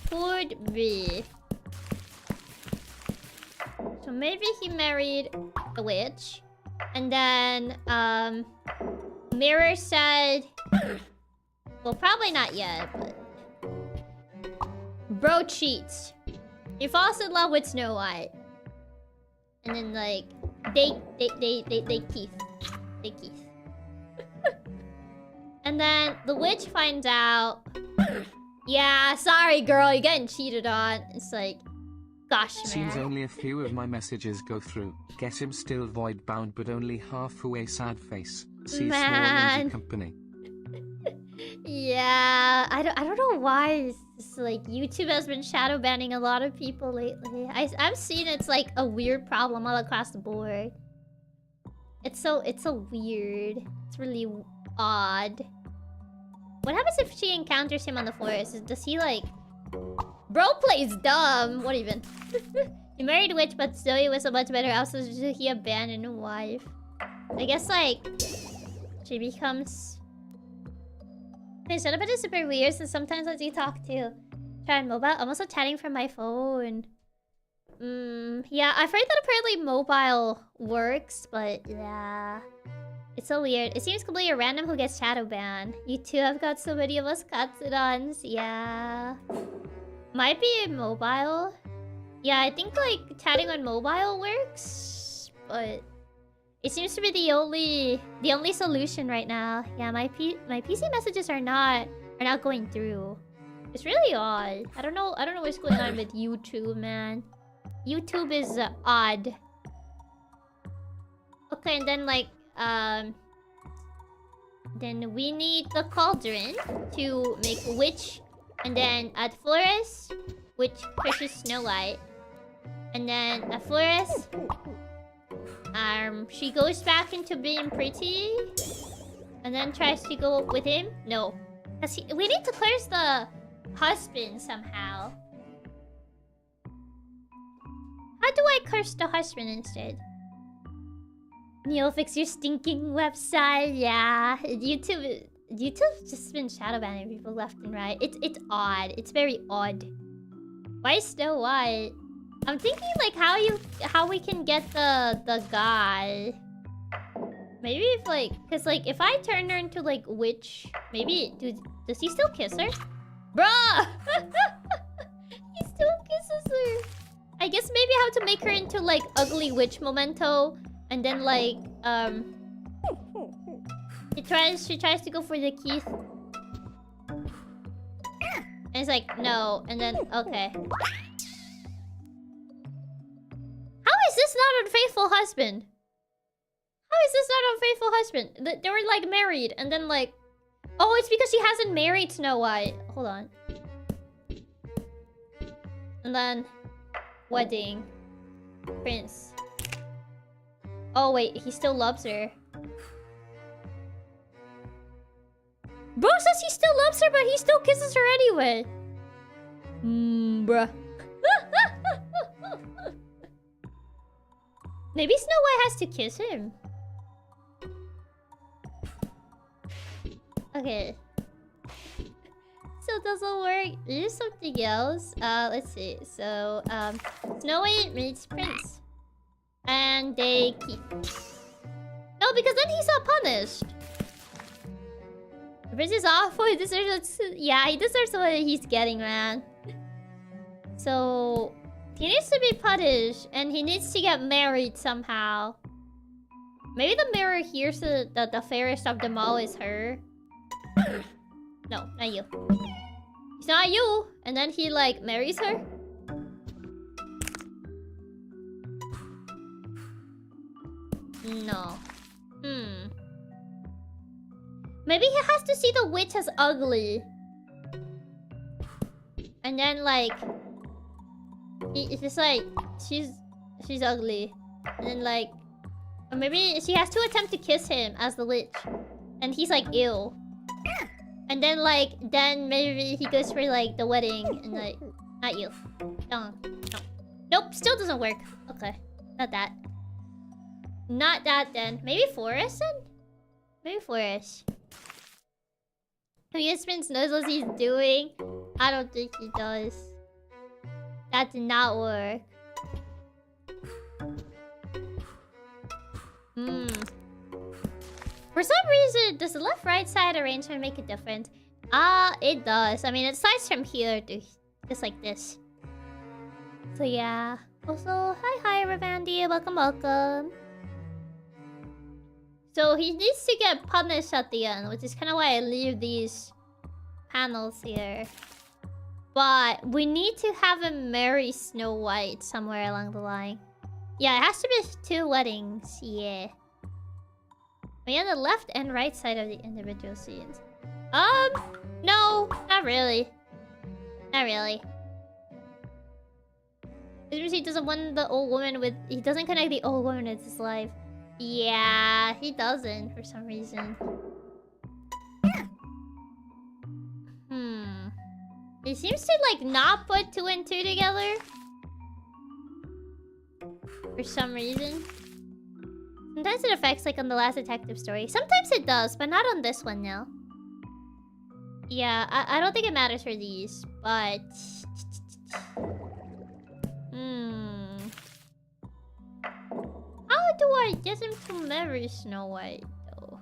Could be. So maybe he married the witch. And then, Mirror said... Well, probably not yet, but... Bro cheats. He falls in love with Snow White. And then, like, they kiss. They kiss. And then the witch finds out. Yeah, sorry girl, you're getting cheated on. It's like, gosh, man. Seems only a few of my messages go through. Guess I'm still void bound, but only halfway sad face. See small lazy company. Yeah, I don't know why it's like YouTube has been shadow banning a lot of people lately. I've seen it's like a weird problem all across the board. It's so weird. It's really odd. What happens if she encounters him on the forest? Does he like... Bro plays dumb. What even? He married a witch, but Zoe was a much better house, so he abandoned a wife. I guess like... She becomes... Hey, shut up, it is super weird, so sometimes lets you talk too. Try on mobile. I'm also chatting from my phone. Yeah, I've heard that apparently mobile works, but yeah. It's so weird. It seems completely random who gets shadow banned. You two have got so many of us Katsudans. Yeah. Might be mobile. Yeah, I think like chatting on mobile works, but it seems to be the only solution right now. Yeah, my PC messages are not going through. It's really odd. I don't know what's going on with YouTube, man. YouTube is odd. Okay, and then like then we need the cauldron to make a witch, and then at Flores, which crushes Snow White, and then at Flores, she goes back into being pretty, and then tries to go with him. No, because we need to curse the husband somehow. How do I curse the husband instead? Neil, fix your stinking website. Yeah, YouTube's just been shadow banning people left and right. It's odd. It's very odd. Why Snow White? I'm thinking like how we can get the guy. Maybe if like, cause like if I turn her into like witch, maybe does he still kiss her? Bruh! He still kisses her. I guess maybe how to make her into like ugly witch memento, and then like she tries to go for the Keith. And it's like no, and then okay. How is this not unfaithful husband? How is this not unfaithful husband? They were like married, and then like, oh, it's because he hasn't married Snow White. Hold on. And then wedding. Prince. Oh wait, he still loves her. Bro says he still loves her, but he still kisses her anyway. Bruh. Maybe Snow White has to kiss him. Okay. So it doesn't work. There's something else. Let's see. So, Snow White meets Prince. And they keep. No, because then he's not punished. The Prince is awful. He deserves it. Yeah, he deserves what he's getting, man. So, he needs to be punished. And he needs to get married somehow. Maybe the mirror hears that the fairest of them all is her. No, not you. It's not you. And then he like marries her. No. Maybe he has to see the witch as ugly. And then like it's just like she's ugly. And then like, or maybe she has to attempt to kiss him as the witch. And he's like ew. And then like maybe he goes for like the wedding and like not you. No. Nope, still doesn't work. Okay. Not that. Not that then. Maybe Forest then? Maybe Forest. Yasmin knows what he's doing. I don't think he does. That did not work. For some reason, does the left-right side arrangement make a difference? It does. I mean, it slides from here to just like this. So yeah. Also, hi Ravandy, welcome. So he needs to get punished at the end, which is kind of why I leave these panels here. But we need to have him marry Snow White somewhere along the line. Yeah, it has to be 2 weddings. Yeah. But yeah, the left and right side of the individual scenes. No, not really. Not really. He doesn't want the old woman with... He doesn't connect the old woman with his life. Yeah, he doesn't for some reason. He seems to, like, not put 2 and 2 together. For some reason. Sometimes it affects, like, on the last detective story. Sometimes it does, but not on this one now. Yeah, I don't think it matters for these, but... How do I get him to marry Snow White, though?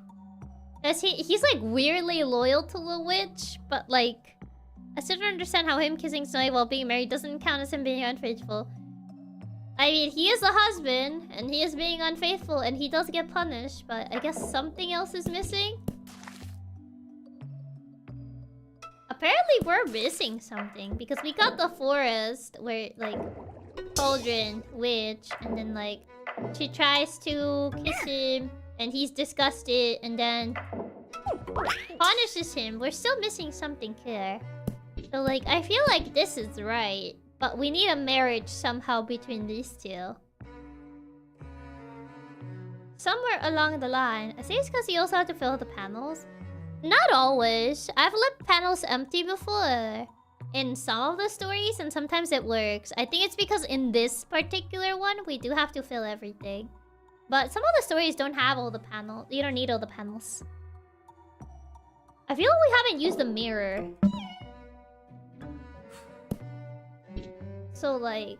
Cause he's, like, weirdly loyal to the witch, but, like... I still don't understand how him kissing Snow White while being married doesn't count as him being unfaithful. I mean, he is a husband, and he is being unfaithful, and he does get punished, but I guess something else is missing? Apparently, we're missing something, because we got the forest, where, like, Cauldron, witch, and then, like, she tries to kiss him, and he's disgusted, and then punishes him. We're still missing something here. So, like, I feel like this is right. But we need a marriage somehow between these two. Somewhere along the line. I think it's because you also have to fill the panels. Not always. I've left panels empty before. In some of the stories, and sometimes it works. I think it's because in this particular one, we do have to fill everything. But some of the stories don't have all the panels. You don't need all the panels. I feel like we haven't used the mirror. So, like...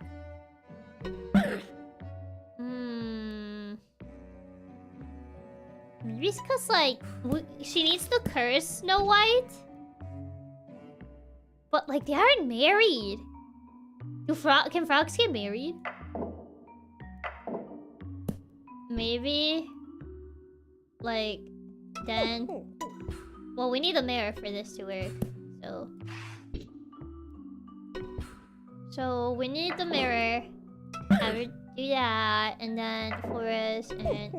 Maybe it's because, like, she needs to curse Snow White? But, like, they aren't married. Can frogs get married? Maybe... Like... Then... Well, we need a mirror for this to work. So we need the mirror. Have her do that, and then forest and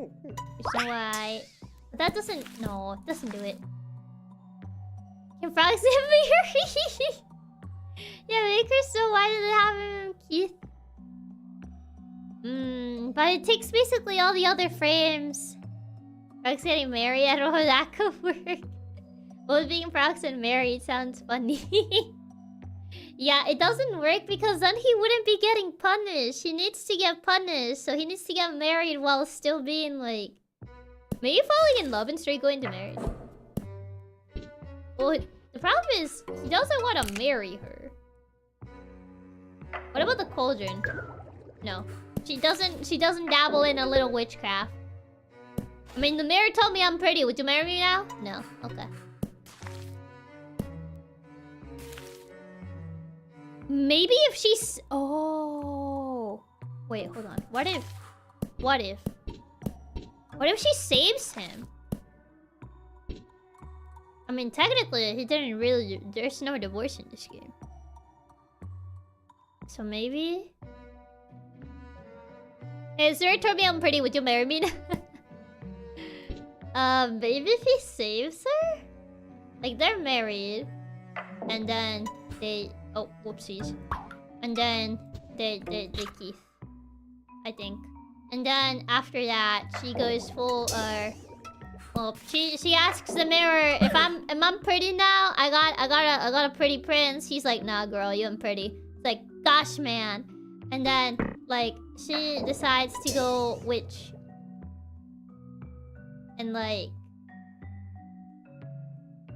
Snow White. But that doesn't. No, it doesn't do it. Can frogs get married? Yeah, make her so. Why did it have him Keith? But it takes basically all the other frames. Frogs getting married. I don't know how that could work. Both being frogs and married sounds funny. Yeah, it doesn't work because then he wouldn't be getting punished. He needs to get punished, so he needs to get married while still being like... Maybe falling in love and straight going to marriage. Well, the problem is, he doesn't want to marry her. What about the cauldron? No. She doesn't dabble in a little witchcraft. I mean, the mirror told me I'm pretty. Would you marry me now? No. Okay. Maybe if she's... Oh. Wait, hold on. What if she saves him? I mean, technically, he didn't really... There's no divorce in this game. So maybe... Hey, Sir told me I'm pretty. Would you marry me? Maybe if he saves her? Like, they're married. And then they... Oh, whoopsies. And then they kiss. I think. And then after that, she goes full well, she asks the mirror if am I pretty now? I got a pretty prince. He's like, nah girl, you ain't pretty. It's like, gosh man. And then like she decides to go witch. And like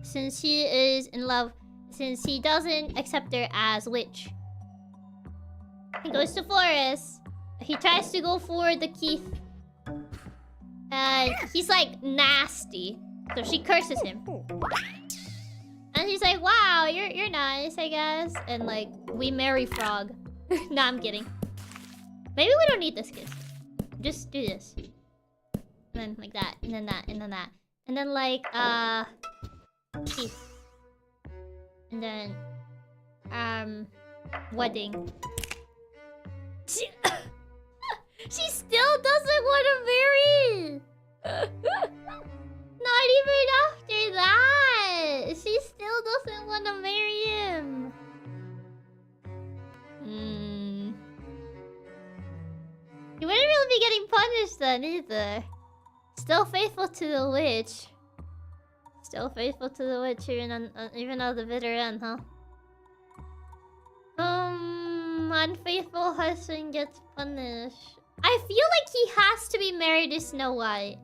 since she is in love, since he doesn't accept her as witch, he goes to forest. He tries to go for the Keith. And he's like nasty. So she curses him. And he's like, wow, you're nice, I guess. And like, we marry frog. Nah, I'm kidding. Maybe we don't need this kiss. Just do this. And then like that, and then that, and then that. And then like, Keith. And then, wedding. She still doesn't want to marry! Not even after that! She still doesn't want to marry punished then either. Still faithful to the witch. Still faithful to the witch even at the bitter end, huh? Unfaithful husband gets punished. I feel like he has to be married to Snow White.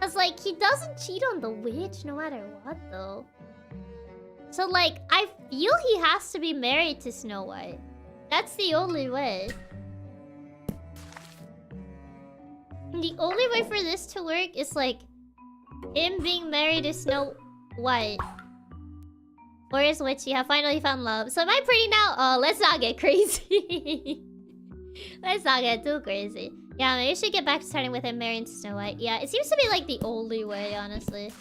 Cause like he doesn't cheat on the witch no matter what though. So like I feel he has to be married to Snow White. That's the only way. And the only way for this to work is like him being married to Snow White. Or his witch, yeah, finally found love. So am I pretty now? Oh, let's not get crazy. Let's not get too crazy. Yeah, maybe we should get back to starting with him marrying Snow White. Yeah, it seems to be like the only way, honestly.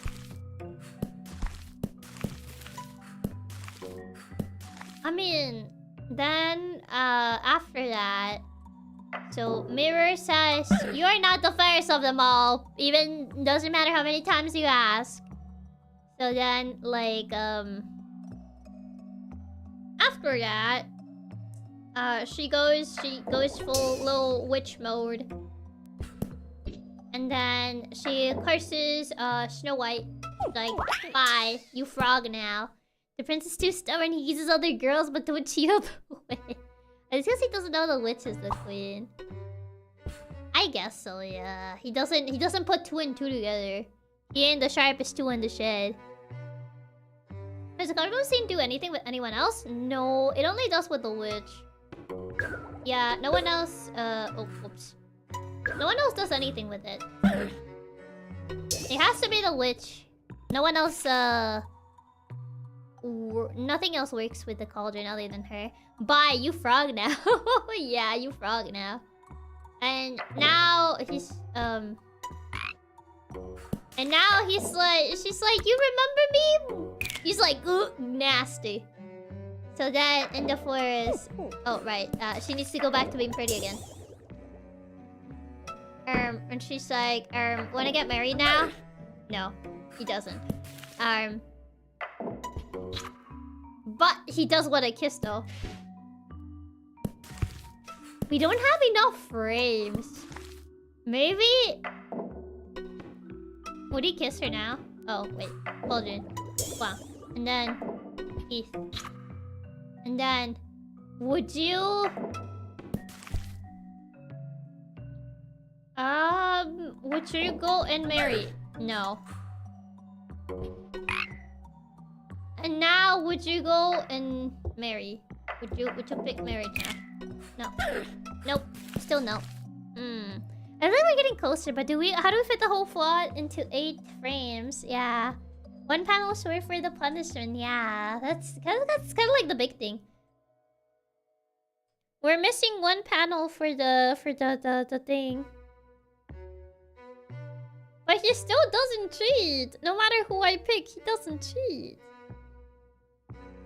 I mean, then after that, so Mirror says you're not the fairest of them all. Even doesn't matter how many times you ask. So then, like, after that, she goes full little witch mode. And then she curses Snow White. Like, bye, you frog now. The prince is too stubborn, he uses other girls but don't cheat on the witch. It's because he doesn't know the witch is the queen. I guess so, yeah. He doesn't put 2 and 2 together. He ain't the sharpest tool in the shed. Does the cargo scene do anything with anyone else? No, it only does with the witch. Yeah, no one else, oh, whoops. No one else does anything with it. It has to be the witch. No one else, nothing else works with the cauldron other than her. Bye, you frog now. Yeah, you frog now. And now he's, and now she's like, you remember me? He's like, ooh, nasty. So then in the forest, oh right, she needs to go back to being pretty again. And she's like, wanna get married now? No, he doesn't. But he does want a kiss though. We don't have enough frames. Maybe... Would he kiss her now? Oh, wait. Cauldron. Wow. And then... Keith. And then... Would you... Would you go and marry? No. And now, would you go and marry? Would you pick marriage now? No. Nope. Still no. I think we're getting closer, but how do we fit the whole plot into 8 frames? Yeah. 1 panel short for the punishment. Yeah. That's kind of like the big thing. We're missing 1 panel for the thing. But he still doesn't cheat. No matter who I pick, he doesn't cheat.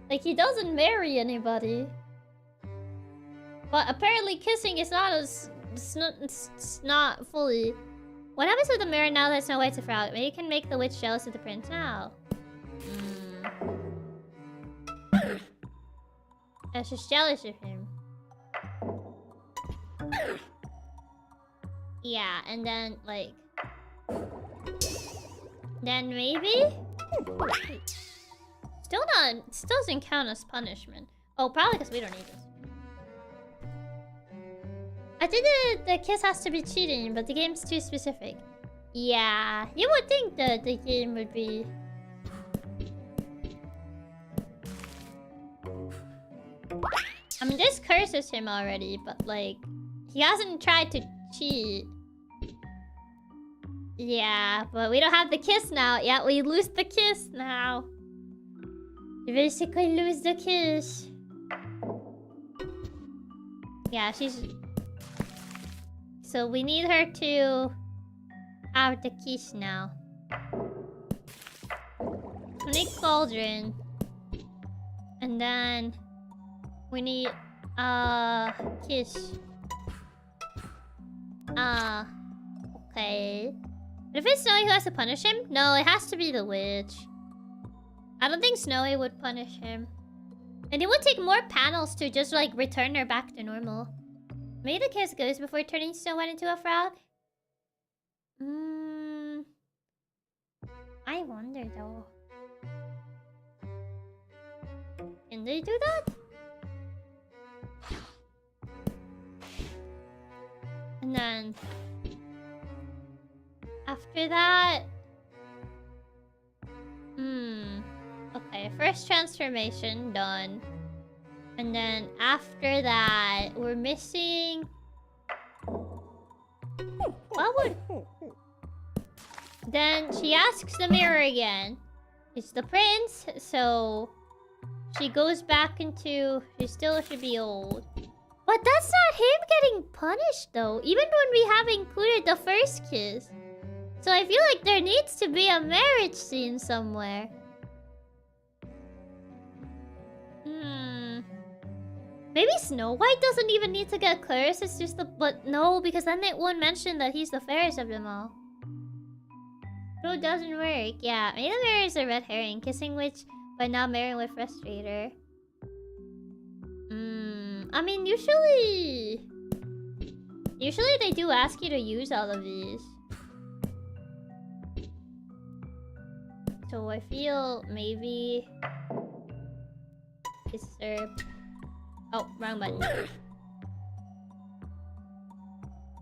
Like, he doesn't marry anybody. But apparently kissing is not as... It's not fully... What happens with the mirror now that Snow White's a frog? Maybe you can make the witch jealous of the prince now. She's jealous of him. Yeah, and then, like... Then maybe? Still doesn't count as punishment. Oh, probably because we don't need this. I think the kiss has to be cheating, but the game's too specific. Yeah, you would think that the game would be... I mean, this curses him already, but like... He hasn't tried to cheat. Yeah, but we don't have the kiss now. Yeah, we lose the kiss now. You basically lose the kiss. Yeah, she's... So we need her to have the kiss now. Make cauldron. And then we need kiss. Okay. But if it's Snowy who has to punish him? No, it has to be the witch. I don't think Snowy would punish him. And it would take more panels to just like return her back to normal. Maybe the kiss goes before turning Snow White into a frog? I wonder though. Can they do that? And then after that, okay, first transformation done. And then after that, we're missing. What would? Then she asks the mirror again. It's the prince, so she goes back into. She still should be old. But that's not him getting punished though, even when we have included the first kiss. So I feel like there needs to be a marriage scene somewhere. Maybe Snow White doesn't even need to get cursed, it's just the... But no, because then it won't mention that he's the fairest of them all. So it doesn't work. Yeah, maybe the mirror is a red herring. Kissing witch, but not marrying with frustrator. I mean, usually they do ask you to use all of these. So I feel maybe... Disturb. Oh, wrong button.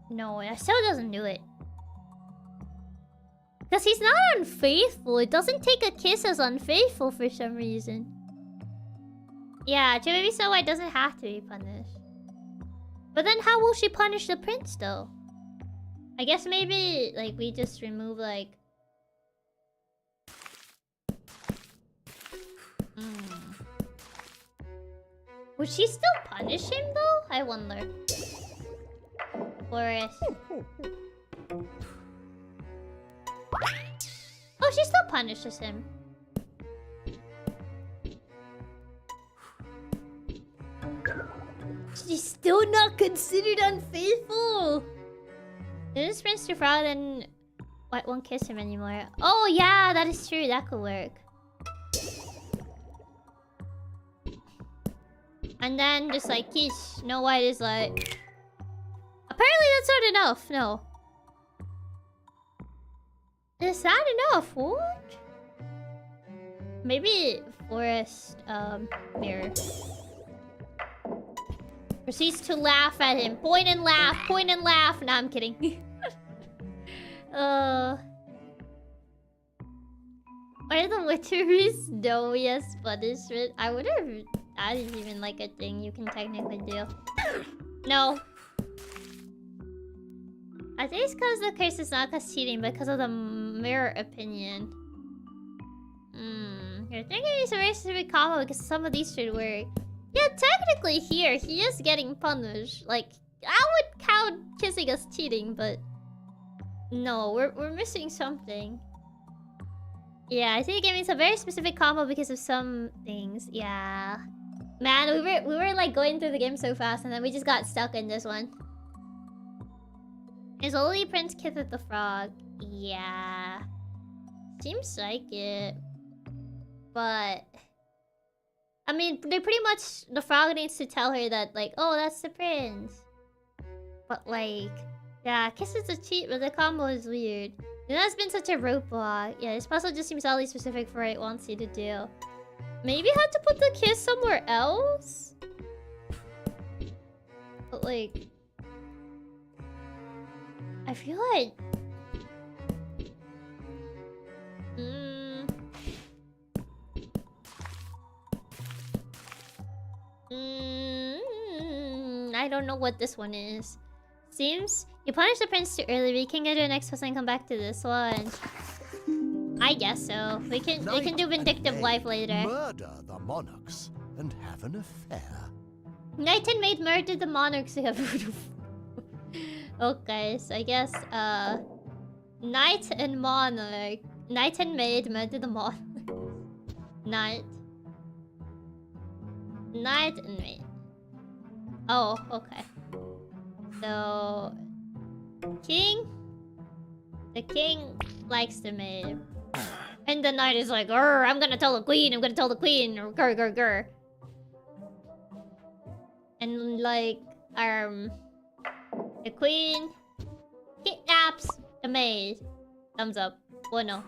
No, that still doesn't do it. Because he's not unfaithful. It doesn't take a kiss as unfaithful for some reason. Yeah, maybe Snow White doesn't have to be punished. But then how will she punish the prince, though? I guess maybe, like, we just remove, like... Would she still punish him, though? I wonder. Forest. Oh, she still punishes him. She's still not considered unfaithful. Didn't Prince Frog then won't kiss him anymore? Oh yeah, that is true. That could work. And then just like kiss. Snow White is like. Apparently that's not enough. No. Is that enough? What? Maybe Forest mirror. Proceeds to laugh at him. Point and laugh. Point and laugh. Nah, I'm kidding. What are the witcheries? No, yes, punishment. I wonder if that is even like a thing you can technically do. No. I think it's because the curse is not because cheating, but because of the mirror opinion. You're thinking it's a very specific combo because some of these should work. Yeah, technically here, he is getting punished. Like, I would count kissing as cheating, but... No, we're missing something. Yeah, I think it's a very specific combo because of some things. Yeah. Man, we were like going through the game so fast and then we just got stuck in this one. Is only Prince kissed the frog? Yeah. Seems like it. But... I mean, they pretty much... The frog needs to tell her that, like, oh, that's the prince. But, like... Yeah, kiss is a cheat, but the combo is weird. And that's been such a roadblock. Yeah, this puzzle just seems oddly specific for what it wants you to do. Maybe I had to put the kiss somewhere else? But, like... I feel like... I don't know what this one is. Seems you punish the prince too early. We can go to the next puzzle and come back to this one. I guess so. We can do vindictive wife later. Murder the monarchs and have an affair. Knight and maid murdered the monarchs. Okay, so I guess knight and monarch. Knight and maid murdered the monarch. Knight and maid. Oh, okay. So, the king likes the maid. And the knight is like, "Grr, I'm gonna tell the queen, I'm gonna tell the queen, or grr, grr, grr." And like, the queen kidnaps The maid. Thumbs up. Well, no.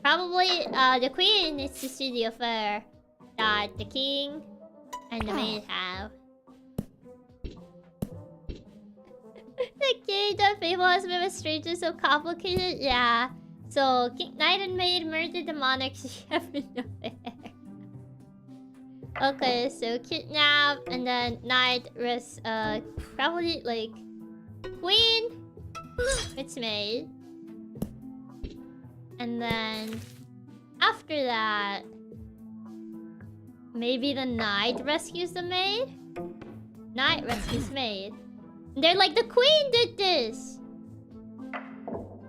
Probably the queen needs to see the affair that the king and the maid have. The king, the faithful husband with strangers, so complicated. Yeah. So knight and maid murdered the monarch. Having an affair. Okay, so kidnap and then knight was probably like queen. It's maid. And then after that, maybe the knight rescues the maid. Knight rescues maid. And they're like, the queen did this.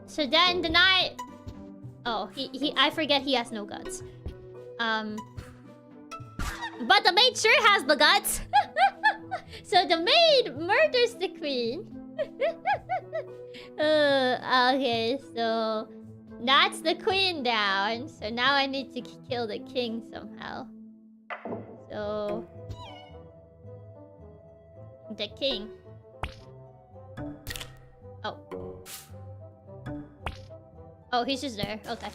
So then the knight. Oh, I forget he has no guts. But the maid sure has the guts. So the maid murders the queen. Okay, so that's the queen down. So now I need to kill the king somehow. So the king. Oh, he's just there. Okay.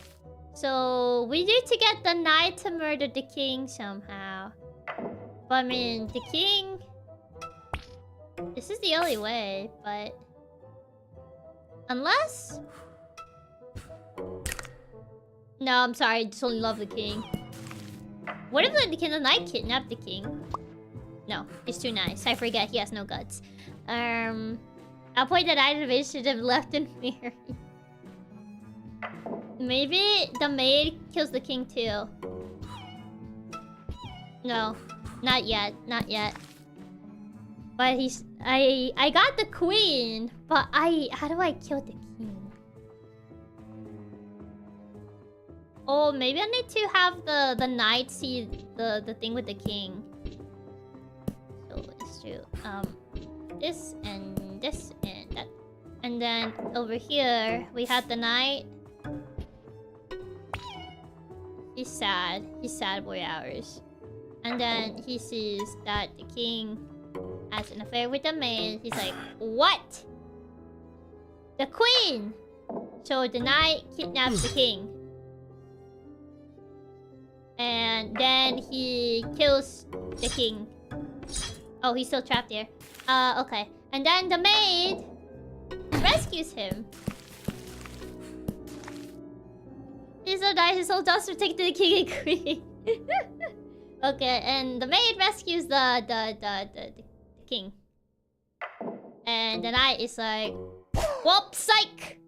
So we need to get the knight to murder the king somehow. But I mean, the king. This is the only way, but unless. No, I'm sorry. I just only love the king. What if the knight kidnapped the king? No, he's too nice. I forget he has no guts. I'll point that I should have left in Mary. Maybe the maid kills the king too. No, not yet, not yet. But I got the queen, but how do I kill the king? Oh, maybe I need to have the knight see the thing with the king. So let's do this and that. And then over here we have the knight. He's sad. He's sad boy hours. And then he sees that the king has an affair with the maid. He's like, what? The queen! So the knight kidnaps the king. And then he kills the king. Oh, he's still trapped here. Okay. And then the maid rescues him. He's so nice, his whole dust protected the king and queen. Okay, and the maid rescues the king. And the knight is like, whoop, psych!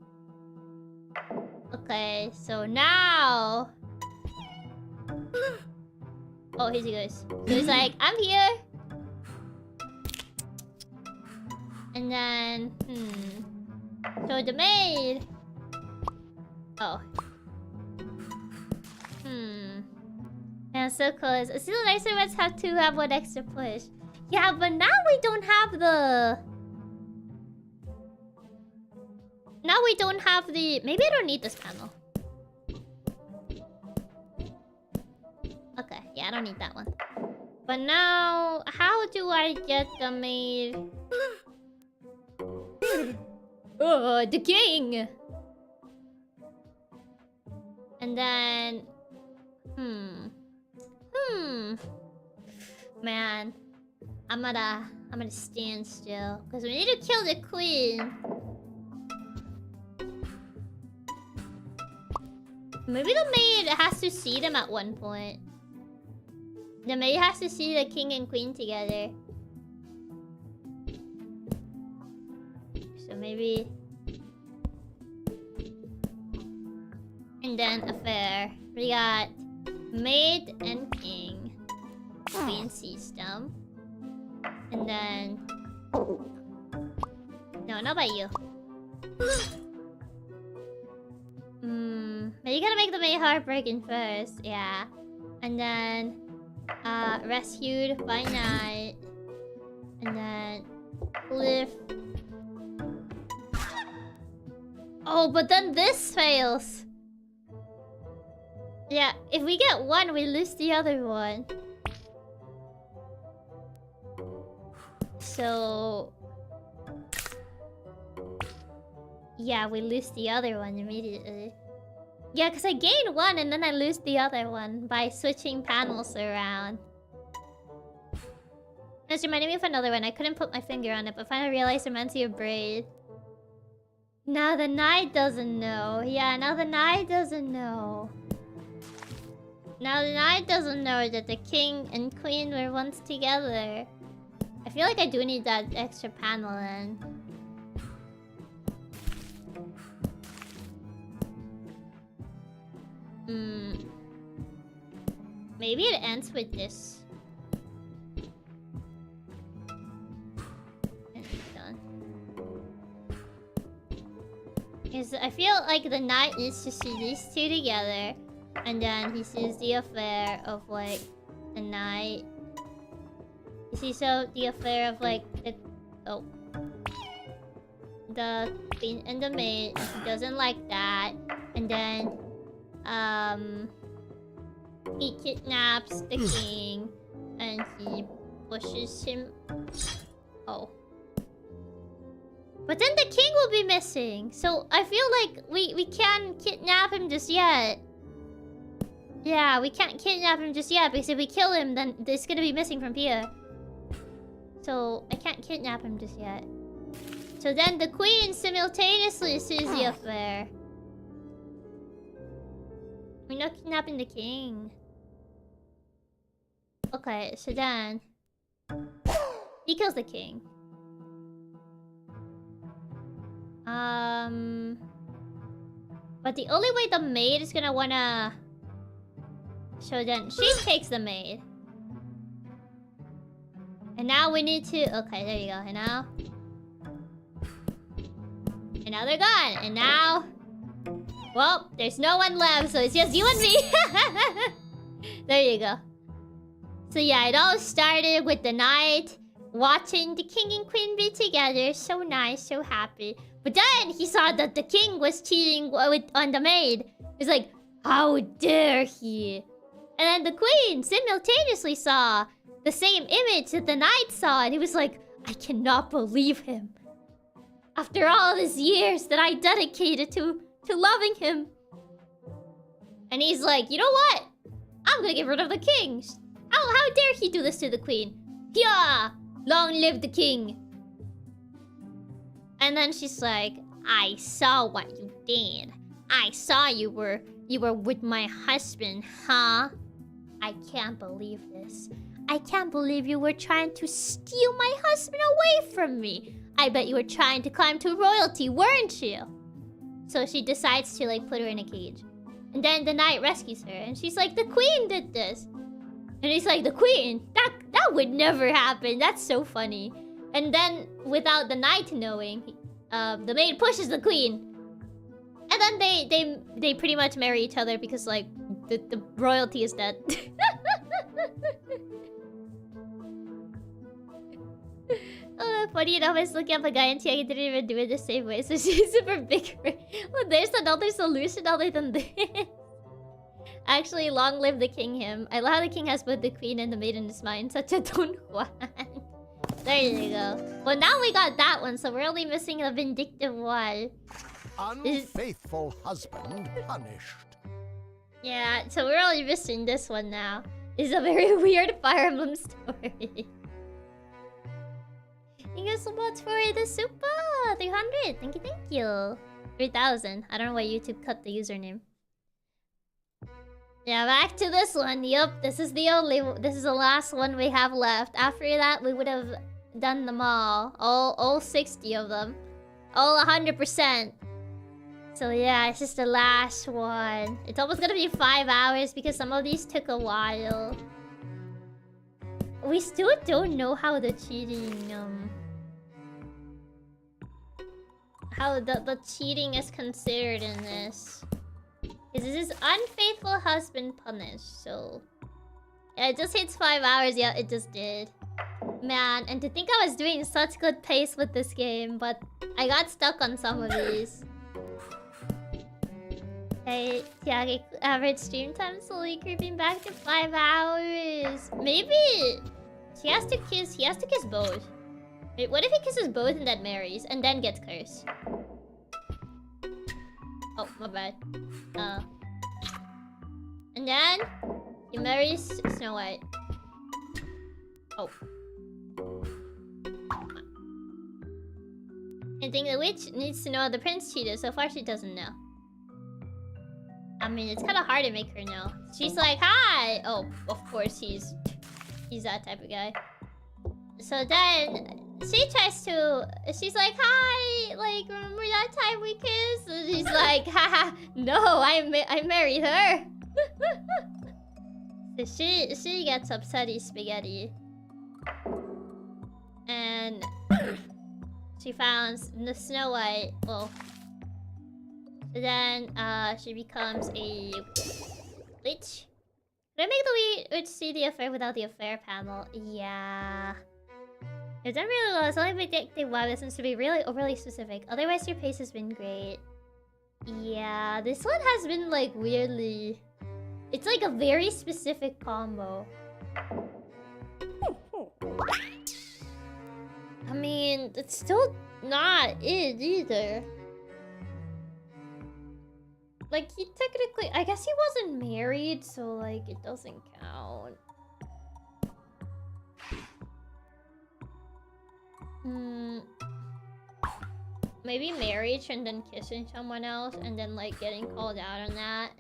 Okay, so now. Oh, here he goes. So he's like, I'm here. And then, so the maid. Oh. Yeah, so close. It's still nicer ones have to have one extra push. Yeah, but now we don't have the. Now we don't have the. Maybe I don't need this panel. Okay, yeah, I don't need that one. But now, how do I get the maid? Oh, the king! And then... Man. I'm gonna stand still. Because we need to kill the queen. Maybe the maid has to see them at one point. The maid has to see the king and queen together. So maybe... And then affair. We got maid and king. Queen sees them. And then... No, not by you. But you gotta make the maid heartbreaking first. Yeah. And then... rescued by night. And then... Cliff. Oh, but then this fails. Yeah, if we get one, we lose the other one. So... Yeah, we lose the other one immediately. Yeah, because I gain one and then I lose the other one by switching panels around. It's reminding me of another one. I couldn't put my finger on it, but finally realized it meant to be a braid. Now the knight doesn't know. Yeah, now the knight doesn't know. Now the knight doesn't know that the king and queen were once together. I feel like I do need that extra panel in. Maybe it ends with this. Done. Because I feel like the knight needs to see these two together. And then he sees the affair of like the knight. He sees the affair of like the queen and the maid. He doesn't like that. And then he kidnaps the king and he pushes him. Oh. But then the king will be missing. So I feel like we can't kidnap him just yet. Yeah, we can't kidnap him just yet because if we kill him, then it's gonna be missing from Pia. So I can't kidnap him just yet. So then the queen simultaneously sees the affair. We're not kidnapping the king. Okay, so then he kills the king. But the only way the maid is gonna wanna. So then she takes the maid. And now we need to. Okay, there you go. And now. And now they're gone. And now. Well, there's no one left, so it's just you and me. There you go. So yeah, it all started with the knight watching the king and queen be together. So nice, so happy. But then he saw that the king was cheating on the maid. He's like, how dare he? And then the queen simultaneously saw the same image that the knight saw. And he was like, I cannot believe him. After all these years that I dedicated to loving him. And he's like, you know what? I'm gonna get rid of the king. How dare he do this to the queen? Yeah, long live the king. And then she's like, I saw what you did. I saw you were with my husband, huh? I can't believe this. I can't believe you were trying to steal my husband away from me. I bet you were trying to climb to royalty, weren't you? So she decides to like put her in a cage. And then the knight rescues her and she's like, the queen did this. And he's like, the queen? That would never happen. That's so funny. And then without the knight knowing, the maid pushes the queen. And then they pretty much marry each other because like the royalty is dead. Funny enough, I was looking up a guy and Chiaki didn't even do it the same way, so she's super big. Well, there's another solution other than this. Actually, long live the king him. I love how the king has both the queen and the maid in his mind. Such a Don Juan. There you go. Well, now we got that one, so we're only missing a vindictive one. Unfaithful husband punished. Yeah, so we're only missing this one now. It's a very weird Fire Emblem story. Thank you so much for the super 300. Thank you. 3000. I don't know why YouTube cut the username. Yeah, back to this one. Yup, this is the last one we have left. After that, we would have done them all 60 of them, all 100%. So yeah, it's just the last one. It's almost gonna be 5 hours because some of these took a while. We still don't know how the cheating how the cheating is considered in this. Because this is unfaithful husband punished, so yeah, it just hits 5 hours. Yeah, it just did. Man, and to think I was doing such good pace with this game, but I got stuck on some of these. Hey, Chiaki, average stream time slowly creeping back to 5 hours. Maybe he has to kiss both. Wait, what if he kisses both and then marries and then gets cursed? Oh, my bad. And then he marries Snow White. Oh. I think the witch needs to know the prince cheated. So far, she doesn't know. I mean, it's kind of hard to make her know. She's like, "Hi!" Oh, of course, he's that type of guy. So then she tries to. She's like, "Hi! Like, remember that time we kissed?" And she's like, "Haha, no, I married her." So she gets upsetty spaghetti. And she found the Snow White. Well, then she becomes a witch. Did I make the witch see the affair without the affair panel? Yeah. You've done really well. It's only predicting why this seems to be really overly specific. Otherwise, your pace has been great. Yeah, this one has been like weirdly. It's like a very specific combo. I mean, it's still not it either. Like, he technically... I guess he wasn't married, so, like, it doesn't count. Maybe marriage and then kissing someone else and then, like, getting called out on that.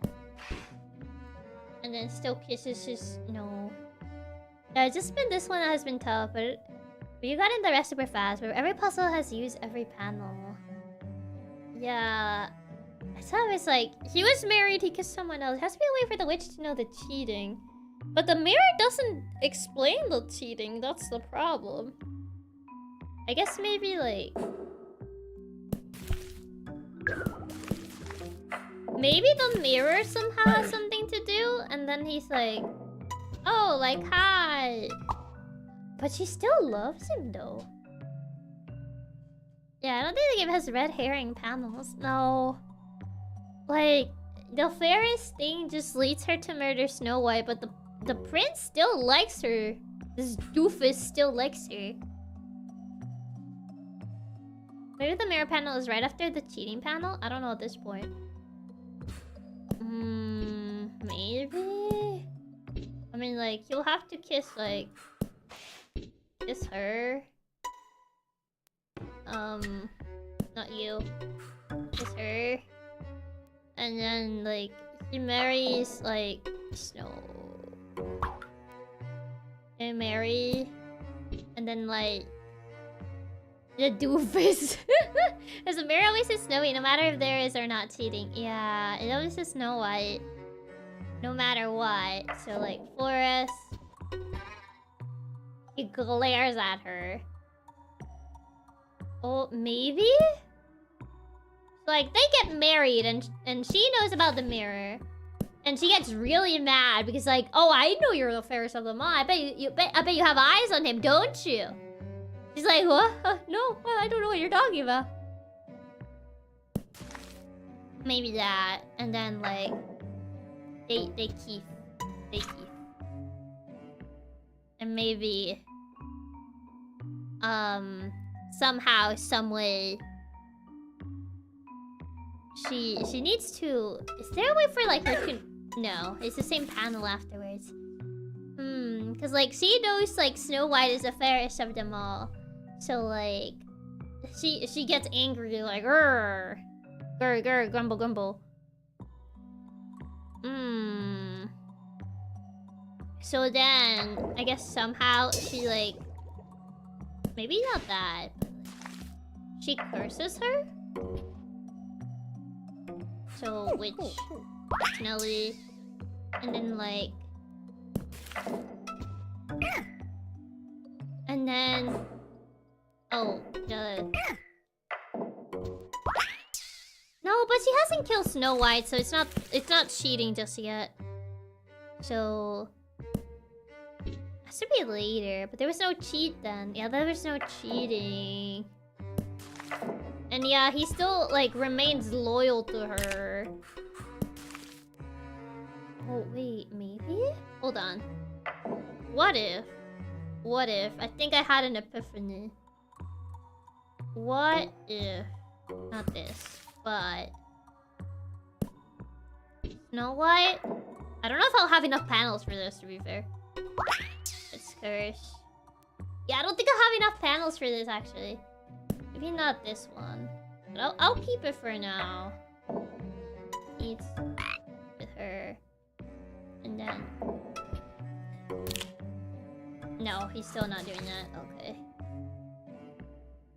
And then still kisses his... No. Yeah, it's just been this one that has been tough, but you got in the rest super fast. But every puzzle has used every panel. Yeah. I thought it was like, he was married, he kissed someone else. It has to be a way for the witch to know the cheating. But the mirror doesn't explain the cheating, that's the problem. I guess maybe like... Maybe the mirror somehow has something to do, and then he's like, oh, like, hi. But she still loves him though. Yeah, I don't think the game has red herring panels. No. Like, the fairies thing just leads her to murder Snow White, but the prince still likes her. This doofus still likes her. Maybe the mirror panel is right after the cheating panel? I don't know at this point. Maybe? I mean, like, you'll have to kiss, like... Kiss her. Not you. Kiss her. And then, like, he marries, like, Snow. They marry. And then, like... The doofus. Because the mirror always says Snowy, no matter if there is or not cheating. Yeah, it always says Snow White. No matter what. So, like, Forest. He glares at her. Oh, maybe? Like, they get married and she knows about the mirror. And she gets really mad because, like, oh, I know you're the fairest of them all. I bet you have eyes on him, don't you? She's like, what? No, I don't know what you're talking about. Maybe that. And then, like, they keep. They keep. And maybe... somehow, some way... She needs to... Is there a way for, like, her to... No, it's the same panel afterwards. Because, like, she knows, like, Snow White is the fairest of them all. So, like... She gets angry, like, grr. Grr, grr, grumble, grumble. So then, I guess somehow she, like... Maybe not that. She curses her? So, which... Nelly... And then, like... And then... Oh, the... No, but she hasn't killed Snow White, so it's not cheating just yet. So... Has to be later, but there was no cheat then. Yeah, there was no cheating. And yeah, he still, like, remains loyal to her. Oh, wait, maybe? Hold on. What if? What if? I think I had an epiphany. What if? Not this, but... Snow White. I don't know if I'll have enough panels for this, to be fair. It's cursed. Yeah, I don't think I'll have enough panels for this, actually. Maybe not this one. But I'll keep it for now. Eats with her. And then... No, he's still not doing that. Okay.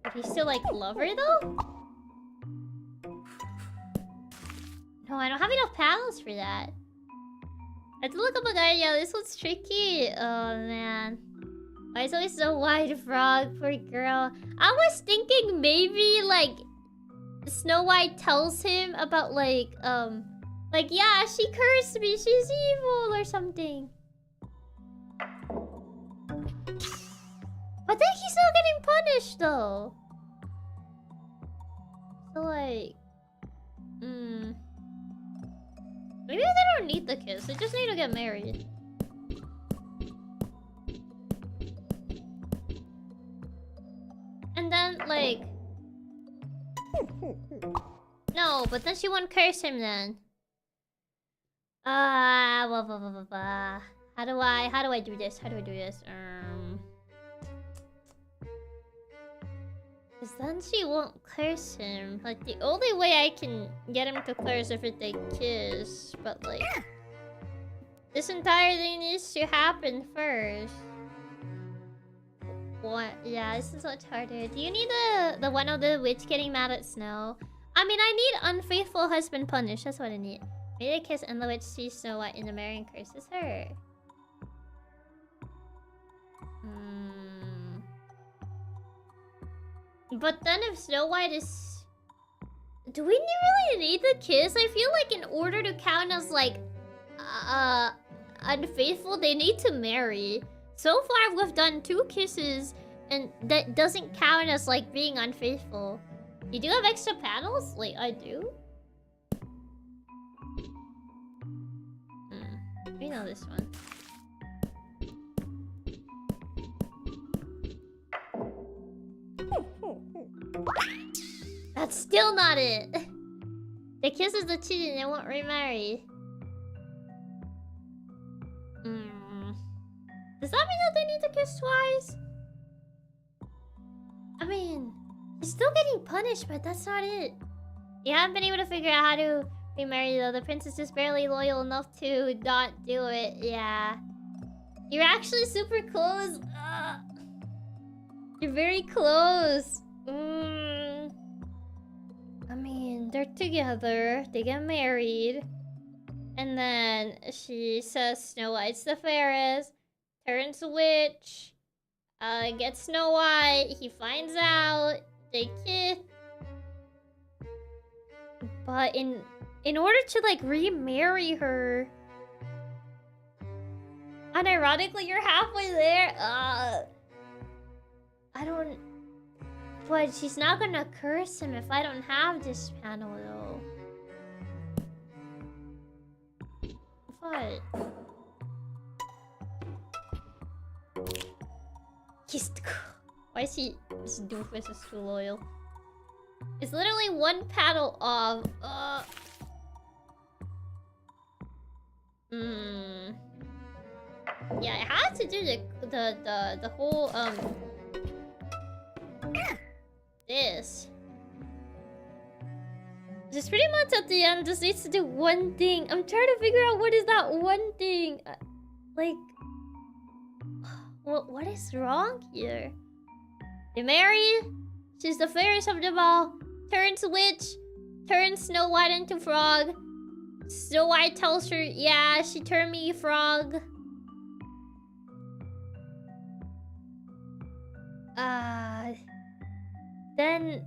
But he's still, like, lover, though? No, I don't have enough panels for that. I have to look up a guide. Yeah, this one's tricky. Oh, man. Why is always so wide, Frog? Poor girl. I was thinking maybe, like, Snow White tells him about, like, yeah, she cursed me. She's evil or something. But then he's not getting punished, though. So, like... Maybe they don't need the kiss. They just need to get married. And then, like... No, but then she won't curse him then. How do I do this? How do I do this? Cause then she won't curse him. Like, the only way I can get him to curse if they kiss. But, like... This entire thing needs to happen first. What? Yeah, this is much harder. Do you need the one of the witch getting mad at Snow? I mean, I need unfaithful husband punished. That's what I need. Made a kiss and the witch sees Snow White in the mirror and curses her. But then if Snow White is... Do we really need the kiss? I feel like in order to count as, like, unfaithful, they need to marry. So far, we've done 2 kisses, and that doesn't count as, like, being unfaithful. You do have extra panels? Like, I do? We know this one. That's still not it. The kiss is the cheating, they won't remarry. Does that mean that they need to kiss twice? I mean, he's still getting punished, but that's not it. You haven't been able to figure out how to remarry though. The princess is barely loyal enough to not do it. Yeah. You're actually super close. You're very close. I mean, they're together. They get married. And then she says Snow White's the fairest. Turns witch. Gets Snow White. He finds out. They kiss. But in order to, like, remarry her... Unironically, you're halfway there. I don't... But she's not gonna curse him if I don't have this panel, though. What? Why is he... This doofus is too loyal. It's literally 1 panel of... Yeah, I had to do the whole, this. Just pretty much at the end, just needs to do 1 thing. I'm trying to figure out what is that 1 thing. Like... What is wrong here? They married. She's the fairest of them all. Turns witch. Turns Snow White into frog. Snow White tells her, yeah, she turned me frog. Then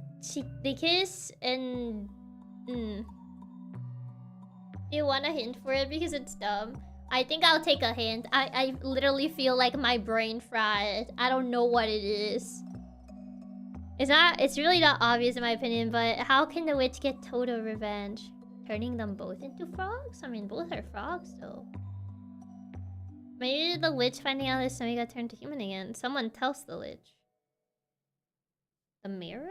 they kiss and... Do you want a hint for it? Because it's dumb. I think I'll take a hint. I literally feel like my brain fried. I don't know what it is. It's really not obvious in my opinion, but how can the witch get total revenge? Turning them both into frogs? I mean, both are frogs, though. Maybe the witch finding out that Snowy got turned to human again. Someone tells the witch. The mirror?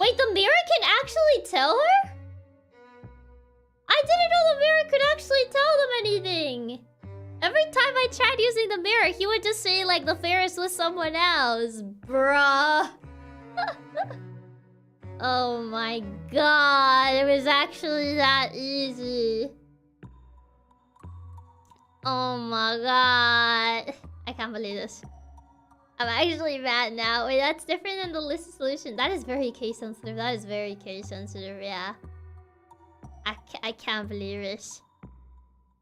Wait, Wait, the mirror can actually tell her? I didn't know the mirror could actually tell them anything. Every time I tried using the mirror, he would just say like the Ferris was someone else. Bruh. Oh my god, it was actually that easy. Oh my god. I can't believe this. I'm actually mad now. Wait, that's different than the list solution. That is very case sensitive. That is very case sensitive, yeah. I can't believe it.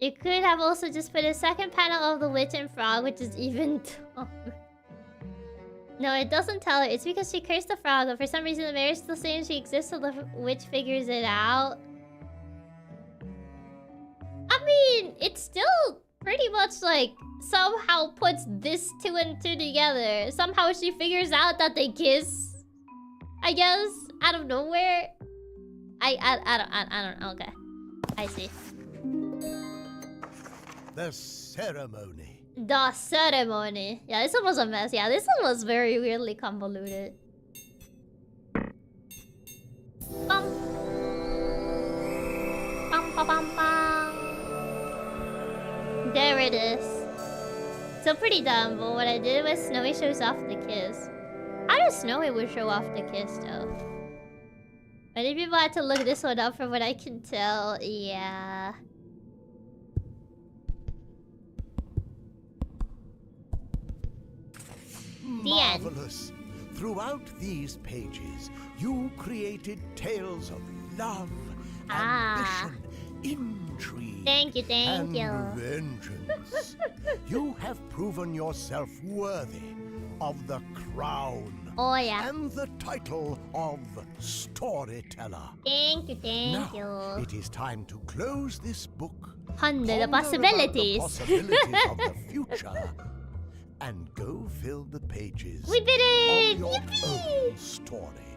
You could have also just put a second panel of the witch and frog, which is even dumber. No, it doesn't tell her. It's because she cursed the frog, but for some reason the mayor's still saying she exists, so the witch figures it out. I mean, it's still pretty much like somehow puts this 2 and 2 together. Somehow she figures out that they kiss, I guess, out of nowhere. I don't. Okay, I see. The ceremony. The ceremony. Yeah, this one was a mess. Yeah, this one was very weirdly convoluted. Bum. Bum, bum, bum, bum. There it is. So pretty dumb, but what I did was Snowy shows off the kiss. How does Snowy would show off the kiss, though? Many people had to look this one up from what I can tell. Yeah. Marvelous. Throughout these pages, you created tales of love, ambition, intrigue, Thank you. and vengeance. You have proven yourself worthy of the crown. Oh yeah. And the title of Storyteller. Thank you. Now, it is time to close this book. Ponder the about possibilities. The possibilities of the future. And go fill the pages We did it! of your Yippee! own story.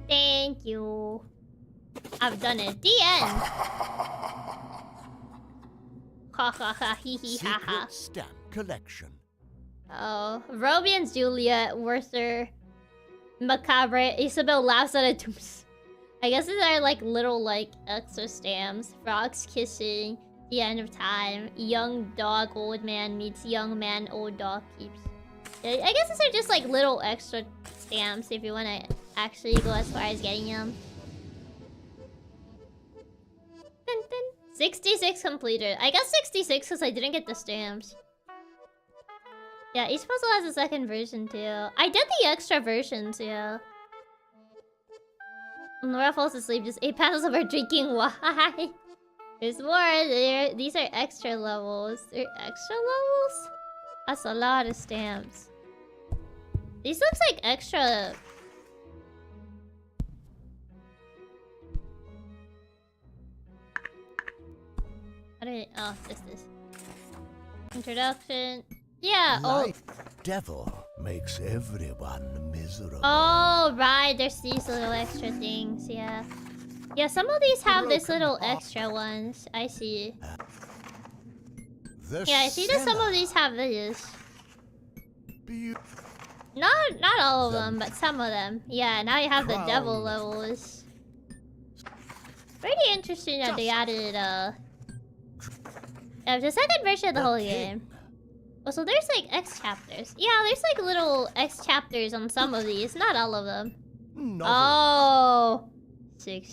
Thank you. I've done it. The end. Ha ha ha hee hee ha ha. Secret stamp collection. Oh, Romeo and Juliet, Werther, Macabre, Isabel laughs at a tombstone. I guess these are like little like extra stamps. Frogs kissing, the end of time, young dog, old man meets young man, old dog keeps. I guess these are just like little extra stamps if you want to actually go as far as getting them. 66 completed. I got 66 because I didn't get the stamps. Yeah, each puzzle has a second version too. I did the extra version too. Nora falls asleep, just 8 panels of her drinking wine. There's more. These are extra levels. They're extra levels? That's a lot of stamps. These looks like extra. How do I... Oh, this. Introduction. Yeah, Like devil makes everyone miserable. Oh, right. There's these little extra things, yeah. Yeah, some of these have this little extra ones. I see. The Yeah, I see that some of these have these. Not all of them, but some of them. Yeah, now you have the devil levels. Pretty interesting that they added, the second version of the whole game. Oh, so there's like X chapters. Yeah, there's like little X chapters on some of these, not all of them. Oh, sick.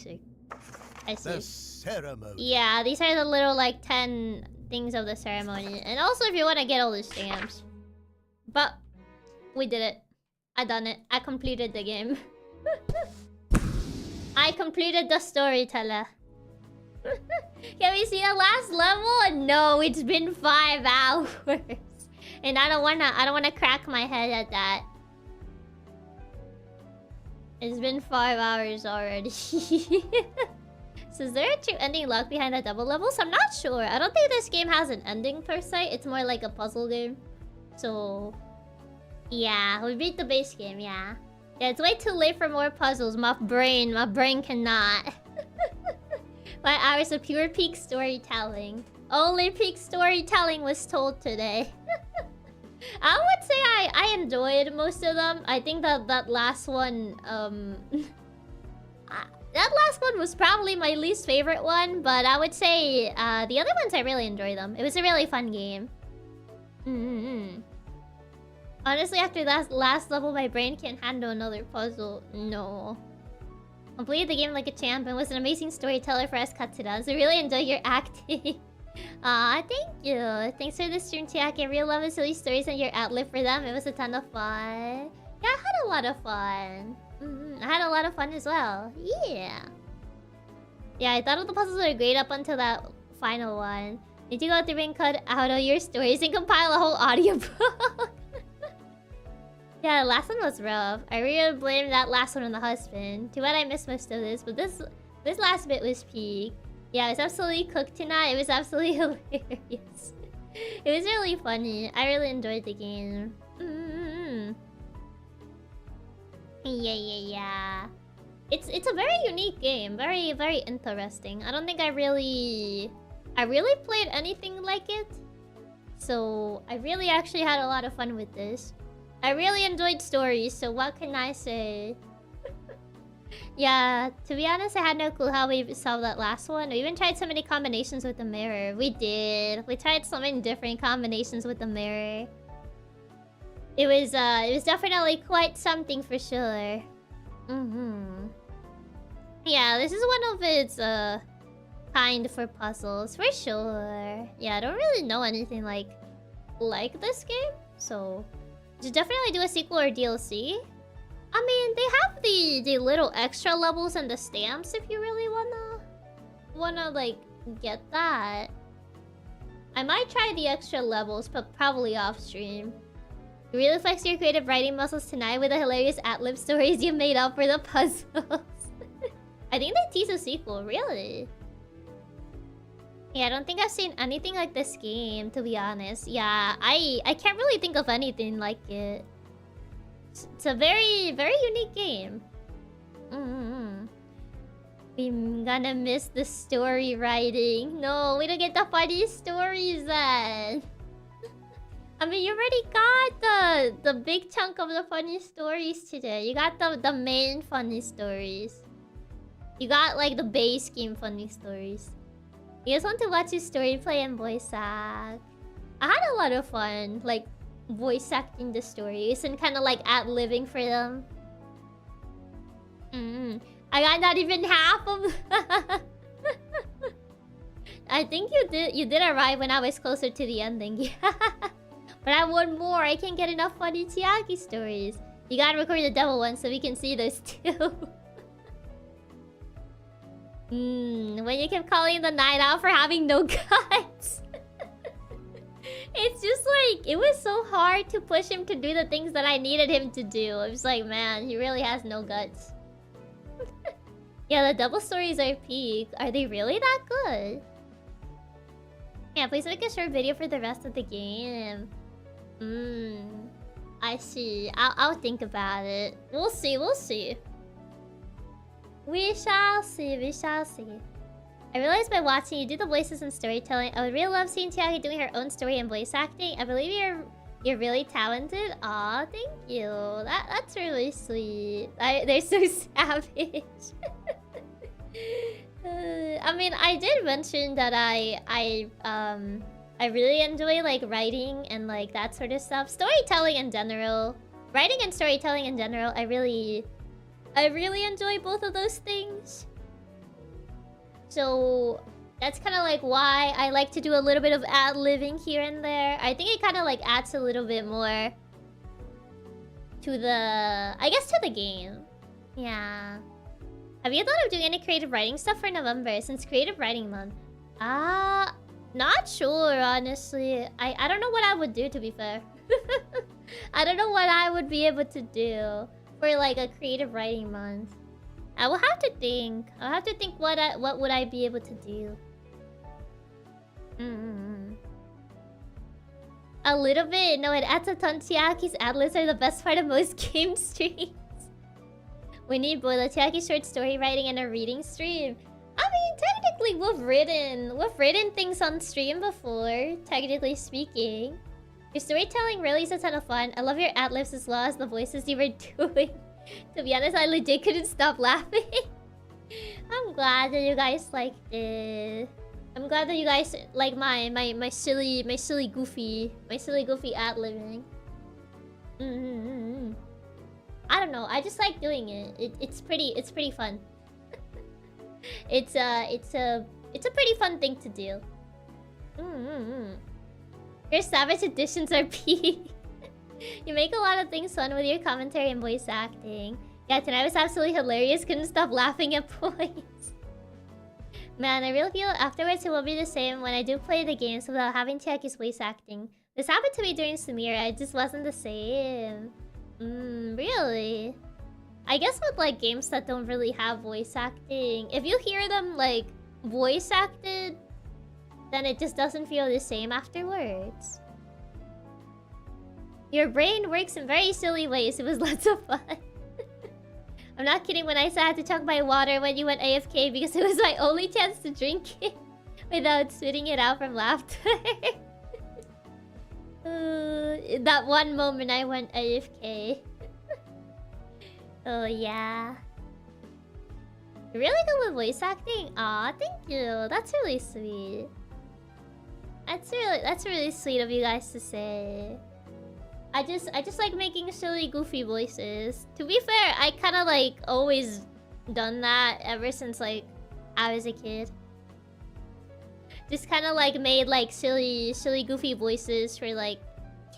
I see. The ceremony. Yeah, these are the little like 10 things of the ceremony, and also if you want to get all the stamps. But we did it. I done it. I completed the game. I completed the storyteller. Can we see the last level? No, it's been 5 hours. And I don't wanna crack my head at that. It's been 5 hours already. So is there a true ending locked behind the double levels? I'm not sure. I don't think this game has an ending per se. It's more like a puzzle game. So yeah, we beat the base game, yeah. Yeah, it's way too late for more puzzles. My brain cannot. 5 hours of pure peak storytelling. Only peak storytelling was told today. I would say I enjoyed most of them. I think that last one, that last one was probably my least favorite one, but I would say the other ones I really enjoyed them. It was a really fun game. Honestly, after that last level, my brain can't handle another puzzle. No. Completed the game like a champ and was an amazing storyteller for us Katsura. So really enjoy your acting. Thank you. Thanks for the stream, Chiaki. I really love the silly stories and your ad-lib for them. It was a ton of fun. Yeah, I had a lot of fun. I had a lot of fun as well. Yeah. Yeah, I thought all the puzzles were great up until that final one. Did you go through and cut out all your stories and compile a whole audiobook? Yeah, the last one was rough. I really blame that last one on the husband. Too bad I missed most of this, but this last bit was peak. Yeah, it was absolutely cooked tonight. It was absolutely hilarious. It was really funny. I really enjoyed the game. Yeah. It's a very unique game. Very, very interesting. I don't think I really played anything like it. So I really actually had a lot of fun with this. I really enjoyed stories, so what can I say? Yeah, to be honest, I had no clue how we solved that last one. We even tried so many combinations with the mirror. We did. We tried so many different combinations with the mirror. It was definitely quite something for sure. Yeah, this is one of its kind for puzzles for sure. Yeah, I don't really know anything like this game, so should definitely do a sequel or DLC. I mean, they have the little extra levels and the stamps if you really wanna like get that. I might try the extra levels, but probably off stream. You really flex your creative writing muscles tonight with the hilarious ad-lib stories you made up for the puzzles. I think they tease a sequel, really. Yeah, I don't think I've seen anything like this game, to be honest. Yeah, I can't really think of anything like it. It's a very, very unique game. I'm gonna miss the story writing. No, we don't get the funny stories then. I mean, you already got the big chunk of the funny stories today. You got the main funny stories. You got like the base game funny stories. You guys want to watch his story play and voice act? I had a lot of fun, like voice acting the stories and kind of like ad-libbing for them. I got not even half of. I think you did arrive when I was closer to the ending. Yeah. But I want more. I can't get enough funny Chiaki stories. You gotta record the double one so we can see those too. When you kept calling the night out for having no guts. It's just like, it was so hard to push him to do the things that I needed him to do. I was like, man, he really has no guts. Yeah, the double stories are peak. Are they really that good? Yeah, please make a short video for the rest of the game. I see. I'll think about it. We'll see, we'll see. We shall see, we shall see. I realized by watching you do the voices and storytelling, I would really love seeing Chiaki doing her own story and voice acting. I believe you're really talented. Aw, thank you. That's really sweet. They're so savage. I mean, I did mention that I really enjoy like writing and like that sort of stuff. Storytelling in general. Writing and storytelling in general, I really enjoy both of those things. So that's kind of like why I like to do a little bit of ad-libbing here and there. I think it kind of like adds a little bit more to the, I guess, to the game. Yeah. Have you thought of doing any creative writing stuff for November since creative writing month? Not sure, honestly. I don't know what I would do, to be fair. I don't know what I would be able to do for like a creative writing month. I will have to think. I'll have to think what would I be able to do. A little bit. No, it adds a ton. Chiaki's ad-libs are the best part of most game streams. We need both a Chiaki short story writing and a reading stream. I mean, technically we've written things on stream before, technically speaking. Your storytelling really is a ton of fun. I love your ad-libs as well as the voices you were doing. To be honest, I legit couldn't stop laughing. I'm glad that you guys liked it. I'm glad that you guys like my silly goofy ad-libbing. I don't know. I just like doing it. It's pretty fun. It's a pretty fun thing to do. Your savage editions are peak. You make a lot of things fun with your commentary and voice acting. Yeah, tonight was absolutely hilarious. Couldn't stop laughing at points. Man, I really feel afterwards it will be the same when I do play the games without having Chiaki's voice acting. This happened to me during Samira. It just wasn't the same. Really? I guess with like games that don't really have voice acting, if you hear them like voice acted, then it just doesn't feel the same afterwards. Your brain works in very silly ways. It was lots of fun. I'm not kidding when I said I had to chug my water when you went AFK because it was my only chance to drink it without spitting it out from laughter. That one moment I went AFK. Oh yeah. You're really good with voice acting? Aw, thank you. That's really sweet. That's really sweet of you guys to say. I just like making silly, goofy voices. To be fair, I kind of like always done that ever since like I was a kid. Just kind of like made like silly, goofy voices for like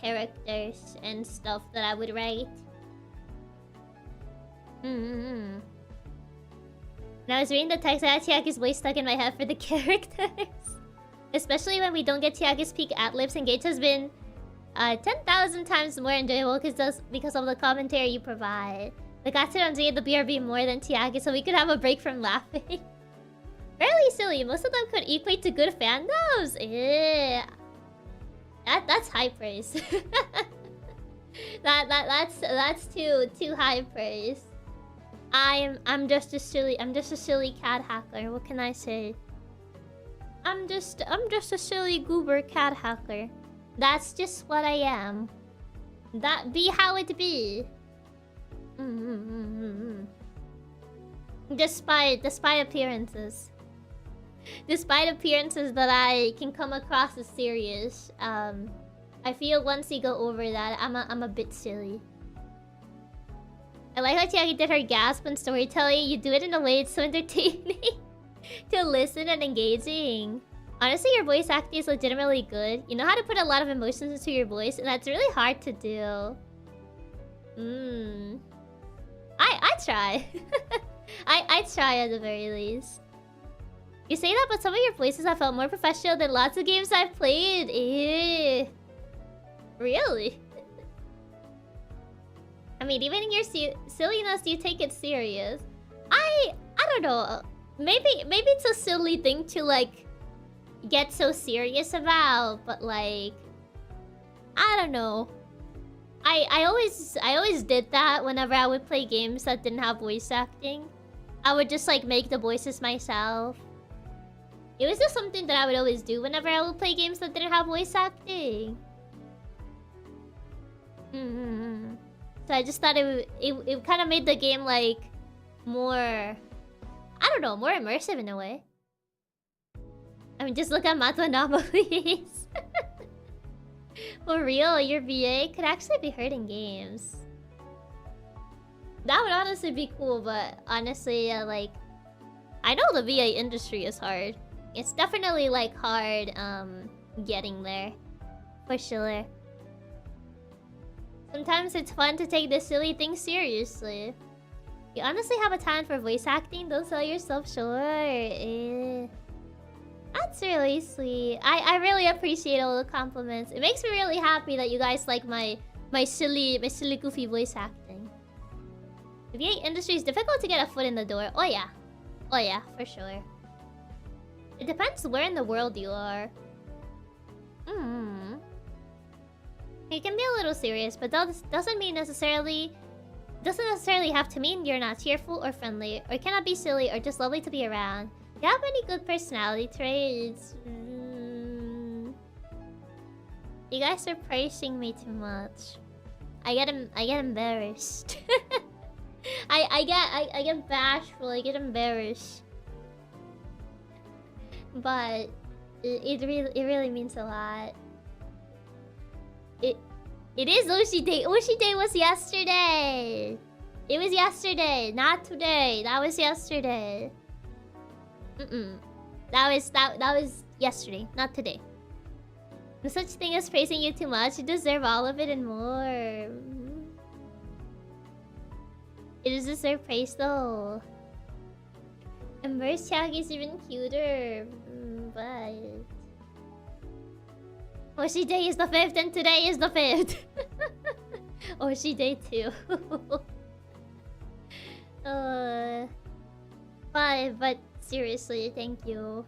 characters and stuff that I would write. When I was reading the text, I had Chiaki's voice stuck in my head for the characters. Especially when we don't get Chiaki's peak ad-libs, Engage has been 10,000 times more enjoyable because of the commentary you provide. The Gatsuran enjoyed the BRB more than Chiaki, so we could have a break from laughing. Fairly silly. Most of them could equate to good fandoms. Yeah. That's high praise. that's too high praise. I'm just a silly cat hacker. What can I say? I'm just a silly goober cat hacker. That's just what I am. That be how it be. Despite appearances. Despite appearances that I can come across as serious, I feel once you go over that, I'm a bit silly. I like how Chiaki did her gasp when storytelling. You do it in a way it's so entertaining to listen and engaging. Honestly, your voice acting is legitimately good. You know how to put a lot of emotions into your voice, and that's really hard to do. I try. I try at the very least. You say that, but some of your voices have felt more professional than lots of games I've played. Ew. Really? I mean, even in your silliness, you take it serious. I don't know. Maybe it's a silly thing to like get so serious about, but like I don't know. I always did that whenever I would play games that didn't have voice acting. I would just like make the voices myself. It was just something that I would always do whenever I would play games that didn't have voice acting. So I just thought it kind of made the game like more, I don't know, more immersive in a way. I mean, just look at Mato Anomalies. For real, your VA could actually be heard in games. That would honestly be cool, but honestly, like, I know the VA industry is hard. It's definitely like hard getting there, for sure. Sometimes it's fun to take this silly thing seriously. You honestly have a talent for voice acting? Don't sell yourself short. That's really sweet. I really appreciate all the compliments. It makes me really happy that you guys like my silly goofy voice acting. The VA industry is difficult to get a foot in the door. Oh yeah. Oh yeah, for sure. It depends where in the world you are. It can be a little serious, but that doesn't necessarily have to mean you're not cheerful or friendly, or cannot be silly, or just lovely to be around. You have many good personality traits. You guys are praising me too much. I get embarrassed. I get bashful. I get embarrassed. But it really means a lot. It is Oshi Day. Oshi Day was yesterday. It was yesterday, not today. That was yesterday. That was yesterday, not today. No such thing as praising you too much. You deserve all of it and more. It does deserve praise though. And Burst Chiaki is even cuter. But Oshi Day is the 5th and today is the 5th. Oshi Day too. But seriously, thank you.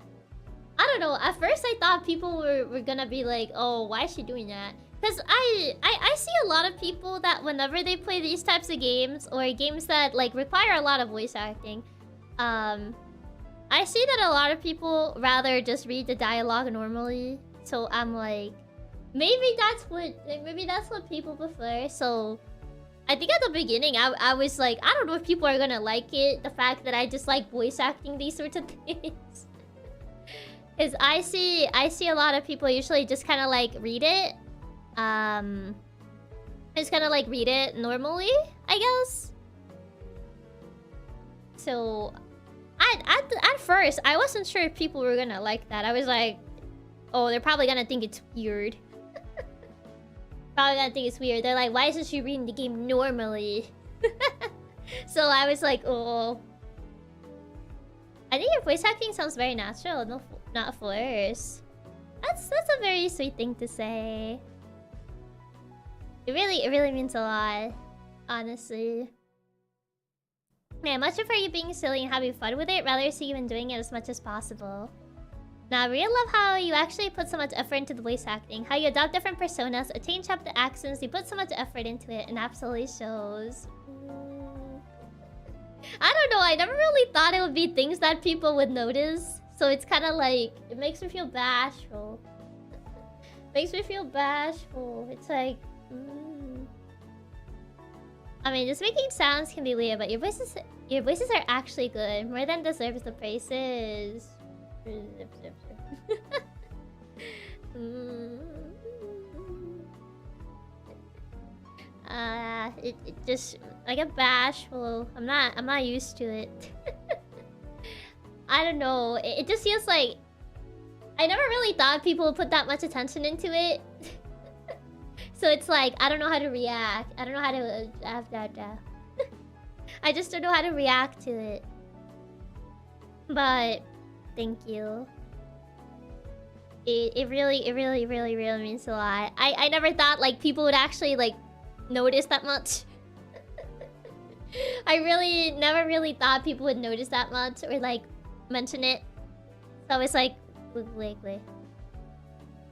I don't know. At first, I thought people were gonna be like, "Oh, why is she doing that?" Because I see a lot of people that whenever they play these types of games or games that like require a lot of voice acting, I see that a lot of people rather just read the dialogue normally. So I'm like, maybe that's what people prefer. So I think at the beginning, I was like, I don't know if people are gonna like it. The fact that I just like voice acting these sorts of things. Because I see a lot of people usually just kind of like read it. Just kind of like read it normally, I guess. So, at first, I wasn't sure if people were gonna like that. I was like, oh, they're probably gonna think it's weird. Probably gonna think it's weird. They're like, why isn't she reading the game normally? So I was like, oh. I think your voice acting sounds very natural, not forced. That's a very sweet thing to say. It really means a lot, honestly. Man, much prefer you being silly and having fun with it, rather see you enjoying it as much as possible. Now, I really love how you actually put so much effort into the voice acting. How you adopt different personas, change up the accents, you put so much effort into it, and absolutely shows. I don't know, I never really thought it would be things that people would notice. So it's kind of like, it makes me feel bashful. Makes me feel bashful. It's like, I mean, just making sounds can be weird, but your voices are actually good. More than deserves the praises. It just, I get bashful. I'm not used to it. I don't know. It just feels like I never really thought people would put that much attention into it. So it's like I don't know how to react. I don't know how to I just don't know how to react to it. But thank you. It really means a lot. I never thought like people would actually like notice that much. I never really thought people would notice that much or like mention it. So I was like, wait.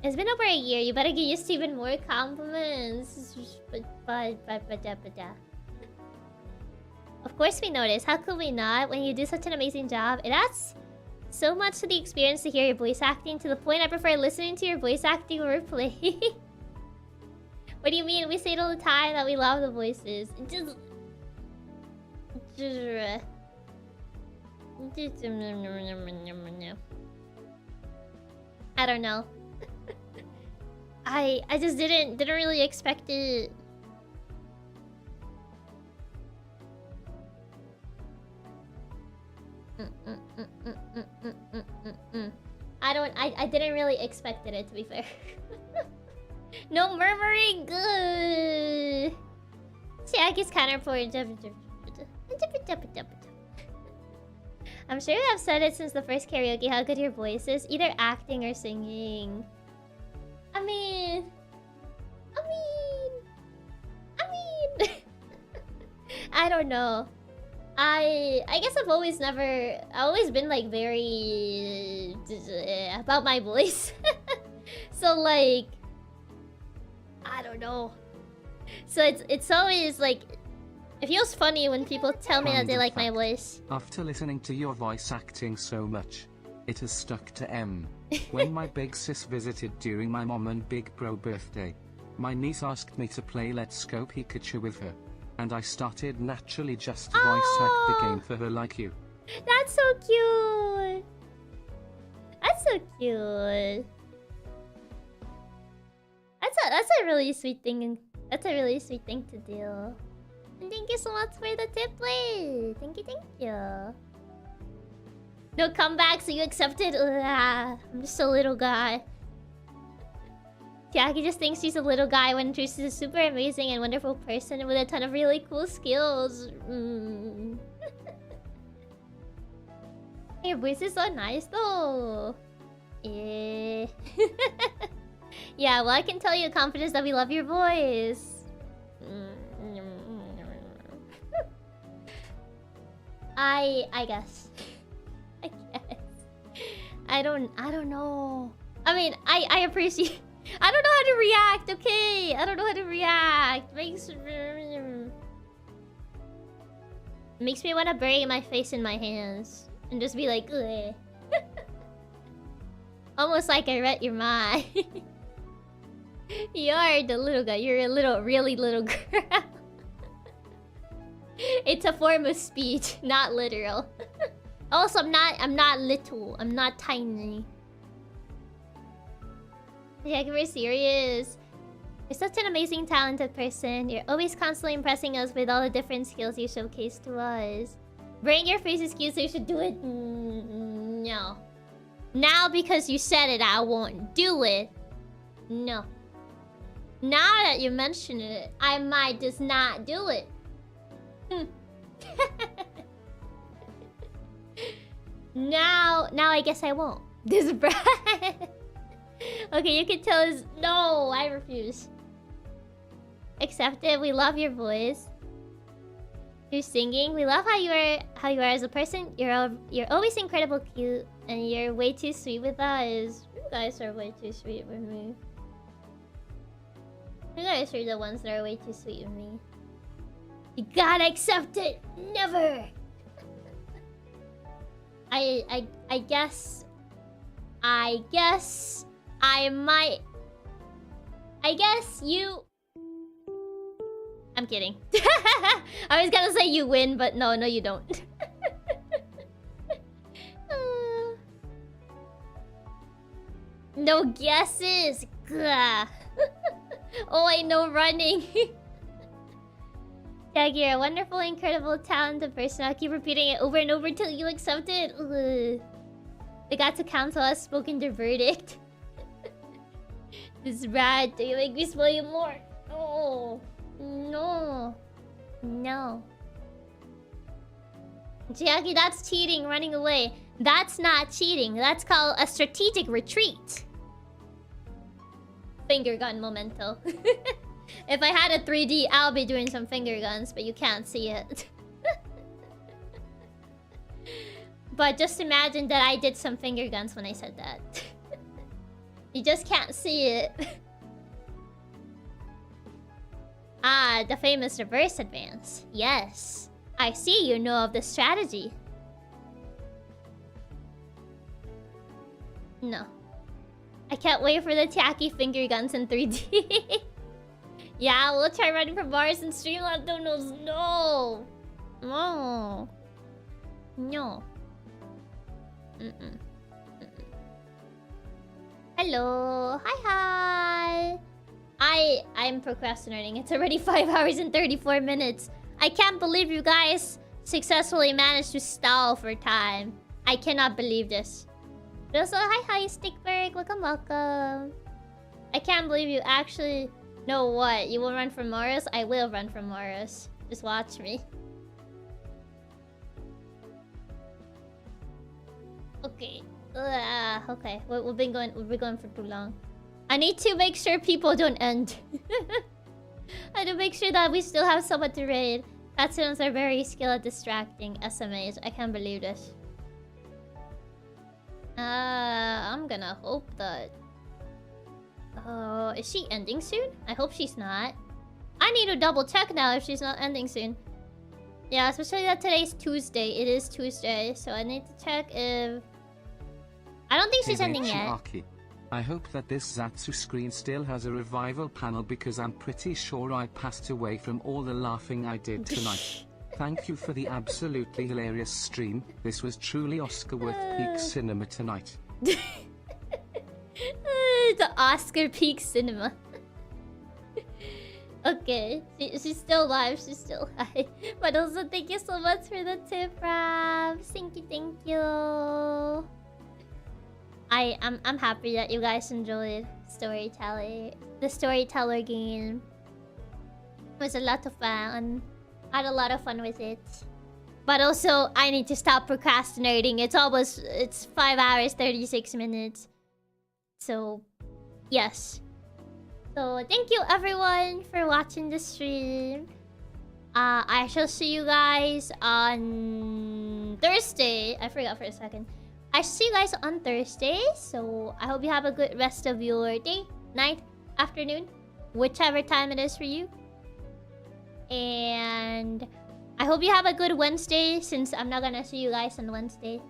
It's been over a year. You better get used to even more compliments. Of course we notice. How could we not? When you do such an amazing job, it adds so much to the experience to hear your voice acting, to the point I prefer listening to your voice acting over play. What do you mean? We say it all the time that we love the voices. I don't know. I just didn't really expect it. I didn't really expect it, to be fair. No murmuring, good. Chiaki's counterpoint. I'm sure you have said it since the first karaoke how good your voice is, either acting or singing. I mean... I don't know. I guess I've always been like very about my voice. So like I don't know. So it's always like it feels funny when people tell me that they like my voice. After listening to your voice acting so much, it has stuck to M. When my big sis visited during my mom and big bro birthday, my niece asked me to play Let's Go Pikachu with her. And I started naturally just voice act the game for her like you. That's so cute. That's so cute. That's a really sweet thing. That's a really sweet thing to do. And thank you so much for the tip, Lee. Thank you. No comeback, so you accepted. Ugh, I'm just a little guy. Chiaki just thinks she's a little guy when she's a super amazing and wonderful person with a ton of really cool skills. Your voice is so nice though. Yeah. Yeah, well I can tell you with confidence that we love your voice. I guess. I don't know. I mean, I appreciate. I don't know how to react, okay? I don't know how to react. Makes me want to bury my face in my hands and just be like, ugh. Almost like I read your mind. You're the little guy. You're a really little girl. It's a form of speech, not literal. Also, I'm not little. I'm not tiny. Yeah, we're serious. You're such an amazing, talented person. You're always constantly impressing us with all the different skills you showcase to us. Bring your face excuse, so you should do it. No. Now, because you said it, I won't do it. No. Now that you mention it, I might just not do it. Now I guess I won't. This Brad. Okay, you can tell us no. I refuse. Accept it. We love your voice. You're singing. We love how you are as a person. You're always incredible cute, and you're way too sweet with us. You guys are way too sweet with me. You guys are the ones that are way too sweet with me. You gotta accept it. Never. I guess I might. I guess you. I'm kidding. I was gonna say you win, but no, you don't. No guesses. Gah. Oh, I know running. Chiaki, you're a wonderful, incredible, talented person. I'll keep repeating it over and over till you accept it. Ugh. They got to counsel us, spoken their verdict. This is rad. Do you make me spoil you more? Oh. No. No. Chiaki, that's cheating, running away. That's not cheating. That's called a strategic retreat. Finger gun memento. If I had a 3D, I'll be doing some finger guns, but you can't see it. But just imagine that I did some finger guns when I said that. You just can't see it. Ah, the famous reverse advance. Yes. I see you know of the strategy. No. I can't wait for the Chiaki finger guns in 3D. Yeah, we'll try running for bars and Streamlabs donuts. No. No. No. Hello. Hi. I'm procrastinating. It's already 5 hours and 34 minutes. I can't believe you guys successfully managed to stall for time. I cannot believe this. But also, hi, Stickberg. Welcome. I can't believe you actually... know what? You will run from Morris? I will run from Morris. Just watch me. Okay. Okay. We've been going for too long. I need to make sure people don't end. I need to make sure that we still have someone to raid. Katsumans are very skilled at distracting SMAs. I can't believe this. I'm gonna hope that... is she ending soon? I hope she's not. I need to double check now if she's not ending soon. Yeah, especially that today's Tuesday. It is Tuesday, so I need to check if... I don't think she's Hey ending there, yet. Chiaki. I hope that this Zatsu screen still has a revival panel because I'm pretty sure I passed away from all the laughing I did tonight. Thank you for the absolutely hilarious stream. This was truly Oscar worth peak cinema tonight. The Oscar peak cinema. Okay, she's still alive. She's still alive. But also, thank you so much for the tip, Rab. Thank you. I'm happy that you guys enjoyed Storyteller. The Storyteller game was a lot of fun. I had a lot of fun with it. But also, I need to stop procrastinating. It's 5 hours 36 minutes. So, yes. So, thank you everyone for watching the stream. I shall see you guys on Thursday. I forgot for a second. I shall see you guys on Thursday. So, I hope you have a good rest of your day, night, afternoon, whichever time it is for you. And I hope you have a good Wednesday since I'm not gonna see you guys on Wednesday.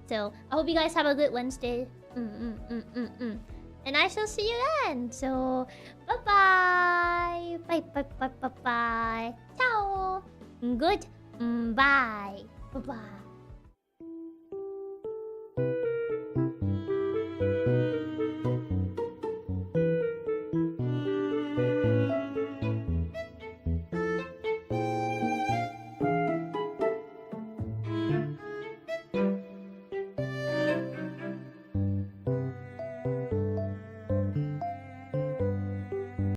So, I hope you guys have a good Wednesday. And I shall see you then. So, bye-bye. Bye. Ciao. Good. Bye. Bye-bye.